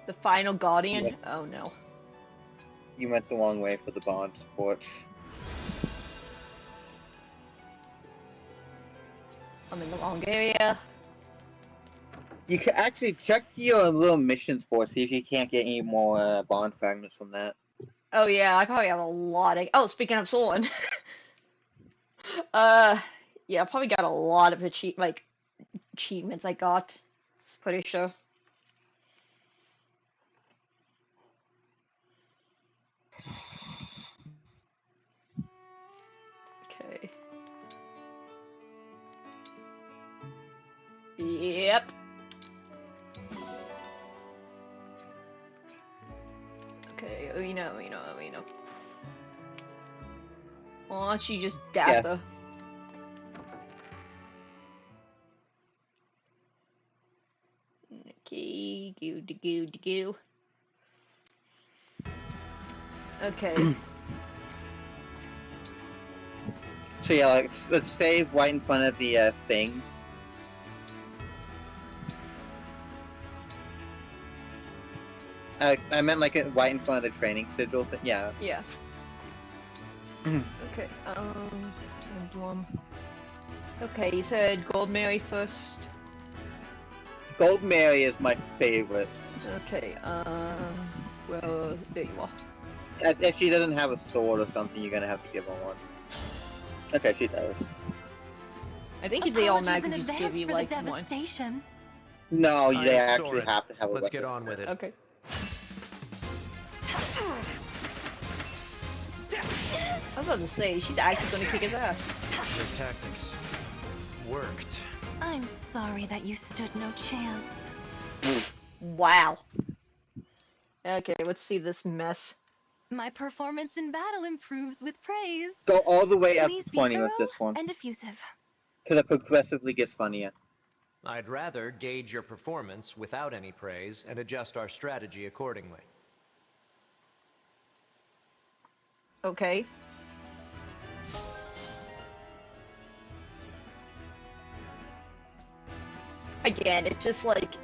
The final guardian? Yeah. Oh no. You went the wrong way for the bond supports. I'm in the wrong area. You can actually check your little mission board, see if you can't get any more bond fragments from that. Oh yeah, I probably have a lot of. Oh, speaking of Soren. Yeah, I probably got a lot of achievements I got. Pretty sure. Okay. Yep. Okay, we know. Why don't you just dap her? Okay, goo. Okay. So yeah, like, let's save right in front of the thing. I meant like right in front of the training sigil thing. Yeah. Yeah. Okay. Okay, you said Gold Mary first. Gold Mary is my favorite. Okay. Well, there you are. If she doesn't have a sword or something, you're gonna have to give her one. Okay, she does. I think they all Apologies in magically just advance give you for like the one. devastation. No, I they am actually Soren. have to have a Let's weapon. get on with it. Okay. I was about to say, she's actually gonna kick his ass. Your tactics worked. I'm sorry that you stood no chance. Wow. Okay, let's see this mess. My performance in battle improves with praise. Go all the way up Please to be 20 with thorough this one, and effusive. because it progressively gets funnier. I'd rather gauge your performance without any praise and adjust our strategy accordingly. Okay. Again, it's just like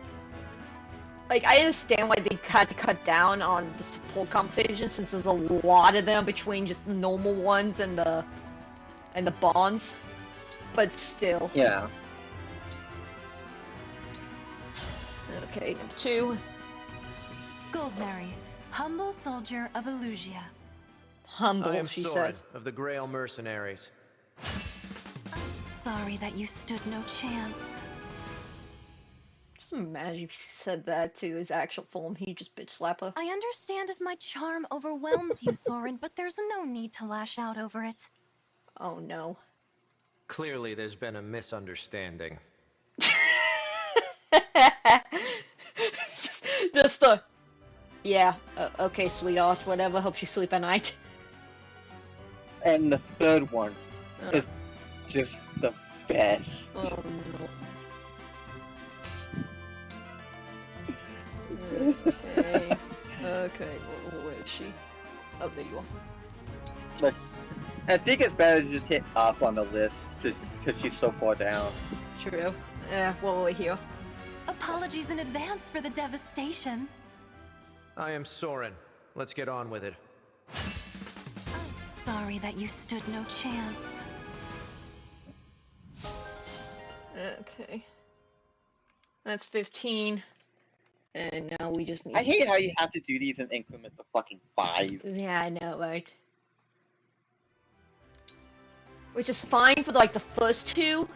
I understand why they had to cut down on the support conversations since there's a lot of them between just the normal ones and the bonds, but still. Yeah. Okay, number 2. Goldmary, humble soldier of Elusia. Humble, I am she Soren says. of the Grail Mercenaries. Sorry that you stood no chance. Just imagine if he said that to his actual form, he'd just bitch slap her. I understand if my charm overwhelms you, Soren, but there's no need to lash out over it. Oh no. Clearly, there's been a misunderstanding. just yeah, okay, sweetheart, whatever, hope you sleep at night. And the third one is just the best. Oh no. Okay, where is she? Oh, there you are. I think it's better to just hit up on the list, because she's so far down. True. Yeah, well, we're here. Apologies in advance for the devastation. I am Soren. Let's get on with it. Sorry that you stood no chance. Okay. That's 15. And now we just need... I hate how you have to do these in increments of fucking 5. Yeah, I know, right? Which is fine for, like, the first 2.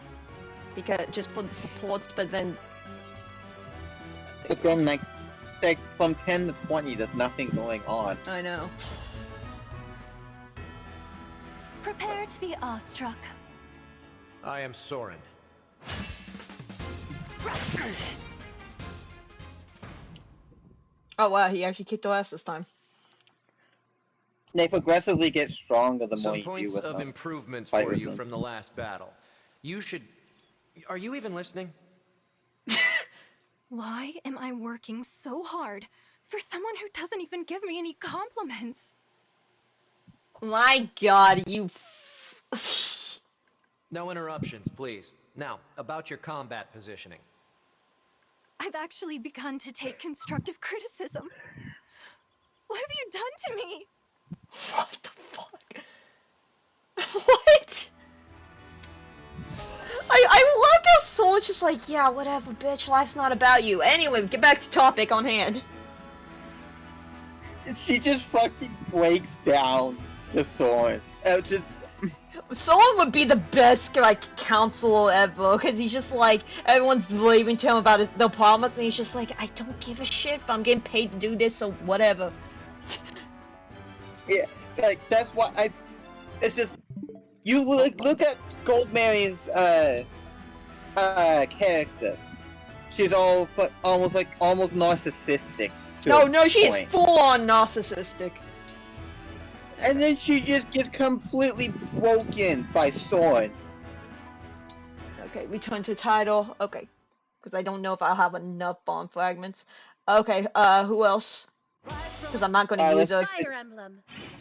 Because, just for the supports, but then... But then, like from 10 to 20, there's nothing going on. I know. Prepare to be awestruck. I am Soren. Oh wow, he actually kicked our ass this time. They progressively get stronger the more Some you do points with of them. improvement Fight for with you them. from the last battle. You should... Are you even listening? Why am I working so hard For someone who doesn't even give me any compliments. My god, you... No interruptions, please. Now, about your combat positioning. I've actually begun to take constructive criticism. What have you done to me? What the fuck? What? I like how someone's just like, yeah, whatever, bitch, life's not about you. Anyway, get back to topic on hand. She just fucking breaks down to Soren. Someone would be the best, like, counselor ever, because he's just like, everyone's raving to him about the problem, and he's just like, I don't give a shit, but I'm getting paid to do this, so whatever. Yeah, like, that's what it's just, you look at Goldmary's, character. She's almost narcissistic. No, she's full-on narcissistic. And then she just gets completely broken by Soren. Okay, return to title. Okay, because I don't know if I'll have enough bomb fragments. Okay, who else? Because I'm not going to use those. Fire Emblem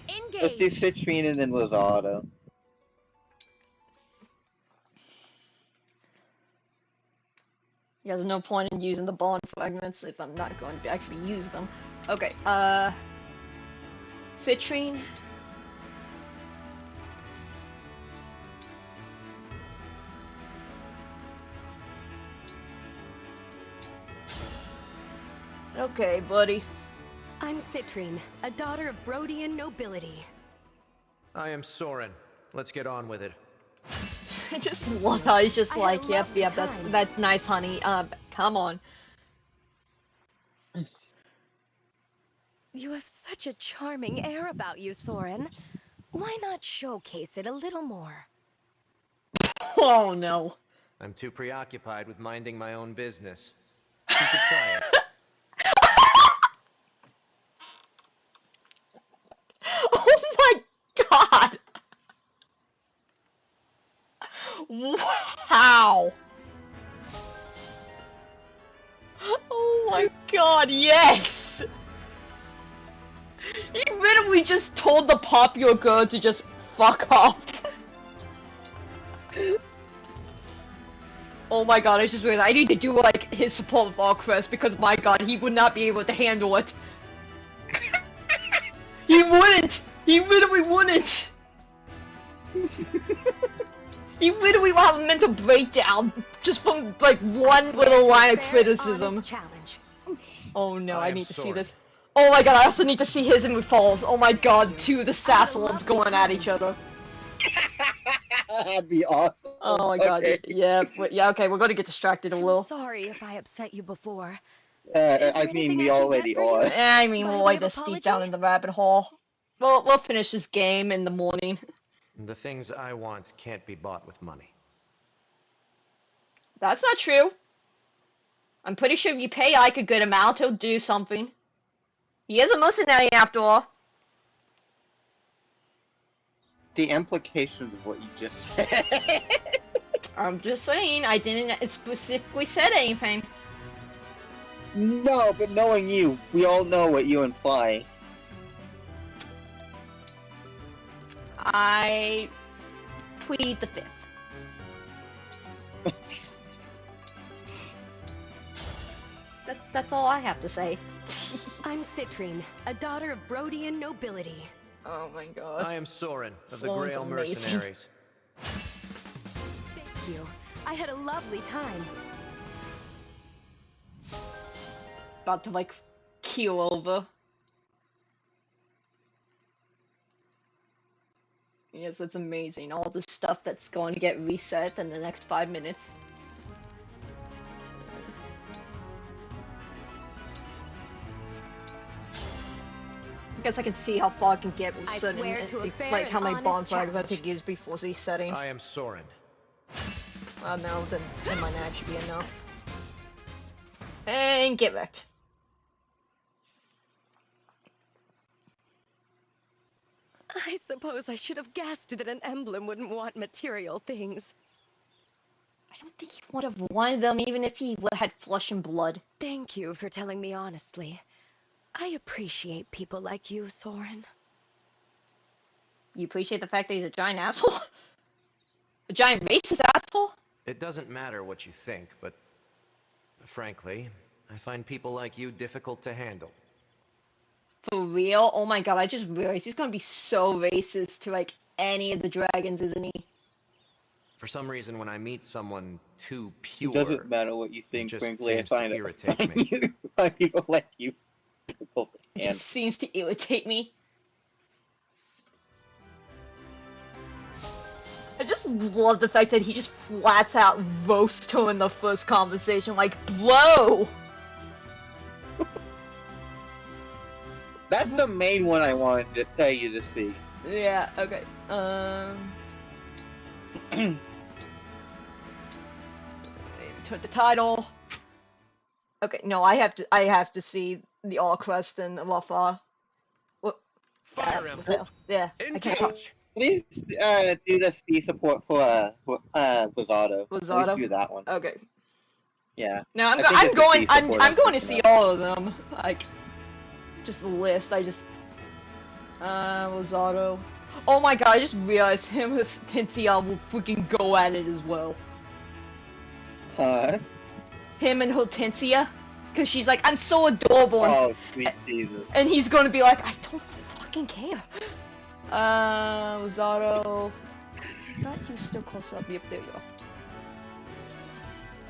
Engage. Let's do Citrine and then Lizardo. Yeah, there's no point in using the bond fragments if I'm not going to actually use them. Okay, Citrine. Okay, buddy. I'm Citrine, a daughter of Brodian nobility. I am Soren. Let's get on with it. I just love how he's just like, yep, that's nice, honey. Come on. You have such a charming air about you, Soren. Why not showcase it a little more? Oh no. I'm too preoccupied with minding my own business. You should try it. Oh my god! Wow! Oh my god, yes! He literally just told the popular girl to just fuck off. Oh my god, I just realized I need to do like his support of Arcrest because my god, he would not be able to handle it. He wouldn't! He literally wouldn't! He literally will have a mental breakdown just from like one little line of criticism. Oh no, I need to see this. Oh my god, I also need to see his and Falls. Oh my god, two of the Sassalons going at each other. That'd be awesome. Oh my god, okay. yeah, okay, we're gonna get distracted a little. Sorry if I upset you before. I mean, we already are. I mean, we'll lay this deep down in the rabbit hole. We'll finish this game in the morning. The things I want can't be bought with money. That's not true. I'm pretty sure if you pay Ike a good amount, he'll do something. He is a mercenary after all. The implications of what you just said. I'm just saying, I didn't specifically said anything. No, but knowing you, we all know what you imply. I plead the fifth. That's all I have to say. I'm Citrine, a daughter of Brodian nobility. Oh my god. I am Soren of the Sloane's Grail amazing. Mercenaries. Thank you. I had a lovely time. About to like keel over. Yes, that's amazing. All the stuff that's going to get reset in the next 5 minutes. I guess I can see how far I can get reset and like how many bonfire events it gives before resetting. I am Soren. No, then it might not actually be enough. And get wrecked. I suppose I should have guessed that an emblem wouldn't want material things. I don't think he would have wanted them even if he had flesh and blood. Thank you for telling me honestly. I appreciate people like you, Soren. You appreciate the fact that he's a giant asshole? A giant racist asshole? It doesn't matter what you think, but frankly, I find people like you difficult to handle. For real? Oh my god, I just realized he's gonna be so racist to, like, any of the dragons, isn't he? For some reason, when I meet someone too pure, It doesn't matter what you think, just frankly, I seems find to it irritate me. find people like you difficult to It handle. just seems to irritate me. I just love the fact that he just flats out roasts her in the first conversation, like, bro! That's the main one I wanted to tell you to see. Yeah, okay. Turn the title. Okay, no, I have to see the All Crest and Wafa. What? Fire Emblem Yeah, I can't talk. Engage. Please do the C support for Wizardo. Wizardo? Please do that one. Okay. Yeah. No, I think it's the C support I'm going to I'm see thinking all of them. Like, just the list. Wizardo. Oh my god, I just realized him and Tintia will freaking go at it as well. Huh? Him and Hortensia. Because she's like, I'm so adorable. And, Oh, sweet Jesus. and he's going to be like, I don't fucking care. Wizardo. I thought he was still close up. Yep, there you go.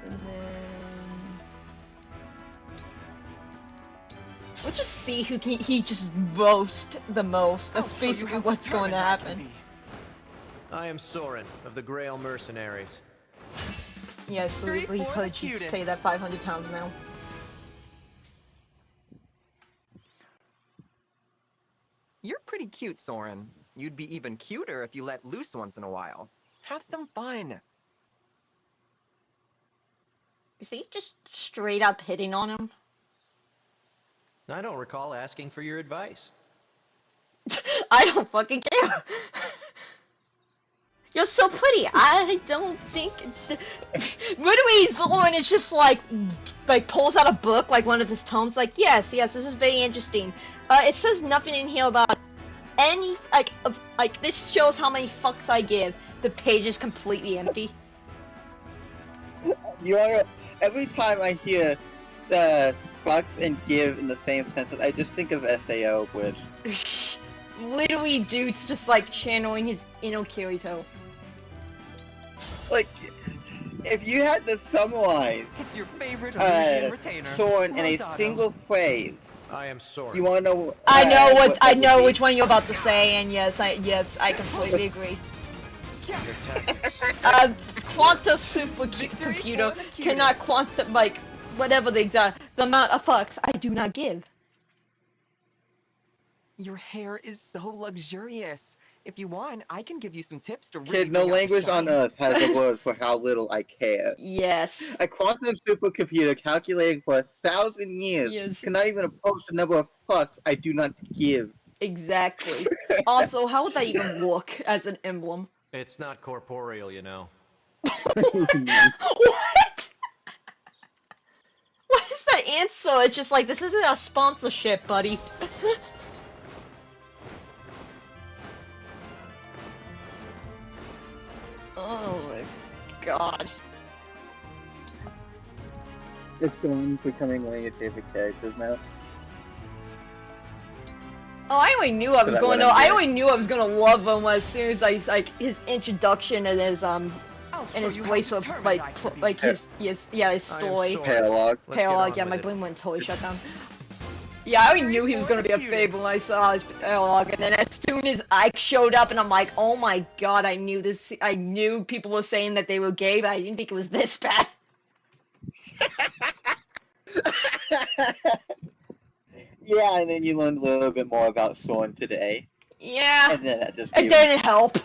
And then... we'll just see who he just roast the most. That's basically what's going to happen. I am Soren of the Grail Mercenaries. Yes, we heard you say that 500 times now. You're pretty cute, Soren. You'd be even cuter if you let loose once in a while. Have some fun. Is he just straight up hitting on him? I don't recall asking for your advice. I don't fucking care. You're so pretty. I don't think. Literally, Zoran is just like pulls out a book, like one of his tomes, like, yes, this is very interesting. It says nothing in here about any this shows how many fucks I give. The page is completely empty. You are every time I hear the fucks and give in the same sentence, I just think of SAO, which literally, dude's just like channeling his inner Kirito. Like, if you had to summarize It's your favorite Elysian retainer, Soren in a Rosado. single phrase, I am Soren. you wanna know? I know what I that know would be? which one you're about to say, and yes, I completely agree. Your tactics. Quanta supercomputer cannot quantum whatever the amount of fucks I do not give. Your hair is so luxurious. If you want, I can give you some tips to really Kid, no bring out the language on shine. Earth has a word for how little I care. Yes. A quantum supercomputer calculating for 1,000 years Yes. cannot even approach the number of fucks I do not give. Exactly. Also, how would that even look as an emblem? It's not corporeal, you know. What? What is that answer? It's just like, this isn't a sponsorship, buddy. Oh my god. It's someone becoming one of your favorite characters now. Oh, I already knew I was going to. I already knew I was gonna love him as soon as his introduction and his voice of his story. Paralog. Paralog, yeah, my brain went totally shut down. Yeah, I already knew he was gonna be a favorite when I saw his paralog, and then as soon as Ike showed up, and I'm like, oh my god, I knew this. I knew people were saying that they were gay, but I didn't think it was this bad. Yeah, and then you learned a little bit more about Soren today. Yeah. And then that just It didn't help.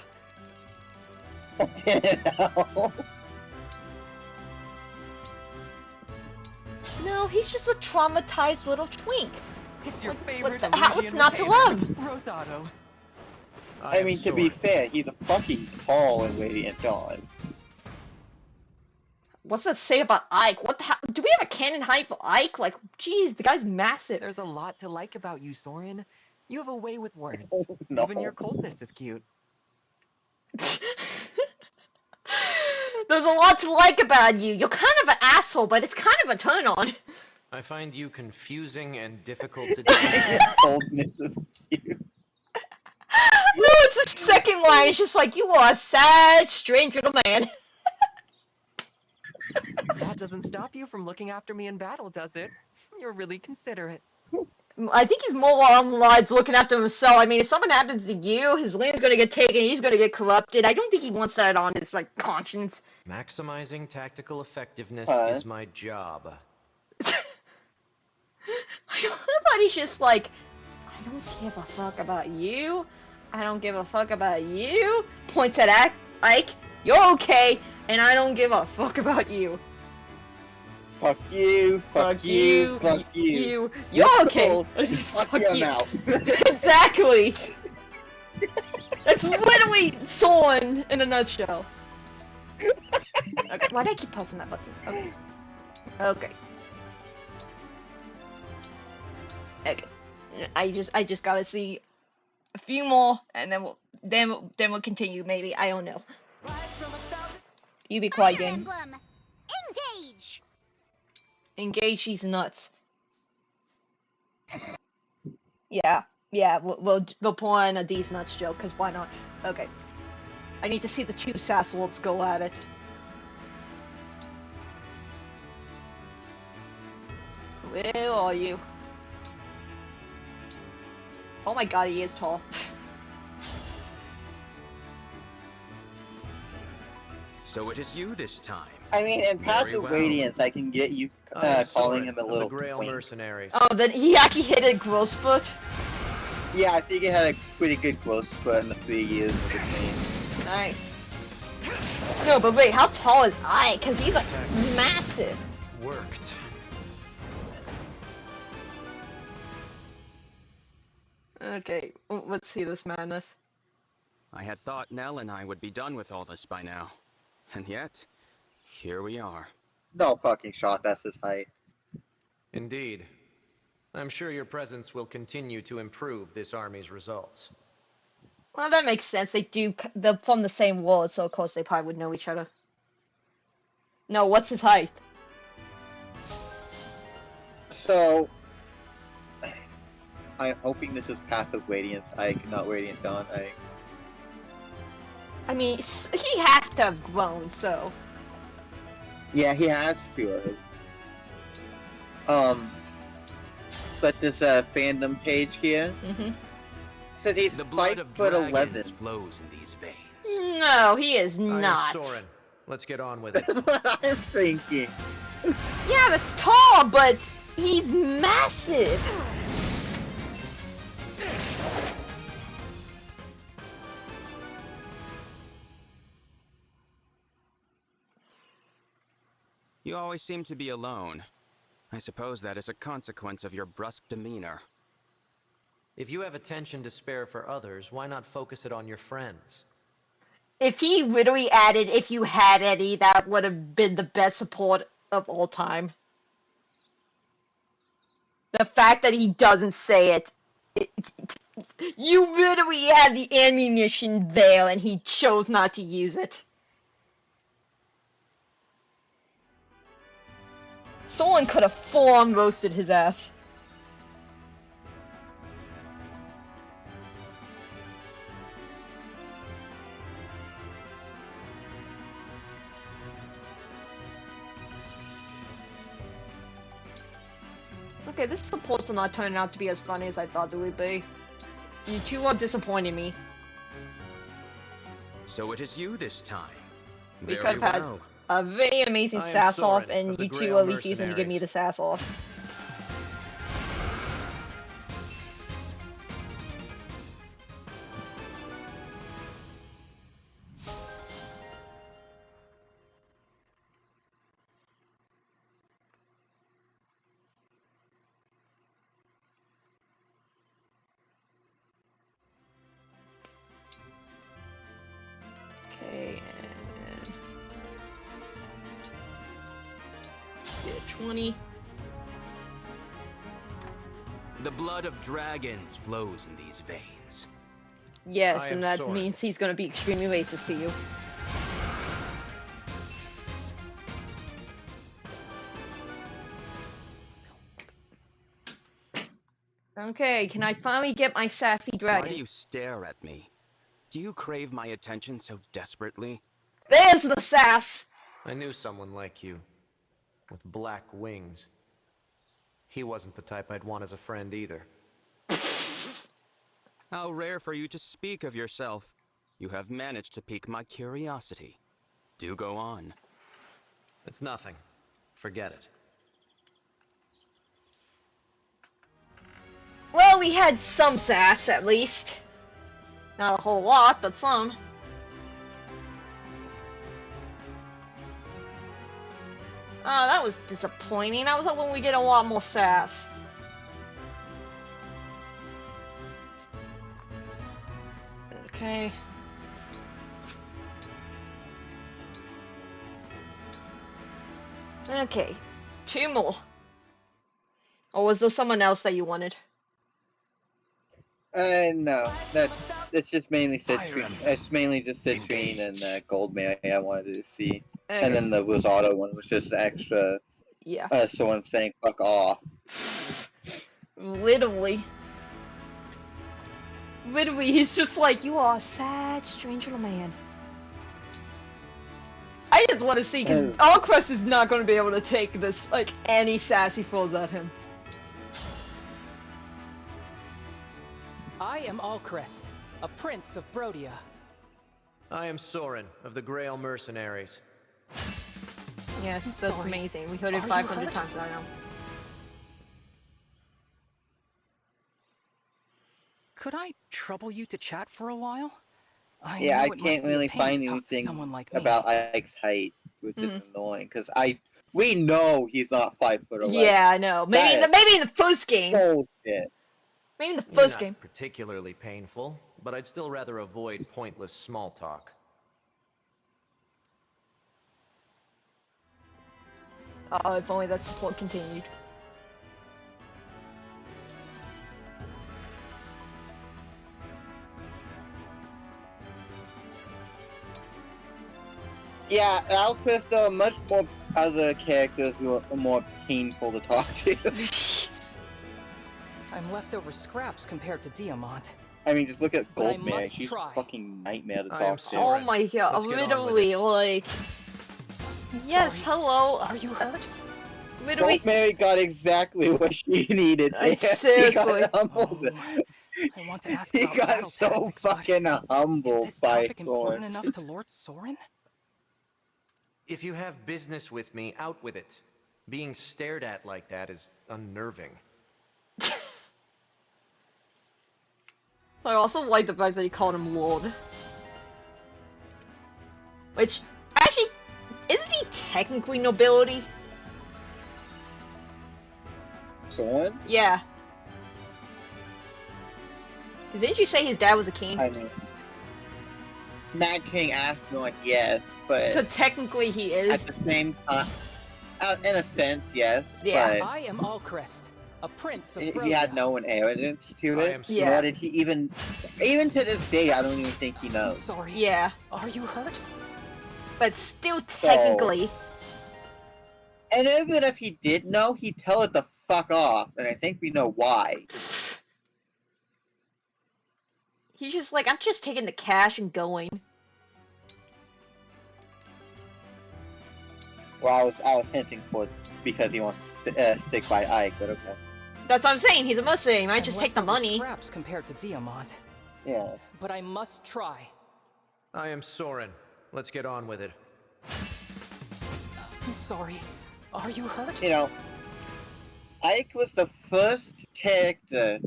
No, he's just a traumatized little twink. It's your favorite what's Elysian not to retainer, love? Rosado. I mean, to be fair, he's a fucking tall and radiant dawn. What's that say about Ike? What the hell? Do we have a canon hype for Ike? Like, jeez, the guy's massive. There's a lot to like about you, Soren. You have a way with words. Oh, no. Even your coldness is cute. There's a lot to like about you. You're kind of an asshole, but it's kind of a turn on. I find you confusing and difficult to deal with. Coldness is cute. No, it's the second line. It's just like, you are a sad, strange little man. That doesn't stop you from looking after me in battle, does it? You're really considerate. I think he's more along the lines looking after himself. I mean, if something happens to you, his land's gonna get taken, he's gonna get corrupted. I don't think he wants that on his, like, conscience. Maximizing tactical effectiveness is my job. Everybody's just like, I don't give a fuck about you. I don't give a fuck about you. Points at Ike. You're okay, and I don't give a fuck about you. Fuck you, fuck you, fuck you. You're okay. Fuck you, I'm out. Exactly. That's literally Soren in a nutshell. Okay, why did I keep pressing that button? Okay. Okay. Okay. I just gotta see a few more, and then we'll continue. Maybe, I don't know. You be quiet, Fire game. Emblem Engage. Engage. She's nuts. Yeah, we'll pull in a D's nuts joke, cause why not? Okay. I need to see the two Sassolds go at it. Where are you? Oh my god, he is tall. So it is you this time. I mean, in Path Very of well. Radiance, I can get you calling him a little twink. Mercenaries. Oh, then he actually hit a growth spurt? Yeah, I think it had a pretty good growth spurt in the 3 years between. Nice. No, but wait, how tall is I? Because he's like massive. Worked. Okay, let's see this madness. I had thought Nell and I would be done with all this by now. And yet, here we are. No fucking shot, that's his height. Indeed. I'm sure your presence will continue to improve this army's results. Well, that makes sense. They're from the same world, so of course they probably would know each other. No, what's his height? So, I'm hoping this is Path of Radiance. Not Radiant Dawn. I mean, he has to have grown, so... Yeah, he has to have. But this fandom page here said he's The blood 5'11". flows in these veins. No, he is not. Soren. Let's get on with it. That's what I'm thinking. Yeah, that's tall, but he's massive. You always seem to be alone. I suppose that is a consequence of your brusque demeanor. If you have attention to spare for others, why not focus it on your friends? If he literally added, if you had any, that would have been the best support of all time. The fact that he doesn't say it, you literally had the ammunition there and he chose not to use it. Someone could have full-on roasted his ass. Okay, this support's not turning out to be as funny as I thought it would be. You two are disappointing me. So it is you this time. We Very could have had well. a very amazing I am sass off, Soren and of the you two Grail are refusing to give me Mercenaries. the sass off. Okay, and... 20. The blood of dragons flows in these veins. Yes, I and am that sorry. means he's gonna be extremely racist to you. Okay, can I finally get my sassy dragon? Why do you stare at me? Do you crave my attention so desperately? There's the sass! I knew someone like you, with black wings. He wasn't the type I'd want as a friend either. How rare for you to speak of yourself. You have managed to pique my curiosity. Do go on. It's nothing. Forget it. Well, we had some sass, at least. Not a whole lot, but some. Oh, that was disappointing. I was hoping we'd get a lot more sass. Okay. Okay. 2 more. Or was there someone else that you wanted? No. It's just mainly Fire Citrine. Emblem It's mainly just Citrine Engage. and Goldmary I wanted to see. Okay. And then the Rosado one was just extra. Yeah. Someone saying fuck off. Literally. Literally, he's just like, you are a sad, strange little man. I just want to see, because Alquest is not going to be able to take this, like, any sass he throws at him. I am Alcrest, a prince of Brodia. I am Soren, of the Grail Mercenaries. Yes, I'm that's sorry. amazing. We heard it Are you 500 hurt? times, I know. Could I trouble you to chat for a while? I know it must can't be a really pain to find talk to anything someone like me. about Ike's height, which is annoying, because we know he's not 5'11". Yeah, I know. Maybe in the first game. Bullshit. Maybe in the first Not game. particularly painful, but I'd still rather avoid pointless small talk. Oh, if only that support continued. Yeah, Alquist, though, much more other characters who are more painful to talk to. I'm leftover scraps compared to Diamant. I mean, just look at But I Goldmare. must She's try. a fucking nightmare to I am talk to. sorry. Oh my god, Let's get on with literally, like... Yes, Sorry. hello. Are you hurt? Literally, Goldmare got exactly what she needed. seriously. He got humbled. I want to ask He about got battle so tactics, but fucking is humbled this by topic important Soren. enough to Lord Soren? If you have business with me, out with it. Being stared at like that is unnerving. I also like the fact that he called him Lord. Which, actually, isn't he technically nobility? Soren? Yeah. 'Cause didn't you say his dad was a king? I mean, Mad King Asnod, yes, but So technically he at is. the same time, in a sense, yes. Yeah. But I am Alcrest, a prince of he Brodia. had no inheritance to I it. am Yeah. Nor did he even to this day, I don't even think he I'm knows. sorry. Yeah. Are you hurt? But still technically. And even if he did know, he'd tell it the fuck off, and I think we know why. He's just like, I'm just taking the cash and going. Well, I was hinting towards because he wants to stick by Ike, but okay. That's what I'm saying, he's a Muslim, I I'm just take the leftover money. Scraps compared to Diamant, Yeah. but I must try. I am Soren. Let's get on with it. I'm sorry. Are you hurt? You know, Ike was the first character,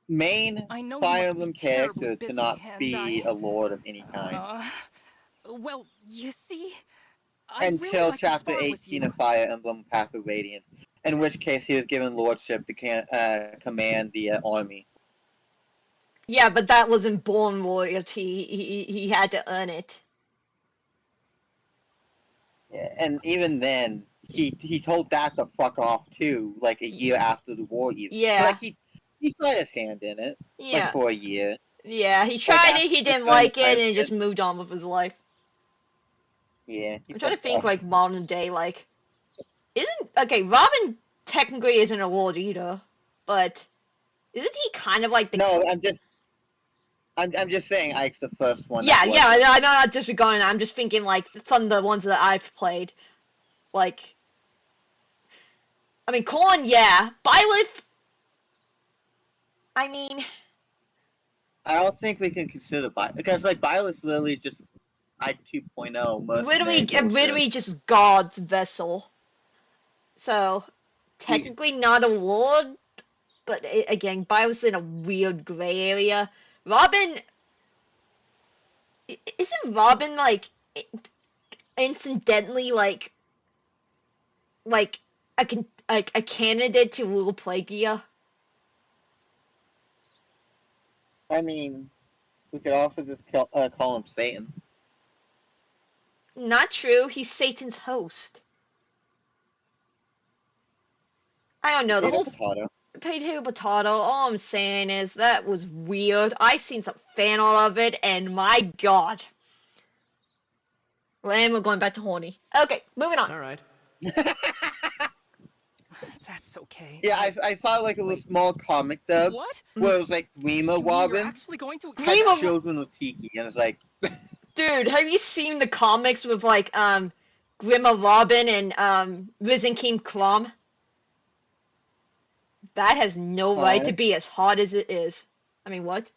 main I know you Fire must Emblem be terribly character to busy, not and be a lord of any kind. Well, you see, I'd Until really like to chapter spar with 18 you. of Fire Emblem Path of Radiance, in which case he was given lordship to command the army. Yeah, but that wasn't born royalty, he had to earn it. Yeah, and even then, he told that to fuck off too, like a year after the war. Even. Yeah. Like he tried his hand in it, Yeah. like for a year. Yeah, he tried it, he didn't like it, and he just moved on with his life. Yeah. I'm trying to think, like, modern day, like... Okay, Robin technically isn't a Lord Eater, but... Isn't he kind of like the... No, I'm just saying Ike's the first one. Yeah, yeah, I'm not disregarding that. I'm just thinking, like, some of the ones that I've played. Like... I mean, Corn, yeah. Byleth... I mean... I don't think we can consider because like Byleth's literally just Ike 2.0. Literally just God's vessel. So, technically not a Lord, but again, Byleth's in a weird gray area. Robin... Isn't Robin, like, incidentally, like a candidate to Little Plagia? I mean, we could also just call him Satan. Not true. He's Satan's host. I don't know. The whole potato potato. All I'm saying is that was weird. I seen some fan art of it, and my God. Well, and we're going back to horny. Okay, moving on. All right. That's okay. Yeah, I saw like a little small comic dub where it was like Rima Robin had children with Tiki, and it's like, dude, have you seen the comics with like Grima Robin and Risen King Crom? That has no right to be as hot as it is. I mean, what?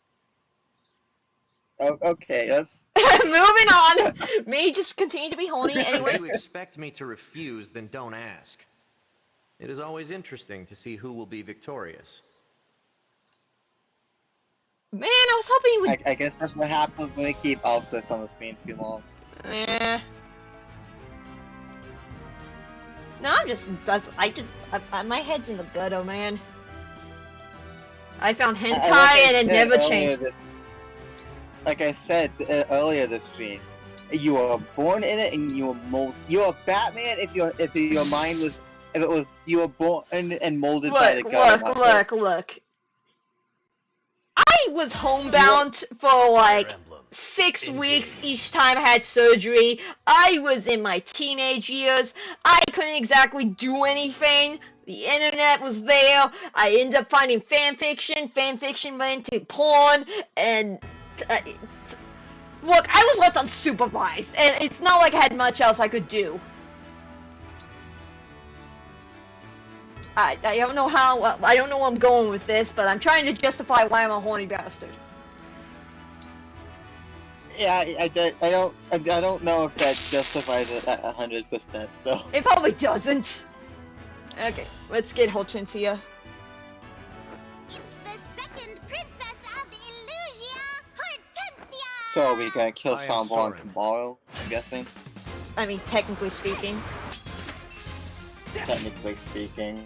Oh, okay, that's... Moving on! Me just continue to be horny anyway. If you expect me to refuse, then don't ask. It is always interesting to see who will be victorious. Man, I was hoping you would... I guess that's what happens when we keep Altus on the screen too long. Eh. No, my head's in the gutter, man. I found hentai and it never changed. Like I said earlier this stream, you are born in it and you are molded. You are Batman if your mind was, if it was, you were born and molded by the gutter. Look. I was homebound for like 6 weeks each time I had surgery. I was in my teenage years. I couldn't exactly do anything. The internet was there. I ended up finding fanfiction. Fanfiction went into porn. And look, I was left unsupervised. And it's not like I had much else I could do. I don't know how. I don't know where I'm going with this, but I'm trying to justify why I'm a horny bastard. Yeah, I don't know if that justifies it at 100%. So it probably doesn't. Okay, let's get Hortensia. It's the second princess of Illusia, Hortensia. So are we gonna kill Sombron tomorrow? I'm guessing. I mean, technically speaking. Technically speaking.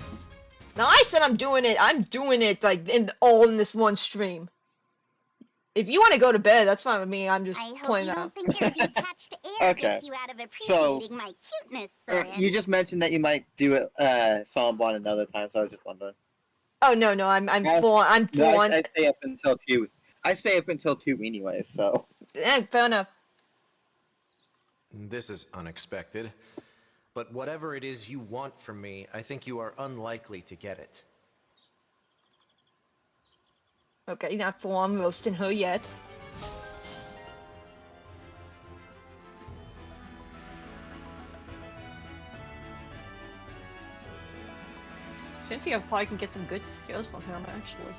Now I said I'm doing it like in this one stream. If you want to go to bed, that's fine with me. I'm just pointing out. I hope you don't think your detached air gets you out of appreciating my cuteness, Soren. You just mentioned that you might do it Sombron another time, so I was just wondering. Oh no, I'm born. No, I stay up until 2. I stay up until 2 anyway, so. Fair enough. This is unexpected. But whatever it is you want from me, I think you are unlikely to get it. Okay, not for I'm roasting her yet. Cynthia probably can get some good skills from him, actually.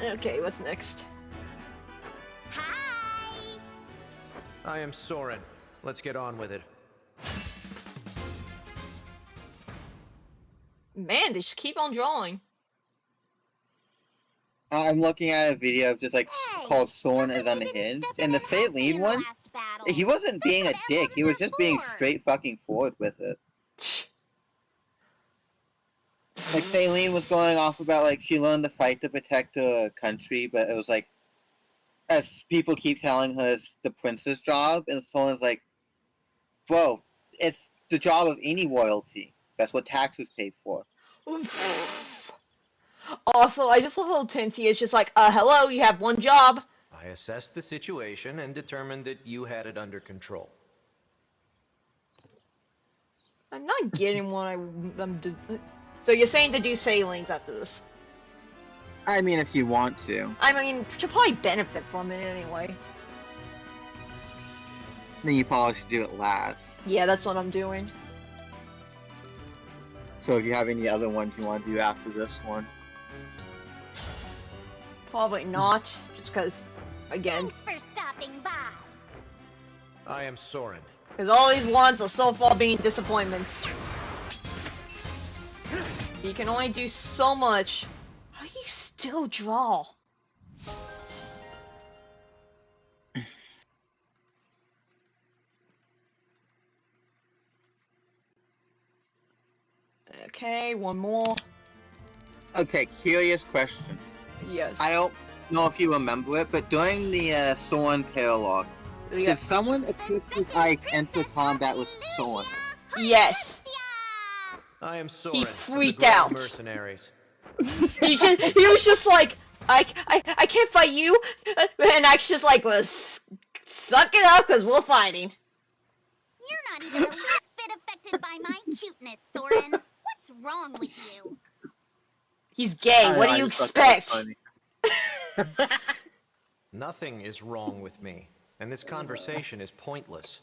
Okay, what's next? Hi! I am Soren. Let's get on with it. Man, they just keep on drawing. I'm looking at a video of just like called Soren is Unhinged, and the Saline one, he wasn't being a dick, he was just being straight fucking forward with it. Like, Saline was going off about, like, she learned to fight to protect her country, but it was like, as people keep telling her it's the prince's job, and someone's like, bro, it's the job of any royalty. That's what taxes pay for. Also, I just love how Tinsy is just like, hello, you have one job. I assessed the situation and determined that you had it under control. I'm not getting what I'm So you're saying to do sailings after this? I mean, if you want to. I mean, you'll probably benefit from it anyway. Then you probably should do it last. Yeah, that's what I'm doing. So if you have any other ones you want to do after this one. Probably not, just because, again... Thanks for stopping by. I am Soren. Because all these ones are so far being disappointments. You can only do so much. How do you still draw? Okay, one more. Okay, curious question. Yes. I don't know if you remember it, but during the Soren paralog, did someone assist Ike enter combat with Soren? Yes. I am Soren. He of the freaked Grand out. Mercenaries. He was just like, I can't fight you, and Ike's just like, well, suck it up, cause we're fighting. You're not even the least bit affected by my cuteness, Soren. What's wrong with you? He's gay. What do you expect? Nothing is wrong with me, and this conversation is pointless.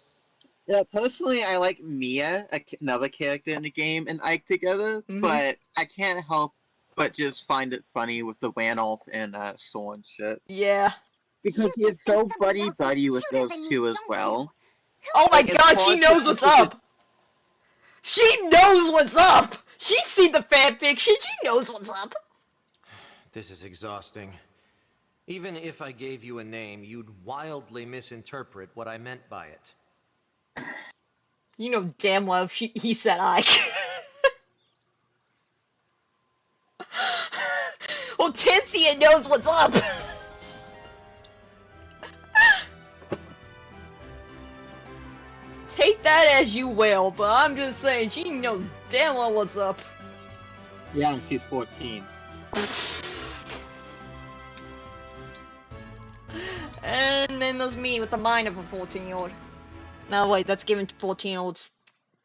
Yeah, personally, I like Mia, another character in the game, and Ike together, but I can't help but just find it funny with the Ranulf and Soren shit. Yeah. Because he is so buddy-buddy with those two as well. Oh my god, she knows what's up! She knows what's up! She's seen the fanfiction, she knows what's up! This is exhausting. Even if I gave you a name, you'd wildly misinterpret what I meant by it. You know damn well he said Ike. Well, Tinsy knows what's up! Take that as you will, but I'm just saying, she knows damn well what's up. Yeah, and she's 14. And then there's me with the mind of a 14-year-old. No, wait, that's given to 14-year-olds.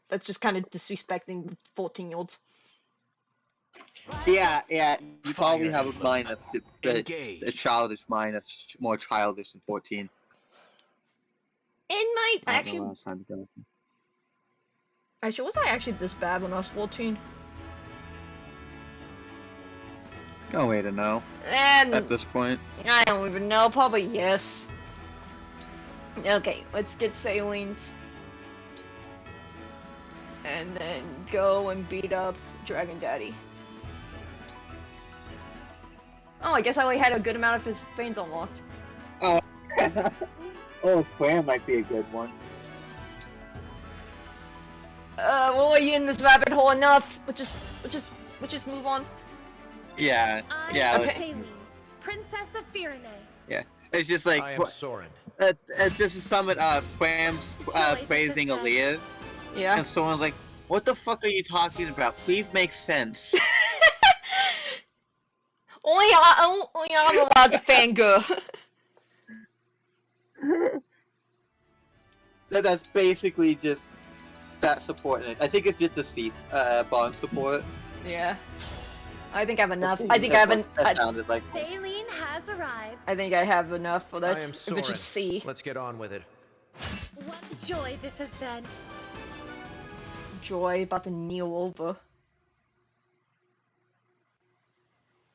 That's just kind of disrespecting 14-year-olds. Yeah, you probably have a mind that's a childish mind that's more childish than 14. It might actually... Actually, was I actually this bad when I was 14? No way to know. And at this point. I don't even know, probably yes. Okay, let's get sailings. And then go and beat up Dragon Daddy. Oh, I guess I only had a good amount of his veins unlocked. Oh, oh, Quam might be a good one. Well, are you in this rabbit hole enough? We'll just move on. Yeah, yeah. Okay. Princess of Firene. Yeah, it's just like I am Soren. Just to sum it up, Quam's praising Aaliyah. Yeah. And someone's like, "What the fuck are you talking about? Please make sense." only I'm allowed to fangirl. That's basically just that support. I think it's just a seat, bond support. Yeah. I think I have enough. That sounded like. Saline has arrived. I think I have enough for that. I am If Soren. it's just C. Let's get on with it. What joy this has been. Joy about to kneel over.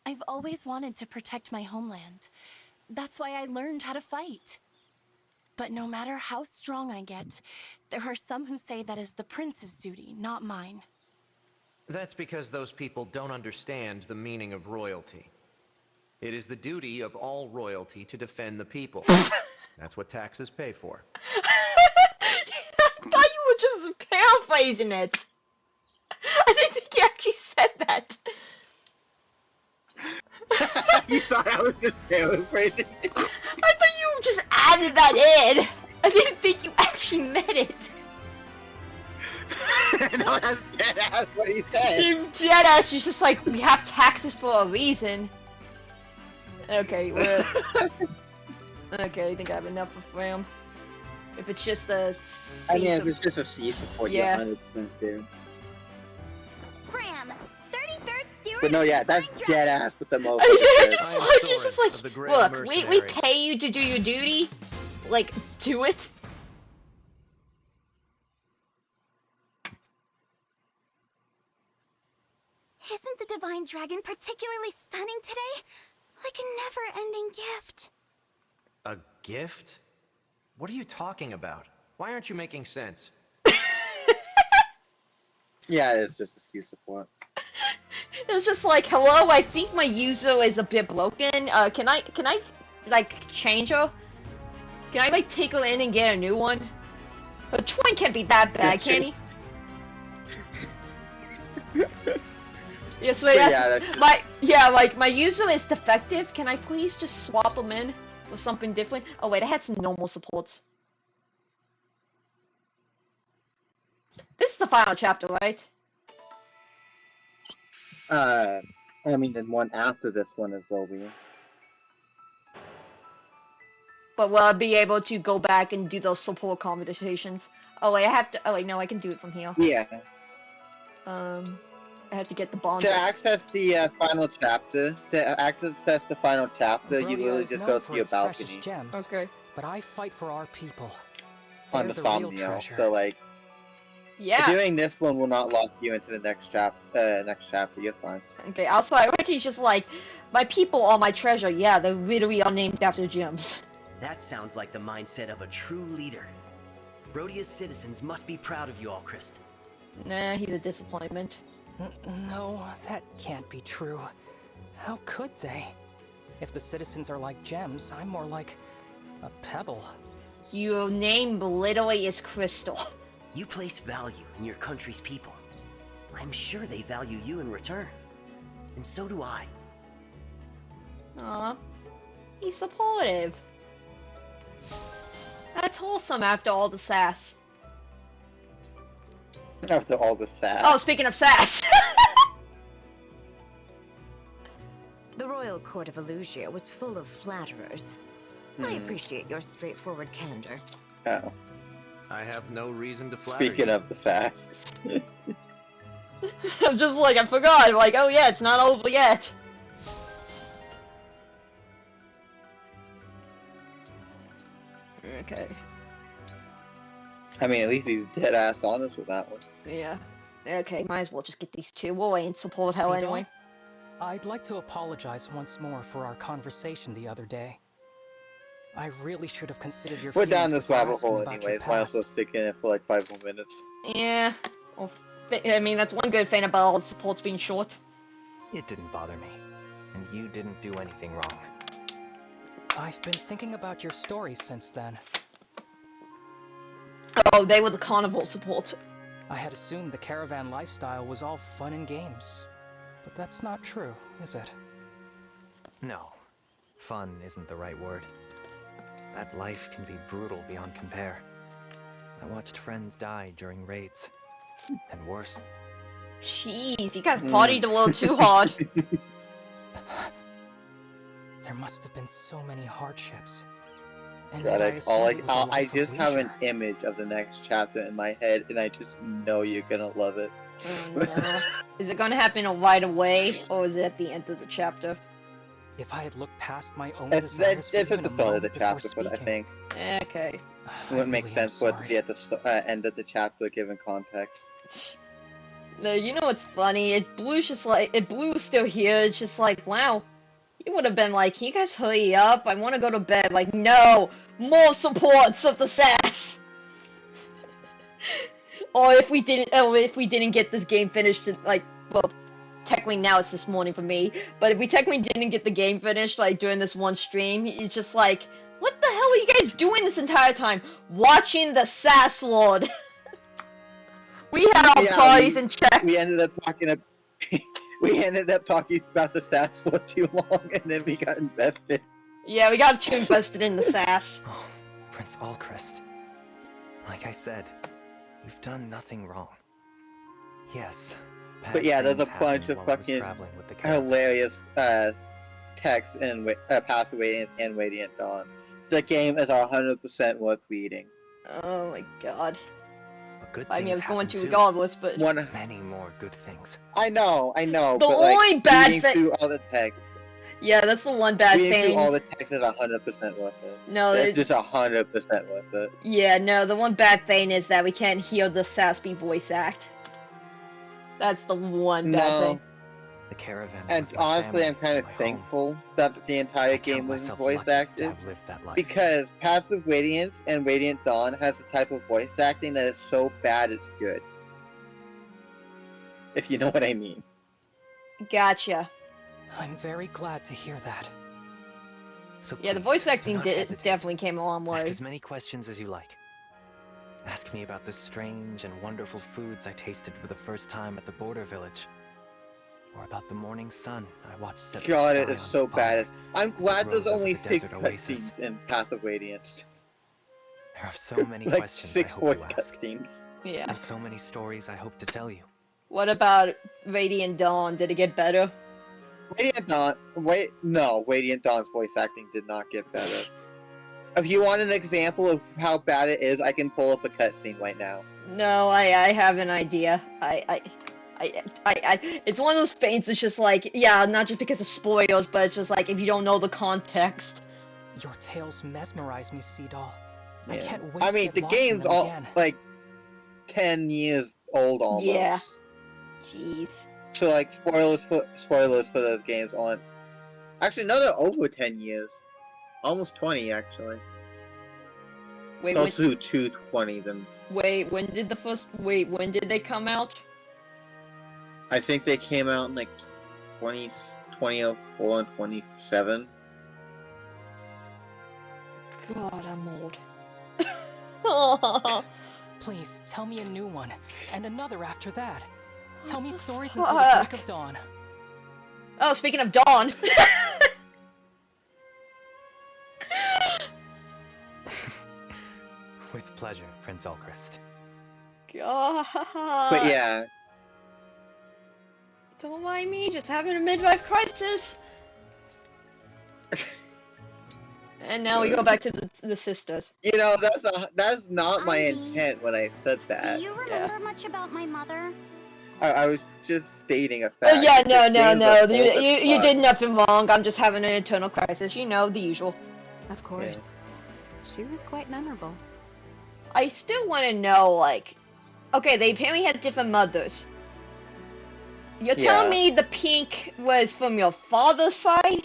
I've always wanted to protect my homeland. That's why I learned how to fight. But no matter how strong I get, there are some who say that is the prince's duty, not mine. That's because those people don't understand the meaning of royalty. It is the duty of all royalty to defend the people. That's what taxes pay for. I thought you were just paraphrasing it. I didn't think you actually said that. You thought I was just paraphrasing it? I thought you added that in. I didn't think you actually meant it. No, that's dead ass what he said. Dead ass, she's just like, we have taxes for a reason. Okay, we're... Okay, I think I have enough for Fram. If it's just a C I mean, if it's just a C support, yeah, 100% do. Fram, 33rd Steward. But no, yeah, that's dead ass with the mofo. He's just like, look, we pay you to do your duty. Like, do it. Isn't the Divine Dragon particularly stunning today? Like a never-ending gift. A gift? What are you talking about? Why aren't you making sense? Yeah, it's just a C support. It's just like, hello, I think my Yuzo is a bit broken. Can I, like, change her? Can I, like, take her in and get a new one? A twin can't be that bad, can he? Yes, wait, like, my Yuzo is defective. Can I please just swap him in with something different? Oh, wait, I had some normal supports. This is the final chapter, right? I mean, the one after this one is will be. But will I be able to go back and do those support conversations? Oh, wait, I have to. Oh, wait, no, I can do it from here. Yeah. I have to get the bond. To access the final chapter, you literally just go to your balcony. Gems, okay. But I fight for our people. On the Somnio, so like. Yeah. Doing this one will not lock you into the next chapter. You're fine. Okay. Also, I reckon he's just like, my people are my treasure. Yeah, they literally are named after gems. That sounds like the mindset of a true leader. Rhodia's citizens must be proud of you, Alchrist. Nah, he's a disappointment. No, that can't be true. How could they? If the citizens are like gems, I'm more like a pebble. Your name literally is Crystal. You place value in your country's people. I'm sure they value you in return. And so do I. Aw, he's supportive. That's wholesome after all the sass. After all the sass. Oh, speaking of sass. The royal court of Elusia was full of flatterers. I appreciate your straightforward candor. Oh. I have no reason to flatter Speaking you. of the sass. I'm just like, I forgot. I'm like, oh yeah, it's not over yet. Okay. I mean, at least he's dead ass honest with that one. Yeah. Okay, might as well just get these two away and support hell anyway. I'd like to apologize once more for our conversation the other day. I really should have considered your We're feelings down this before rabbit asking hole about your anyways. Might as well past. stick in it for like 5 more minutes. Yeah. Well, I mean, that's one good thing about all the supports being short. It didn't bother me. And you didn't do anything wrong. I've been thinking about your story since then. Oh, they were the carnival support. I had assumed the caravan lifestyle was all fun and games. But that's not true, is it? No. Fun isn't the right word. That life can be brutal beyond compare. I watched friends die during raids. And worse. Jeez, you guys partied a little too hard. There must have been so many hardships. And God, yet I assumed it was a I life of just have an leisure. image of the next chapter in my head, and I just know you're gonna love it. No. Is it gonna happen right away, or is it at the end of the chapter? If I had looked past my own It's desires for at even the a start of the moment before chapter, but I speaking. think Okay. it wouldn't make sense for it to be at the end of the chapter given context. No, you know what's funny? Blue's still here. It's just like, wow. You would have been like, can you guys hurry up? I want to go to bed. Like, no! More supports of the sass! Or if we didn't get this game finished, like, well, technically now it's this morning for me, but if we technically didn't get the game finished, like, during this one stream, it's just like, what the hell are you guys doing this entire time? Watching the Sass Lord! We had our parties in check. We ended up talking about the sass for too long, and then we got invested. Yeah, we got too invested in the sass. Prince Alchrist. Like I said, you've done nothing wrong. Yes. But yeah, there's a bad bunch things of happened while I was fucking traveling with the caravan. hilarious texts in Path of Radiance and Radiant Dawn. The game is 100% worth reading. Oh my god. But good I mean, I things was going happen to too. regardless, but... Many more good things. I know, The but only like, bad reading thing... through all the texts. Yeah, that's the one bad Reading thing. through all the texts is 100% worth it. No, it's just 100% worth it. Yeah, no, the one bad thing is that we can't hear the Saspy voice act. That's the one bad thing. The caravan And was my honestly, family, I'm kind of my home. thankful that the entire game was voice acted, because Path of Radiance and Radiant Dawn has a type of voice acting that is so bad it's good. If you know what I mean. Gotcha. I'm very glad to hear that. So Yeah, the please, voice do acting not hesitate. definitely came a long way. Ask as many questions as you like. Ask me about the strange and wonderful foods I tasted for the first time at the border village. Or about the morning sun I watched set the God, sky it is on so fire bad. I'm glad there's rose over only the 6 desert oasis. cutscenes in Path of Radiance. There are so many Like questions 6 I hope voice you ask. cutscenes. Yeah. And so many stories I hope to tell you. What about Radiant Dawn? Did it get better? Radiant Dawn, no, Radiant Dawn's voice acting did not get better. If you want an example of how bad it is, I can pull up a cutscene right now. No, I have an idea. It's one of those things. It's just like, yeah, not just because of spoilers, but it's just like if you don't know the context. Your tales mesmerize me, Sea Doll. I Yeah. can't wait I to mean, get the lost in game's them all again. like 10 years old almost. Yeah. Jeez. So like spoilers for those games aren't. Actually, no, they're over 10 years. Almost 20 actually. Wait, Closer to 20 than. Wait, when did they come out? I think they came out in like 2004 and 27. God, I'm old. Please, tell me a new one, and another after that. Tell me stories until the break of dawn. Oh, speaking of dawn. With pleasure, Prince Alchrist. God. But yeah. Don't mind me, just having a midlife crisis. And now we go back to the sisters. You know, that's not my intent when I said that. Do you remember much about my mother? I was just stating a fact. Oh yeah, no. You You did nothing wrong. I'm just having an internal crisis. You know, the usual. Of course. She was quite memorable. I still want to know, like, okay, they apparently had different mothers. You're telling me the pink was from your father's side?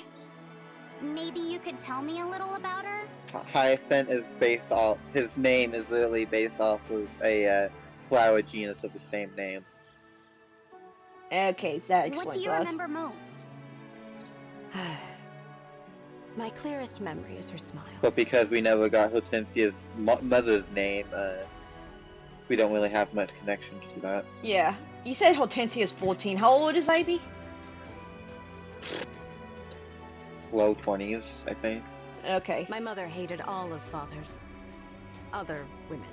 Maybe you could tell me a little about her? Hyacinth is based off. His name is literally based off of a flower genus of the same name. Okay, that explains What do you that. remember most? My clearest memory is her smile. But because we never got Hortensia's mother's name, we don't really have much connection to that. Yeah. You said Hortensia's 14. How old is Ivy? Low 20s, I think. Okay. My mother hated all of Father's other women.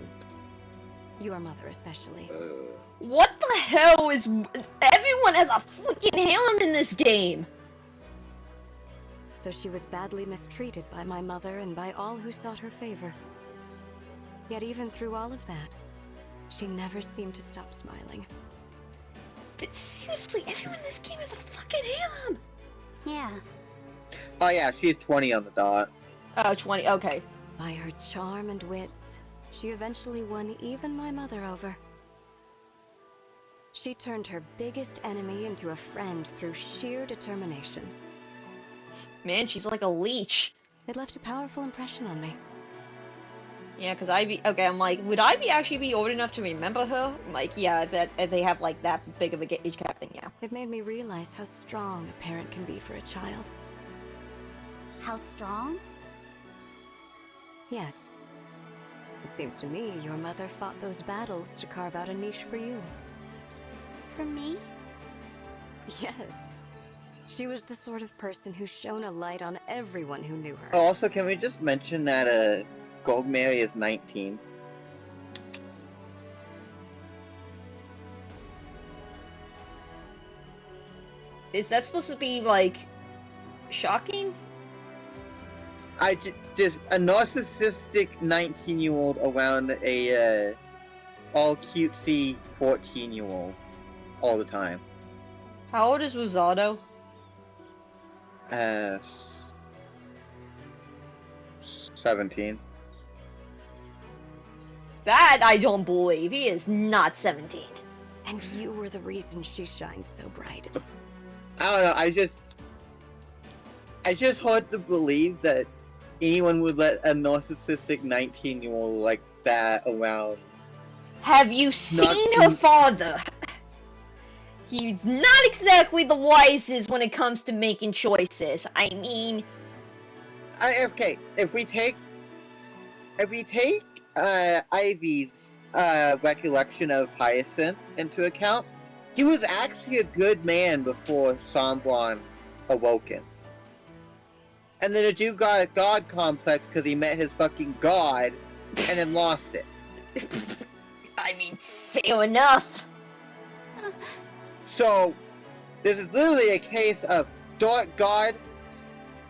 Your mother especially. What the hell is... Everyone has a freaking harem in this game! So she was badly mistreated by my mother and by all who sought her favor. Yet even through all of that, she never seemed to stop smiling. But seriously, everyone in this game has a fucking harem! Yeah. Oh yeah, she's 20 on the dot. Oh, 20, okay. By her charm and wits, she eventually won even my mother over. She turned her biggest enemy into a friend through sheer determination. Man, she's like a leech. It left a powerful impression on me. Yeah, because Ivy... Okay, I'm like, would Ivy actually be old enough to remember her? I'm like, yeah, if they have, like, that big of a age gap thing, yeah. It made me realize how strong a parent can be for a child. How strong? Yes. It seems to me your mother fought those battles to carve out a niche for you. For me? Yes. She was the sort of person who shone a light on everyone who knew her. Also, can we just mention that Gold Mary is 19. Is that supposed to be, like, shocking? Just a narcissistic 19-year-old around a, all cutesy 14-year-old all the time. How old is Rosado? 17. That I don't believe. He is not 17. And you were the reason she shined so bright. I don't know, I just hard to believe that anyone would let a narcissistic 19-year-old like that around. Have you seen her father? He's not exactly the wisest when it comes to making choices. I mean... Okay, if we take Ivy's recollection of Hyacinth into account, he was actually a good man before Sombron awoken. And then the dude got a god complex because he met his fucking god, and then lost it. I mean, fair enough. So, this is literally a case of dark god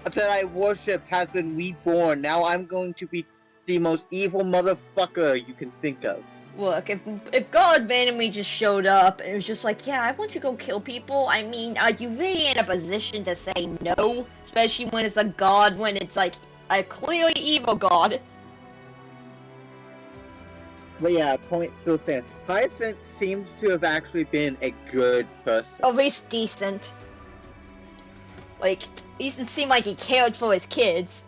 that I worship has been reborn. Now I'm going to be the most evil motherfucker you can think of. Look, if God randomly just showed up and was just like, yeah, I want you to go kill people, I mean, are you really in a position to say no? Especially when it's a god, when it's like a clearly evil god. But yeah, point still stands. Hyacinth seems to have actually been a good person. At least decent. Like, he didn't seem like he cared for his kids.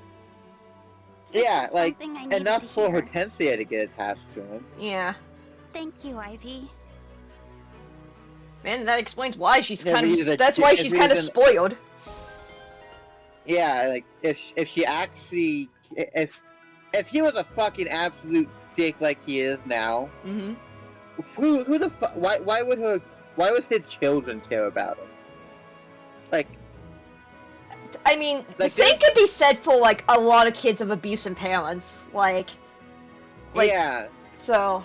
Yeah, like, enough for Hortensia to get attached to him. Yeah. Thank you, Ivy. Man, that explains why she's Yeah, kind of... because That's why she's kind of spoiled. Yeah, like, if she actually... If he was a fucking absolute dick like he is now... Mm-hmm. Who the fuck... Why would his children care about him? Like... I mean, like the same could be said for, like, a lot of kids of abusive parents. Like... Yeah. So...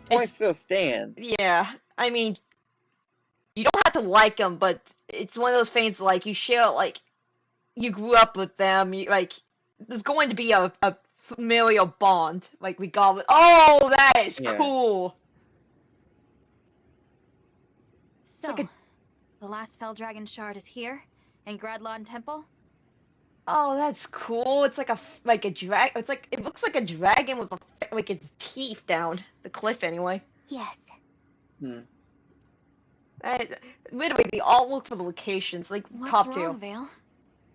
Point still stands. Yeah, I mean... You don't have to like them, but it's one of those things, like, you share, like... You grew up with them, like... There's going to be a familial bond, like, regardless... Oh, that is cool! So... The last Fell Dragon shard is here, in Gradlon Temple? Oh, that's cool. It's like a drag. It's like, it looks like a dragon with like its teeth down the cliff anyway. Yes. Literally, they all look for the locations, like top What's two. wrong, Vale?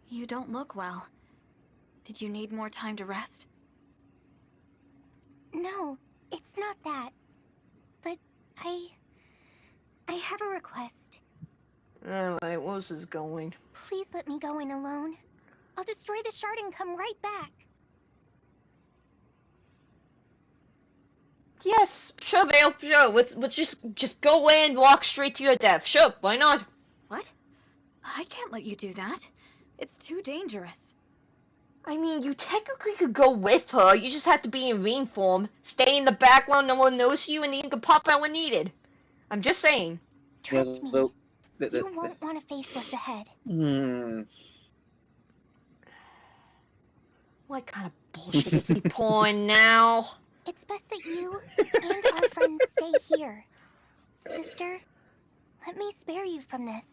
You don't look well. Did you need more time to rest? No, it's not that. But I have a request. Alright, where's this going? Please let me go in alone. I'll destroy the shard and come right back. Yes, sure, Vale, sure. Let's just go in, walk straight to your death. Sure, why not? What? I can't let you do that. It's too dangerous. I mean, you technically could go with her. You just have to be in ring form, stay in the background, no one knows you, and then you can pop out when needed. I'm just saying. Trust me. You won't want to face what's ahead. What kind of bullshit is he pulling now? It's best that you and our friends stay here. Sister, let me spare you from this.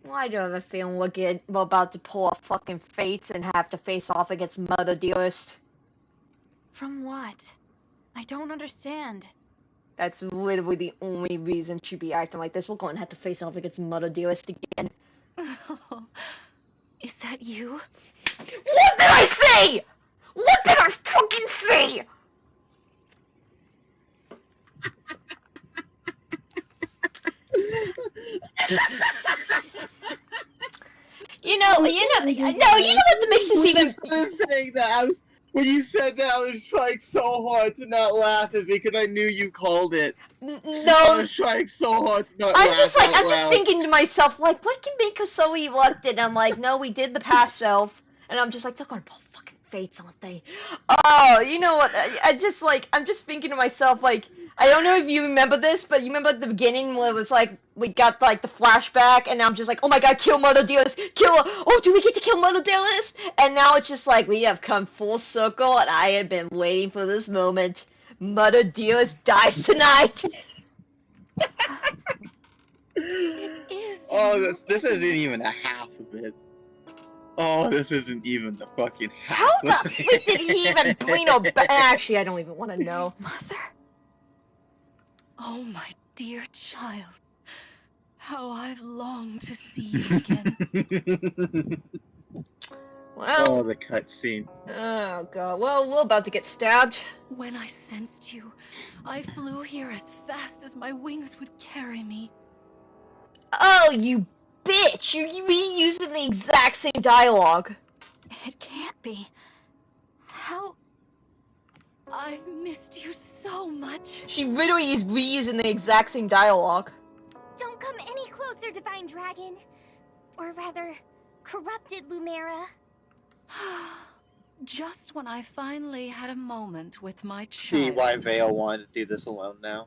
Why do I have a feeling we're about to pull a fucking Fates and have to face off against Mother Dearest? From what? I don't understand. That's literally the only reason she'd be acting like this. We're going to have to face off against Mother Dearest again. Is that you? What did I say?! What did I fucking say?! You know what makes this even... Saying that, when you said that, I was trying so hard to not laugh at it because I knew you called it. No. I was trying so hard to not laugh out I'm just loud. thinking to myself, like, what can make her so reluctant? I'm like, no, we did the past self. And I'm just like, they're gonna pull fucking fates, aren't they? Oh, you know what? I'm just thinking to myself, like, I don't know if you remember this, but you remember at the beginning where it was like, we got, like, the flashback, and I'm just like, oh my god, kill Mother Dearest, kill her! Oh, do we get to kill Mother Dearest? And now it's just like, we have come full circle, and I have been waiting for this moment. Mother Dearest dies tonight! It is. Oh, this isn't even a half of it. Oh, this isn't even the fucking half. How the frick did he even bring her back? Actually, I don't even want to know. Mother? Oh, my dear child. How I've longed to see you again. Well. Oh, the cutscene. Oh god. Well, we're about to get stabbed. When I sensed you, I flew here as fast as my wings would carry me. Oh, you bitch! You reusing the exact same dialogue. It can't be. How? I've missed you so much. She literally is reusing the exact same dialogue. Don't come any closer, Divine Dragon. Or rather, corrupted Lumera. Just when I finally had a moment with my child. See why Vale wanted to do this alone now.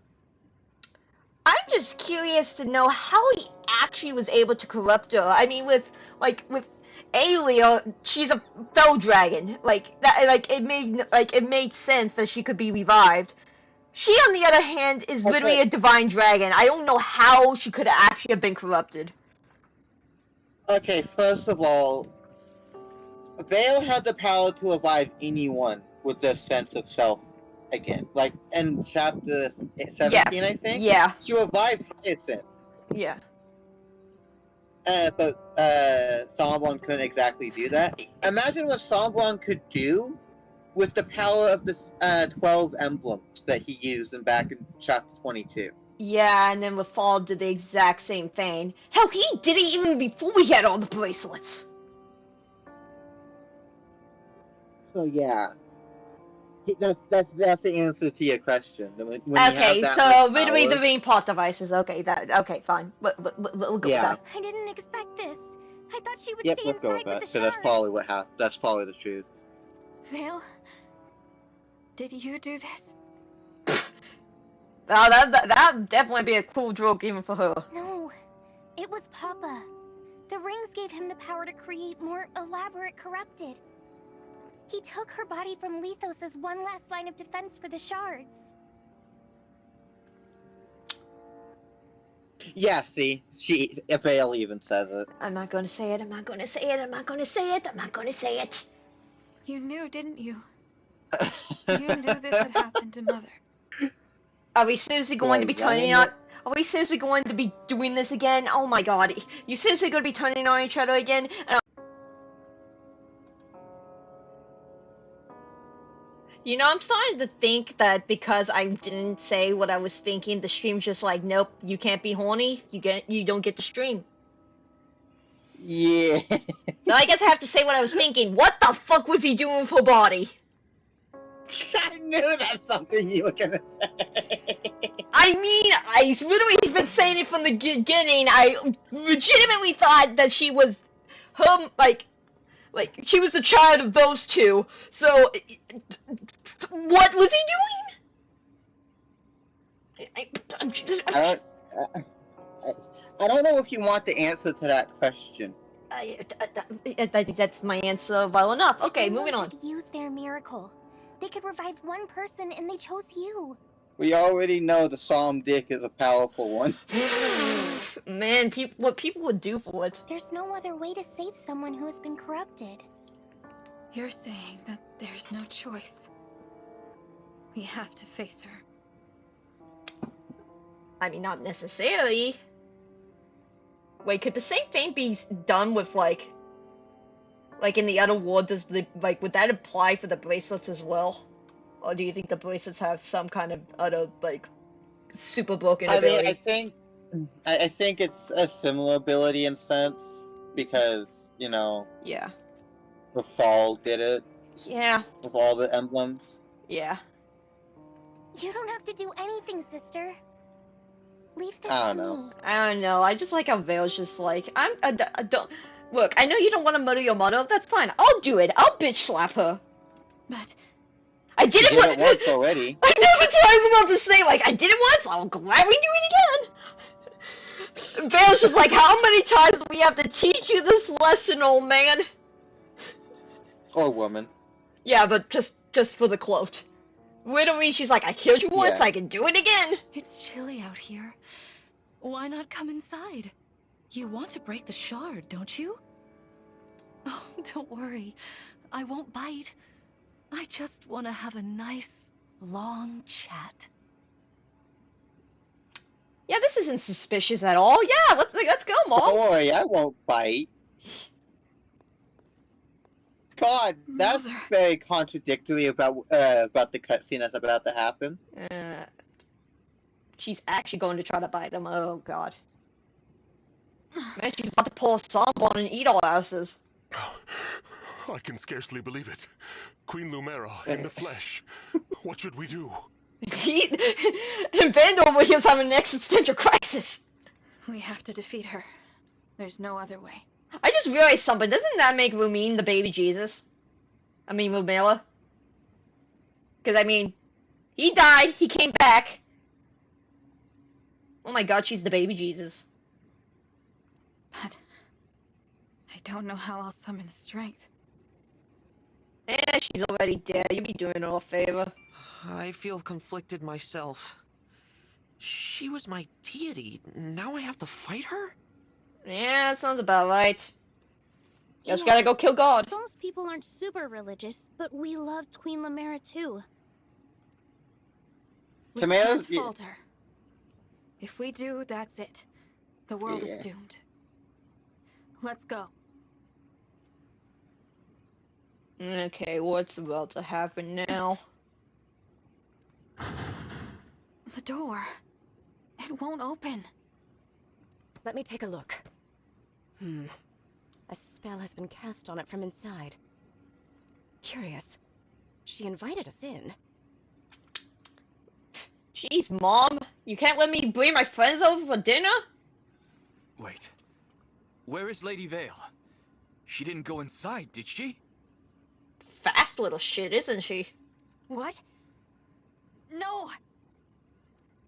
I'm just curious to know how he actually was able to corrupt her. I mean, with Aelia, she's a fell dragon. It made sense that she could be revived. She, on the other hand, is literally a divine dragon. I don't know how she could actually have been corrupted. Okay, first of all, Vale had the power to revive anyone with their sense of self again. Like, in chapter 17, I think? Yeah. She revived Hyacinth. Yeah. But Sombron couldn't exactly do that. Imagine what Sombron could do with the power of the 12 emblems that he used back in chapter 22. Yeah, and then with Fall did the exact same thing. Hell, he did it even before we had all the bracelets. So yeah, that's the answer to your question. When Okay, so literally the main plot devices. Okay, fine. We'll go with that. I didn't expect this. I thought she would Yep, stay let's go inside with that, with the because that's shards. probably what happened. That's probably the truth. Vale, did you do this? Now that'd definitely be a cool joke even for her. No, it was Papa. The rings gave him the power to create more elaborate corrupted. He took her body from Lethos as one last line of defense for the shards. Yeah, see, Vale even says it. I'm not gonna say it. I'm not gonna say it. I'm not gonna say it. I'm not gonna say it. You knew, didn't you? You knew this had happened to Mother. Are we seriously going to be turning on? Are we seriously going to be doing this again? Oh my god. You seriously going to be turning on each other again? You know, I'm starting to think that because I didn't say what I was thinking, the stream's just like, nope, you can't be horny. You don't get to stream. Yeah. So I guess I have to say what I was thinking. What the fuck was he doing with her body? I knew that's something you were gonna say. I mean, I literally been saying it from the beginning. I legitimately thought that she was her, like she was the child of those two. So, what was he doing? I don't know if you want the answer to that question. I think that's my answer well enough. Okay, moving on. Used their miracle. They could revive one person, and they chose you. We already know the Psalm Dick is a powerful one. Man, what people would do for it. There's no other way to save someone who has been corrupted. You're saying that there's no choice. We have to face her. I mean, not necessarily. Wait, could the same thing be done with, like in the other world, would that apply for the bracelets as well? Or do you think the bracelets have some kind of other, super broken ability? I think it's a similar ability in sense, because, you know... Yeah. The Fall did it. Yeah. With all the emblems. Yeah. You don't have to do anything, sister. Leave this I to don't know. me. I don't know. I just like how Vale's just like, I don't. Look, I know you don't want to murder your mother. That's fine. I'll do it. I'll bitch slap her. But I did You it did it once already. I know that's what I was about to say. Like, I did it once. I'll gladly do it again. Vale's just like, how many times do we have to teach you this lesson, old man? Or woman. Yeah, but just for the quote. Literally, she's like, I killed you once. Yeah. I can do it again. It's chilly out here. Why not come inside? You want to break the shard, don't you? Oh, don't worry. I won't bite. I just want to have a nice, long chat. Yeah, this isn't suspicious at all. Yeah, let's go, Mom. Don't worry, I won't bite. God, that's very contradictory about the cutscene that's about to happen. She's actually going to try to bite him. Oh God. Man, she's about to pull a sambon and eat all asses. I can scarcely believe it. Queen Lumera in the flesh. What should we do? And Band over here's having an existential crisis. We have to defeat her. There's no other way. I just realized something. Doesn't that make Lumine the baby Jesus? I mean, Lumela. Because, I mean, he died, he came back. Oh my God, she's the baby Jesus. But I don't know how I'll summon the strength. Eh, she's already dead. You'd be doing her a favor. I feel conflicted myself. She was my deity. Now I have to fight her? Yeah, that sounds about right. Just gotta go kill God. Sol's people aren't super religious, but we loved Queen Lumera too. We can't falter. If we do, that's it. The world is doomed. Let's go. Okay, what's about to happen now? The door. It won't open. Let me take a look. A spell has been cast on it from inside. Curious. She invited us in. Jeez, Mom. You can't let me bring my friends over for dinner? Wait. Where is Lady Vale? She didn't go inside, did she? Fast little shit, isn't she? What? No!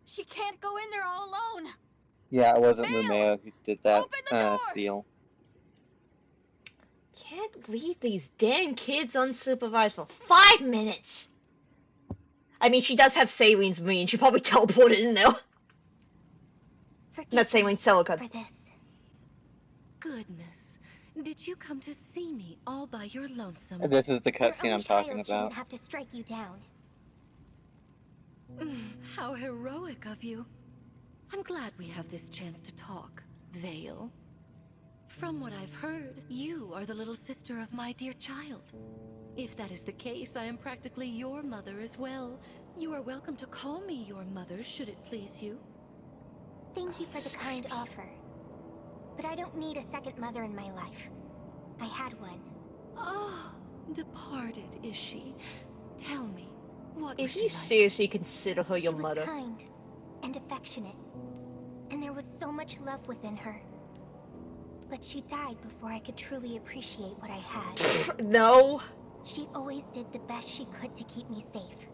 She can't go in there all alone! Yeah, it wasn't Lumera who did that seal. Can't leave these damn kids unsupervised for 5 minutes. I mean, she does have Saleen's ring. She probably teleported in there. Not Saleen's Celica. Goodness. Did you come to see me all by your lonesome? This is the cutscene I'm talking Shouldn't about. have to strike you down. How heroic of you. I'm glad we have this chance to talk, Vale. From what I've heard, you are the little sister of my dear child. If that is the case, I am practically your mother as well. You are welcome to call me your mother, should it please you. Thank you for the kind offer. But I don't need a second mother in my life. I had one. Oh, departed is she? Tell me, what If was she you like? seriously consider her your She was mother. kind and affectionate. And there was so much love within her. But she died before I could truly appreciate what I had. No. She always did the best she could to keep me safe.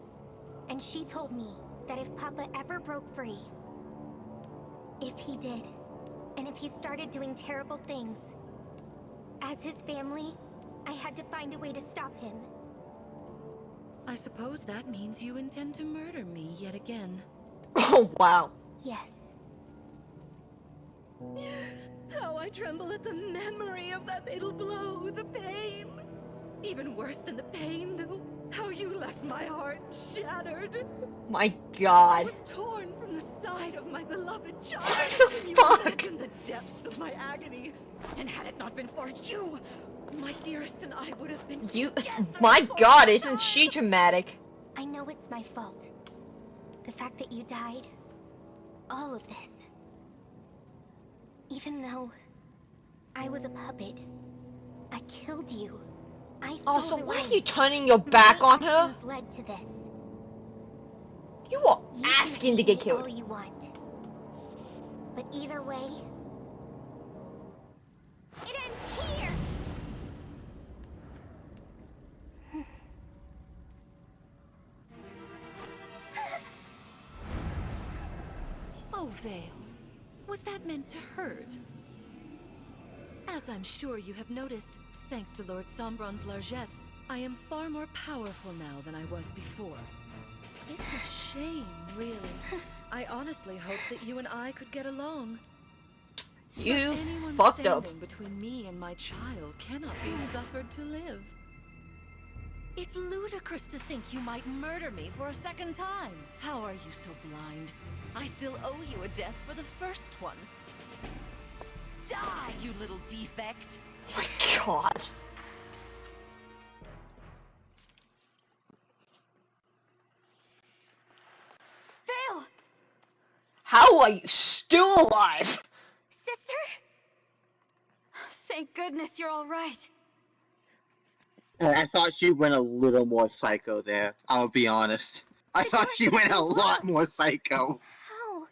And she told me that if Papa ever broke free, if he did, and if he started doing terrible things, as his family, I had to find a way to stop him. I suppose that means you intend to murder me yet again. Oh, wow. Yes. How I tremble at the memory of that fatal blow, the pain. Even worse than the pain, though, how you left my heart shattered. My God. I was torn from the side of my beloved child. What the fuck? In the depths of my agony. And had it not been for you, my dearest and I would have been My God, isn't she dramatic? I know it's my fault. The fact that you died. All of this. Even though I was a puppet, I killed you. I stole So the why are ring. you turning your back My on her? actions led to this. You are You can asking to hate get me killed. all you want. But either way, it ends here! Oh, Vale. Was that meant to hurt? As I'm sure you have noticed, thanks to Lord Sombron's largesse, I am far more powerful now than I was before. It's a shame, really. I honestly hoped that you and I could get along. You But anyone fucked up. standing between me and my child cannot be suffered to live. It's ludicrous to think you might murder me for a second time. How are you so blind? I still owe you a death for the first one. Die, you little defect! Oh my god. Vale! How are you still alive? Sister? Thank goodness you're all right. I thought she went a little more psycho there. I'll be honest. I thought she went a lot more psycho. How?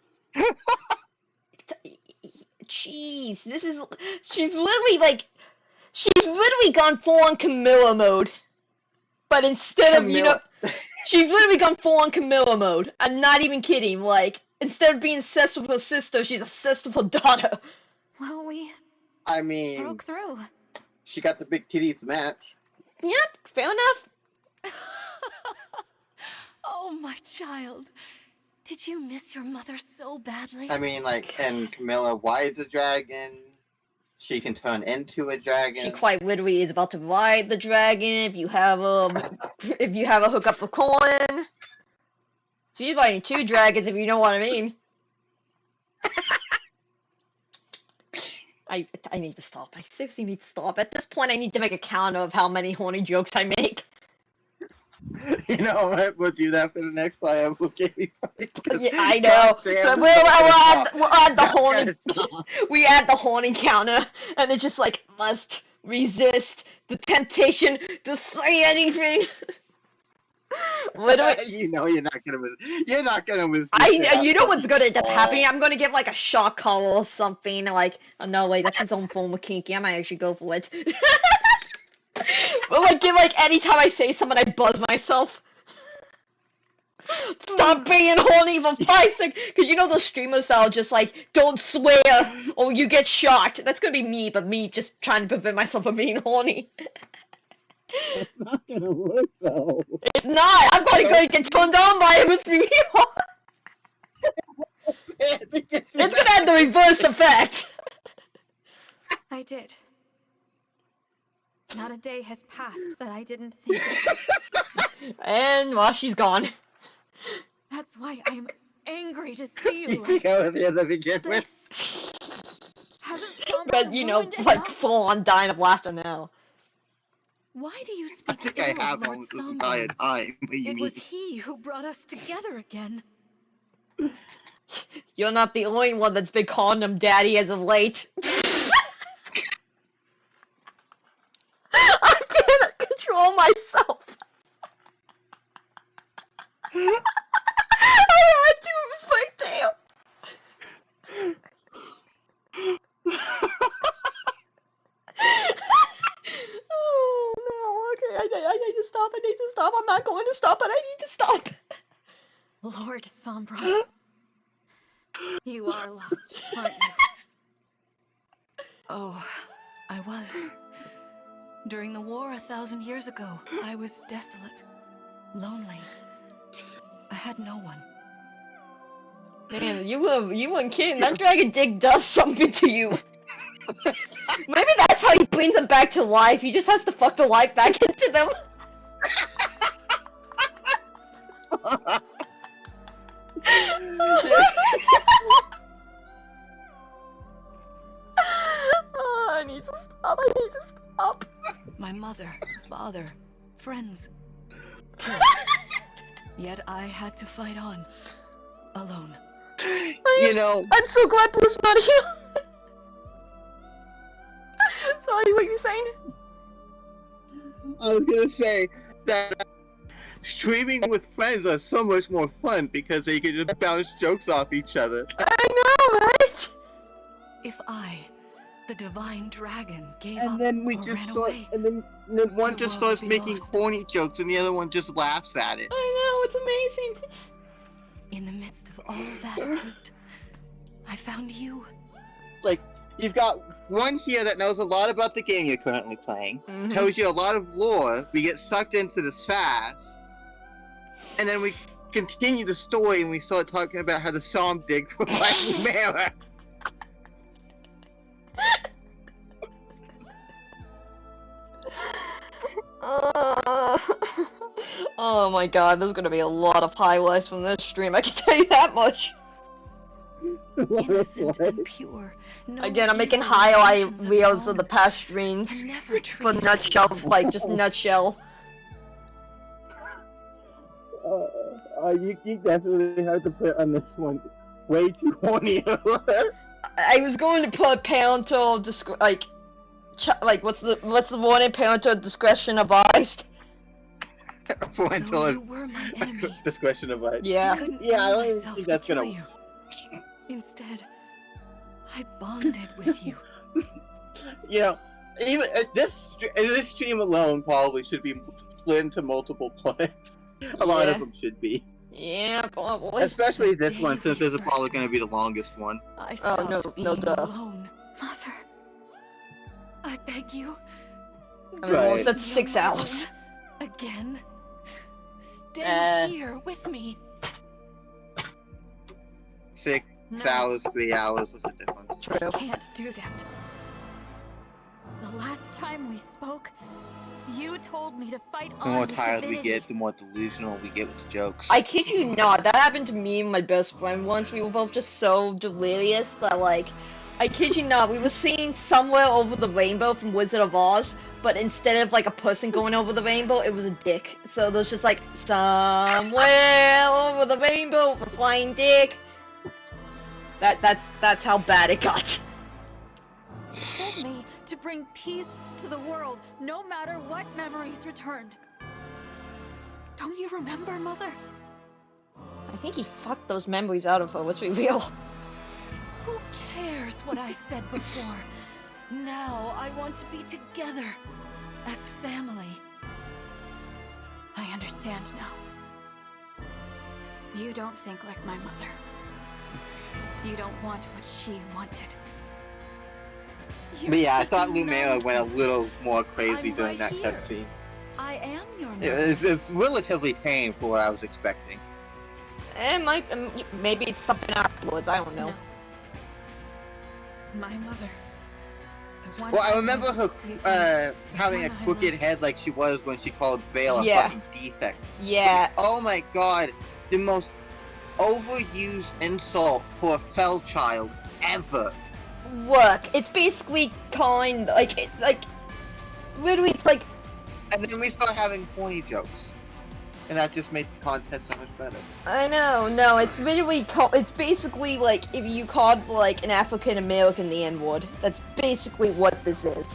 Jeez, she's literally gone full on Camilla mode. But instead of, she's literally gone full on Camilla mode. I'm not even kidding, like, instead of being obsessed with her sister, she's obsessed with her daughter. Well, we broke through. She got the big titties to match. Yep, fair enough. Oh, my child. Did you miss your mother so badly? I mean, like, and Camilla rides a dragon. She can turn into a dragon. She quite literally is about to ride the dragon if you have a hook up a coin. She's riding 2 dragons if you know what I mean. I need to stop. I seriously need to stop. At this point, I need to make a count of how many horny jokes I make. You know what? We'll do that for the next Fire Emblem game. Yeah, I know. So we'll add the horny. We add the horny counter, and it's just like must resist the temptation to say anything. You know you're not gonna resist. You know what's gonna end up happening? I'm gonna get like a shock collar or something. Like, oh no, wait, that's his own form of kinky. I might actually go for it. But like anytime I say something, I buzz myself. Stop being horny for 5 seconds, because you know those streamers that'll just like don't swear or you get shocked. That's gonna be me, but me just trying to prevent myself from being horny. It's not gonna work though. It's not. I'm gonna get turned on by it with me. It's gonna have the reverse effect. I did. Not a day has passed that I didn't think of it. And, well, she's gone. That's why I'm angry to see you. You think I was here to begin with? Hasn't Sombron But, you know, like, full on dying of laughter now. Why do you speak I think ill I have of Lord almost this Sombron? entire time. What do you It mean? was he who brought us together again. You're not the only one that's been calling him daddy as of late. I can't control myself. I had to respect him. Oh no, okay, I need to stop, I'm not going to stop, but I need to stop. Lord Sombron. You are lost, aren't you? Oh, I was. During the war 1,000 years ago, I was desolate, lonely. I had no one. Man, you weren't kidding. That dragon dick does something to you. Maybe that's how he brings them back to life. He just has to fuck the life back into them. Oh, I need to stop. My mother, father, friends, killed. Yet I had to fight on, alone. I'm so glad Blue's not here. Sorry, what were you saying? I was gonna say that streaming with friends are so much more fun because they can just bounce jokes off each other. I know, right? If I, the divine dragon, gave And up then we or just ran saw, away, and then one the just world starts would be making lost. corny jokes, and the other one just laughs at it. I know, it's amazing. In the midst of all that hurt, I found you. Like, you've got one here that knows a lot about the game you're currently playing, tells you a lot of lore, we get sucked into the sass, and then we continue the story and we start talking about how the psalm dig for like Lumera. Oh my god, there's gonna be a lot of highlights from this stream, I can tell you that much. Innocent and pure. No Again, I'm making evil highlight intentions reels of of the past streams. never For nutshell, like, just nutshell. You definitely have to put on this one way too horny. I was going to put parental like what's the warning? Parental discretion advised. Parental discretion advised. Yeah. Yeah, I don't even think that's gonna. Instead, I bonded with you. You know, even this stream alone probably should be split into multiple parts. A lot of them should be. Yeah, probably. Especially this one, since this is probably going to be the longest one. I no, duh. alone. Mother, I beg you. I mean, well, that's 6 hours. Again. Stay here with me. 6 hours, 3 hours, what's the difference? I can't do that. The last time we spoke, you told me to fight on. The more with tired we divinity. get, the more delusional we get with the jokes. I kid you not, that happened to me and my best friend once. We were both just so delirious that, like, I kid you not, we were seeing Somewhere Over the Rainbow from Wizard of Oz, but instead of, like, a person going over the rainbow, it was a dick. So there's just, like, somewhere over the rainbow, the flying dick. That's how bad it got. You told me to bring peace to the world, no matter what memories returned. Don't you remember, Mother? I think he fucked those memories out of her, let's be real. Who cares what I said before? Now I want to be together as family. I understand now. You don't think like my mother. You don't want what she wanted. But yeah, I thought Lumera went a little more crazy during that cutscene. I am your mother. It's relatively tame for what I was expecting. Maybe it's something afterwards, I don't know. My mother. Well, I remember her having a crooked head like she was when she called Vale a fucking defect. Yeah. Oh my god, the most overused insult for a fell child ever. Look, it's basically calling, like, literally, it's like... And then we start having corny jokes. And that just made the content so much better. I know, no, it's literally, it's basically, like, if you called, like, an African-American the N-word. That's basically what this is.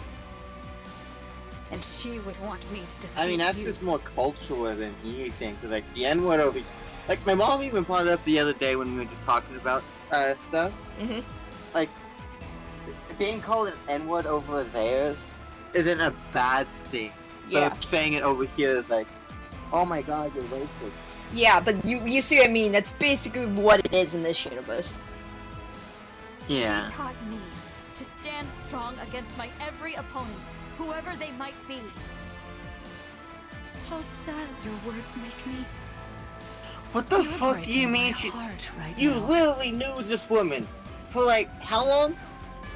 And she would want me to defeat I mean, that's just more cultural than anything, because, like, the N-word over... Like, my mom even brought it up the other day when we were just talking about stuff. Mm-hmm. Like, being called an N-word over there isn't a bad thing. Yeah. But saying it over here is like, oh my god, you're racist. Yeah, but you see what I mean? That's basically what it is in this universe. Yeah. She taught me to stand strong against my every opponent, whoever they might be. How sad your words make me. What the fuck do you mean you literally knew this woman for like, how long?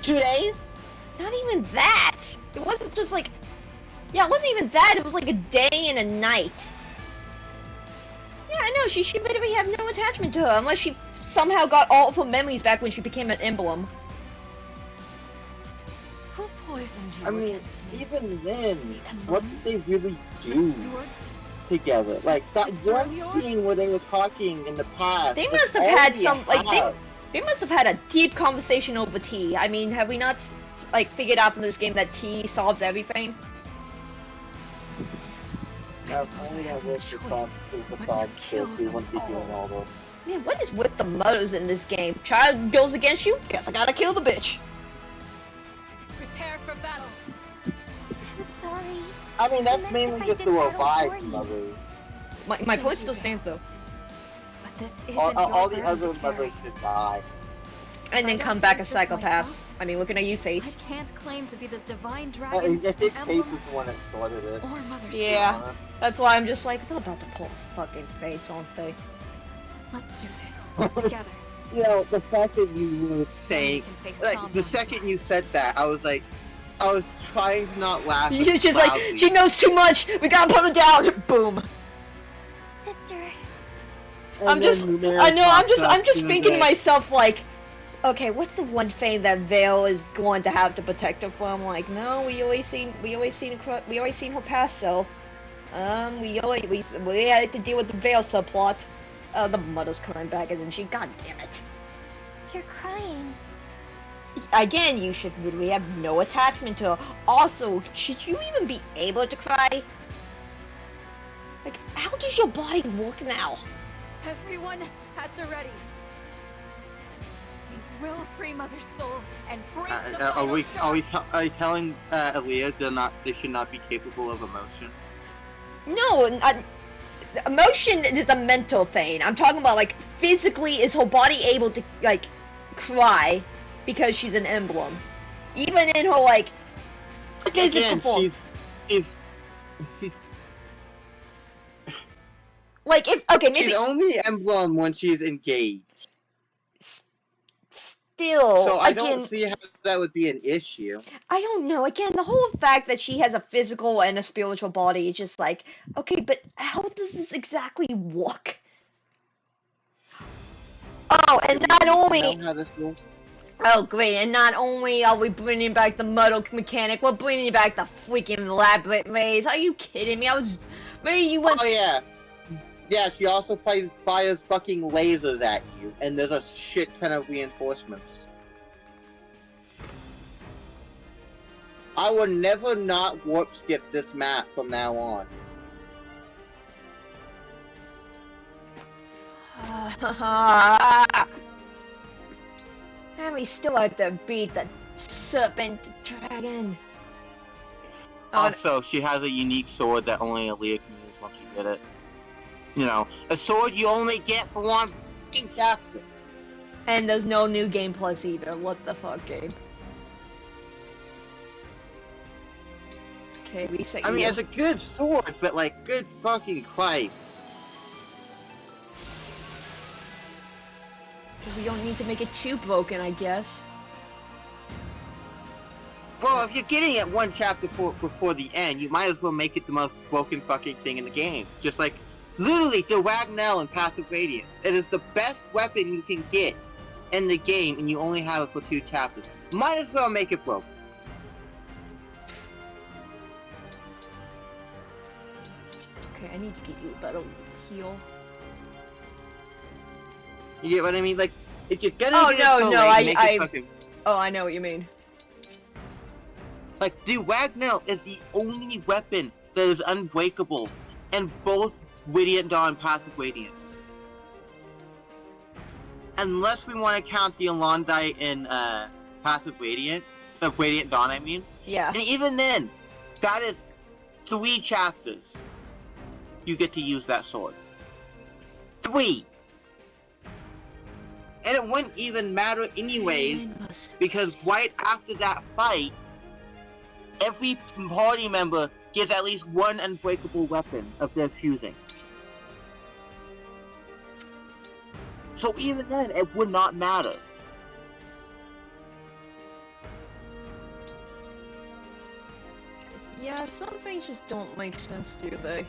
2 days? It's not even that! It wasn't just like... Yeah, it wasn't even that, it was like a day and a night. Yeah, I know, she literally had no attachment to her, unless she somehow got all of her memories back when she became an emblem. Who poisoned you I mean, against me? even then, what did they really do together? Like, that one scene where they were talking in the past... They must have had some, like, they must have had a deep conversation over tea. I mean, have we not, like, figured out from this game that tea solves everything? I suppose I have no choice but to kill them all. Man, what is with the mothers in this game? Child goes against you? Guess I gotta kill the bitch. sorry. I mean, I that's meant mainly fight just this to battle revive for you. mothers. My point still stands though. But this isn't All the your other burden to carry. mothers should die. And then I come don't back as face this psychopaths. myself, I mean, looking at you, I Fates. can't claim to be the divine I dragon think from Fates Emblem is the one that started it. or Mother's Yeah, Steel. that's why I'm just like, they're about to pull fucking Fates, aren't they? Let's do this together. You know, the fact that you were saying, can face like, the Sombra. second you said that, I was like, I was trying to not laugh. You're just like, loudly. she knows too much. We gotta put her down. Boom. Sister. And I'm then just, Lunaria I know, I'm pops up just and thinking to like, myself like, okay, what's the one thing that Vale is going to have to protect her from? Like, no, we always seen her past self. We had to deal with the Vale subplot. The mother's coming back, isn't she? God damn it. You're crying. Again, you should really have no attachment to her. Also, should you even be able to cry? Like, how does your body work now? Everyone at the ready. We will free Mother's soul and break the are final we shard. are you telling Aaliyah they should not be capable of emotion? No, emotion is a mental thing. I'm talking about, like, physically, is her body able to, like, cry because she's an emblem? Even in her, like, physical Again, form. she's Like, if, okay, maybe... she's only emblem when she's engaged. Still, So I again, don't see how that would be an issue. I don't know. Again, the whole fact that she has a physical and a spiritual body is just like, okay, but how does this exactly work? Oh, and not only... Know how this works? Oh, great, and not only are we bringing back the muddle mechanic, we're bringing back the freaking labyrinth maze. Are you kidding me? Maybe you went... Oh yeah. Yeah, she also fires fucking lasers at you, and there's a shit ton of reinforcements. I will never not warp skip this map from now on. And we still have to beat the Serpent Dragon. Also, she has a unique sword that only Aaliyah can use once you get it. You know, a sword you only get for one fucking chapter. And there's no new game plus either. What the fuck, game? Okay, reset. I mean, it's a good sword, but like, good fucking Christ. We don't need to make it too broken, I guess. Well, if you're getting it one chapter before the end, you might as well make it the most broken fucking thing in the game. Just like, literally, the Ragnell in Passive Radiant. It is the best weapon you can get in the game, and you only have it for 2 chapters. Might as well make it broken. Okay, I need to get you a better heal. You get what I mean? Like, if you're gonna get it so late, make it fucking... Oh, I know what you mean. Like, the Ragnell is the only weapon that is unbreakable in both Radiant Dawn and Passive Radiance. Unless we want to count the Alondite in Passive Radiance, Radiant Dawn, I mean. Yeah. And even then, that is 3 chapters. You get to use that sword. 3! And it wouldn't even matter anyways, because right after that fight, every party member gets at least one unbreakable weapon of their choosing. So even then, it would not matter. Yeah, some things just don't make sense, do they?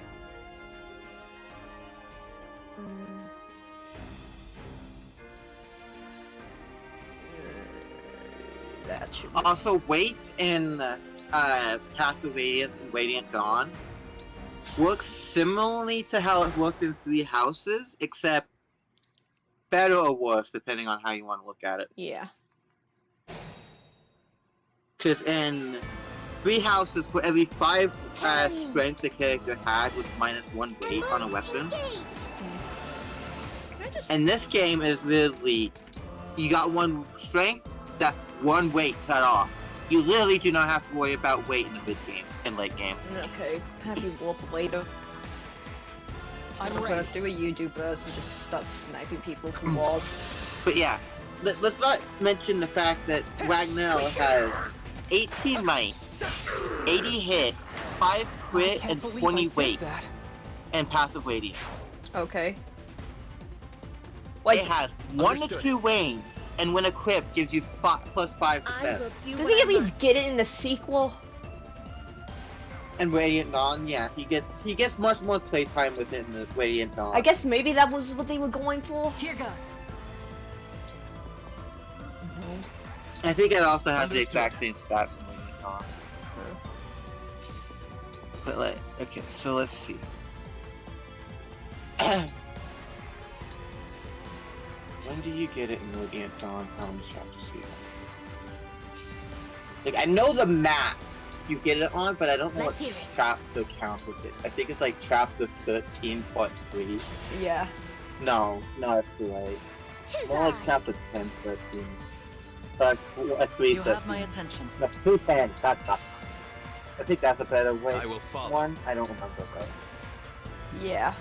That should be... Also, weight in Passive Radiance and Radiant Dawn works similarly to how it worked in 3 houses, except better or worse, depending on how you want to look at it. Yeah. Because in 3 houses, for every 5 strength the character had was minus 1 weight on a weapon. And this game is literally, you got 1 strength, that's 1 weight cut off. You literally do not have to worry about weight in the mid-game. in late game. Okay, happy warp later. I'm first, do what you do first, and just start sniping people from walls. But yeah, let's not mention the fact that Ragnell has 18 might, 80 hit, 5 crit, and 20 weight, and passive radiance. Okay. It has 1 to 2 range, and when equipped, gives you plus 5%. Does he at least get it in the sequel? And Radiant Dawn, yeah, he gets much more playtime within the Radiant Dawn. I guess maybe that was what they were going for. Here goes. I think it also has the exact same stats in Radiant Dawn. But okay, so let's see. When do you get it in Radiant Dawn? How much you have to see it? Like, I know the map you get it on, but I don't know what chapter count with it. I think it's like chapter 13.3. Yeah. No, it's too late. More like chapter 10, 13. You have my attention. No, 210, that's up. I think that's a better way. I will follow. One, I don't remember though. Yeah.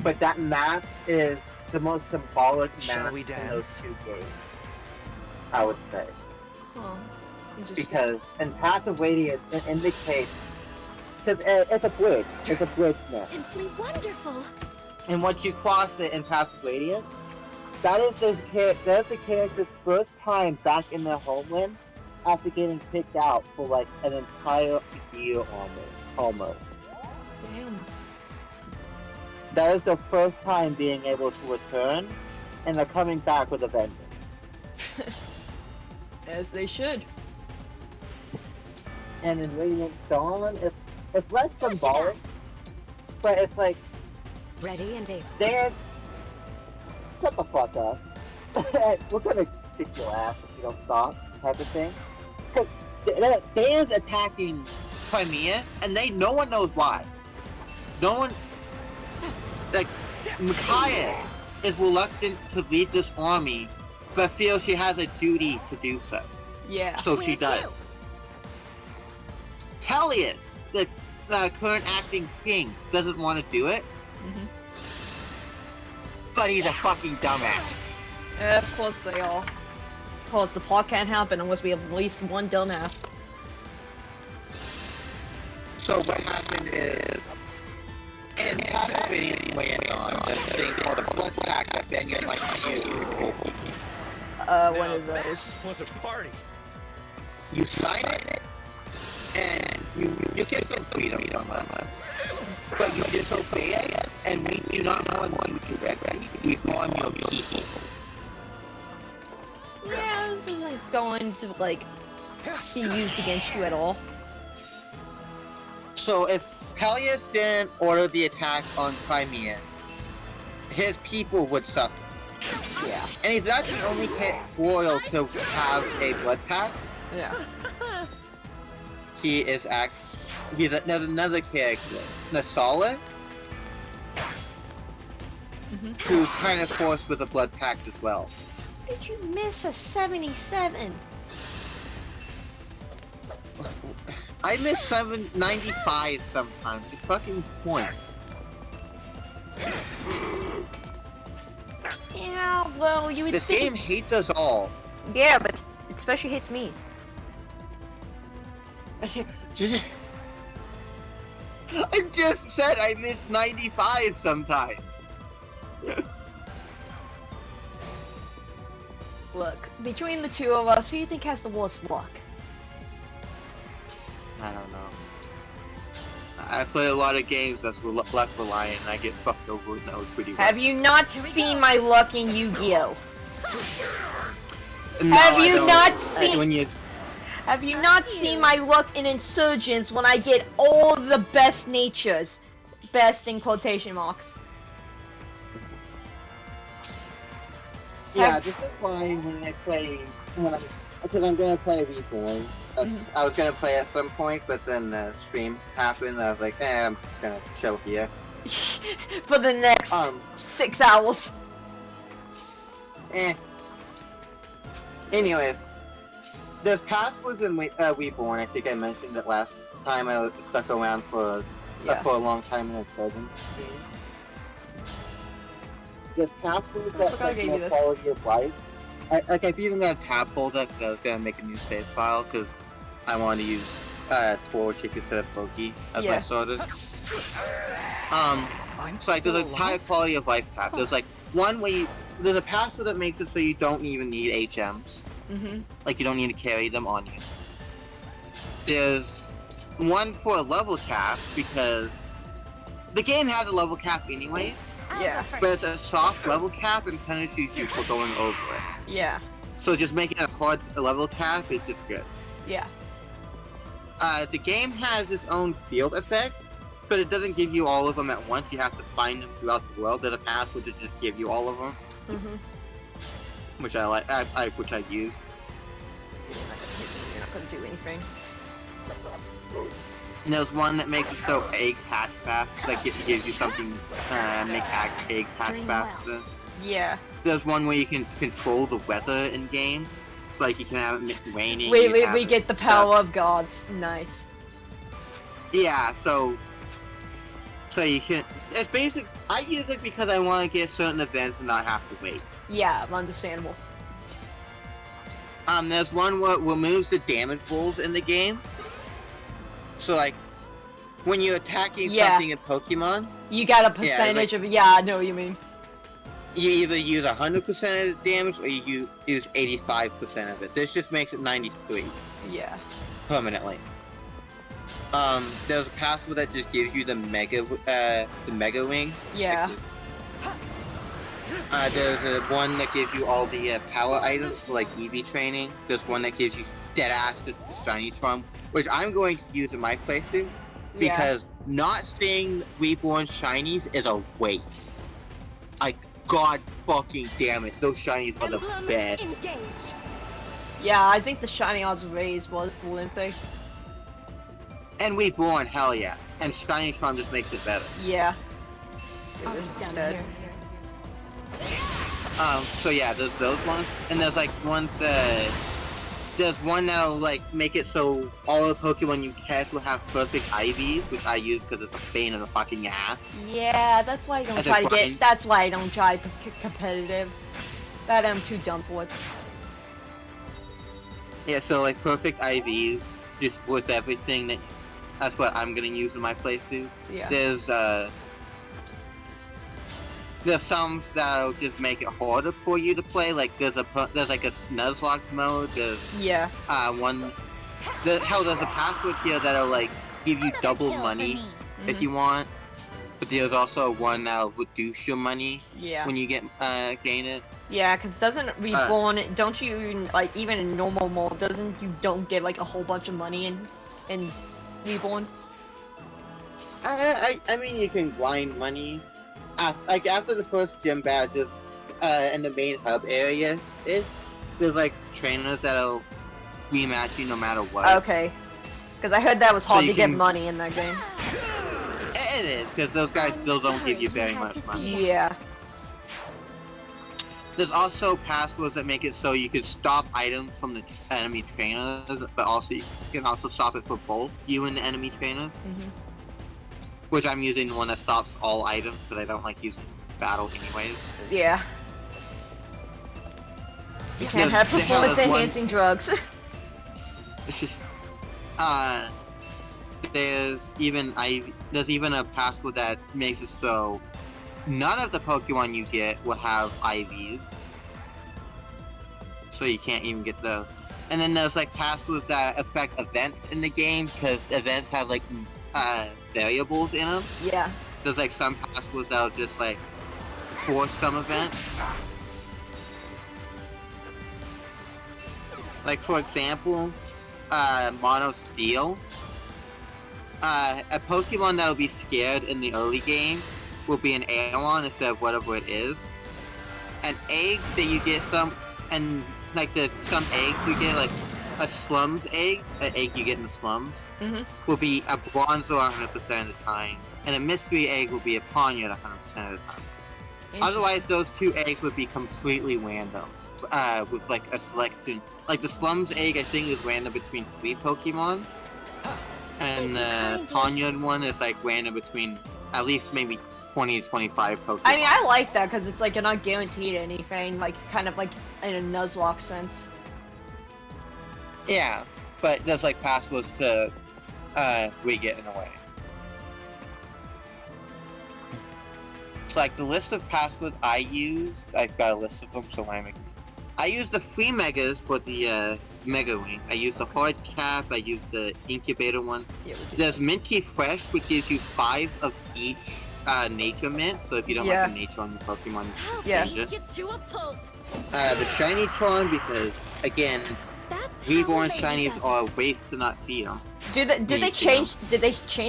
But that map is the most symbolic Shall map we in dance? those 2 games, I would say. Oh, Because in passive radiance it indicates, because it's a bridge. It's a bridge map. Simply wonderful. And once you cross it in passive radiance, that is the character's first time back in their homeland after getting kicked out for like an entire year almost. Damn. That is the first time being able to return, and they're coming back with a vengeance. As they should. And in Radiant Dawn, it's less symbolic, but it's like... Ready and able. Dan, shut the fuck up. We're gonna kick your ass if you don't stop, type of thing. Because Dan's attacking Crimea, and no one knows why. No one... Like, Micaiah is reluctant to lead this army, but feels she has a duty to do so. Yeah. So she does. Peleus, the current acting king, doesn't want to do it. But he's a fucking dumbass. Yeah, of course they are. Of course, the plot can't happen unless we have at least one dumbass. So what happened is, in passive radiant Land on, there's a thing called a blood pact that Benyon likes to use to control people. One of those. Was a party. You sign it, and you get some freedom from it. But you disobey it, and we do not harm you directly. We harm your people. Yeah, this isn't going to, like, be used against you at all. So if Peleus didn't order the attack on Crimea, his people would suffer. Yeah. And he's not the only royal to have a blood pact. Yeah. There's another character, Nasala, who's kind of forced with a blood pact as well. Did you miss a 77? I miss 795 sometimes. It's fucking points. Yeah, well, you would This game hates us all. Yeah, but it especially hates me. I just said I miss 95 sometimes. Look, between the two of us, who do you think has the worst luck? I don't know. I play a lot of games that's luck reliant, and I get fucked over with those pretty well. Have you not seen my luck in Yu-Gi-Oh? No, Have you I don't. not seen? When you... Have you not seen my luck in Insurgents when I get all the best natures? Best in quotation marks. Yeah, this is why when I play, because I'm gonna play Reborn. I was gonna play at some point, but then the stream happened. I was like, I'm just gonna chill here for the next 6 hours. Anyways, There's passwords in Reborn. I think I mentioned it last time. I stuck around for a long time in a program. There's passwords that like more quality of life. I've even got a tab folder that I was gonna make a new save file because I wanted to use Torchic instead of Pokey as my sorter. So like there's a high quality of life tab. There's like one where there's a password that makes it so you don't even need HMs. Like you don't need to carry them on you. There's one for a level cap because the game has a level cap anyway. Yeah. But it's a soft level cap and punishes you for going over it. Yeah. So just making a hard level cap is just good. Yeah. The game has its own field effects, but it doesn't give you all of them at once. You have to find them throughout the world. There's a password to just give you all of them. Which I like. Which I use. You're not gonna do anything. And there's one that makes it so eggs hatch fast. Like it gives you something make eggs hatch faster. Yeah. There's one where you can control the weather in game. It's like you can have it raining. We get the power of gods. Nice. Yeah. So you can. It's basic. I use it because I want to get certain events and not have to wait. Yeah, understandable. There's one where it removes the damage rolls in the game. So like, when you're attacking something in Pokemon, you got a percentage of. Yeah, I know what you mean. You either use 100% of the damage or you use 85% of it. This just makes it 93. Yeah. Permanently. There's a password that just gives you the mega ring. Yeah. There's one that gives you all the power items for like EV training. There's one that gives you dead ass the shiny Trump, which I'm going to use in my playthrough because not seeing Reborn shinies is a waste. Like, god fucking damn it, those shinies are the best. Yeah, I think the shiny odds raised, weren't they? And Reborn, hell yeah. And shiny Trump just makes it better. Yeah. So yeah, there's those ones, and there's like ones there's one that'll like make it so all the Pokemon you catch will have perfect IVs, which I use because it's a pain in the fucking ass. Yeah, that's why I don't try to get. That's why I don't try competitive. That I'm too dumb for it. Yeah, so like perfect IVs, just worth everything. That's what I'm gonna use in my playthrough. Yeah. There's some that'll just make it harder for you to play. Like there's like a Nuzlocke mode. There's one. There's a password here that'll like give you double money if you want. But there's also one that'll reduce your money when you gain it. Yeah, because doesn't Reborn, don't you, like, even in normal mode, don't get, like, a whole bunch of money in Reborn? I mean, you can grind money. Like, after the first gym badges, in the main hub area, there's, like, trainers that'll rematch you no matter what. Okay. Because I heard that was hard to get money in that game. It is, because those guys still don't give you very much money. Yeah. There's also passwords that make it so you can stop items from the enemy trainers, but also you can also stop it for both you and the enemy trainers. Which I'm using the one that stops all items, because I don't like using battle anyways. Yeah. You can't have performance-enhancing drugs. There's even a password that makes it so none of the Pokemon you get will have IVs. So you can't even get those. And then there's like passwords that affect events in the game, because events have like variables in them. Yeah. There's like some passwords that'll just like force some events. Like for example, Mono Steel. A Pokemon that'll be scared in the early game will be an Aeon instead of whatever it is. An egg that you get some eggs you get, like a slums egg, an egg you get in the slums, will be a Bronzor 100% of the time, and a mystery egg will be a Ponyard 100% of the time. Otherwise, those two eggs would be completely random, with like a selection like the Slums egg, I think is random between 3 Pokemon, and the Ponyard one is like random between at least maybe 20 to 25 Pokemon. I mean, I like that because it's like you're not guaranteed anything, like kind of like in a Nuzlocke sense. Yeah, but there's like passwords to rig it in a way. So like the list of passwords I used, I've got a list of them, so I used the 3 megas for the Mega Ring. I used the hard cap, I used the incubator one. Yeah, there's Minty Fresh, which gives you 5 of each nature mint, so if you don't like the nature on your Pokemon, you can change it. The Shiny Tron, because again, Reborn Shinies are a waste to not see them. Did they change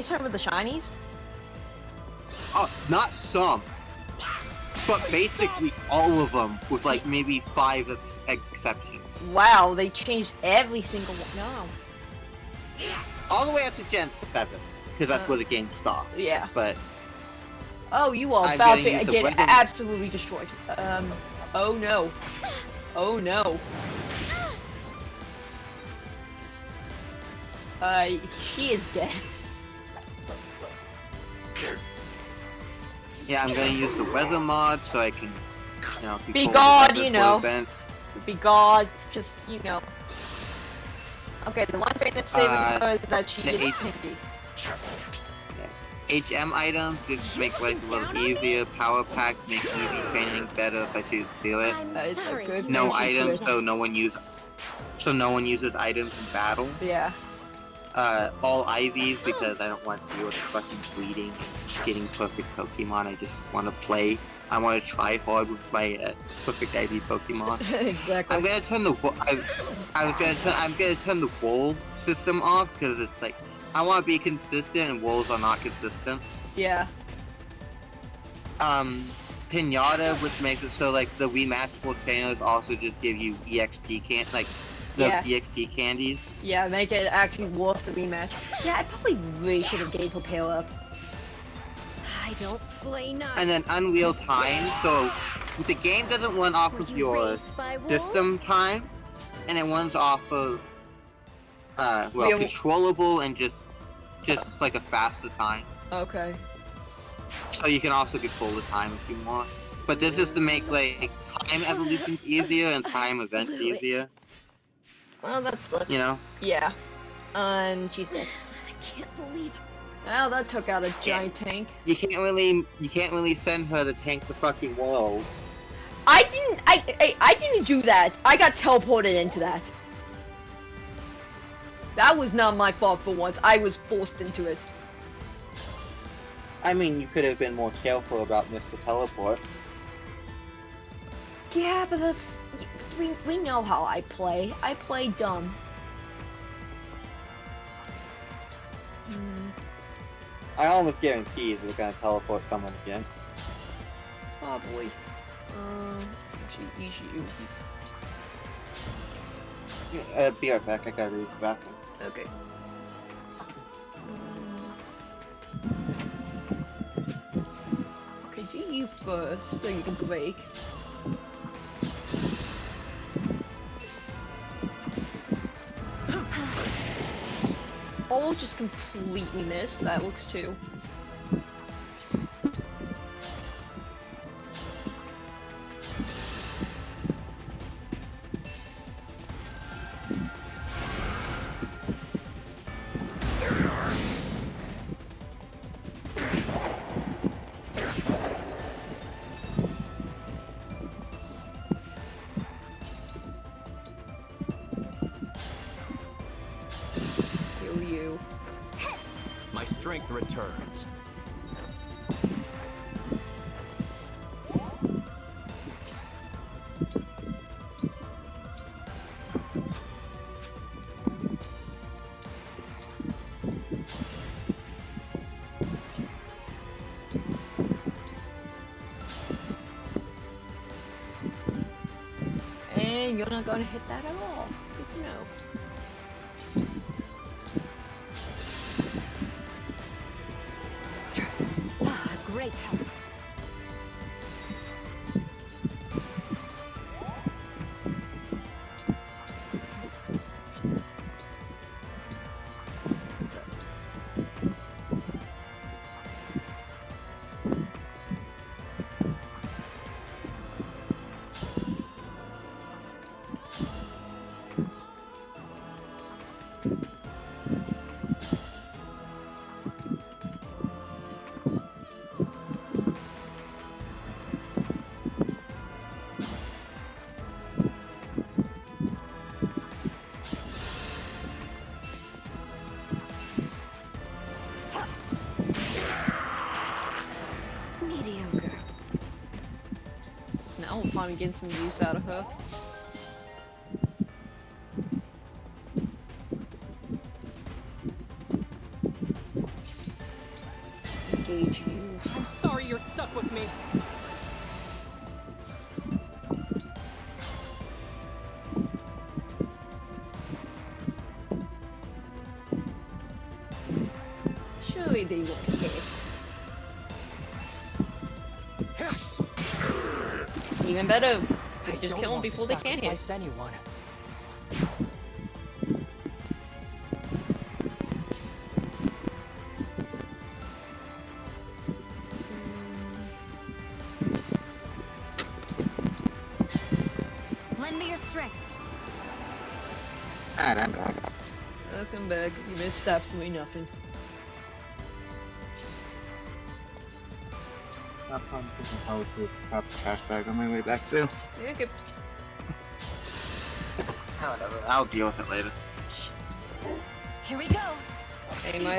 some of the shinies? Oh, not some, but basically all of them, with like maybe 5 exceptions. Wow, they changed every single one. No. All the way up to Gen 7, because that's where the game stopped. Yeah. But oh, you are about to get absolutely destroyed. Oh no. Oh no. She is dead. Yeah, I'm gonna use the weather mod so I can, you know, be God, you know. Events. Be God, just, you know. Okay, the one thing that's saving her is that she is pinky. HM items just make life a little easier. Power pack makes easy training better if I choose to do it. No items, so no one uses items in battle. Yeah. All IVs because I don't want to deal with fucking bleeding and getting perfect Pokemon. I just want to play. I want to try hard with my perfect IV Pokemon. Exactly. I'm gonna turn the I'm gonna turn the roll system off because it's like I want to be consistent and rolls are not consistent. Yeah. Pinata, which makes it so like the rematchable trainers also just give you EXP those EXP candies. Yeah, make it actually worth the rematch. Yeah, I probably really should have gave her Pale Up. I don't play nice. And then Unreal Time, so the game doesn't run off of your system time, and it runs off of controllable and just like a faster time. Okay. So you can also control the time if you want. But this is to make like time evolutions easier and time events easier. Well, that sucks. You know? Yeah. And she's dead. I can't believe it. Well, that took out a giant tank. You can't really send her to tank the fucking world. I didn't do that. I got teleported into that. That was not my fault for once. I was forced into it. I mean, you could have been more careful about Mr. Teleport. Yeah, but that's... We know how I play. I play dumb. I almost guarantee we're gonna teleport someone again. Probably. Actually, you. Be right back. I gotta use the bathroom. Okay. Okay, do you first, so you can break. Oh, just completely missed. That looks too. My strength returns. And you're not going to hit that at all. Good to know. Great help. Mediocre. So now we'll finally get some use out of her. Engage you. I'm sorry you're stuck with me. Surely they won't hit. Even better. We just kill them before they can hit. Anyone. Lend me your strength. Alright, I'm back. Welcome back. You missed absolutely nothing. I'll pop the trash bag on my way back too. Yeah, okay. Whatever, I'll deal with it later. Here we go. Hey, might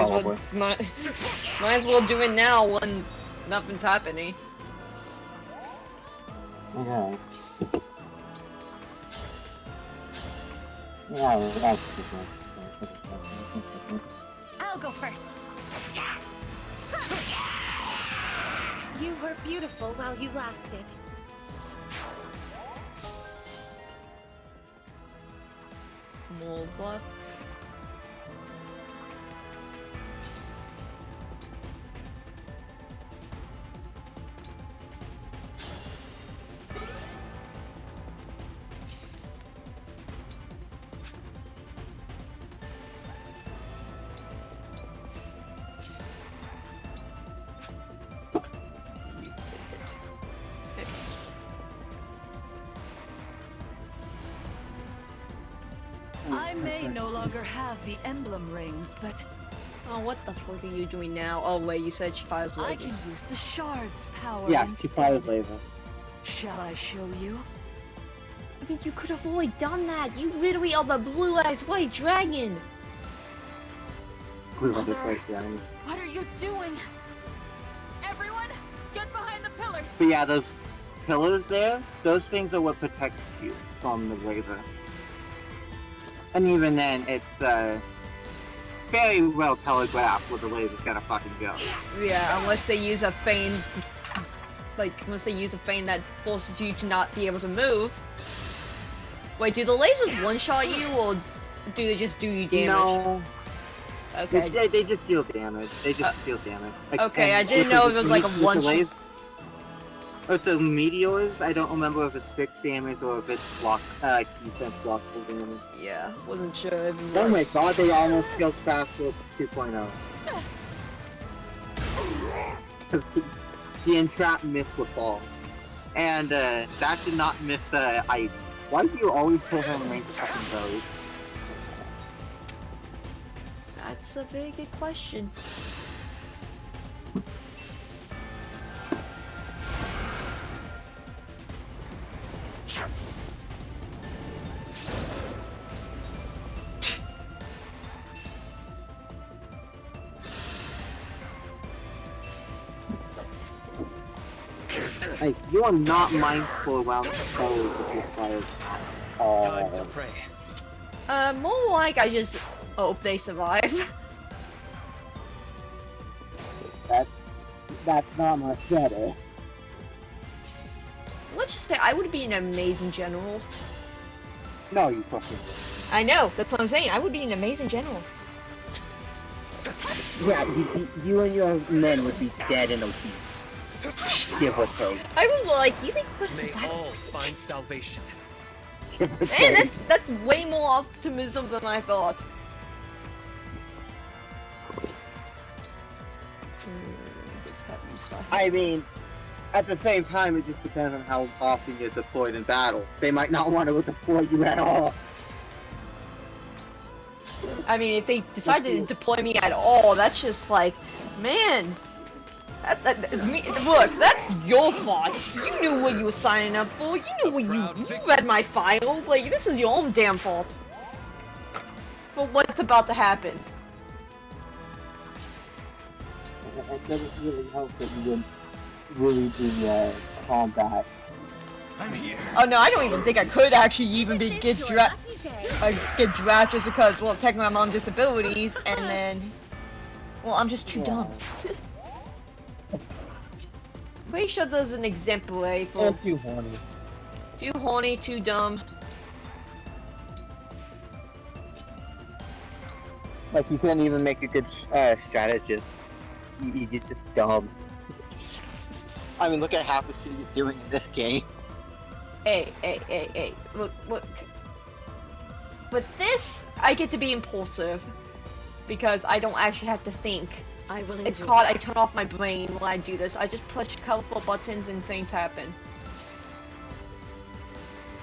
as well do it now when nothing's happening. Okay. Yeah, that's I'll go first. You were beautiful while you lasted. More blood. I may no longer have the emblem rings, but Oh, what the fuck are you doing now? Oh wait, you said she fires lasers. I can use the shards power yeah, instead. she fires laser. Shall I show you? I mean, you could have already done that. You literally are the blue-eyes white dragon. Mother, What are you doing? Everyone, get behind the pillars. But yeah, those pillars there, those things are what protects you from the laser. And even then, it's very well telegraphed where the laser's gonna fucking go. Yeah, unless they use a feint, unless they use a feint that forces you to not be able to move. Wait, do the lasers one-shot you, or do they just do you damage? No. Okay. They just deal damage. They just deal damage. Okay, I didn't know if it was like a one-shot. With the meteors, I don't remember if it's fixed damage or if it's block, defense blockable damage. Yeah, wasn't sure if it was Oh my god, they almost killed Fastwell 2.0. The entrap missed with ball. And that did not miss Ivy. Why do you always pull her in range of fucking those? That's a very good question. Like, you are not mindful around the spells of your fires. Time to pray. More like I just hope they survive. That's not much better. Let's just say I would be an amazing general. No, you fucking would. I know, that's what I'm saying. I would be an amazing general. Yeah, you and your men would be dead in a week. Give or take. I was like, you think we'd May survive? all find salvation. Man, that's way more optimism than I thought. I mean, at the same time, it just depends on how often you're deployed in battle. They might not want to deploy you at all. I mean, if they decided to deploy me at all, that's just like, man. Look, that's your fault. You knew what you were signing up for. You knew what you read my file. Like, this is your own damn fault. For what's about to happen. It doesn't really help that you would really be combat. I'm here. Oh no, I don't even think I could actually even get drafted just because, well, technically I'm on disabilities, and then, well, I'm just too dumb. Pretty sure there's an exemplary for too horny. Too horny, too dumb. Like, you couldn't even make a good strategist. You're just dumb. I mean, look at half the shit you're doing in this game. Hey. Look. But this, I get to be impulsive. Because I don't actually have to think. It's called, I turn off my brain when I do this. I just push colorful buttons and things happen.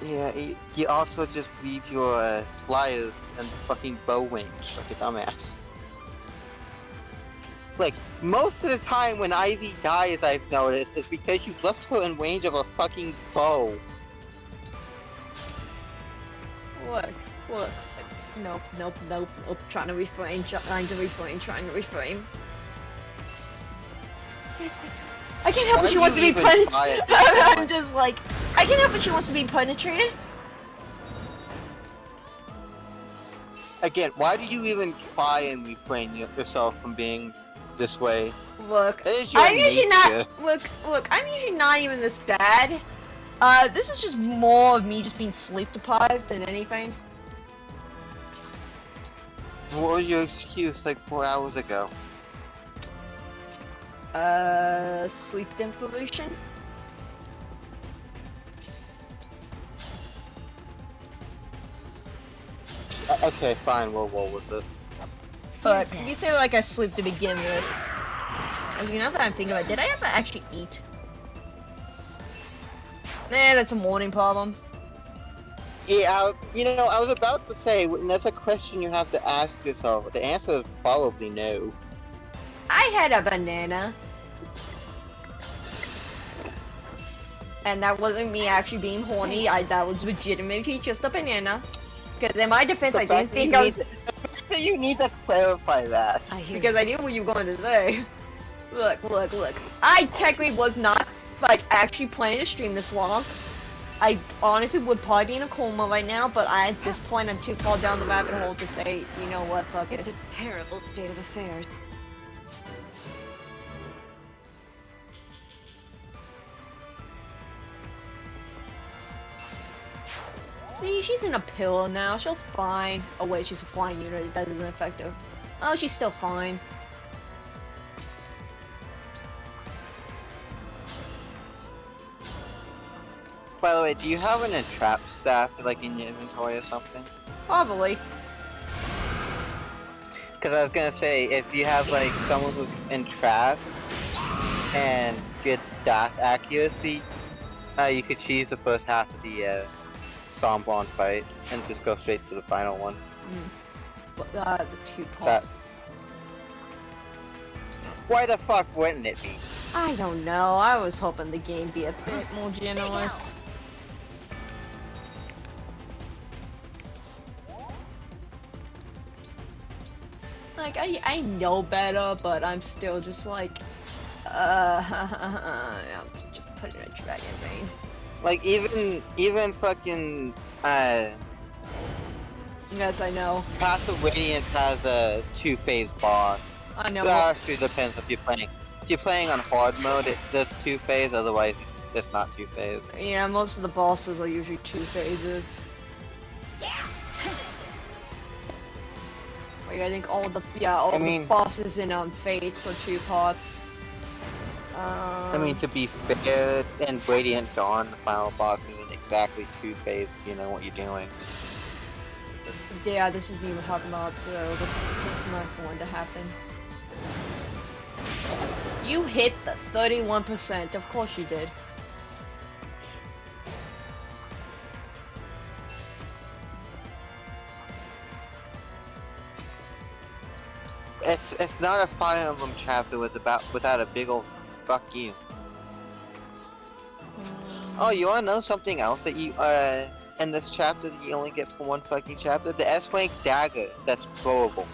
Yeah, you also just leave your flyers and fucking bow wings like a dumbass. Like, most of the time when Ivy dies, I've noticed, it's because you left her in range of a fucking bow. Look. Nope. Trying to refrain. I can't help it she wants to be penetrated. I'm just like, I can't help it she wants to be penetrated. Again, why do you even try and refrain yourself from being this way? Look, It is your I'm usually nature. not. Look, I'm usually not even this bad. This is just more of me just being sleep deprived than anything. What was your excuse like 4 hours ago? Sleep deprivation? Okay, fine, we'll roll with it. But you say like I sleep to begin with. I mean, now that I'm thinking about it, did I ever actually eat? Nah, that's a morning problem. Yeah, I was about to say, that's a question you have to ask yourself. The answer is probably no. I had a banana. And that wasn't me actually being horny, that was legitimately just a banana. Because in my defense, I didn't think I was... You need to clarify that. Because I knew what you were going to say. Look. I technically was not, like, actually planning to stream this long. I honestly would probably be in a coma right now, but at this point I'm too far down the rabbit hole to say, you know what, fuck it. It's a terrible state of affairs. See, she's in a pillow now, she'll fine. Oh wait, she's a flying unit, that doesn't affect her. Oh, she's still fine. By the way, do you have an entrap staff, like, in your inventory or something? Probably. Because I was gonna say, if you have, like, someone who's entrapped and good staff accuracy, you could choose the first half of the Sombron fight and just go straight to the final one. But that's a two-part. Why the fuck wouldn't it be? I don't know, I was hoping the game be a bit more generous. Like, I know better, but I'm still just like, I'm just putting a dragon vein. Like, even fucking, Yes, I know. Path of Radiance has a two-phase boss. I know. That actually depends if you're playing. If you're playing on hard mode, it does two-phase, otherwise it's not two-phase. Yeah, most of the bosses are usually two phases. Like, I think all the bosses in Fates are two parts. I mean, to be fair, in Radiant Dawn, the final boss isn't exactly two-phase if you know what you're doing. Yeah, this is me we're talking about, so this is not going to happen. You hit the 31%, of course you did. It's not a Fire Emblem chapter without a big old fuck you. Oh, you wanna know something else that you in this chapter that you only get from one fucking chapter? The S-rank dagger that's throwable.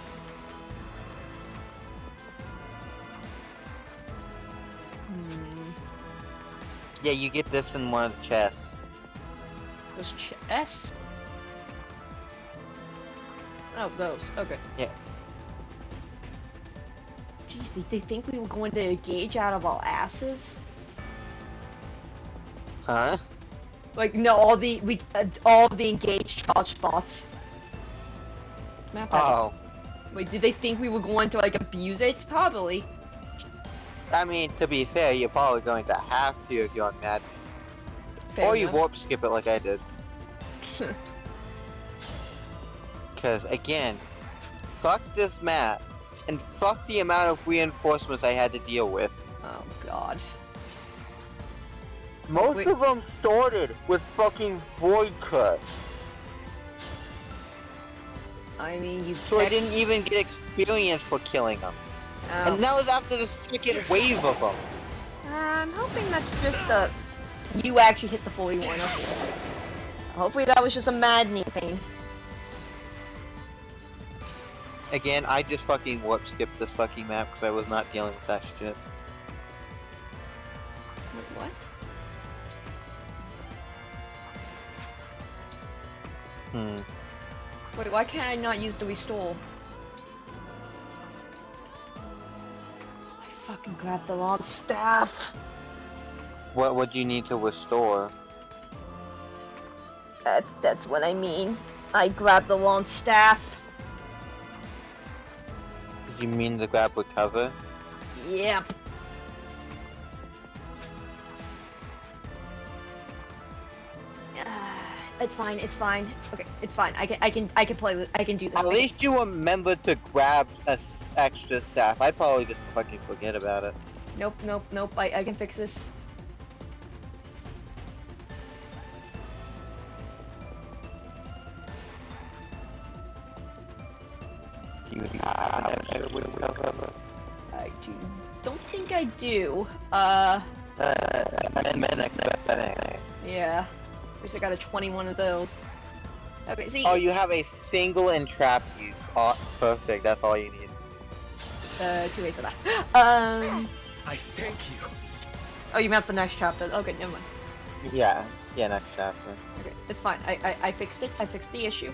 Yeah, you get this in one of the chests. This chest? Oh, those. Okay. Yeah. Jeez, did they think we were going to engage out of our asses? Huh? Like, no, all the engaged charge spots. Oh. Wait, did they think we were going to, like, abuse it? Probably. I mean, to be fair, you're probably going to have to if you're on Madden. Fair Or you enough. warp skip it like I did. Because, again, fuck this map, and fuck the amount of reinforcements I had to deal with. Oh, God. Most of them started with fucking void cut. I mean, you. So I didn't even get experience for killing them. Oh. And that was after the second wave of them. I'm hoping that's just you actually hit the 41 of this. Hopefully that was just a maddening pain. Again, I just fucking warp skipped this fucking map because I was not dealing with that shit. Wait, what? Wait, why can't I not use the restore? I fucking grabbed the wrong staff. What would you need to restore? That's what I mean. I grabbed the wrong staff. You mean to grab recover? Yep. It's fine. It's fine. Okay, it's fine. I can play with. I can do this. At least you remember to grab a extra staff. I'd probably just fucking forget about it. Nope. I can fix this. I don't think I do. Yeah. At least I got a 21 of those. Okay, see. Oh, you have a single entrap use. Oh, perfect. That's all you need. Too late for that. I thank you. Oh, you meant the next chapter. Okay, never mind. Yeah, next chapter. Okay, it's fine. I fixed it. I fixed the issue.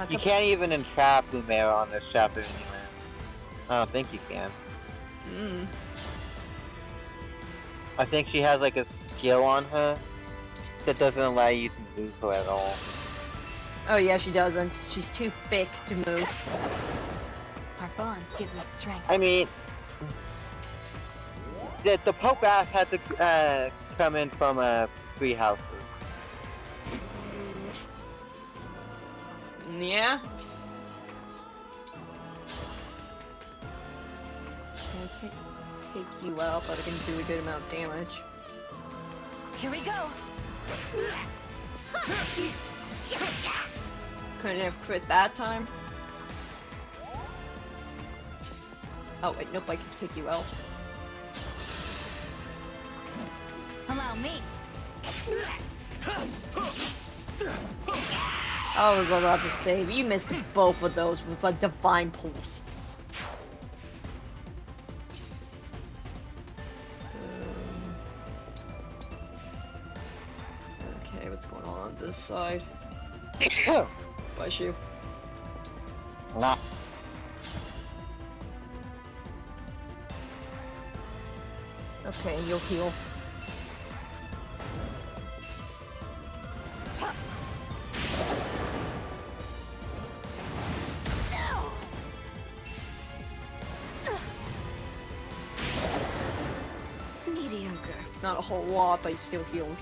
You can't even entrap Lumera on this chapter anyways. I don't think you can. I think she has like a skill on her that doesn't allow you to move her at all. Oh yeah, she doesn't. She's too thick to move. Our bonds give me strength. I mean, the Pope ass had to come in from 3 houses. Yeah. I can't take you out, but I can do a good amount of damage. Here we go. Couldn't have crit that time. Oh wait, nope, I can take you out. Allow me. I was about to say, you missed both of those with a divine pulse. Okay, what's going on this side? Bless you. Nah. Okay, you'll heal. Mediocre. Not a whole lot, but you still healed.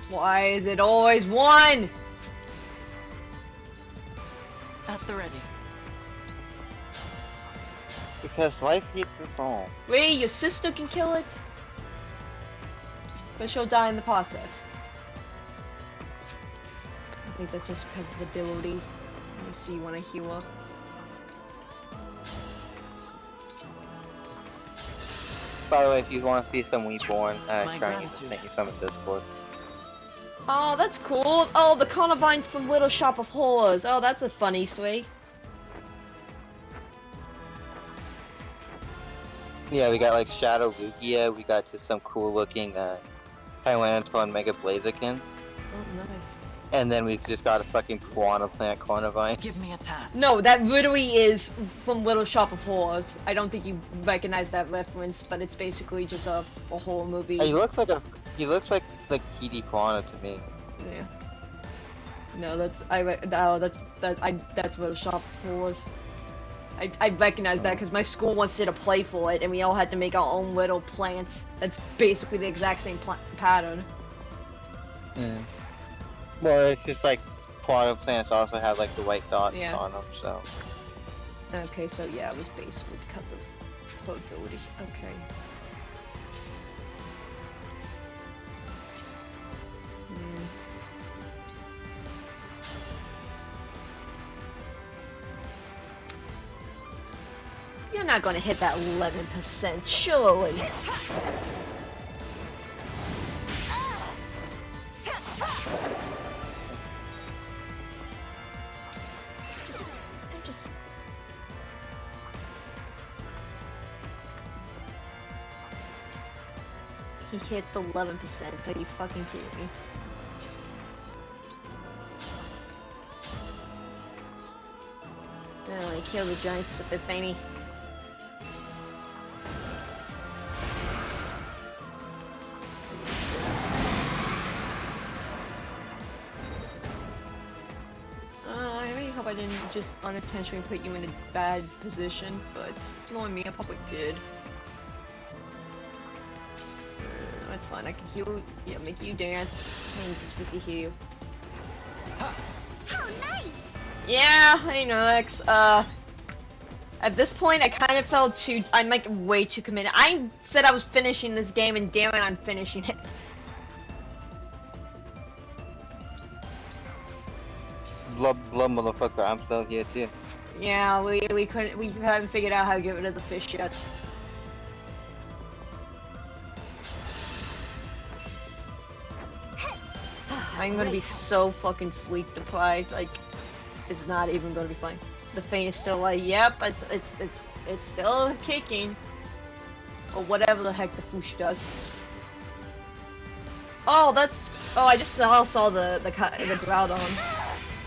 Why is it always one? At the ready. Because life eats us all. Wait, your sister can kill it? but she'll die in the process. I think that's just because of the ability. Let me see when I heal up. By the way, if you want to see some Reborn shiny, sent you some in Discord. Oh, that's cool. Oh, the Carnivines from Little Shop of Horrors. Oh, that's a funny sway. Yeah, we got like Shadow Lugia, we got just some cool looking Tyranitar Mega Blaziken. Oh, nice. And then we've just got a fucking Piranha Plant Carnivine. Give me a task. No, that literally is from Little Shop of Horrors. I don't think you recognize that reference, but it's basically just a horror movie. He looks like Kitty Piranha to me. Yeah. No, that's Little Shop of Horrors. I recognize that because my school once did a play for it, and we all had to make our own little plants. That's basically the exact same pattern. Yeah. Well, it's just like Piranha Plants also have like the white dots on them, so. Okay, so yeah, it was basically because of portability. Okay. You're not gonna hit that 11%, surely. He hit the 11%. Are you fucking kidding me? Oh, he killed the giant super thingy. I really hope I didn't just unintentionally put you in a bad position, but knowing me, I probably did. That's fine, I can heal, yeah, make you dance, and just heal. How nice! Yeah, I know, X, at this point, I kind of felt I'm like way too committed. I said I was finishing this game, and damn it, I'm finishing it. Blood motherfucker, I'm still here too. Yeah, we haven't figured out how to get rid of the fish yet. I'm gonna be so fucking sleep deprived, like, it's not even gonna be fun. The Fane is still like, yep, it's still kicking. Or whatever the heck the Foosh does. Oh, I just saw the Groudon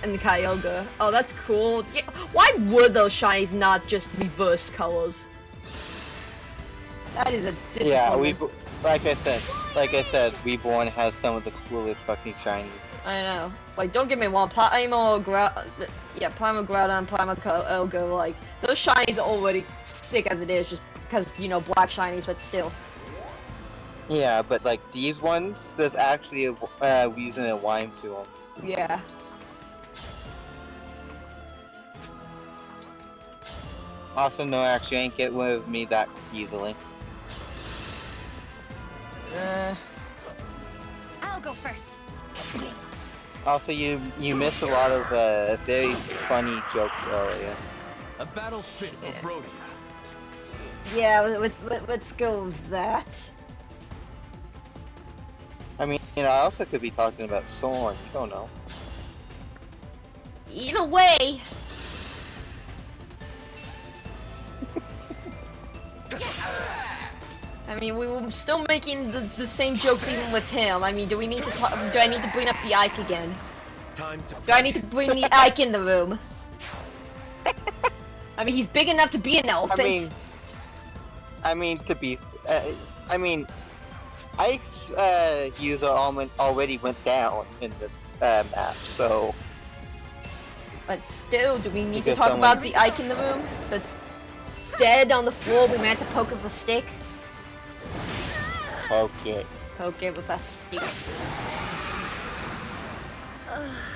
and the Kyogre. Oh, that's cool. Yeah, why would those shinies not just reverse colors? That is a disappointment. Yeah, like I said, Reborn has some of the coolest fucking shinies. I know. Like, don't get me wrong, Primal Groudon, Primal Kyogre, like, those shinies are already sick as it is, just because, you know, black shinies, but still. Yeah, but like, these ones, there's actually a reason and rhyme to them. Yeah. Also, no, actually, ain't get rid of me that easily. I'll go first. Also, you missed a lot of very funny jokes earlier. A battle fit for Brodia. Yeah, let's go with that. I mean, you know, I also could be talking about Soren, you don't know. Either way. I mean, we were still making the same jokes even with him. I mean, do I need to bring up the Ike again? Do I need to bring the Ike in the room? I mean, he's big enough to be an elephant. Ike's user already went down in this map, so... But still, do we need to talk about the Ike in the room? That's dead on the floor, we meant to poke with a stick? Poke it. Poke it with a stick.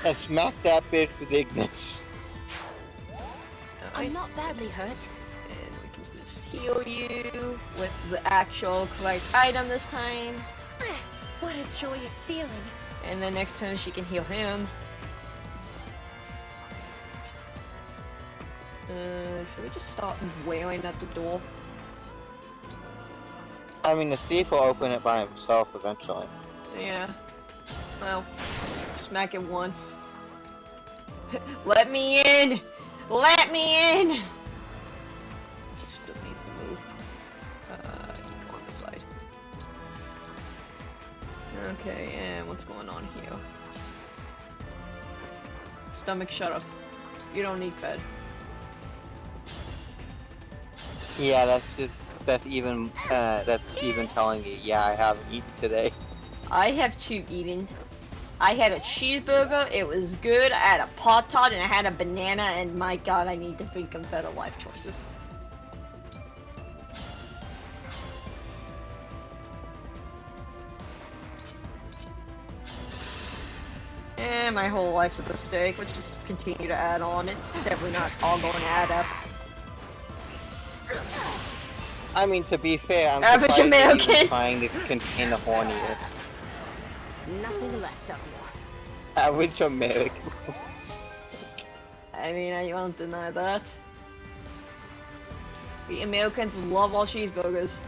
And smack that bitch with Ignis. I'm not badly hurt. And we can just heal you with the actual correct item this time. What a joyous feeling. And then next turn she can heal him. Should we just start wailing at the door? I mean, the thief will open it by himself eventually. Yeah. Well, smack it once. Let me in! Let me in! Still needs to move. You go on this side. Okay, and what's going on here? Stomach, shut up. You don't need fed. Yeah, that's even telling you, yeah, I haven't eaten today. I have 2 eaten. I had a cheeseburger, it was good, I had a Pop Tart, and I had a banana, and my god, I need to think of better life choices. And my whole life's a mistake, let's just continue to add on. It's definitely not all going to add up. I mean, to be fair, I'm Average surprised you're American. even trying to contain the horniness. Nothing left of you. Average American. I mean, I won't deny that. The Americans love all cheeseburgers.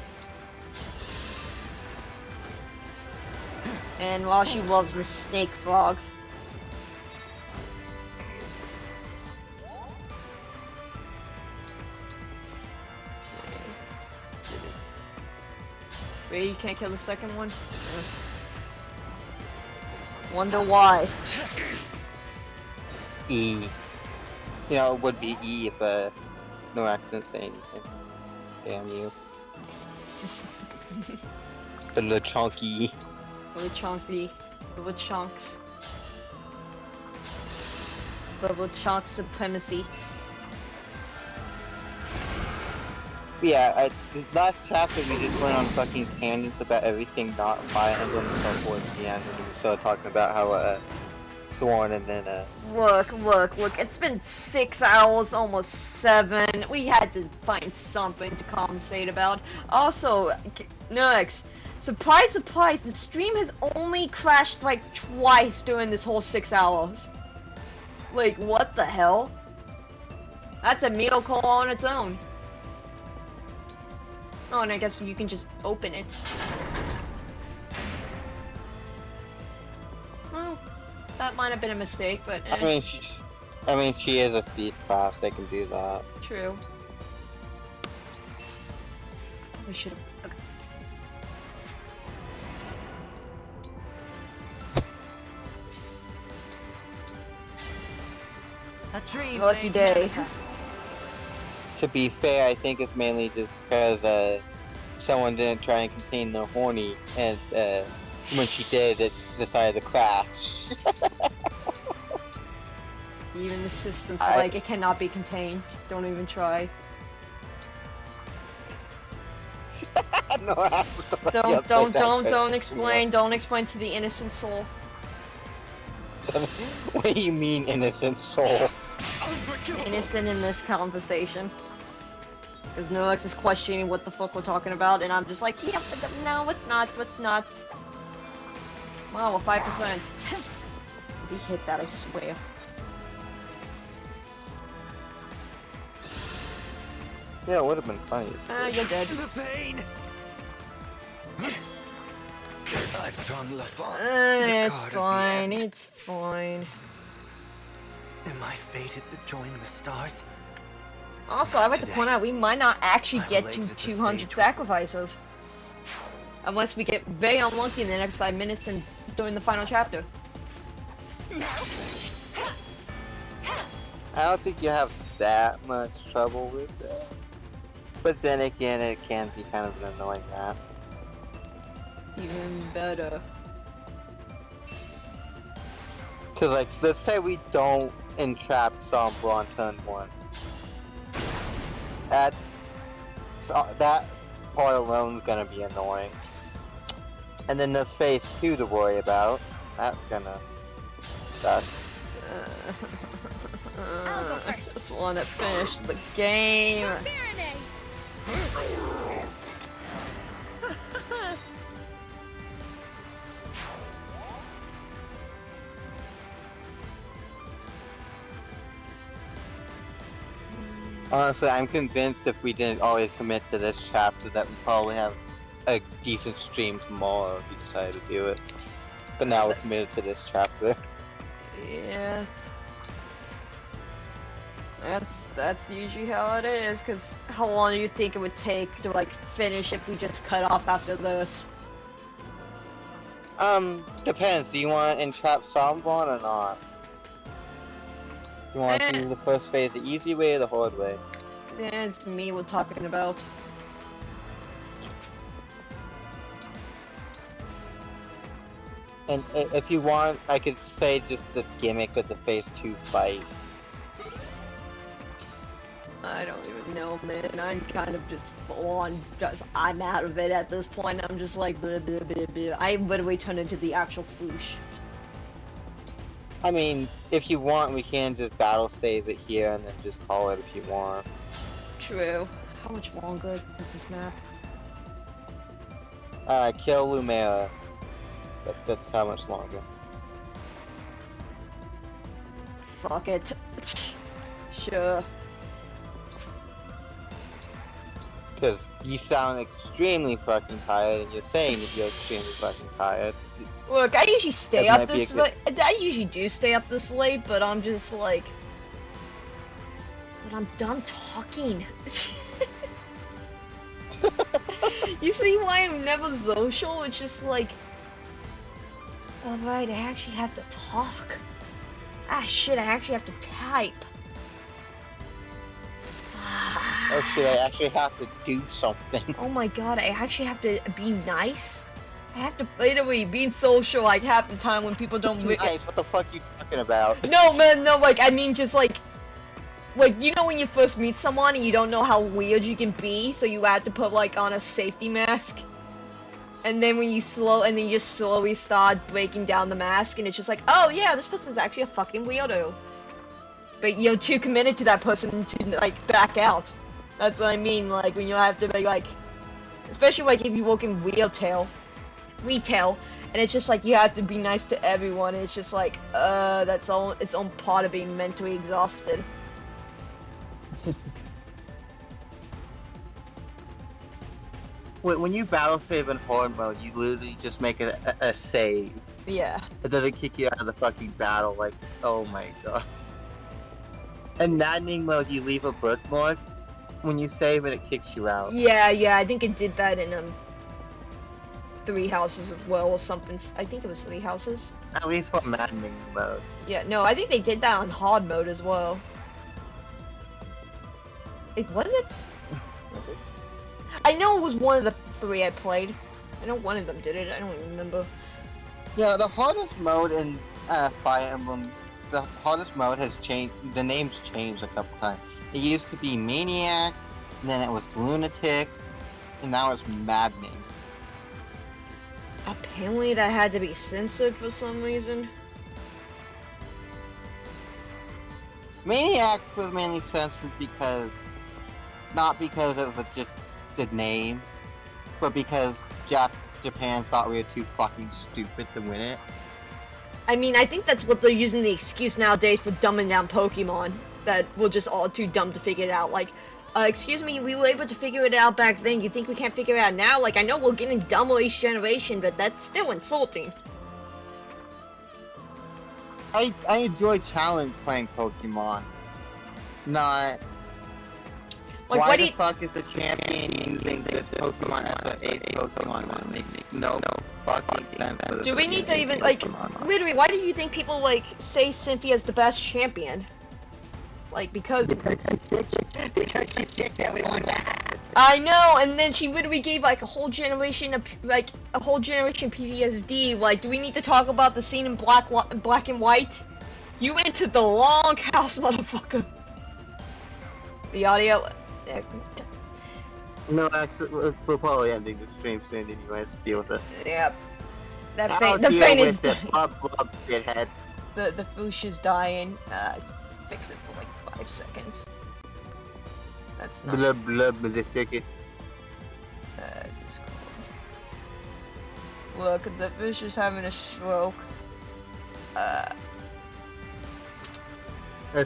And while she loves the snake frog. Wait, you can't kill the second one? Wonder why. E. You know, it would be E if no accident say anything. Damn you. The little chunky. Little chunky. Little chunks. Little chunk supremacy. Yeah, the last chapter we just went on fucking tangents about everything not Fire Emblem until towards the end when we started talking about how Sworn and then Look, it's been 6 hours, almost 7. We had to find something to compensate about. Also, Nux, surprise, surprise, the stream has only crashed like twice during this whole 6 hours. Like, what the hell? That's a miracle on its own. Oh, and I guess you can just open it. Well, that might have been a mistake, but I mean she is a thief class, they can do that. True. We should have. Okay. A dream. Lucky day. To be fair, I think it's mainly just because someone didn't try and contain the horny, and when she did, it decided to crash. Even the system's like, it cannot be contained. Don't even try. No, Don't explain. Don't explain to the innocent soul. What do you mean, innocent soul? Innocent in this conversation. Because Nolex is questioning what the fuck we're talking about, and I'm just like, yeah, no, it's not, it's not. Wow, a 5%. If he hit that, I swear. Yeah, it would have been funny. You're dead. The pain. I've drawn Lafont. It's fine, it's fine. Am I fated to join the stars? Also, I'd like to point out, we might not actually get to 200 sacrifices. Unless we get very unlucky in the next 5 minutes and during the final chapter. I don't think you have that much trouble with that. But then again, it can be kind of an annoying map. Even better. Cause like, let's say we don't entrap Sombra on turn 1. That part alone is gonna be annoying. And then there's phase 2 to worry about. That's gonna suck. I'll go first. I just want to finish the game. Honestly, I'm convinced if we didn't always commit to this chapter that we probably have a decent stream tomorrow if we decided to do it. But now we're committed to this chapter. Yeah. That's usually how it is, because how long do you think it would take to, like, finish if we just cut off after this? Depends. Do you want to entrap Sombron or not? You want to do the first phase the easy way or the hard way? Yeah, it's me we're talking about. And if you want, I could say just the gimmick of the phase 2 fight. I don't even know, man. I'm kind of just full on, I'm out of it at this point. I'm just like, blah, blah, blah, blah. I literally turned into the actual Foosh. I mean, if you want, we can just battle save it here and then just call it if you want. True. How much longer is this map? Kill Lumera. That's how much longer. Fuck it. Sure. Because you sound extremely fucking tired, and you're saying that you're extremely fucking tired. Look, I usually stay up this late. I usually do stay up this late, but I'm just like... But I'm done talking. You see why I'm never social? It's just like... Alright, I actually have to talk. Ah shit, I actually have to type. Oh shit, I actually have to do something. Oh my god, I actually have to be nice? I have to literally be social like half the time when people don't nice, what the fuck are you talking about? No man, no, like, I mean just like, you know when you first meet someone and you don't know how weird you can be, so you have to put like on a safety mask? And then when you just slowly start breaking down the mask and it's just like, oh yeah, this person's actually a fucking weirdo. But you're too committed to that person to like back out. That's what I mean, like when you have to be like, especially like if you work in retail, and it's just like you have to be nice to everyone, and it's just like, that's all its own part of being mentally exhausted. When you battle save in hard mode, you literally just make a save. Yeah. It doesn't kick you out of the fucking battle, like, oh my god. In maddening mode, you leave a bookmark when you save and it kicks you out. Yeah, I think it did that in 3 Houses as well, or something. I think it was 3 Houses. At least for maddening mode. Yeah, no, I think they did that on hard mode as well. Was it? Was it? I know it was one of the 3 I played. I know one of them did it, I don't even remember. Yeah, the hardest mode in Fire Emblem, the hardest mode has changed, the name's changed a couple times. It used to be Maniac, and then it was Lunatic, and now it's Maddening. Apparently that had to be censored for some reason. Maniac was mainly censored because, not because it was just the name, but because Japan thought we were too fucking stupid to win it. I mean, I think that's what they're using the excuse nowadays for dumbing down Pokemon. That we're just all too dumb to figure it out. Like, excuse me, we were able to figure it out back then. You think we can't figure it out now? Like, I know we're getting dumber each generation, but that's still insulting. I enjoy challenge playing Pokemon. Not... Like, why the fuck is the champion using this Pokemon as an 8th Pokemon when it makes no fucking sense? Do we need to even, like, literally, why do you think people, like, say Cynthia's the best champion? Like, because she kicked everyone back. I know, and then she literally gave, like, a whole generation of, like, PTSD. Like, do we need to talk about the scene in Black and White? You went to the long house, motherfucker. The audio... No, actually, we're probably ending the stream soon anyways, deal with it. Yep. The deal faint with is it. dying. Up, shithead. The Foosh is dying. Fix it for like 5 seconds. That's not... Blah blah motherfucker. Discord. Look, the Foosh is having a stroke. I've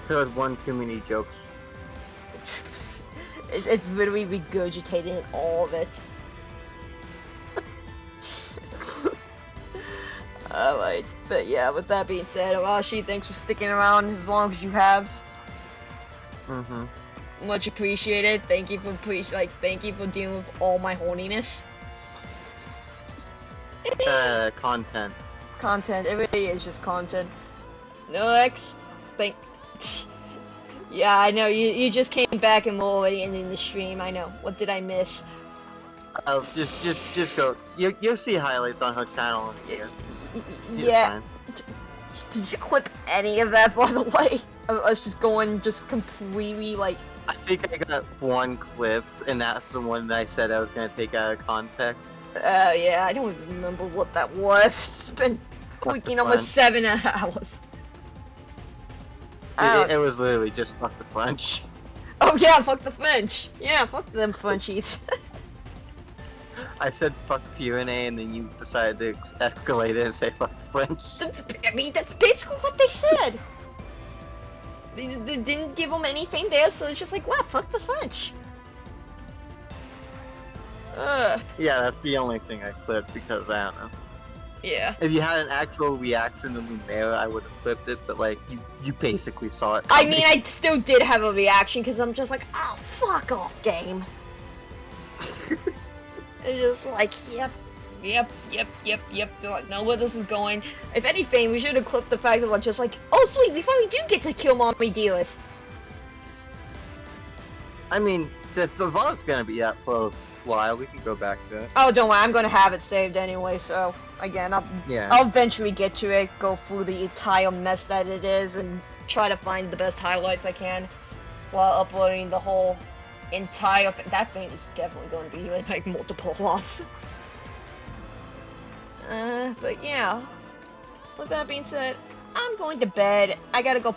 heard one too many jokes. It's literally regurgitating all of it. Alright, but yeah, with that being said, Arashi, thanks for sticking around as long as you have. Mm-hmm. Much appreciated. Thank you for thank you for dealing with all my horniness. Content. Content. It really is just content. Next, yeah, I know you just came back and we're already ending the stream. I know. What did I miss? Oh, just go. You'll see highlights on her channel. Yeah. Did you clip any of that, by the way? I was just going completely like. I think I got one clip, and that's the one that I said I was gonna take out of context. Yeah, I don't even remember what that was. It's been freaking almost 7 hours. It was literally just fuck the French. Oh yeah, fuck the French. Yeah, fuck them Frenchies. I said fuck Pyrenees, and then you decided to escalate it and say fuck the French. That's basically what they said. They didn't give them anything there, so it's just like, wow, fuck the French. Yeah, that's the only thing I clipped because I don't know. Yeah. If you had an actual reaction to Lumera, I would have clipped it, but like, you basically saw it I coming. mean, I still did have a reaction because I'm just like, oh, fuck off, game. It's just like, yep. Know where this is going. If anything, we should have clipped the fact that we're just like, oh sweet, we finally do get to kill Mommy Dearest. I mean, the VOD's gonna be up for a while. We can go back to it. Oh, don't worry, I'm gonna have it saved anyway. So again, I'll eventually get to it, go through the entire mess that it is, and try to find the best highlights I can while uploading the whole entire. That thing is definitely going to be like multiple lots. But yeah. With that being said, I'm going to bed. I gotta go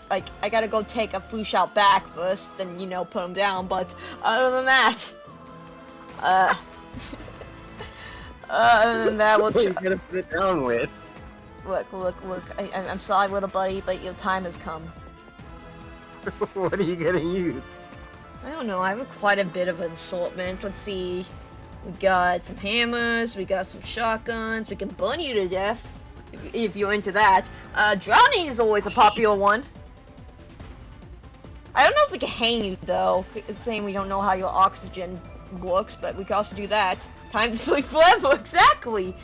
I gotta go take a foosh out back first, then, you know, put them down, but other than that, what are you gonna put it down with? Look, I'm sorry, little buddy, but your time has come. What are you gonna use? I don't know, I have quite a bit of an assortment. Let's see. We got some hammers, we got some shotguns, we can burn you to death, if you're into that. Drowning is always a popular one. I don't know if we can hang you, though. It's saying we don't know how your oxygen works, but we can also do that. Time to sleep forever, exactly!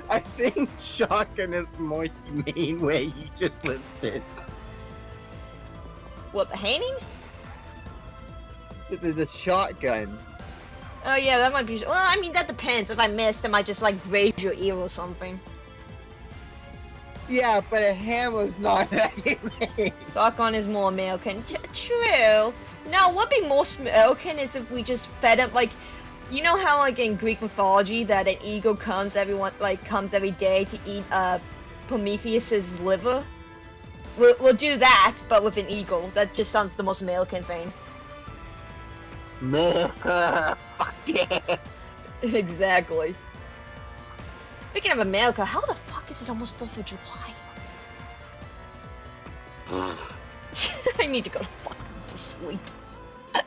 I think shotgun is the more humane way you just listed. What, the hanging? There's a shotgun. Oh yeah, that might be. Well, I mean, that depends. If I missed, I might just like graze your ear or something. Yeah, but a hammer's not that humane. Shotgun is more American. True. Now, what would be more American is if we just fed him, like, you know how like in Greek mythology that an eagle comes every day to eat Prometheus's liver. We'll do that, but with an eagle. That just sounds the most American thing. America, fuck yeah. Exactly. Speaking of America, how the fuck is it almost 4th of July? I need to go to sleep. I'm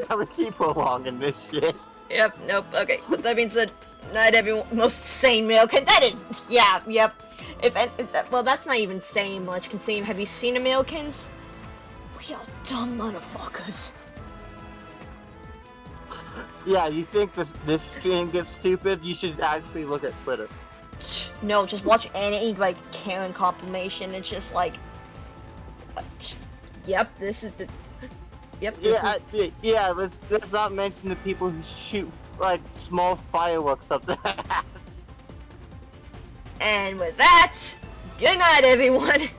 gonna keep prolonging this shit. Yep, nope, okay. But that being said, not everyone, most sane American. That is, yeah, yep. Well, that's not even saying much. Considering, have you seen Americans? We are dumb motherfuckers. Yeah, you think this stream gets stupid? You should actually look at Twitter. No, just watch any like Karen compilation. It's just like, yep, this is the. Yep. Yeah. Let's not mention the people who shoot like small fireworks up the ass. And with that, good night, everyone.